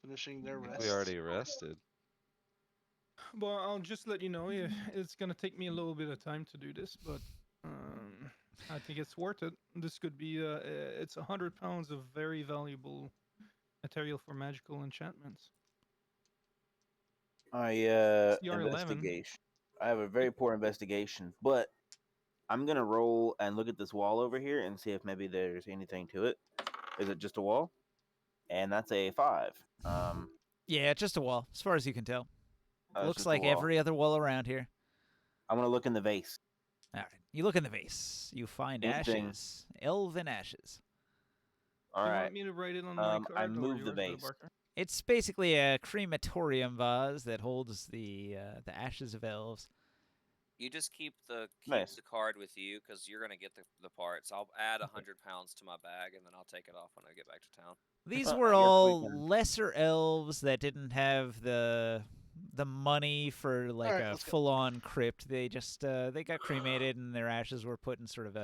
finishing their rest.
We already rested.
Well, I'll just let you know. It's gonna take me a little bit of time to do this, but I think it's worth it. This could be. It's 100 pounds of very valuable material for magical enchantments. CR11.
Investigation. I have a very poor investigation, but I'm gonna roll and look at this wall over here and see if maybe there's anything to it. Is it just a wall? And that's a 5.
yeah, just a wall, as far as you can tell.
It's
Looks
just a
like
wall.
every other wall around here.
I'm gonna look in the vase.
All right, you look in the vase. You find
Anything.
ashes, elven ashes.
All
Do you
right.
want me to write it on my card?
I
or
moved the
yours,
vase.
Barker?
It's basically a crematorium vase that holds the ashes of elves.
You just keep the
Nice.
card with you because you're gonna get the parts. I'll add 100 pounds to my bag and then I'll take it off when I get back to town.
These
Well,
were
I guess we
all
can-
lesser elves that didn't have the money for like
Alright,
a
let's go.
full-on crypt. They just they got cremated and their ashes were put in sort of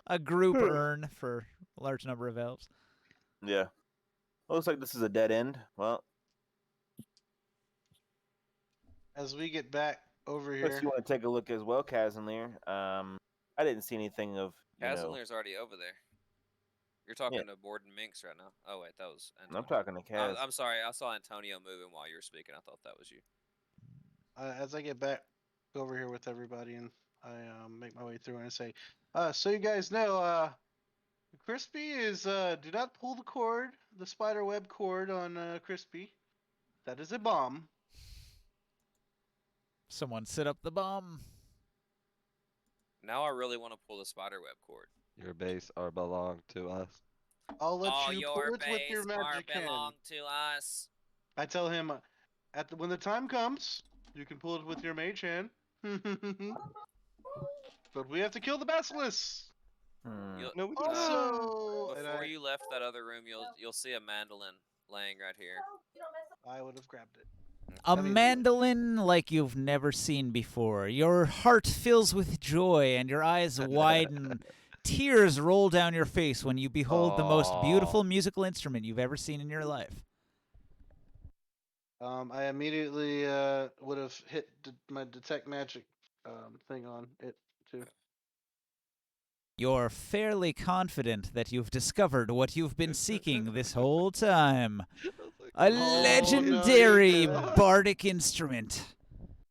a group urn for a large number of elves.
Yeah. Looks like this is a dead end. Well,
As we get back over
unless
here,
you want to take a look as well, Casimir. I didn't see anything of
Casimir's already over there. You're talking to Borden Minx right now. Oh wait, that was Antonio.
I'm talking to Kaz.
I'm sorry, I saw Antonio moving while you were speaking. I thought that was you.
as I get back over here with everybody, and I make my way through and I say, so you guys know, Crispy is do not pull the cord, the spider web cord on Crispy. That is a bomb.
Someone set up the bomb.
Now I really want to pull the spider web cord.
Your base are belong to us.
I'll let
All
you pull
your
it with your
base are
magic hand.
belong to us.
I tell him, when the time comes, you can pull it with your mage hand. But we have to kill the basilisk.
You'll-
No, we
uh,
Also, and
before you left that other room, you'll see a mandolin laying right here.
I would have grabbed it.
A
I mean-
mandolin like you've never seen before. Your heart fills with joy and your eyes widen. Tears roll down your face when you behold the most
Aw.
beautiful musical instrument you've ever seen in your life.
I immediately would have hit my detect magic thing on it too.
You're fairly confident that you've discovered what you've been seeking this whole time. A
no,
legendary
you didn't.
bardic instrument.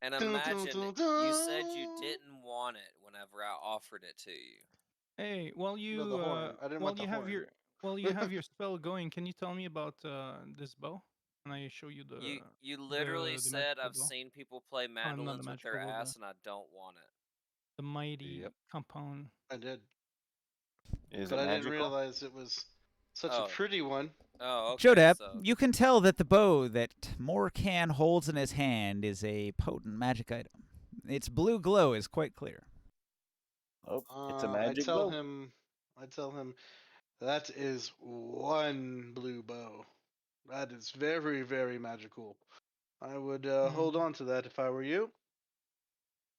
And
Dun, dun,
imagine
dun,
you said you
dun.
didn't want it whenever I offered it to you.
Hey, while you
the horn. I didn't
while
want the
you have
horn.
your spell going, can you tell me about this bow? And I show you the
You literally
the
said
magical
I've
bow.
seen people play
not the
mandolins with their
magical bow,
ass and I don't want it.
the mighty
Yep.
compound.
I did,
Is
but
it
I
magical?
didn't realize it was such
Oh.
a pretty one.
Oh, okay.
Jodap,
So
you can tell that the bow that Morcan holds in his hand is a potent magic item. Its blue glow is quite clear.
Oh, it's a magic
I tell
bow.
him, that is one blue bow. That is very, very magical. I would hold on to that if I were you.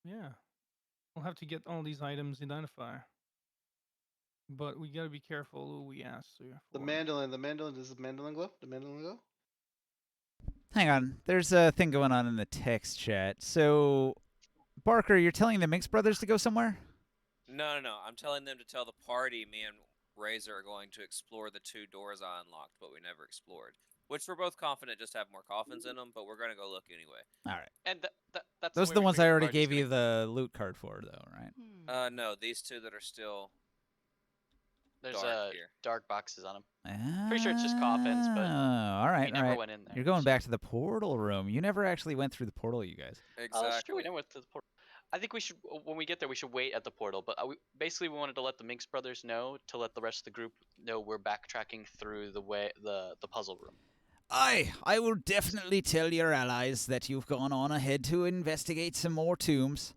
Yeah, we'll have to get all these items identifier. But we gotta be careful who we ask.
The mandolin, does the mandolin glow? The mandolin glow?
Hang on, there's a thing going on in the text chat. So, Barker, you're telling the Minx brothers to go somewhere?
no. I'm telling them to tell the party me and Razor are going to explore the 2 doors I unlocked, but we never explored. Which we're both confident just have more coffins in them, but we're gonna go look anyway.
All right.
And that's
Those are
way
the
we
ones I
figured
already
Barney's
gave
gonna-
you the loot card for, though, right?
No, these 2 that are still.
There's
dark here.
dark boxes on them. Pretty sure it's just coffins, but
all right,
we never went in there.
You're going
so-
back to the portal room. You never actually went through the portal, you guys.
Oh, that's true.
Exactly.
We never went to the portal. I think we should, when we get there, we should wait at the portal. But basically, we wanted to let the Minx brothers know, to let the rest of the group know we're backtracking through the puzzle room.
Aye, I will definitely tell your allies that you've gone on ahead to investigate some more tombs.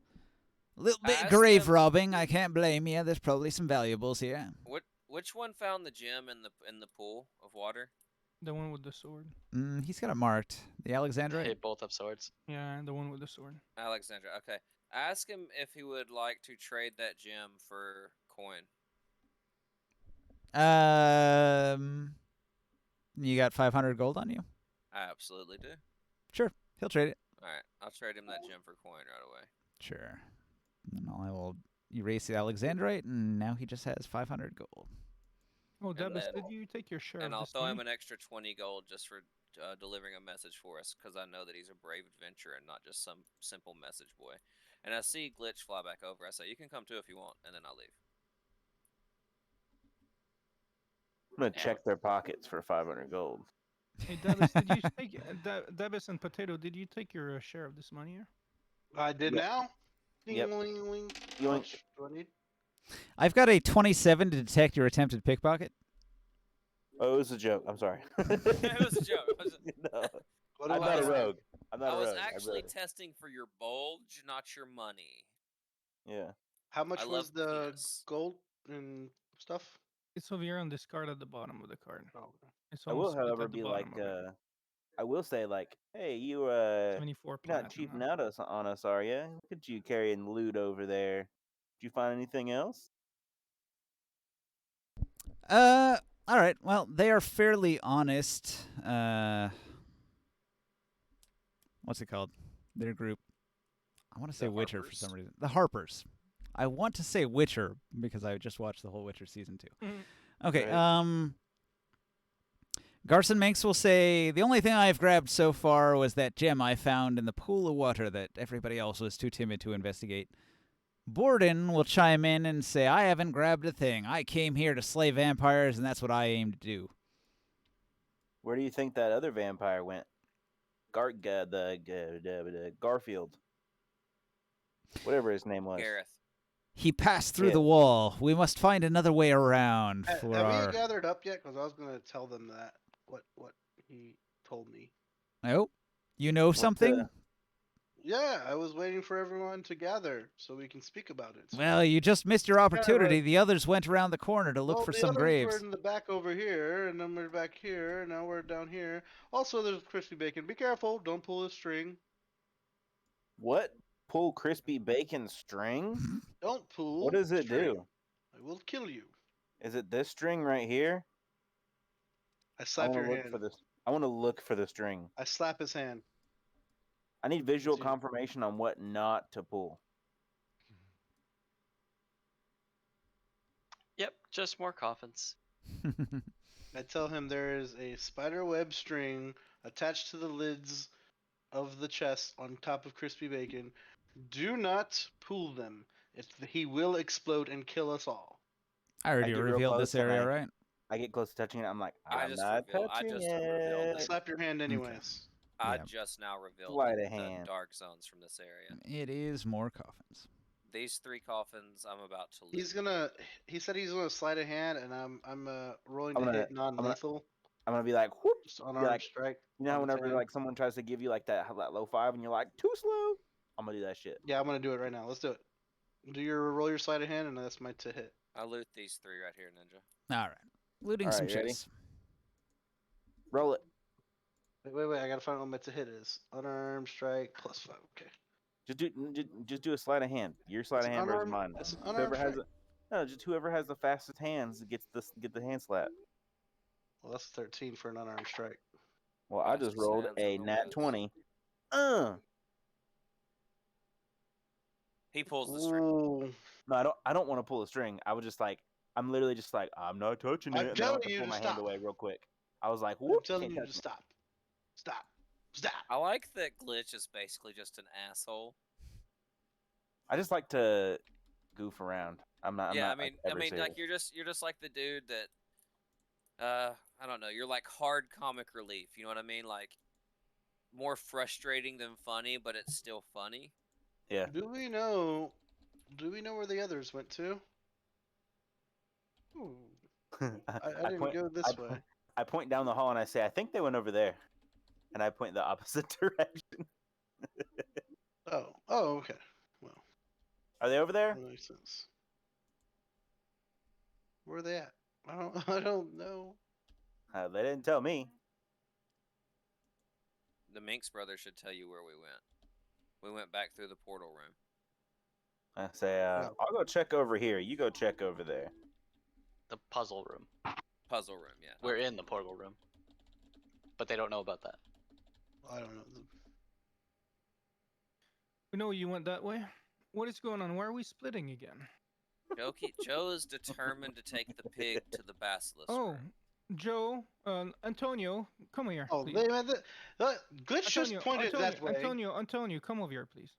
A little bit
Ask
grave
them-
robbing, I can't blame you. There's probably some valuables here.
Which one found the gem in the pool of water?
The one with the sword.
He's got it marked. The Alexandrite?
They both have swords.
Yeah, the one with the sword.
Alexandra. Okay. Ask him if he would like to trade that gem for coin.
You got 500 gold on you?
I absolutely do.
Sure, he'll trade it.
All right, I'll trade him that gem for coin right away.
Sure. And I will erase the Alexandrite, and now he just has 500 gold.
Oh, Debus,
then-
did you take your share
And
of
I'll
this
throw him
money?
an extra 20 gold just for delivering a message for us, because I know that he's a brave adventurer and not just some simple message boy. And I see Glitch fly back over. I say, you can come too if you want, and then I'll leave.
I'm gonna
Yeah.
check their pockets for 500 gold.
Hey, Debus, did you take Debus and Potato? Did you take your share of this money here?
I did
Yep.
now. Ding,
Yep.
ling, ling.
Yoink.
How much do I need?
I've got a 27 to detect your attempted pickpocket.
Oh, it was a joke. I'm sorry.
It was a joke. I was-
No,
What do
I'm
I
not a
have?
rogue. I'm not
I
a
was
rogue.
actually
really-
testing for your bulge, not your money.
yeah.
How much
I
was
love
the
penis.
gold and stuff?
It's over here on this card at the bottom of the card.
Oh, okay.
It's
I will,
almost split
however,
at the
be
bottom
like,
of it.
I will say, like, hey, you're
24
not
platinum.
cheaping
now.
out on us, are you? Look at you carrying loot over there. Did you find anything else?
All right. Well, they are fairly honest. What's it called? Their group. I want to say
The
Witcher for some
Harpers?
reason. The Harpers. I want to say Witcher because I just watched the whole Witcher season 2.
Mhm.
Okay.
Right.
Garson Manx will say the only thing I've grabbed so far was that gem I found in the pool of water that everybody else was too timid to investigate. Borden will chime in and say, I haven't grabbed a thing. I came here to slay vampires, and that's what I aim to do.
Where do you think that other vampire went? Garfield. Whatever his name was.
Gareth.
He passed through
Yeah.
the wall. We must find another way around
Have
for
we
our...
gathered up yet? Because I was gonna tell them that what he told me.
Oh, you know something?
the-
Yeah, I was waiting for everyone to gather so we can speak about it.
Well, you just missed your opportunity.
but-
The others went around the corner to look
Well,
for
the
some
others
graves.
were in the back over here, and then we're back here, and now we're down here. Also, there's crispy bacon. Be careful! Don't pull a string.
What? Pull crispy bacon string?
Don't pull.
What does it
string.
do?
I will kill you.
Is it this string right here?
I
I
slap
want
your
to look
hand.
for this. I want to look for the string.
I slap his hand.
I need visual
See.
confirmation on what not to pull.
Yep, just more coffins.
I tell him there is a spider web string attached to the lids of the chest on top of crispy bacon. Do not pull them. He will explode and kill us all.
I already
get real
revealed
close
this
and
area, right?
I get close to touching it. I'm like,
I
I'm
just
not
revealed- I
touching
just revealed
I
it.
it.
slap your hand anyways.
I
Yeah.
just now revealed
Sleight
the
of hand.
dark zones from this area.
It is more coffins.
These 3 coffins I'm about to loot.
He said he's gonna slide a hand, and I'm rolling
I'm
to
gonna-
hit non-lethal,
I'm gonna be like, whoop.
just unarmed
like,
strike.
You know how
on the
whenever
10.
like someone tries to give you like that low 5 and you're like too slow, I'm gonna do that shit.
Yeah, I'm gonna do it right now. Let's do it. Roll your sleight of hand, and that's my to hit.
I loot these 3 right here, Ninja.
All right. Looting
All
some
right, ready?
chests.
Roll it.
Wait! I gotta find out what my to hit is. Unarmed strike +5. Okay.
Just do a sleight of hand. Your sleight
It's
of hand versus
unarmed-
mine.
it's an
Whoever
unarmed
has
strike.
just whoever has the fastest hands get the hand slap.
Well, that's 13 for an unarmed strike.
Well, I just
Fastest
rolled
hands
a
in the
nat
woods.
20.
He pulls the string.
Ooh.
No, I don't want to pull a string. I was just like, I'm literally just like, I'm not touching it.
I'm
and then I
telling
have to
you
pull
to
my hand
stop.
away real quick. I was like,
I'm
whoop,
telling
can't
you to
touch me.
stop. Stop. Stop.
I like that Glitch is basically just an asshole.
I just like to goof around. I'm not. I'm
yeah,
not like, ever serious.
like you're just like the dude that, I don't know, you're like hard comic relief. You know what I mean? Like more frustrating than funny, but it's still funny.
Yeah.
Do we know where the others went to? Ooh, I didn't go this way.
I point down the hall and I say, I think they went over there, and I point the opposite direction.
Oh, okay. Well,
Are they over there?
that makes sense. Where are they at? I don't know.
They didn't tell me.
The Minx brothers should tell you where we went. We went back through the portal room.
I say,
No.
I'll go check over here. You go check over there.
The puzzle room.
Puzzle room, yeah.
We're in the portal room. But they don't know about that.
I don't know.
We know you went that way. What is going on? Why are we splitting again?
Joe is determined to take the pig to the basilisk
Oh,
room.
Joe, Antonio, come here.
Oh,
please.
they meant Glitch just pointed that way.
Antonio, come over here, please.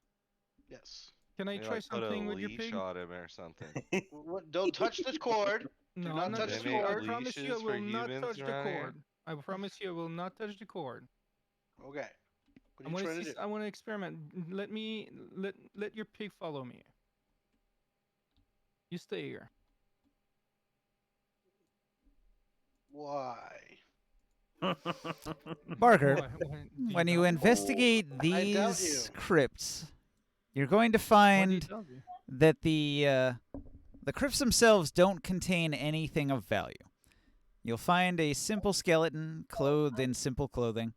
Yes.
Can I
Maybe,
try
like, put a
something with your
leash
pig?
on him or something.
What? Don't touch the cord.
No,
not
I'm not
touch
They
the
make
I
cord.
promise you I
leashes
will
for
not
humans
touch the
around here?
cord. I promise you I will not touch the cord.
Okay. What
I
are you
want
trying
to
to
see.
do?
I want to experiment. Let your pig follow me. You stay here.
Why?
Barker,
Why do
when you
doubt me?
investigate
I doubt
these
you.
crypts, you're going to
Why do you
find
doubt me?
that the crypts themselves don't contain anything of value. You'll find a simple skeleton clothed in simple clothing.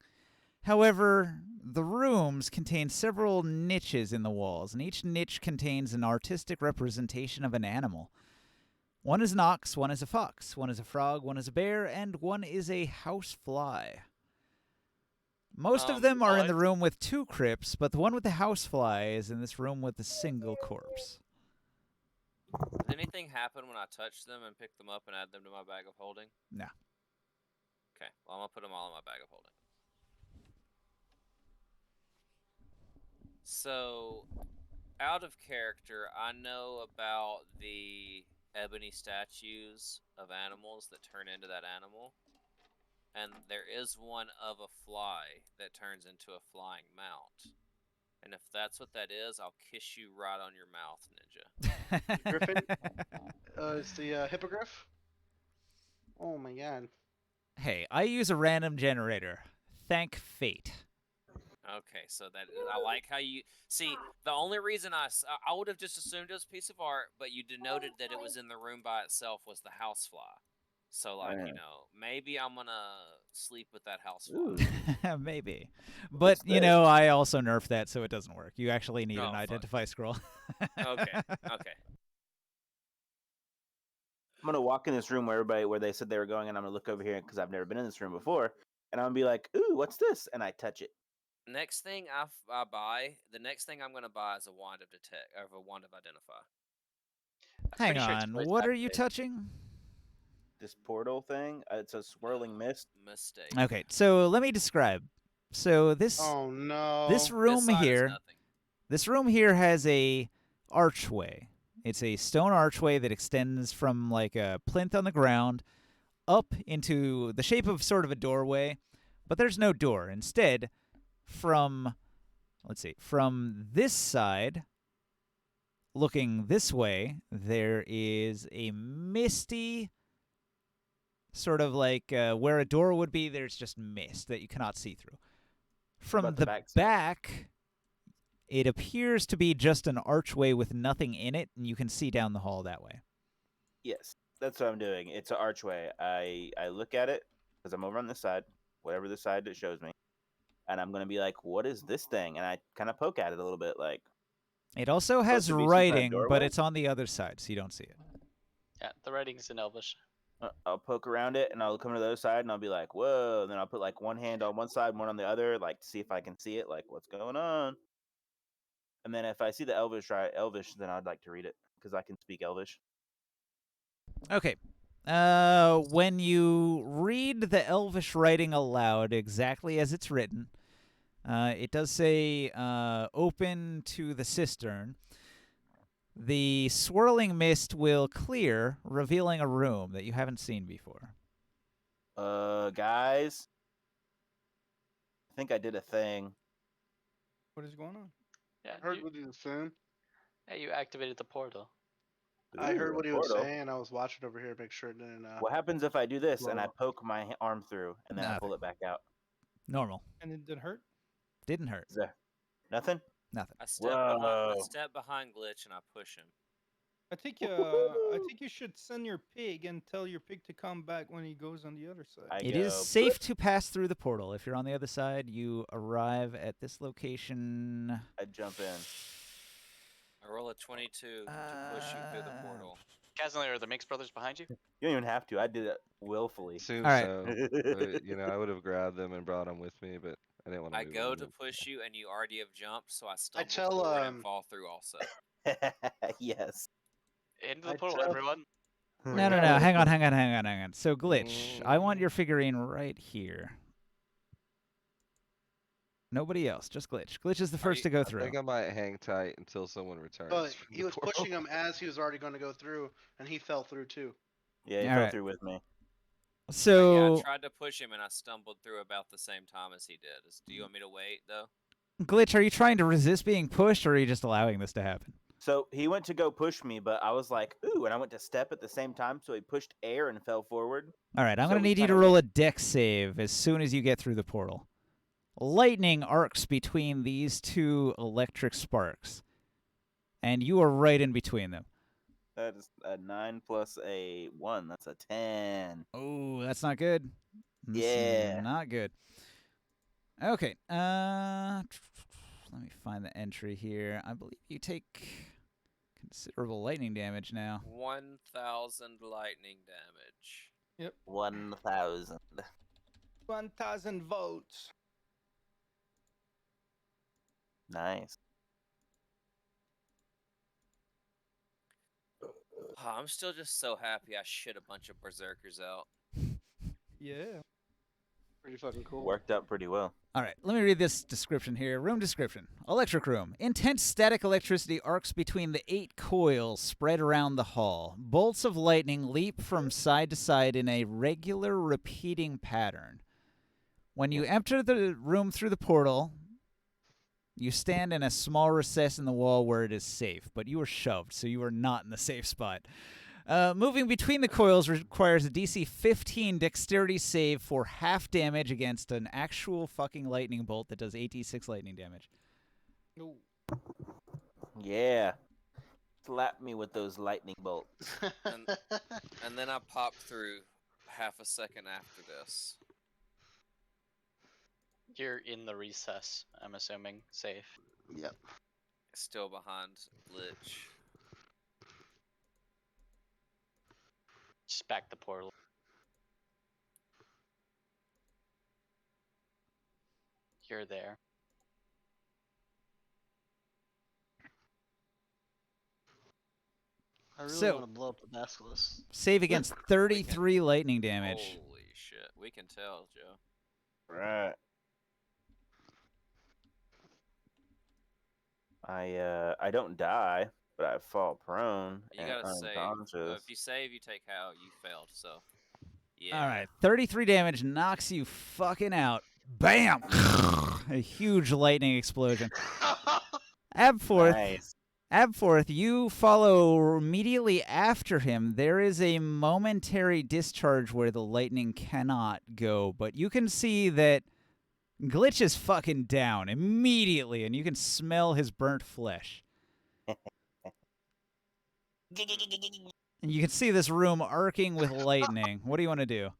However, the rooms contain several niches in the walls, and each niche contains an artistic representation of an animal. One is an ox, one is a fox, one is a frog, one is a bear, and one is a housefly. Most of them are in the room with 2 crypts, but the one with the housefly is in this room with a single corpse.
Did anything happen when I touched them and picked them up and add them to my bag of holding?
No.
Okay, well, I'm going to put them all in my bag of holding. So, out of character, I know about the ebony statues of animals that turn into that animal. And there is one of a fly that turns into a flying mount. And if that's what that is, I'll kiss you right on your mouth, Ninja.
Griffin? It's the hippogriff. Oh my god.
Hey, I use a random generator. Thank fate.
Okay, so that I like how you see. The only reason I would have just assumed it was a piece of art, but you denoted that it was in the room by itself was the housefly. So like maybe I'm gonna sleep with that housefly.
Maybe. But, I also nerfed that so it doesn't work. You actually need an
fuck.
identify scroll.
Okay.
I'm gonna walk in this room where they said they were going, and I'm gonna look over here because I've never been in this room before, and I'm gonna be like, "Ooh, what's this?" And I touch it.
Next thing I buy, the next thing I'm gonna buy is a wand of detect, or a wand of identify.
Hang
pretty sure it's
on,
voice
what are you
activated.
touching?
This portal thing. It's a swirling mist.
Mistake.
Okay, so let me describe. So this
Oh no.
this room
side is
here,
nothing.
this room here has a archway. It's a stone archway that extends from like a plinth on the ground up into the shape of sort of a doorway, but there's no door. Instead, from this side, looking this way, there is a misty sort of like where a door would be, there's just mist that you cannot see through. From
about
the
the back side?
back, it appears to be just an archway with nothing in it, and you can see down the hall that way.
Yes, that's what I'm doing. It's an archway. I look at it because I'm over on this side, whatever the side it shows me, and I'm gonna be like, "What is this thing?" And I kind of poke at it a little bit, like.
It also has
to be some kind of
writing, but
doorway?
it's on the other side, so you don't see it.
Yeah, the writing's in Elvish.
I'll poke around it, and I'll come to the other side, and I'll be like, "Whoa!" And then I'll put like one hand on one side, one on the other, like to see if I can see it, like what's going on. And then if I see the Elvish, then I'd like to read it because I can speak Elvish.
Okay. When you read the Elvish writing aloud exactly as it's written, it does say, open to the cistern. the swirling mist will clear, revealing a room that you haven't seen before.
Guys, I think I did a thing.
What is going on?
Yeah,
I heard
you,
what he was saying.
yeah, you activated the portal.
I heard
Ooh,
what
a
he was
portal.
saying. I was watching over here to make sure it didn't.
What happens if I do this and I
blow up.
poke my arm through and then I pull it back out?
Normal.
And it did hurt?
Didn't hurt.
Is there nothing?
Nothing.
I
Whoa.
step behind Glitch and I push him.
I think you should send your pig and tell your pig to come back when he goes on the other side.
It is safe to pass through the portal. If you're on the other side, you arrive at this location.
I jump in.
I roll a 22 to push you through the portal.
Kazanir, are the Mix brothers behind you?
You don't even have to. I did it willfully.
Assume
All right.
so. You know, I would have grabbed them and brought them with me, but I didn't want to.
I go to push you and you already have jumped, so I stumble
tell,
forward and fall through also.
Yes.
Into the
I
portal,
tell-
everyone.
No. Hang on. So, Glitch, I want your figurine right here. Nobody else, just Glitch. Glitch is the first to go
I
through.
think I might hang tight until someone returns.
But
from
he
the
was
portal.
pushing him as he was already going to go through, and he fell through too.
Yeah, he
All
fell
right.
through with me.
Yeah,
So,
I tried to push him and I stumbled through about the same time as he did. Do you want me to wait though?
Glitch, are you trying to resist being pushed, or are you just allowing this to happen?
So he went to go push me, but I was like, ooh, and I went to step at the same time, so he pushed air and fell forward.
All right, I'm
So
going to
we
need you to
kinda
roll a dex save as soon as you get through the portal. Lightning arcs between these two electric sparks, and you are right in between them.
That is a 9 plus a 1. That's a 10.
Oh, that's not good. That's
Yeah.
not good. Okay, let me find the entry here. I believe you take considerable lightning damage now.
1,000 lightning damage.
1,000.
1,000 volts.
Nice.
Oh, I'm still just so happy I shit a bunch of berserkers out.
Yeah.
Pretty fucking cool.
Worked out pretty well.
All right, let me read this description here. Room description. Electric room. Intense static electricity arcs between the 8 coils spread around the hall. Bolts of lightning leap from side to side in a regular repeating pattern. When you enter the room through the portal, you stand in a small recess in the wall where it is safe, but you are shoved, so you are not in the safe spot. Moving between the coils requires a DC 15 dexterity save for half damage against an actual fucking lightning bolt that does 8d6 lightning damage.
No.
Yeah. Slap me with those lightning bolts.
And then I pop through half a second after this.
You're in the recess, I'm assuming. Safe.
Yep.
Still behind Glitch.
Just back the portal. You're there.
I really
So-
want to blow up the basilisk.
Save against 33 lightning damage.
Holy shit. We can tell, Joe.
Right. I don't die, but I fall prone
You
and
gotta save.
unconscious.
If you save, you take how you failed, so. Yeah.
All right, 33 damage knocks you fucking out. Bam! A huge lightning explosion. Abforth,
Nice.
Abforth, you follow immediately after him. There is a momentary discharge where the lightning cannot go, but you can see that Glitch is fucking down immediately, and you can smell his burnt flesh. And you can see this room arcing with lightning. What do you want to do?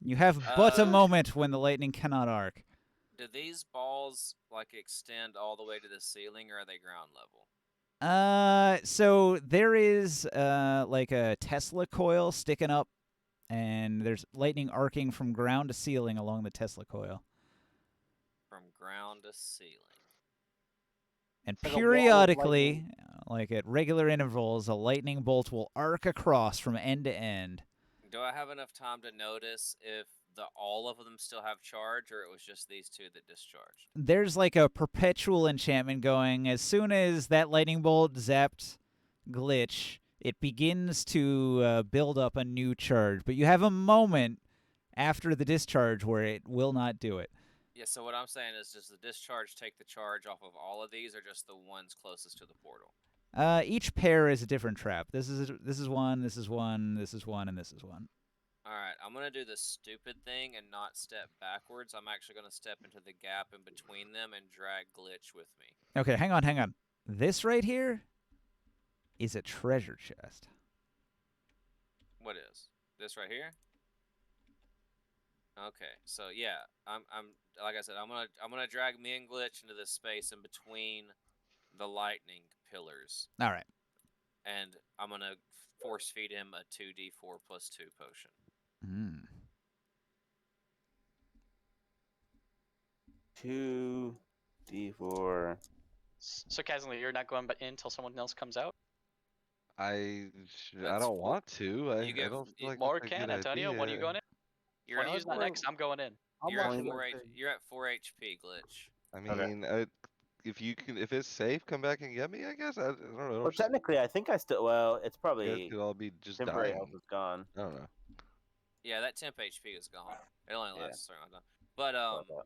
You have but a moment when the lightning cannot arc.
Do these balls, like, extend all the way to the ceiling, or are they ground level?
So there is like a Tesla coil sticking up, and there's lightning arcing from ground to ceiling along the Tesla coil.
From ground to ceiling.
And
Like a wall of
periodically, like at regular intervals, a lightning bolt will arc across from end to end.
Do I have enough time to notice if all of them still have charge, or it was just these two that discharged?
There's like a perpetual enchantment going. As soon as that lightning bolt zapped glitch, it begins to build up a new charge. But you have a moment after the discharge where it will not do it.
Yeah, so what I'm saying is, does the discharge take the charge off of all of these, or just the ones closest to the portal?
Each pair is a different trap. This is one, this is one, this is one, and this is one.
All right, I'm gonna do the stupid thing and not step backwards. I'm actually gonna step into the gap in between them and drag glitch with me.
Okay, hang on. This right here is a treasure chest.
What is this right here? Okay, so yeah, I'm like I said, I'm gonna drag me and glitch into this space in between the lightning pillars,
All right.
and I'm gonna force feed him a 2d4 plus 2 potion.
Mm.
2d4.
So, Kazanli, you're not going in until someone else comes out?
I
That's
don't
four-
want to. I
get-
don't feel like
More
that's a
can,
good
Antonio. When are you
idea.
going in?
You're
When are
at
you using that
four-
next? I'm going in.
I'm
You're at
watching
4
that
H.
thing.
You're at 4 HP, glitch.
I
Okay.
mean, if it's safe, come back and get me. I guess I don't know.
Well, technically, I think I still. Well, it's
You guys
probably
could all be just
temporary
dying.
health is gone.
I don't know.
Yeah, that temp HP is gone. It only
Yeah.
lasts a certain amount of time. But
Like that.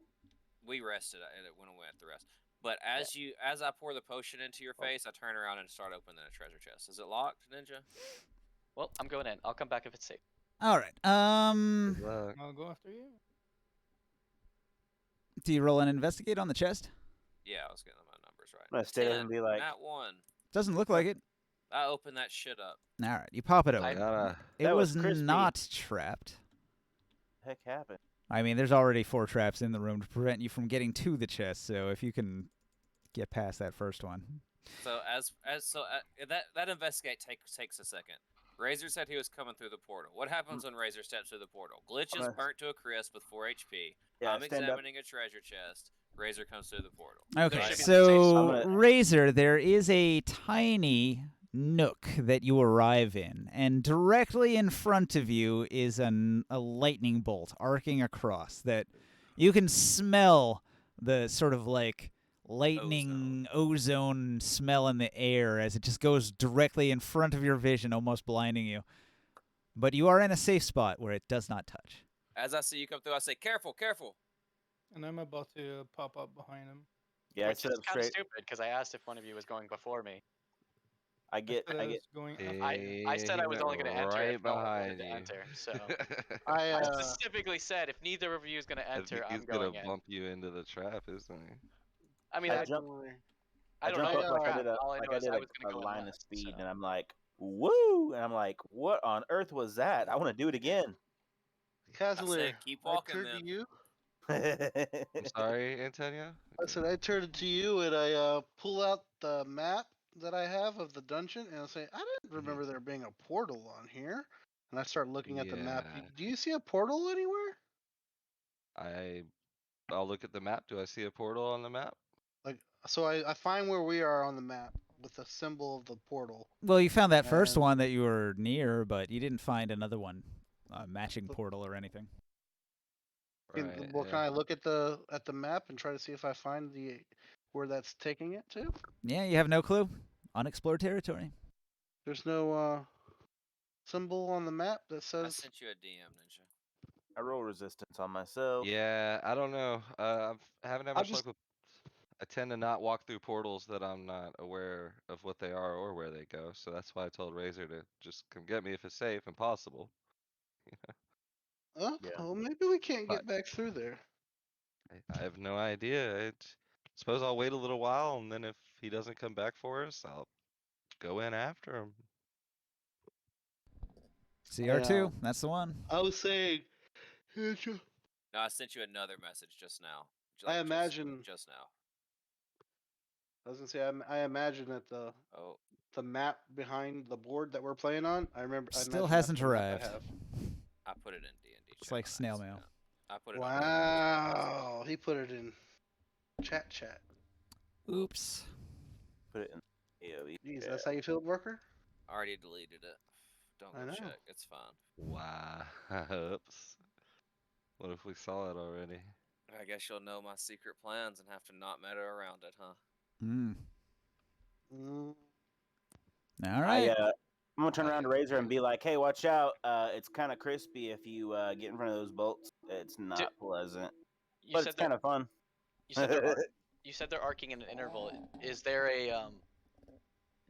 we rested and it went away at the rest. But as I pour the potion into your face, I turn around and start opening the treasure chest. Is it locked, Ninja?
Well, I'm going in. I'll come back if it's safe.
All right.
Good luck.
I'll go after you.
Do you roll an investigate on the chest?
Yeah, I was getting my numbers right.
I'm gonna stay there and
10,
be like,
Nat 1.
Doesn't look like it.
I open that shit up.
All right. You pop it open.
I-
Gotta-
It
That
was
was crispy.
not trapped.
heck happened?
I mean, there's already 4 traps in the room to prevent you from getting to the chest. So if you can get past that first one.
So that investigate takes a second. Razor said he was coming through the portal. What happens when Razor steps through the portal? Glitch is
gonna-
burnt to a crisp with 4 HP.
Yeah,
I'm
stand up.
examining a treasure chest. Razor comes through the portal.
Okay,
should be the same
so
spot.
Razor, there is a tiny nook that you arrive in, and directly in front of you is a lightning bolt arcing across that you can smell the sort of like lightning ozone smell in the air as it just goes directly in front of your vision, almost blinding you. But you are in a safe spot where it does not touch.
As I see you come through, I say, "Careful, careful!"
And I'm about to pop up behind him.
Yeah, I
Which
sit
is
up
kind of
straight.
stupid because I asked if one of you was going before me.
I get.
said
I
I
get.
was going after
Hey,
I said
he
I was
went
only going to enter
right
if no one wanted
behind
to
you.
enter. So
I
I specifically said if neither of you is going to
I
enter,
think
I'm
he's gonna
going in.
bump you into the trap, isn't he?
I mean,
I
I,
jump.
I don't
jump
know.
up like I
crap.
did a
All I know
like I
is
did
I was going
a
to go in
line of
last,
speed,
so.
and I'm like, woo! And I'm like, what on earth was that? I want to do it again.
Kazanlir,
keep
I
walking
turned
then.
to you.
I'm sorry, Antonio.
I said I turned to you and I pull out the map that I have of the dungeon and I say I didn't remember there being a portal on here. And I start looking at the map.
Yeah.
Do you see a portal anywhere?
I'll look at the map. Do I see a portal on the map?
Like, so I find where we are on the map with the symbol of the portal.
Well, you found that first
And-
one that you were near, but you didn't find another one, matching portal or anything.
Well, can I look at the map and try to see if I find where that's taking it to?
Yeah, you have no clue. Unexplored territory.
There's no symbol on the map that
I
says.
sent you a DM, Ninja.
I roll resistance on myself.
Yeah, I don't know. I haven't had
I'll
much
just-
luck with. I tend to not walk through portals that I'm not aware of what they are or where they go. So that's why I told Razor to just come get me if it's safe and possible.
Oh,
Yeah.
well, maybe we can't
But-
get back through there.
I have no idea. Suppose I'll wait a little while, and then if he doesn't come back for us, I'll go in after him.
CR2, that's the one.
I was saying,
No, I sent you another message just now.
I imagine-
just now.
I was gonna say, I imagine that
Oh,
the map behind the board that we're playing on, I remember. I
Still
imagine that's
hasn't
the map I
arrived.
have.
I put it in D&D.
It's like snail mail.
I put it on D&D chat by
Wow, he put it in chat.
Oops.
Put it in AOE.
Jeez,
chat.
that's how you feel, worker?
I already deleted it. Don't
I
go
know.
check. It's fine.
Wow. Oops. What if we saw it already?
I guess you'll know my secret plans and have to not meddle around it, huh?
Mm.
Mm,
All right.
I'm gonna turn around to Razor and be like, "Hey, watch out! It's kind of crispy if you get in front of those bolts. It's not pleasant,
You
but
said
it's kind of fun."
you said they're arcing in an interval. Is there a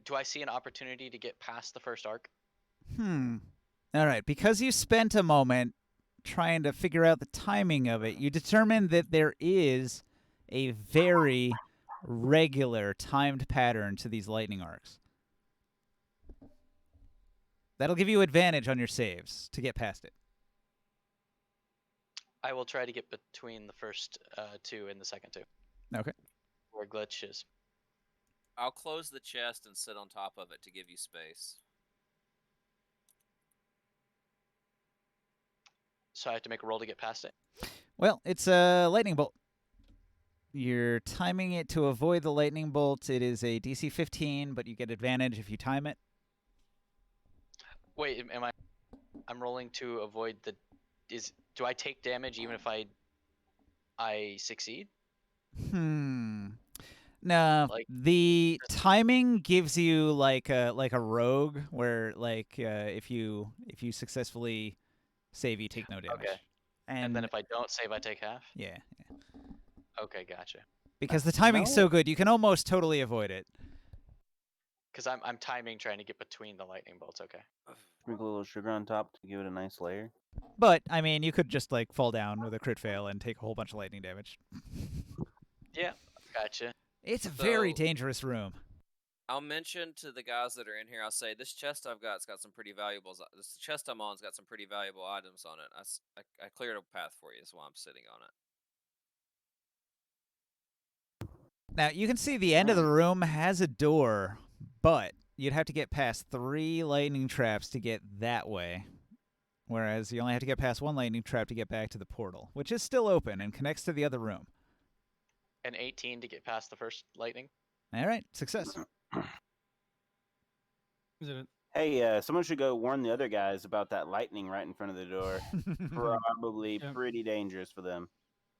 do I see an opportunity to get past the first arc?
All right. Because you spent a moment trying to figure out the timing of it, you determined that there is a very regular timed pattern to these lightning arcs. That'll give you advantage on your saves to get past it.
I will try to get between the first two and the second two.
Okay.
Where glitch is.
I'll close the chest and sit on top of it to give you space.
So I have to make a roll to get past it.
Well, it's a lightning bolt. You're timing it to avoid the lightning bolt. It is a DC 15, but you get advantage if you time it.
Wait, am I? I'm rolling to avoid the. Do I take damage even if I succeed?
No,
Like-
the timing gives you like a rogue where if you successfully save, you take no damage.
Okay. And then if I don't save, I take half.
Yeah.
Okay, gotcha.
Because the timing's so good, you can almost totally avoid it.
Because I'm timing trying to get between the lightning bolts. Okay.
Sprinkle a little sugar on top to give it a nice layer.
But I mean, you could just like fall down with a crit fail and take a whole bunch of lightning damage.
Yeah, gotcha.
It's a very
So-
dangerous room.
I'll mention to the guys that are in here, I'll say, this chest I've got's got some pretty valuables. This chest I'm on's got some pretty valuable items on it. I cleared a path for you, that's why I'm sitting on it.
Now, you can see the end of the room has a door, but you'd have to get past 3 lightning traps to get that way. Whereas you only have to get past 1 lightning trap to get back to the portal, which is still open and connects to the other room.
An 18 to get past the first lightning.
All right, success.
Is it?
Hey, someone should go warn the other guys about that lightning right in front of the door. Probably
Yeah.
pretty dangerous for them.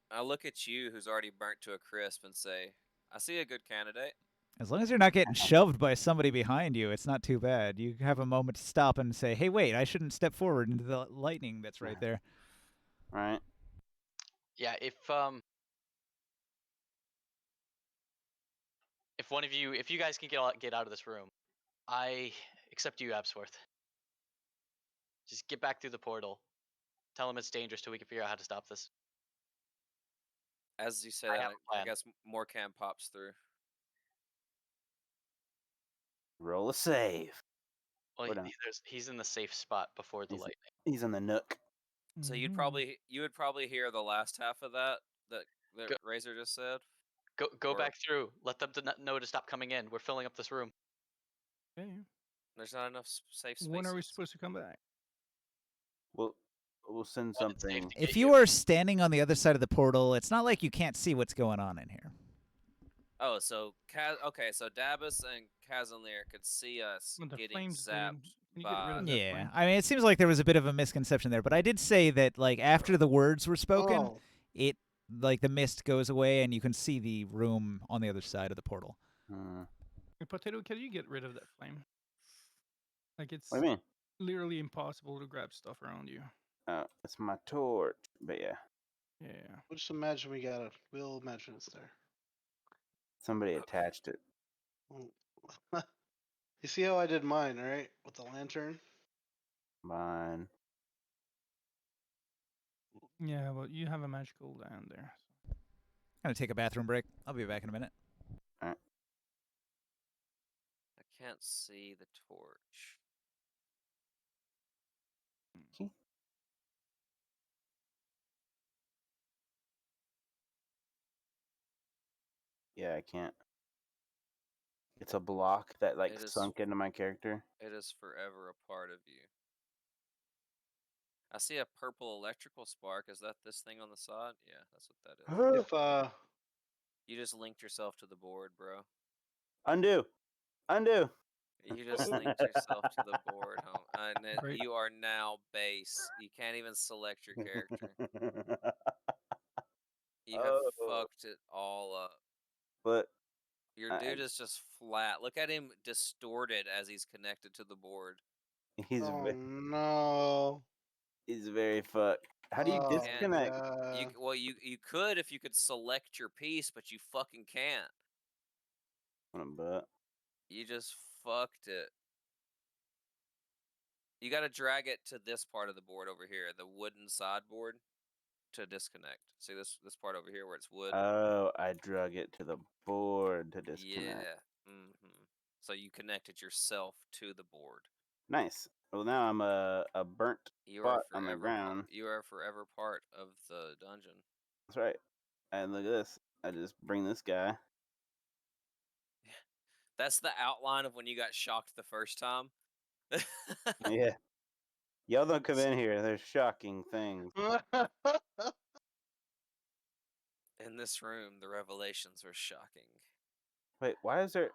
I look at you, who's already burnt to a crisp, and say, I see a good candidate.
As long as you're not getting shoved by somebody behind you, it's not too bad. You have a moment to stop and say, hey, wait, I shouldn't step forward into the lightning that's right there.
Right?
Yeah, if one of you, if you guys can get out of this room, I accept you, Absworth. Just get back through the portal. Tell him it's dangerous till we can figure out how to stop this.
As you say
I
that,
have a
I
plan.
guess more cam pops through.
Roll a save.
Well,
We're done.
he's in the safe spot before the
He's-
lightning.
He's in the nook.
So
Mhm.
you would probably hear the last half of that
Go-
Razor just said.
Go
Or-
back through. Let them know to stop coming in. We're filling up this room.
Okay.
There's not enough safe spaces.
When are we supposed to come back?
We'll send
When it's safe
something.
to get
If you are standing on the other side of the portal, it's not like you can't see what's going on in here.
Oh, so so Dabus and Kazanir could see us
When the
getting
flames
zapped
Can you get rid
by.
of that
Yeah,
flame?
I mean, it seems like there was a bit of a misconception there, but I did say that, like, after the words were spoken,
Oh,
it, like, the mist goes away and you can see the room on the other side of the portal.
Hey, Potato, can you get rid of that flame? Like, it's
What do you mean?
literally impossible to grab stuff around you.
It's my torch. But yeah,
Yeah.
we'll just imagine we'll imagine it's there.
somebody attached it.
Well, you see how I did mine, right? With the lantern?
Mine.
Yeah, well, you have a magical down there.
I'm gonna take a bathroom break. I'll be back in a minute.
I can't see the torch.
Yeah, I can't. It's a block that like
It is-
sunk into my character.
It is forever a part of you. I see a purple electrical spark. Is that this thing on the side? Yeah, that's what that is.
If
You just linked yourself to the board, bro.
Undo.
You just linked yourself to the board, and
Great.
you are now base. You can't even select your character. You have
Oh.
fucked it all up.
But
Your
I-
dude is just flat. Look at him distorted as he's connected to the board.
He's
Oh
ve-
no.
he's very fucked. How do you
Oh
disconnect?
god.
You could if you could select your piece, but you fucking can't.
But
You just fucked it. You got to drag it to this part of the board over here, the wooden sideboard, to disconnect. See this part over here where it's wood?
oh, I drug it to the board to disconnect.
Yeah. So you connected yourself to the board.
Nice. Well, now I'm a burnt
You are
spot on the
forever.
ground.
You are forever part of the dungeon.
That's right. And look at this. I just bring this guy.
That's the outline of when you got shocked the first time.
Yeah. Y'all don't come in here. There's shocking things.
In this room, the revelations are shocking.
Wait, why is there?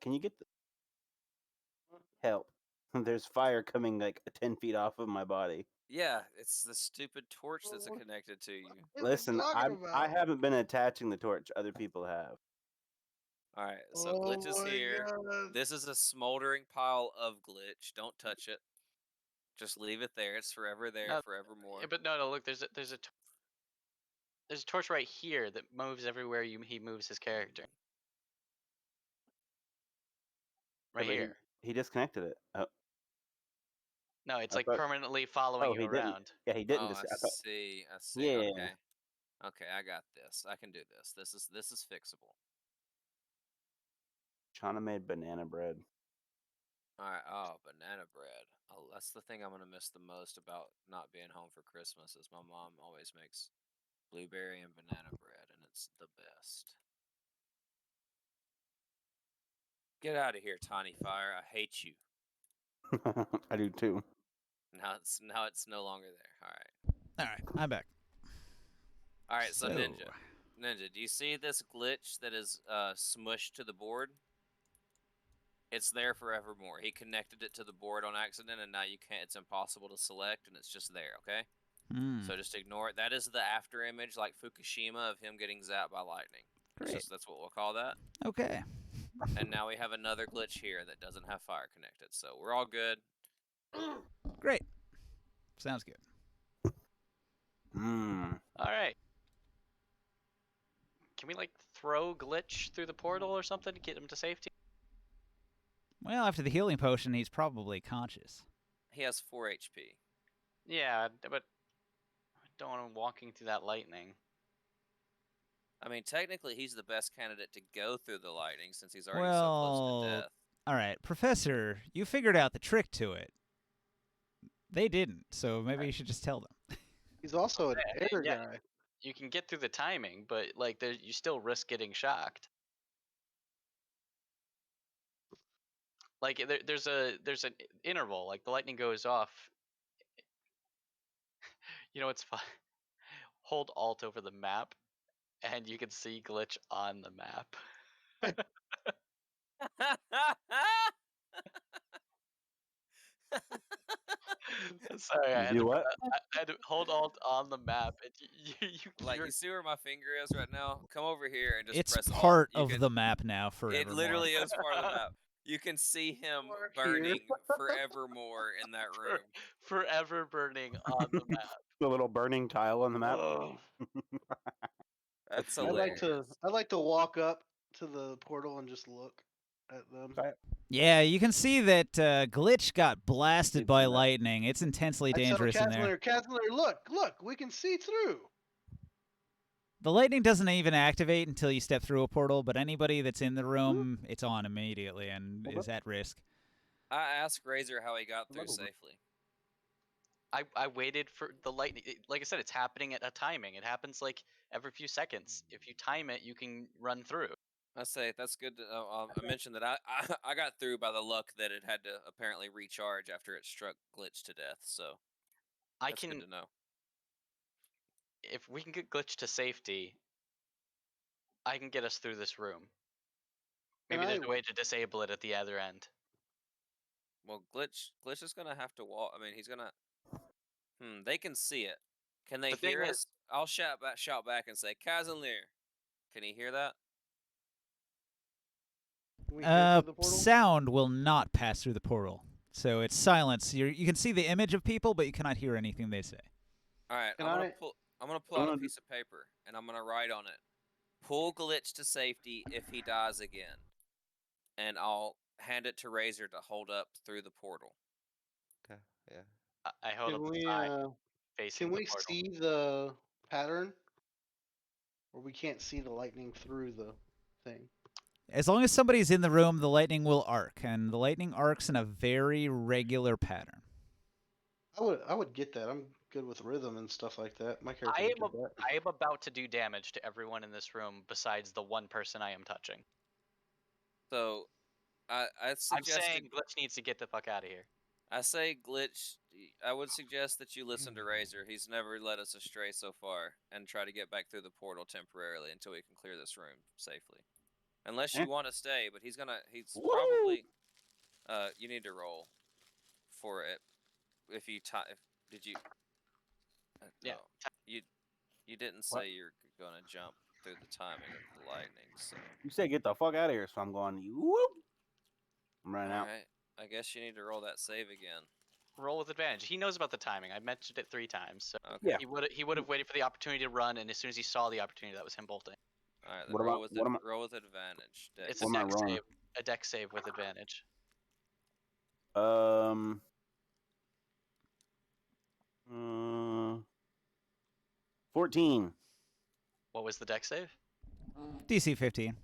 Can you get the help? There's fire coming like 10 feet off of my body.
Yeah, it's the stupid torch that's
What?
connected to you.
What
Listen,
are you talking
I
about?
haven't been attaching the torch. Other people have.
All right, so
Oh
Glitch is
my
here.
god.
This is a smoldering pile of Glitch. Don't touch it. Just leave it there. It's forever there,
No,
forevermore.
Yeah, but no, look, there's a torch right here that moves everywhere he moves his character. Right
but
here.
He disconnected it. Oh,
No, it's
I
like
thought-
permanently following
oh,
you
he didn't.
around.
Yeah, he didn't.
Oh, I
thought,
see. I see.
Yeah.
Okay. Okay, I got this. I can do this. This is fixable.
Shauna made banana bread.
All right. Oh, banana bread. Oh, that's the thing I'm gonna miss the most about not being home for Christmas. Is my mom always makes blueberry and banana bread, and it's the best. Get out of here, Tiny Fire. I hate you.
I do too.
Now it's no longer there. All right.
All right, I'm back.
All right. So Ninja, do you see this glitch that is smushed to the board? It's there forevermore. He connected it to the board on accident, and now you can't. It's impossible to select, and it's just there. Okay.
Hmm.
So just ignore it. That is the after image, like Fukushima, of him getting zapped by lightning.
Great.
That's what we'll call that.
Okay.
And now we have another glitch here that doesn't have fire connected. So we're all good.
Great. Sounds good.
Hmm.
All right. Can we like throw Glitch through the portal or something to get him to safety?
Well, after the healing potion, he's probably conscious.
He has 4 HP.
Yeah, but I don't want him walking through that lightning.
I mean, technically, he's the best candidate to go through the lightning since he's already so close to
Well,
death.
all right, Professor, you figured out the trick to it. They didn't, so maybe you should just tell them.
He's also an
Yeah,
air
yeah.
guy.
You can get through the timing, but like you still risk getting shocked. Like there's an interval, like the lightning goes off. You know what's fun? Hold Alt over the map, and you can see Glitch on the map. Sorry, I had,
Do what?
I had to hold Alt on the map. And
You see where my finger is right now? Come over here and just
It's
press
part
Alt.
of the map now forevermore.
It literally is part of the map. You can see him
Mark
burning
here.
forevermore in that room.
forever burning on the map.
The little burning tile on the map.
Oh.
That's
I'd
hilarious.
I'd like to walk up to the portal and just look at them.
Yeah, you can see that Glitch got blasted
See
by
that.
lightning. It's intensely
I tell
dangerous in there.
Kazler, look, we can see through.
The lightning doesn't even activate until you step through a portal, but anybody that's in the room, it's on immediately and is at risk.
I asked Razor how he got through safely.
I waited for the lightning. Like I said, it's happening at a timing. It happens like every few seconds. If you time it, you can run through.
I say that's good. I mentioned that I got through by the luck that it had to apparently recharge after it struck Glitch to death. So that's good to know.
If we can get Glitch to safety, I can get us through this room. Maybe there's a way to disable it at the other end.
Well, Glitch is gonna have to walk. I mean, he's gonna. They can see it. Can they hear us? I'll shout back and say, Kazanlir. Can he hear that?
Can we hear through the portal?
Sound will not pass through the portal, so it's silence. You can see the image of people, but you cannot hear anything they say.
All right,
Can
I'm
I-
gonna pull out a piece of paper and I'm gonna write on it, "Pull Glitch to safety if he dies again," and I'll hand it to Razor to hold up through the portal.
Okay. Yeah.
I hold
Can
up the
we
sign facing
can
the
we
portal.
see the pattern? Or we can't see the lightning through the thing.
As long as somebody's in the room, the lightning will arc, and the lightning arcs in a very regular pattern.
I would get that. I'm good with rhythm and stuff like that. My character
I
would
am,
get that.
I am about to do damage to everyone in this room besides the one person I am touching.
So, I
I'm
suggest
saying Glitch needs to get the fuck out of here.
I say Glitch. I would suggest that you listen to Razor. He's never led us astray so far, and try to get back through the portal temporarily until we can clear this room safely. Unless you want to stay, but he's probably. You need to roll for it. If you did you?
Yeah.
No, you didn't say you're gonna jump through the timing of the lightning. So.
You say get the fuck out of here, so I'm going. Whoop. I'm running out.
All right. I guess you need to roll that save again.
Roll with advantage. He knows about the timing. I mentioned it 3 times, so
Okay.
Yeah.
he would have waited for the opportunity to run, and as soon as he saw the opportunity, that was him bolting.
All right. Then
What
roll
about-
with
what am I-
roll with advantage. Dex.
It's
What am I rolling?
a dex save with advantage.
14.
What was the dex save?
DC 15.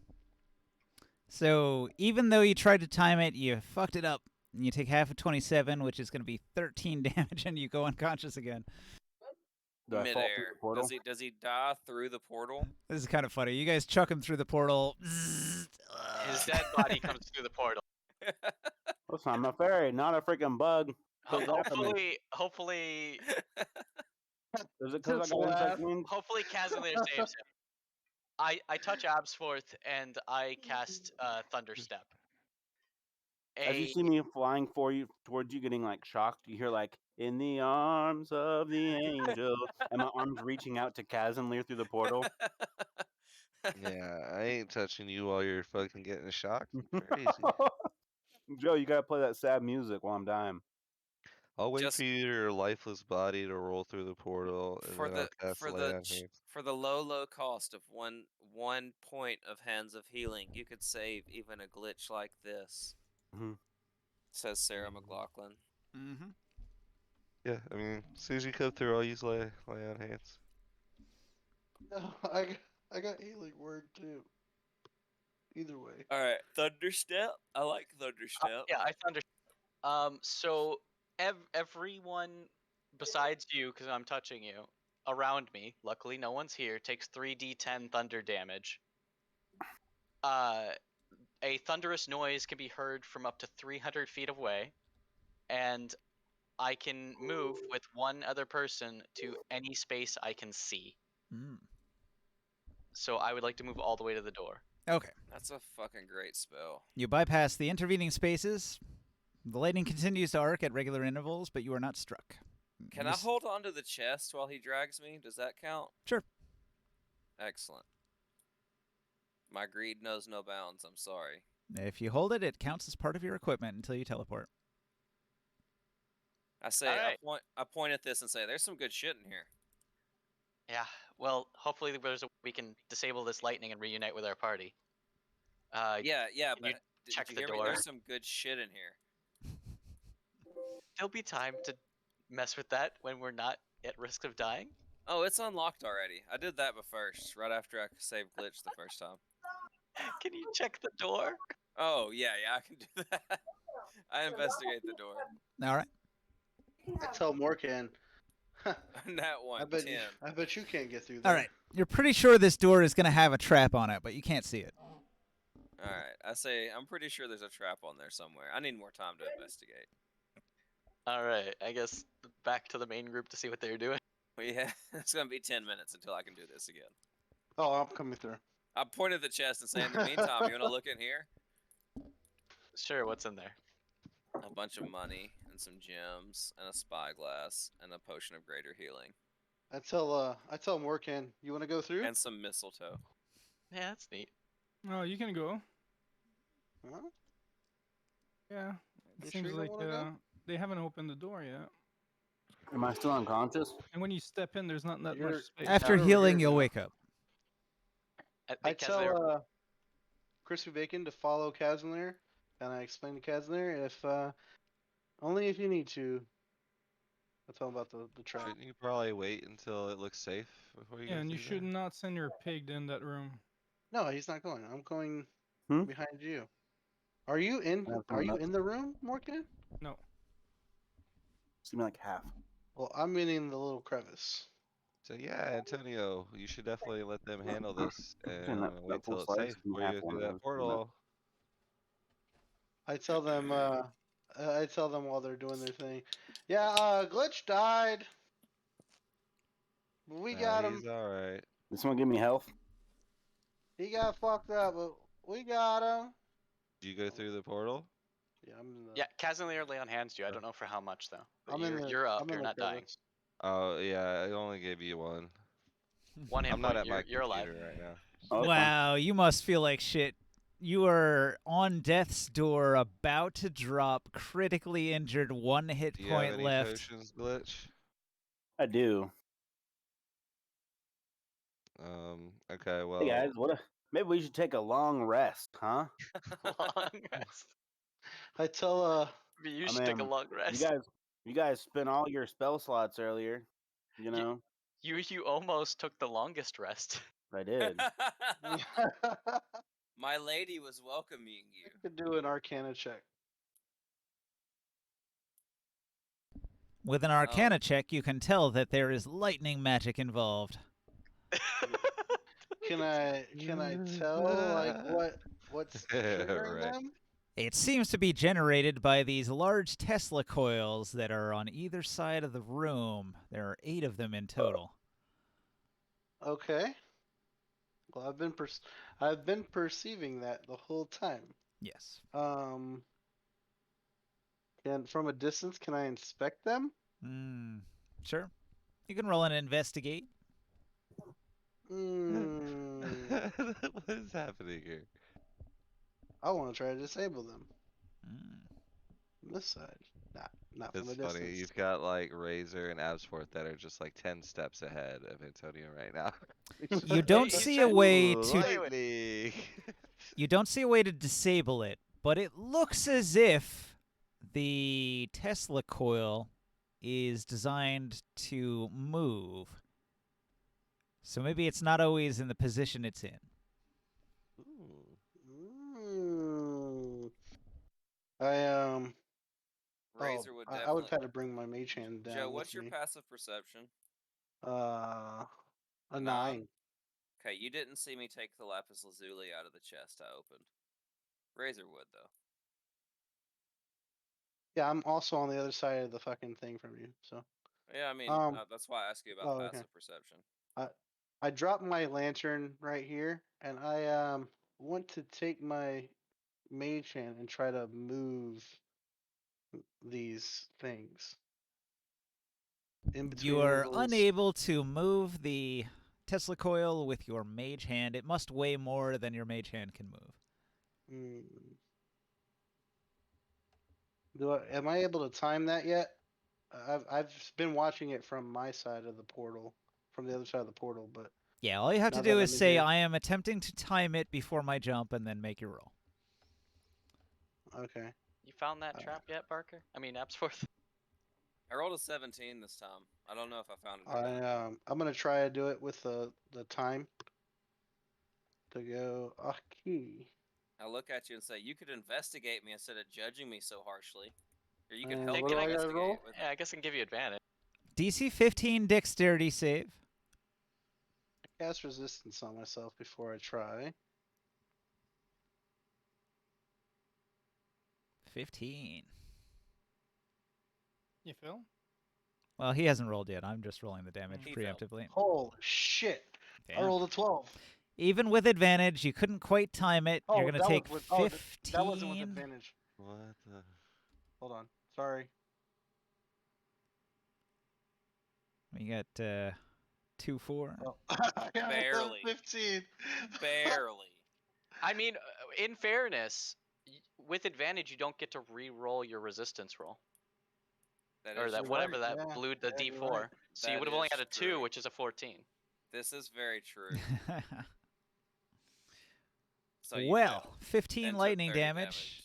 So even though you tried to time it, you fucked it up. And you take half of 27, which is going to be 13 damage, and you go unconscious again.
Do I fall through
Midair.
the portal?
Does he die through the portal?
This is kind of funny. You guys chuck him through the portal.
His dead body comes through the portal.
Listen, I'm a fairy, not a freaking bug. Please laugh at me.
Hopefully,
Is it because I
Just
got
laugh.
insect wings?
hopefully Casimir saves him. I touch Absforth and I cast Thunderstep.
As you see me flying towards you, getting like shocked, you hear like "In the arms of the angel," and my arms reaching out to Casimir through the portal.
Yeah, I ain't touching you while you're fucking getting shocked. Crazy.
Joe, you gotta play that sad music while I'm dying.
I'll wait
Just-
for your lifeless body to roll through the portal, and
for
then I'll
the
cast
for
Lay
the
on
ch-
Hands.
for the low cost of one point of hands of healing, you could save even a glitch like this.
Mhm.
Says Sarah McLaughlin.
Mm-hmm.
Yeah, I mean, as soon as you come through, I'll use Lay on Hands.
No, I got healing word too. Either way.
All right, Thunderstep. I like Thunderstep.
Yeah, I Thunderstep. So everyone besides you, because I'm touching you, around me, luckily no one's here, takes 3d10 thunder damage. A thunderous noise can be heard from up to 300 feet away, and I can move with one other person to any space I can see.
Mm.
So I would like to move all the way to the door.
Okay.
That's a fucking great spell.
You bypass the intervening spaces. The lightning continues to arc at regular intervals, but you are not struck.
Can
You
I
s-
hold on to the chest while he drags me? Does that count?
Sure.
Excellent. My greed knows no bounds. I'm sorry.
If you hold it, it counts as part of your equipment until you teleport.
I say
Alright.
I point at this and say, "There's some good shit in here."
Yeah, well, hopefully we can disable this lightning and reunite with our party.
Yeah,
can you
but did
check
you
the
hear me?
door?
There's some good shit in here.
There'll be time to mess with that when we're not at risk of dying.
Oh, it's unlocked already. I did that first, right after I saved Glitch the first time.
Can you check the door?
Oh, yeah, I can do that. I investigate the door.
All right.
I tell Morkan.
That one, 10.
I bet you can't get through there.
All right. You're pretty sure this door is going to have a trap on it, but you can't see it.
All right, I say I'm pretty sure there's a trap on there somewhere. I need more time to investigate.
All right, I guess back to the main group to see what they're doing.
Well, yeah, it's gonna be 10 minutes until I can do this again.
Oh, I'm coming through.
I point at the chest and say, "In the meantime, you wanna look in here?"
Sure, what's in there?
A bunch of money and some gems and a spyglass and a potion of greater healing
I tell Morkan, you want to go through?
and some mistletoe.
Yeah, that's neat.
Oh, you can go.
Huh?
Yeah, it
You
seems
sure you don't
like
wanna go?
they haven't opened the door yet.
Am I still unconscious?
And when you step in, there's not that much
You're-
space.
After
You're over
healing,
here
you'll
now.
wake up.
I
I
think
tell Crispy Bacon to follow Casimir, and I explain to Casimir if only if you need to. I tell him about the trap.
Shouldn't you probably wait until it looks safe before you
Yeah,
go
and you
through
should
there?
not send your pig in that room.
No, he's not going. I'm going
Hmm?
behind you. Are you in?
I have
Are you
coming up.
in the room, Morgan?
No.
Seem like half.
Well, I'm in the little crevice.
So yeah, Antonio, you should definitely let them handle this
Saying
and wait
that full
till it's
slice,
safe
and
before you
half
go
one
through
of
that
those.
portal.
I tell them. I tell them while they're doing their thing. Yeah, Glitch died. But we got him.
He's alright.
Did someone give me health?
He got fucked up, but we got him.
Did you go through the portal?
Yeah, I'm in the.
Yeah, Casimir lay on hands to you. I don't know for how much though. But
I'm in the.
you're up.
I'm in
You're
the
not dying.
crevice.
Oh yeah, I only gave you one.
One hit
I'm not
point.
at my
You're alive.
computer right now.
Oh, that's fine.
Wow, you must feel like shit. You are on death's door, about to drop, critically injured, 1 hit
Do you have
point
any
left.
potions, Glitch?
I do.
Okay, well.
Hey guys, maybe we should take a long rest, huh?
Long rest.
I tell
You
I
should take a
mean,
long rest.
You guys spent all your spell slots earlier. You know,
You almost took the longest rest.
I did.
I
My lady was welcoming you.
could do an Arcana check.
With an Arcana check, you can tell that there is lightning magic involved.
Can I tell like what's triggering
Right.
them?
It seems to be generated by these large Tesla coils that are on either side of the room. There are 8 of them in total.
Okay. Well, I've been perceiving that the whole time.
Yes.
And from a distance, can I inspect them?
Sure. You can roll an investigate.
What is happening here?
I want to try to disable them.
Mm.
On this side. Not from
It's
a
funny.
distance.
You've got like Razor and Absport that are just like 10 steps ahead of Antonio right now.
You don't
He's
see a
trying-
way
Ooh,
to
lightning.
you don't see a way to disable it, but it looks as if the Tesla coil is designed to move. So maybe it's not always in the position it's in.
Ooh.
Razor would
I would
definitely.
try to bring my mage hand down.
Joe,
with
what's your
me.
passive perception?
A
A
9.
Okay, you didn't see me take the lapis lazuli out of the chest I opened. Razor would though.
Yeah, I'm also on the other side of the fucking thing from you. So
Yeah, I mean that's why I asked you about
oh, okay.
passive perception.
I dropped my lantern right here, and I want to take my mage hand and try to move these things. In between
You
the
are
little
unable to move the Tesla coil with your mage hand. It must weigh more than your mage hand can move.
Am I able to time that yet? I've been watching it from my side of the portal, from the other side of the portal, but
Yeah, all you have to
now
do
that
is
I'm in
say,
here-
I am attempting to time it before my jump, and then make your roll.
okay.
You found that trap yet, Barker? I mean, Absforth.
I rolled a 17 this time. I don't know if I found it or not.
I'm gonna try to do it with the time to go Aki.
I look at you and say, you could investigate me instead of judging me so harshly. Or you could
And
help
what
me
do I gotta
investigate
roll?
with
Yeah, I guess I can give you advantage.
DC 15 dexterity save.
Cast resistance on myself before I try.
15.
You feel?
Well, he hasn't rolled yet. I'm just rolling the damage
He failed.
preemptively.
Holy shit! I
Damn.
rolled a 12.
Even with advantage, you couldn't quite time it.
Oh,
You're going to
that
take
was with,
15.
that wasn't with advantage.
What the?
Hold on. Sorry.
We got 2, 4.
Oh.
Barely.
15.
Barely.
I mean, in fairness, with advantage, you don't get to re-roll your resistance roll.
That
Or
is
that
true.
whatever that
yeah.
blew the
Yeah, you're
D4.
right.
So you
That
would have only
is
had a 2,
true.
which is a 14.
This is very true. So you
well,
failed
15
and took
lightning
30
damage.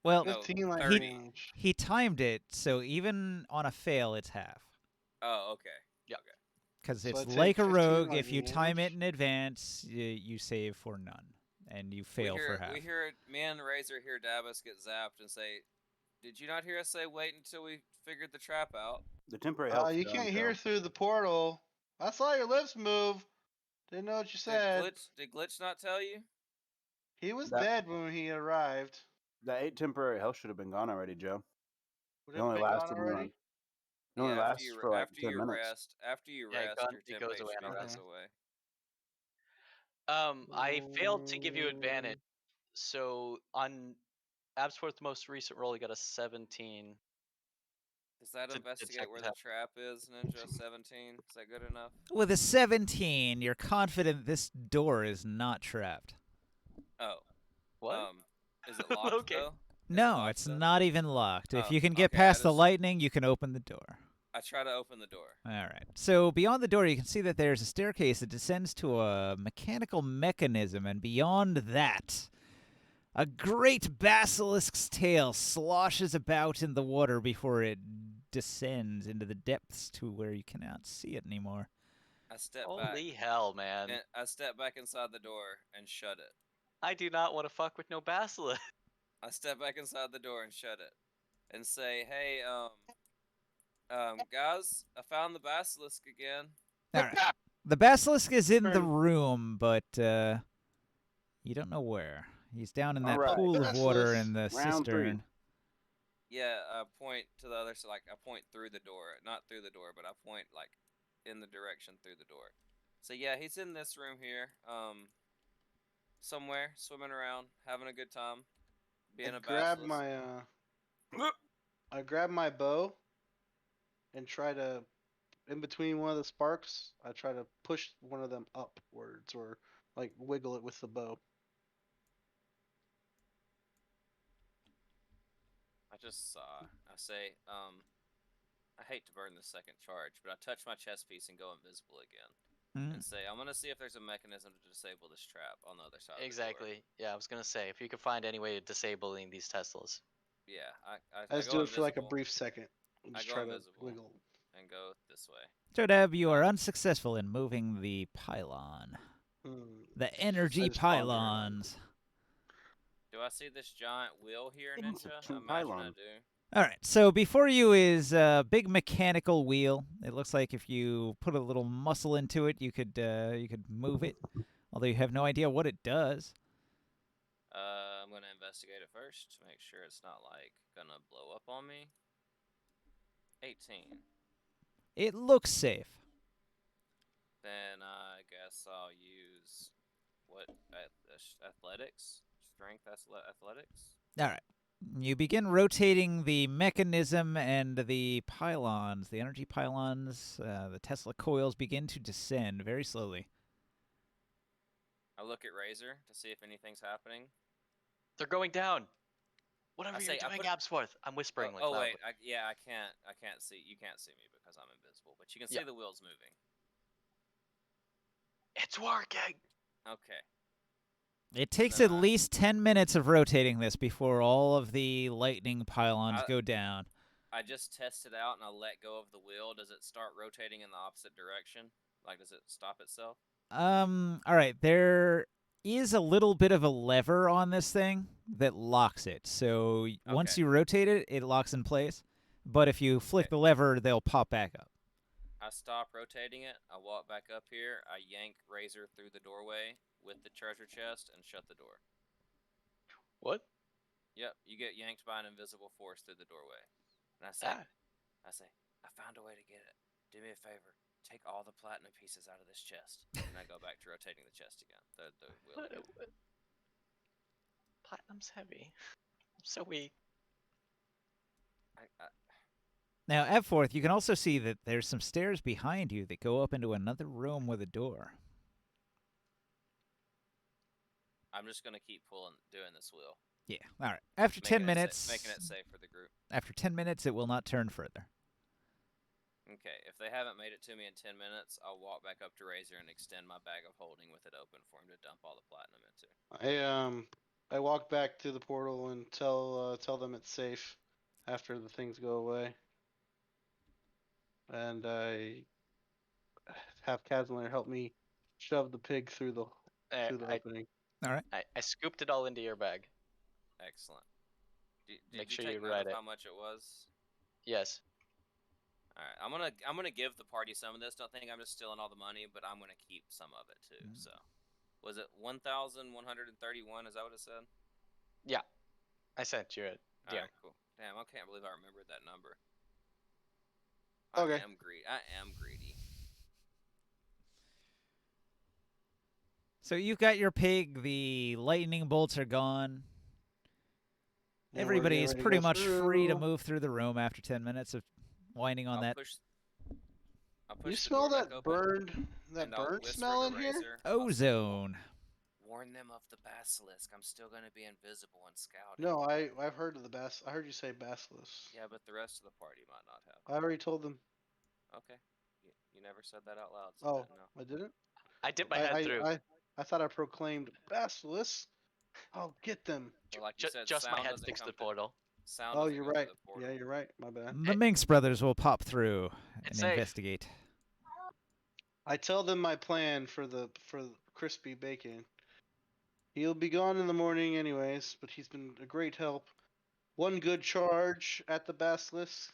Well,
No,
15 lightning
30.
damage.
he timed it, so even on a fail, it's half.
Oh, okay.
Yeah.
Okay.
Because
So I
it's
take
like a
15
rogue. If you
lightning
time it
damage.
in advance, you save for none, and you fail for half.
We hear me and Razor hear Davos get zapped and say, "Did you not hear us say wait until we figured the trap out?"
The temporary help's
You
done,
can't
so-
hear through the portal. I saw your lips move. Didn't know what you said.
Did Glitch not tell you?
He was
That-
dead when he arrived.
That 8 temporary health should have been gone already, Joe.
Would
It
it have
only
been gone
lasted
already?
It only
Yeah,
lasts for like 10 minutes.
After you
Yeah,
rest, your
it
temp
goes away
HP
on a
goes
rest.
away.
I failed to give you advantage. So on Absworth's most recent roll, he got a 17.
Does that
To
investigate
detect
where
that.
the trap is, Ninja? 17? Is that good enough?
With a 17, you're confident this door is not trapped.
Oh.
What?
Is it locked
Okay.
though? Is it
No,
locked,
it's
though?
not even locked. If
Oh,
you can get
okay,
past the lightning, you can open the door.
I try to open the door.
All right. So beyond the door, you can see that there's a staircase that descends to a mechanical mechanism, and beyond that, a great basilisk's tail sloshes about in the water before it descends into the depths to where you cannot see it anymore.
I step
Holy
back.
hell, man.
And I step back inside the door and shut it.
I do not want to fuck with no basilisk.
I step back inside the door and shut it, and say, "Hey, guys, I found the basilisk again."
All right. The basilisk is in the
Turn.
room, but you don't know where. He's down in that
All right.
pool of water
Basilisk.
in the
Round 3.
cistern.
Yeah, I point to the other side, like I point through the door, not through the door, but I point like in the direction through the door. So yeah, he's in this room here, somewhere, swimming around, having a good time, being a basilisk.
I grab my bow and try to, in between one of the sparks, I try to push one of them upwards or like wiggle it with the bow.
I just saw. I say, I hate to burn the second charge, but I touch my chest piece and go invisible again. And say, I'm gonna see if there's a mechanism to disable this trap on the other side.
Exactly. Yeah, I was gonna say if you could find any way of disabling these Teslas.
Yeah,
I just
go
do it for like a
invisible
brief second.
I
Just
go
try to
invisible.
wiggle.
and go this way.
Jodab, you are unsuccessful in moving the pylon. The energy
I just ponder it.
pylons.
Do I see this giant wheel here,
It's a
Ninja? I
true
imagine I
pylon.
do.
All right, so before you is a big mechanical wheel. It looks like if you put a little muscle into it, you could move it, although you have no idea what it does.
I'm gonna investigate it first to make sure it's not like gonna blow up on me. 18.
It looks safe.
Then I guess I'll use athletics, strength, athletics.
All right. You begin rotating the mechanism and the pylons, the energy pylons, the Tesla coils begin to descend very slowly.
I look at Razor to see if anything's happening.
They're going down. Whatever
I
you're
say, I
doing,
put-
Absworth. I'm whispering like
Oh
loudly.
wait, I can't see. You can't see me because I'm invisible, but you can see
Yeah.
the wheels moving.
It's working.
Okay.
It takes
then
at least 10 minutes of rotating this before all of the lightning pylons
I-
go down.
I just test it out and I let go of the wheel. Does it start rotating in the opposite direction? Like, does it stop itself?
All right, there is a little bit of a lever on this thing that locks it. So once
Okay.
you rotate it, it locks in place. But if you flick
Okay.
the lever, they'll pop back up.
I stop rotating it. I walk back up here. I yank Razor through the doorway with the treasure chest and shut the door.
What?
Yep, you get yanked by an invisible force through the doorway. And I say, I found a way to get it. Do me a favor. Take all the platinum pieces out of this chest. And I go back to rotating the chest again. The wheel again.
What? Platinum's heavy. I'm so weak.
Now, Epforth, you can also see that there's some stairs behind you that go up into another room with a door.
I'm just gonna keep doing this wheel.
Yeah. All right. After 10 minutes,
making it safe for the group.
After 10 minutes, it will not turn further.
Okay, if they haven't made it to me in 10 minutes, I'll walk back up to Razor and extend my bag of holding with it open for him to dump all the platinum into.
I walk back to the portal and tell them it's safe after the things go away. And I have Casimir help me shove the pig through the opening.
All right.
I scooped it all into your bag.
Excellent. Did
Make
you
sure
take
you
note
write
of
it.
how much it was?
Yes.
All right, I'm gonna give the party some of this. Don't think I'm just stealing all the money, but I'm gonna keep some of it too. So, was it 1,131? Is that what it said?
Yeah. I sent you it.
All
Yeah.
right, cool. Damn, I can't believe I remembered that number.
Okay.
I am greedy.
So you've got your pig. The lightning bolts are gone.
And we're
Everybody's
getting ready to
pretty
go
much free to
through.
move through the room after 10 minutes of whining on that.
I'll push
You
the
smell
door back
that
open,
burned
and I'll whisper
smell
to
in here?
Razor, I'll say,
Ozone.
warn them of the basilisk. I'm still gonna be invisible and scouting.
No, I've heard of the I heard you say basilisk.
Yeah, but the rest of the party might not have.
I already told them.
Okay. You never said that out loud, so
Oh,
I didn't know.
I didn't.
I dipped my head through.
I thought I proclaimed basilisk. I'll get them.
Well, like you said,
Just my
sound
head
doesn't
fixed
come
the portal.
Sound
Oh,
doesn't
you're
go
right.
through the portal.
Yeah, you're right. My bad.
The Minx brothers will pop through and
It's safe.
investigate.
I tell them my plan for the crispy bacon. He'll be gone in the morning anyways, but he's been a great help. One good charge at the basilisk,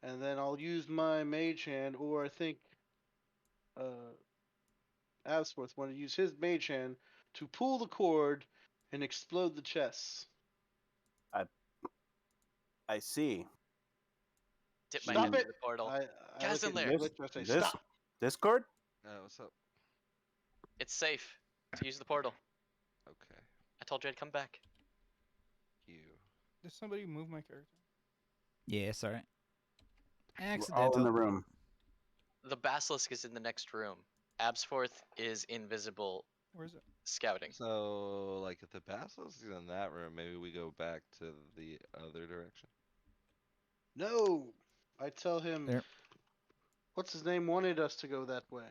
and then I'll use my mage hand, or I think Asworth wanted to use his mage hand to pull the cord and explode the chests.
I see.
Dip my
Stop
head through
it!
the portal.
I look at
Casimir.
the witch, I say,
This
stop!
Discord?
What's up?
It's safe to use the portal.
Okay.
I told you I'd come back.
You.
Did somebody move my character?
Yeah, sorry.
We're all in
Accidental.
the room.
The basilisk is in the next room. Absforth is invisible
Where is it?
scouting.
So, like, if the basilisk is in that room, maybe we go back to the other direction.
No! I tell him,
There.
what's his name wanted us to go that way.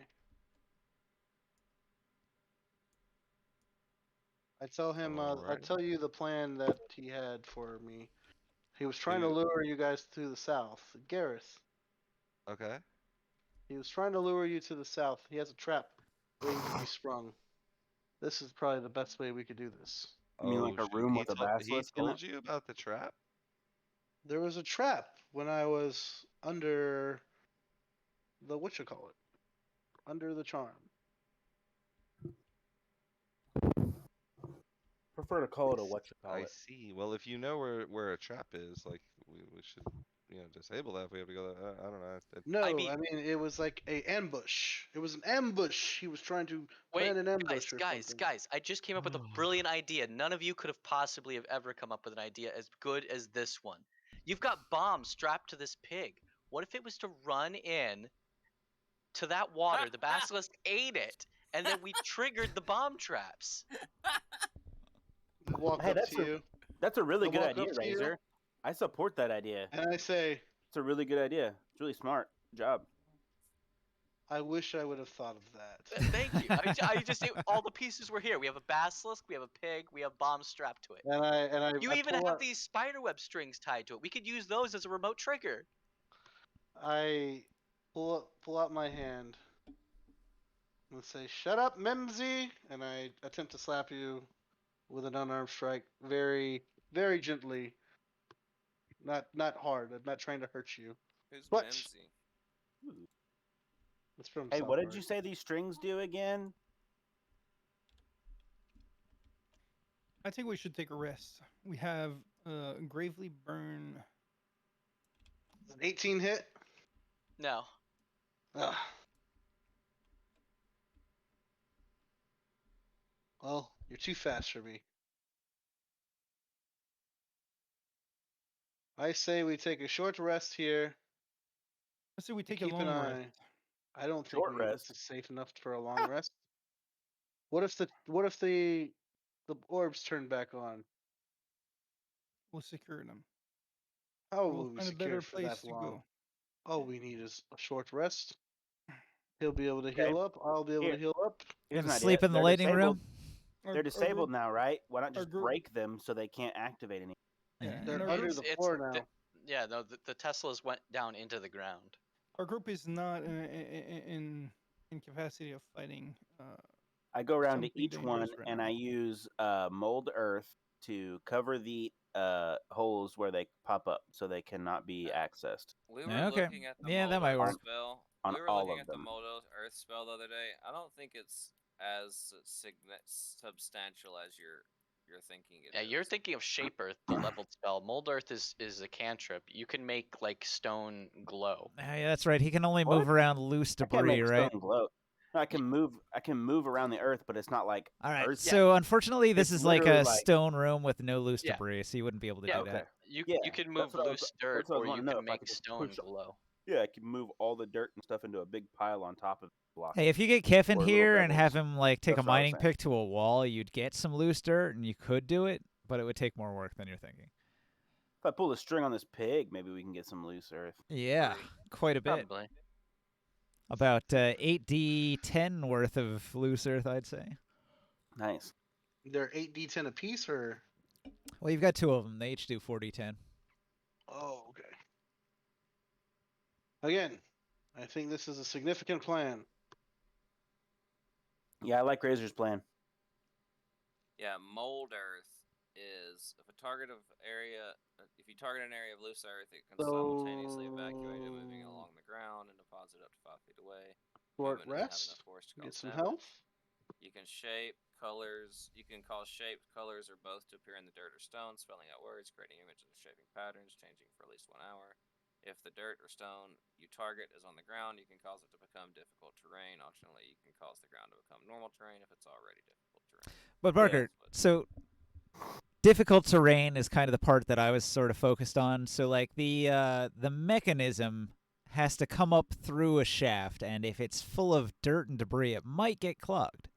I tell him, I'll
Alright.
tell you the plan that he had for me. He was trying to
Who-
lure you guys to the south. Gareth.
Okay.
He was trying to lure you to the south. He has a trap waiting to be sprung. This is probably the best way we could do this.
You mean like a
shoot,
room with a
He
basilisk in it?
told you about the trap?
There was a trap when I was under the whatchamacallit. Under the charm.
Prefer to call it a
I see. Well, if you know where a trap is, like, we should, disable that if we have to go. I don't know.
No,
I
I
mean-
mean it was like a ambush. It was an ambush. He was trying to
Wait,
plan an ambush or something.
guys, I just came up with a brilliant idea. None of you could have possibly have ever come up with an idea as good as this one. You've got bombs strapped to this pig. What if it was to run in to that water, the basilisk ate it, and then we triggered the bomb traps?
I walk
Hey,
up
that's
to you
That's a really
I
good
walk
idea,
up to you.
Razor. I support that idea.
and I say,
It's a really good idea. It's really smart. Good job.
I wish I would have thought of that.
Thank you. I just all the pieces were here. We have a basilisk, we have a pig, we have bombs strapped to it.
And I
You
I
even
pull
have
out,
these spiderweb strings tied to it. We could use those as a remote trigger.
I pull out my hand and say, "Shut up, Memsy!" And I attempt to slap you with an unarmed strike, very very gently. Not hard. I'm not trying to hurt you.
Who's
What?
Memsy?
It's from
Hey,
South
what did
Park.
you say these strings do again?
I think we should take a rest. We have gravely burn.
An 18 hit.
No.
Ugh. Well, you're too fast for me. I say we take a short rest here.
I say we take a
Keep
long
an
rest.
eye. I don't think
Short rest.
this is safe enough for a long rest. What if the orbs turn back on?
we'll secure them.
How
We'll
will we
find a
secure
better
it for
place
that
to
long?
go.
All we need is a short rest. He'll be able to
Okay.
heal up. I'll be able
Here.
to heal up.
Here's
Gonna
an idea.
sleep in the
They're
lightning
disabled.
room.
They're disabled now, right? Why not
our
just
group-
break them so they can't activate any?
Yeah,
Yeah.
and
They're
our
under
group,
the
It's
floor now.
yeah, no, the Teslas went down into the ground.
our group is not in capacity of fighting.
I go around to
Something
each one
dangerous right
and
now.
I use mold earth to cover the holes where they pop up so they cannot be accessed.
We were
Okay.
looking at the
Yeah, that
mold
might
earth
work.
spell.
On
We were
all
looking
of
at the
them.
mold earth spell the other day. I don't think it's as substantial as you're thinking it is.
Yeah, you're thinking of Shape Earth, the leveled spell. Mold Earth is a cantrip. You can make like stone glow.
Yeah, that's right. He can only
What?
move around loose
I can't
debris,
make
right?
stone glow. No, I can move. I can move around the earth, but it's not like
All right.
earth.
So unfortunately, this
It's
is like
literally
a
like-
stone room with no loose
Yeah.
debris, so you wouldn't be able to
Yeah,
do that.
Okay.
You
Yeah,
can
that's
move
what I was-
loose dirt,
that's what I was
or you
wanting to know,
can
if I
make
could just
stone
push-
glow.
Yeah, I can move all the dirt and stuff into a big pile on top of the block.
Hey, if you get Kef in
Or little
here and have
pebbles.
him like take
That's
a
what I was
mining
saying.
pick to a wall, you'd get some loose dirt, and you could do it, but it would take more work than you're thinking.
If I pull the string on this pig, maybe we can get some loose earth.
Yeah, quite a bit.
Probably.
About 8d10 worth of loose earth, I'd say.
Nice.
They're 8d10 apiece, or
Well, you've got two of them. They each do 4d10.
oh, okay. Again, I think this is a significant plan.
Yeah, I like Razor's plan.
Yeah, mold earth is if a target of area. If you target an area of loose earth, it can simultaneously evacuate it, moving along the ground and deposit up to 5 feet away.
Short
Movement doesn't have
rest.
enough force to
Get
cause
some
damage.
health.
You can shape colors. You can cause shape, colors, or both to appear in the dirt or stone, spelling out words, creating images, or shaping patterns, changing for at least 1 hour. If the dirt or stone you target is on the ground, you can cause it to become difficult terrain. Alternately, you can cause the ground to become normal terrain if it's already difficult terrain.
But Barker, so difficult terrain is kind of the part that I was sort of focused on. So like the mechanism has to come up through a shaft, and if it's full of dirt and debris, it might get clogged.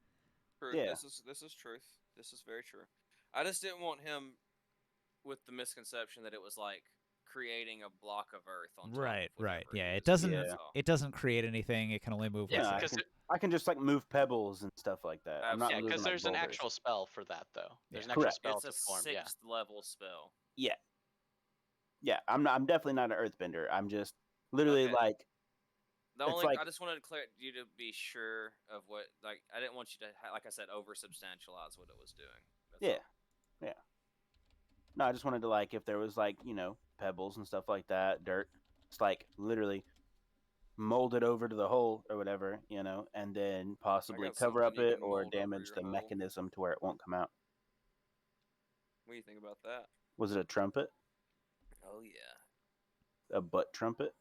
True.
Yeah.
This is truth. This is very true. I just didn't want him with the misconception that it was like creating a block of earth on top
Right,
of
right.
whatever
Yeah,
he
it
was doing,
doesn't
Yeah.
so.
it doesn't create anything. It can only move
Yeah,
with
No,
it.
because
I can just like move pebbles and stuff like that. I'm not
yeah,
moving,
because
like,
there's an
boulders.
actual spell for that though. There's
Yeah.
an actual
Correct.
spell
It's
to
a
form. Yeah.
6th level spell.
Yeah. Yeah, I'm definitely not an earthbender. I'm just literally
Okay.
like
The
It's
only
like-
I just wanted you to be sure of what I didn't want you to like I said over substantialize what it was doing. That's
yeah.
all.
Yeah. No, I just wanted to like if there was like, pebbles and stuff like that, dirt, it's like literally mold it over to the hole or whatever, and then possibly
got
cover up
something you
it
can
or
mold over
damage
your
the
hole.
mechanism to where it won't come out.
What do you think about that?
Was it a trumpet?
Oh yeah.
A butt trumpet?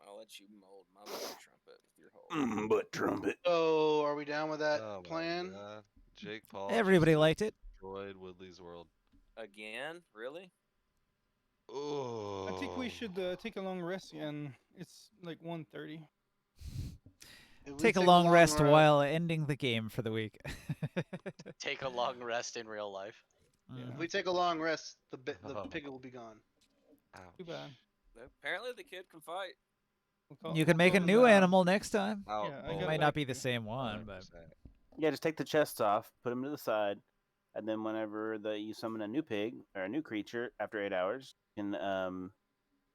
I'll let you mold my butt trumpet with your hole.
Butt trumpet.
So, are we down with that
Oh my
plan?
God. Jake Paul.
Everybody
just
liked it.
destroyed Woodley's world.
Again? Really?
Oh.
I think we should take a long rest, and it's like 1:30.
If we
Take a long rest while ending the game for the week.
Take a long rest in real life.
If
Mhm.
we take a long rest, the pig will be gone.
Too bad.
Apparently the kid can fight.
You can make a new animal next time.
Out
Yeah, I
bold.
It
got
might
back
not be
to
the
you.
same one, but
100%.
Yeah, just take the chests off, put them to the side, and then whenever you summon a new pig or a new creature after 8 hours, you can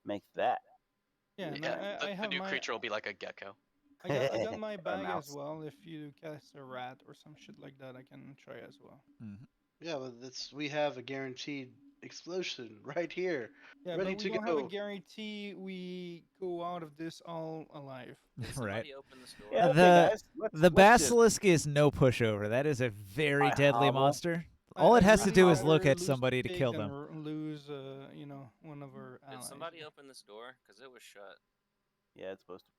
make that.
Yeah, and
Yeah,
I
the
have
new
my
creature will be like a gecko.
I got my
Or a
bag as
mouse.
well. If you cast a rat or some shit like that, I can try as well.
Yeah, but we have a guaranteed explosion right here.
Yeah,
Ready
but we
to
don't have a
go.
guarantee we go out of this all alive.
Did
right.
somebody open this door?
Yeah, okay,
The-
guys, let's
The
just-
basilisk is no pushover. That is a very
I
deadly
hobble.
monster. All it has to
really
do is
rather
look at
lose
somebody
the
to
pig
kill
than
them.
lose, one of our
Did
allies.
somebody open this door? Because it was shut.
Yeah, it's supposed to.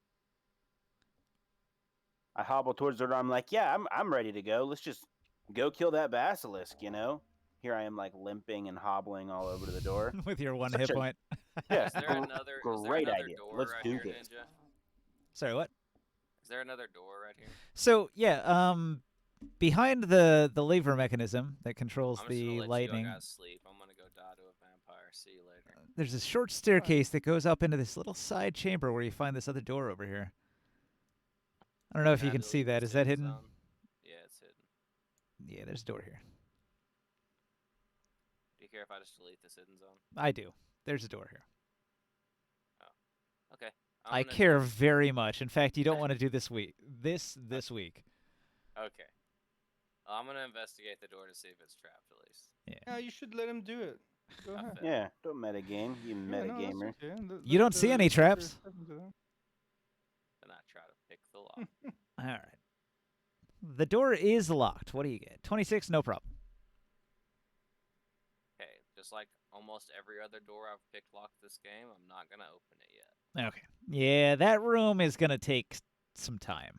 I hobble towards the door. I'm like, yeah, I'm ready to go. Let's just go kill that basilisk. Here I am, like limping and hobbling all over to the door.
With your one
Such
hit
a-
point.
Yeah,
Is there another
great idea.
door
Let's
right
do
here,
this.
Ninja?
Sorry, what?
Is there another door right here?
So yeah, behind the lever mechanism that controls
I'm just gonna
the
let
lightning.
you guys sleep. I'm gonna go die to a vampire. See you later.
There's a short staircase that goes up into this little side chamber where you find this other door over here. I don't know if you can see that. Is that hidden?
Yeah, it's hidden.
Yeah, there's a door here.
Do you care if I just delete this hidden zone?
I do. There's a door here.
Okay.
I care very much. In fact, you don't want to do this week. This week.
Okay. I'm gonna investigate the door to see if it's trapped at least.
Yeah, you should let him do it. Go
I
ahead.
feel-
Yeah, don't metagame, you
Yeah, no, that's
metagamer.
okay.
You don't see any traps?
Then I try to pick the lock.
All right. The door is locked. What do you get? 26, no problem.
Okay, just like almost every other door I've picked locked this game, I'm not gonna open it yet.
Okay. Yeah, that room is going to take some time.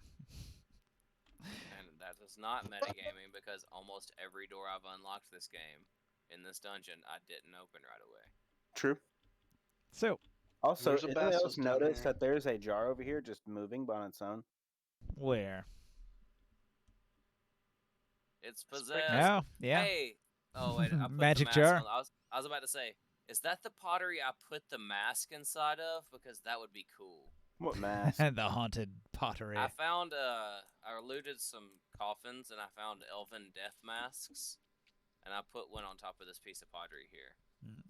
And that is not metagaming because almost every door I've unlocked this game in this dungeon I didn't open right away.
True.
So,
Also,
There's a
anybody else
basilisk down
notice
there.
that there's a jar over here just moving on its own?
where?
It's
That's
possessed.
pretty
Oh, yeah.
Hey. Oh wait, I put
Magic
the mask
jar.
on. I was about to say, is that the pottery I put the mask inside of? Because that would be cool.
What mask?
And the haunted pottery.
I found I looted some coffins and I found elven death masks, and I put one on top of this piece of pottery here.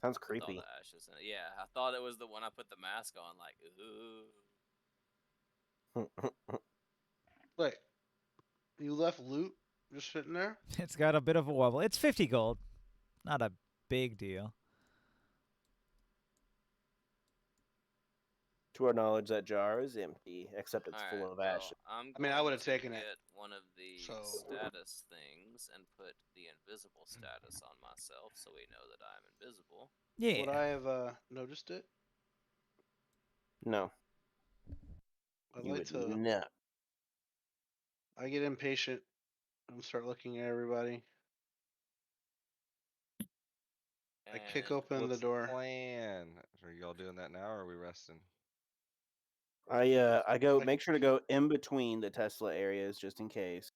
Sounds
With all
creepy.
the ashes in it. Yeah, I thought it was the one I put the mask on. Like, ooh.
Wait, you left loot just sitting there?
It's got a bit of a wobble. It's 50 gold. Not a big deal.
To our knowledge, that jar is empty, except it's
Alright,
full of ash.
well,
I mean, I
going
would've
to
taken it,
get one of the
so-
status things and put the invisible status on myself, so we know that I'm invisible.
Yeah.
Would I have noticed it?
No,
I'd
you
like
would
to.
not.
I get impatient and start looking at everybody. I kick
And
open
What's
the door.
plan? Are y'all doing that now, or are we resting?
I go
I-
make sure to go in between the Tesla areas just in case.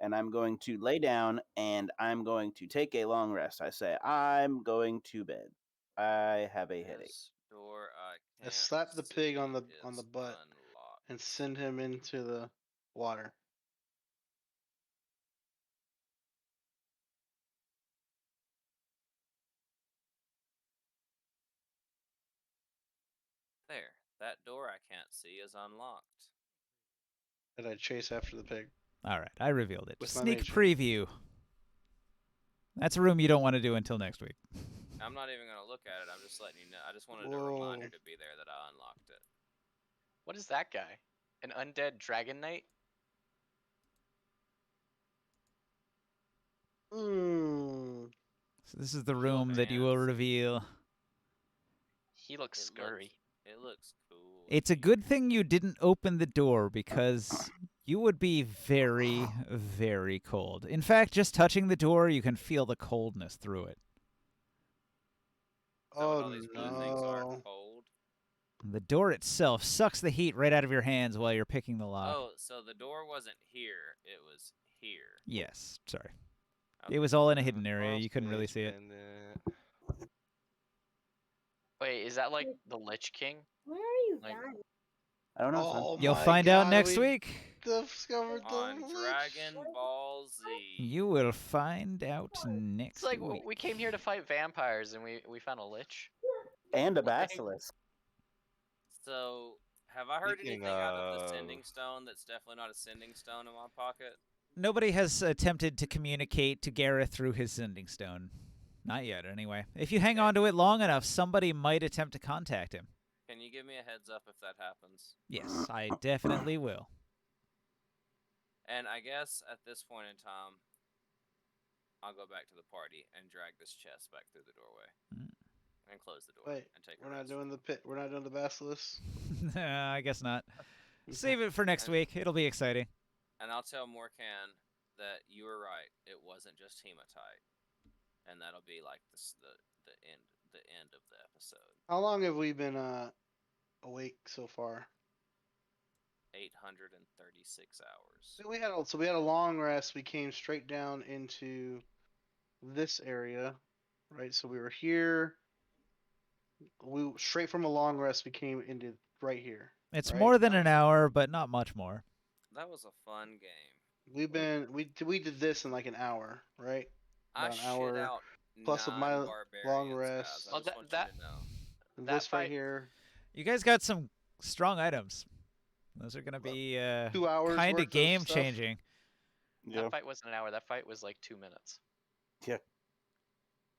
And I'm going to lay down and I'm going to take a long rest. I say I'm going to bed. I have a headache.
this door I
I
can't
slap the pig on the
see
on the
is
butt
unlocked.
and send him into the water.
There, that door I can't see is unlocked.
And I chase after the pig.
All right, I revealed it.
With my
Sneak
mage hand.
preview. That's a room you don't want to do until next week.
I'm not even gonna look at it. I'm just letting you know. I just wanted a
Whoa.
reminder to be there that I unlocked it.
What is that guy? An undead dragon knight?
Mm.
So this is the
Look,
room that you will
man.
reveal.
He looks
It
scurry.
It looks cool.
It's a good thing you didn't open the door because you would be very, very cold. In fact, just touching the door, you can feel the coldness through it.
Is that what
Oh
all these blue things are
no!
cold?
The door itself sucks the heat right out of your hands while you're picking the lock.
Oh, so the door wasn't here. It was here.
Yes, sorry.
Okay.
It was all in a hidden area. You couldn't really
Mage
see it.
pendant.
Wait, is that like the Lich King?
Where are you
Like-
guys?
I don't know. son.
Oh
You'll
my
find out
God,
next
we
week.
discovered the
On
lich.
Dragon Ball Z.
You will find out next
It's like
week.
we came here to fight vampires and we found a Lich.
And a
What the heck?
basilisk.
So, have I heard
Speaking
anything out of the
of-
sending stone that's definitely not a sending stone in my pocket?
Nobody has attempted to communicate to Gareth through his sending stone. Not yet, anyway. If you hang on to it long enough, somebody might attempt to contact him.
Can you give me a heads up if that happens?
Yes, I definitely will.
And I guess at this point in time, I'll go back to the party and drag this chest back through the doorway.
Mm.
And close the door.
Wait,
and take a
we're not
rest.
doing the pit. We're not doing the basilisk.
I guess not. Save it for next week. It'll be exciting.
And I'll tell Morkan that you were right. It wasn't just hematite. And that'll be like the end of the episode.
How long have we been awake so far?
836 hours.
So we had a long rest. We came straight down into this area, right? So we were here. We straight from a long rest. We came into right here.
It's
right?
more than an hour, but not much more.
That was a fun game.
We did this in like an hour, right?
I
About an
shit
hour
out
plus of my
9
long
barbarians,
rest.
guys. I
Well,
just want
that-
you to know.
And
that
this right
fight-
here.
You guys got some strong items. Those are gonna be
2 hours
kind
worth
of
of
game
stuff.
changing.
Yeah.
That fight wasn't an hour. That fight was like 2 minutes.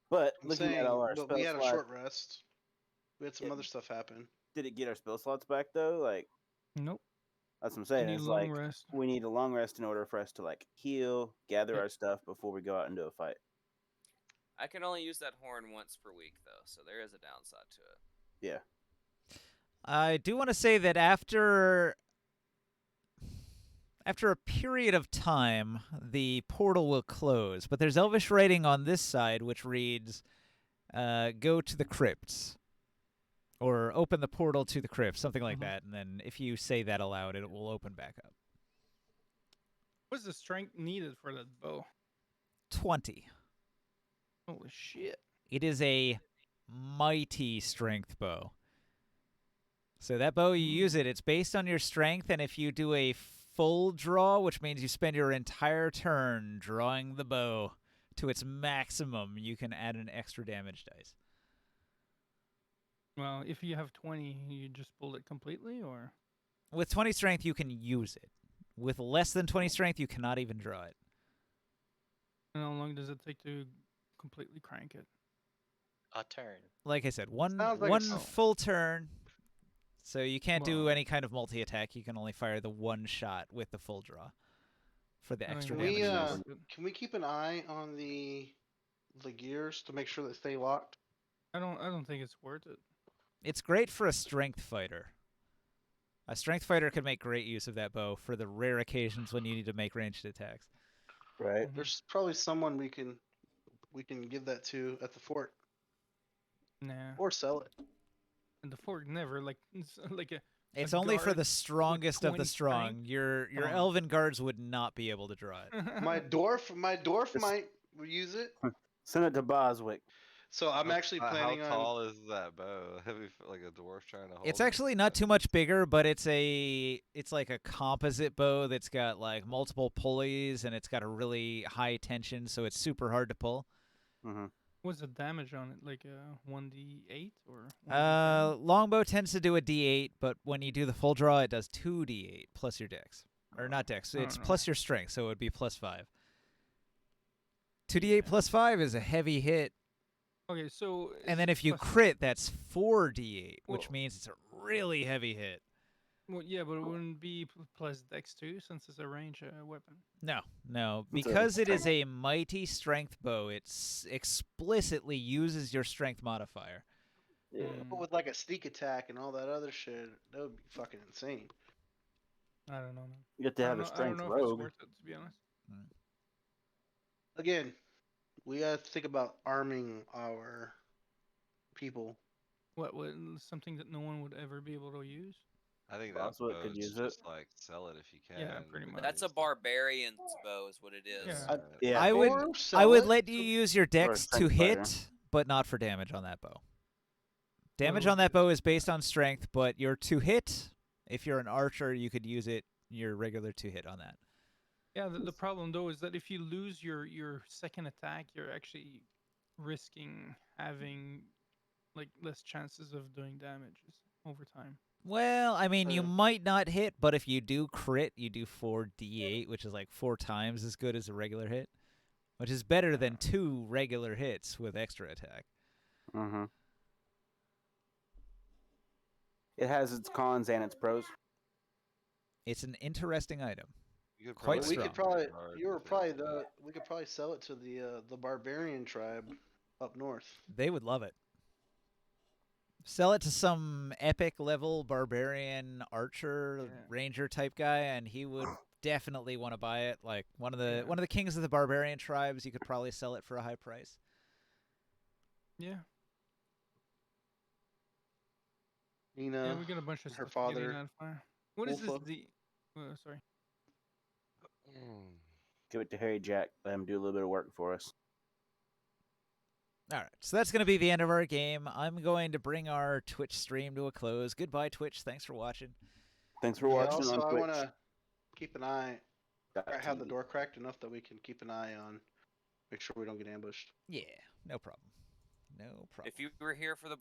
But
I'm
looking
saying,
at all our
but
spell
we had a
slots,
short rest. We had some
Yeah.
other stuff happen.
did it get our spell slots back though? Like
Nope.
that's what I'm
You
saying.
need
It's
long
like
rest.
we need a long rest in order for us to like heal, gather
Yep.
our stuff before we go out and do a fight.
I can only use that horn once per week, though, so there is a downside to it.
Yeah.
I do want to say that after a period of time, the portal will close. But there's Elvish writing on this side, which reads, "Go to the crypts," or "Open the portal to the crypt," something like that. And then if you say that aloud, it will open back up.
What's the strength needed for that bow?
20.
Holy shit.
It is a mighty strength bow. So that bow, you use it, it's based on your strength, and if you do a full draw, which means you spend your entire turn drawing the bow to its maximum, you can add an extra damage dice.
Well, if you have 20, you just pull it completely, or?
With 20 strength, you can use it. With less than 20 strength, you cannot even draw it.
And how long does it take to completely crank it?
A turn.
Like I said, one
Sounds like
one
it's-
full turn. So you can't do
Well-
any kind of multi-attack. You can only fire the one shot with the full draw for the
I mean,
extra
Can we,
damage
uh,
dice.
Can we keep an eye on the gears to make sure they stay locked?
I don't think it's worth it.
It's great for a strength fighter. A strength fighter could make great use of that bow for the rare occasions when you need to make ranged attacks.
Right.
There's probably someone we can give that to at the fort
Nah.
or sell it.
And the fork never it's like a.
It's
A
only for
guard
the strongest of the
20
strong.
strength?
Your
Come on.
elven guards would not be able to draw it.
My dwarf
Just-
might use it.
Send it to Boswick.
So I'm actually planning
How
on.
tall is that bow? Heavy, like a dwarf trying to hold
It's
it?
actually not too much bigger, but it's like a composite bow that's got like multiple pulleys and it's got a really high tension, so it's super hard to pull.
Mm-hmm.
What's the damage on it? Like a 1d8 or? 1d10?
Longbow tends to do a D8, but when you do the full draw, it does 2d8 plus your dex, or not dex.
I don't
It's
know.
plus your strength, so it would be plus 5. 2d8 plus 5 is a heavy hit,
Okay, so.
and then
it's
if you
plus-
crit, that's 4d8, which
Well-
means it's a really heavy hit.
Well, yeah, but it wouldn't be plus dex too, since it's a range weapon.
No, no,
It's a
because it is a mighty strength bow. It explicitly uses your strength modifier.
Yeah.
But with like a sneak attack and all that other shit, that would be fucking insane.
I don't know, man.
You have to
I
have
don't
a
know, I
strength
don't know if it's
rogue.
worth it, to be honest.
Again, we gotta think about arming our people.
What something that no one would ever be able to use?
I think
That's
that
what could
bow's
use
just
it.
like sell it if you can.
Yeah, pretty much.
That's a barbarian's bow, is what it is.
Yeah.
Yeah.
I would
Or
I
sell
would
it
let you
to-
use your dex to
strength fighter.
hit, but not for damage on that bow. Damage
Well,
on that bow is based on strength, but your to hit, if you're an archer, you could use it your regular to hit on that.
Yeah, the problem though is that if you lose your second attack, you're actually risking having like less chances of doing damages over time.
Well, I mean, you
Uh.
might not hit, but if you do crit, you do 4d8, which is like 4 times as good as a regular hit, which is better than 2 regular hits with extra attack.
Mm-hmm. It has its cons and its pros.
It's an interesting item.
You could
Quite
probably
we
strong.
could probably
guard
you were
with it,
probably
too.
we could probably sell it to the barbarian tribe up north.
They would love it. Sell it to some epic level barbarian archer
Yeah.
ranger type guy, and he would definitely want to buy it. Like one of the kings of the barbarian tribes, you could probably sell it for a high price.
Yeah.
Nina,
Yeah, we got a bunch of
her
stuff to get in
father,
on fire. What is this?
Wolfa.
Sorry.
Mm.
Give it to Harry Jack. Let him do a little bit of work for us.
All right, so that's going to be the end of our game. I'm going to bring our Twitch stream to a close. Goodbye, Twitch. Thanks for watching.
Thanks for
Yeah,
watching
Also,
on
I
Twitch.
want to keep an eye. Have the
TV.
door cracked enough that we can keep an eye on. Make sure we don't get ambushed.
Yeah, no problem. No problem.
If you were here for the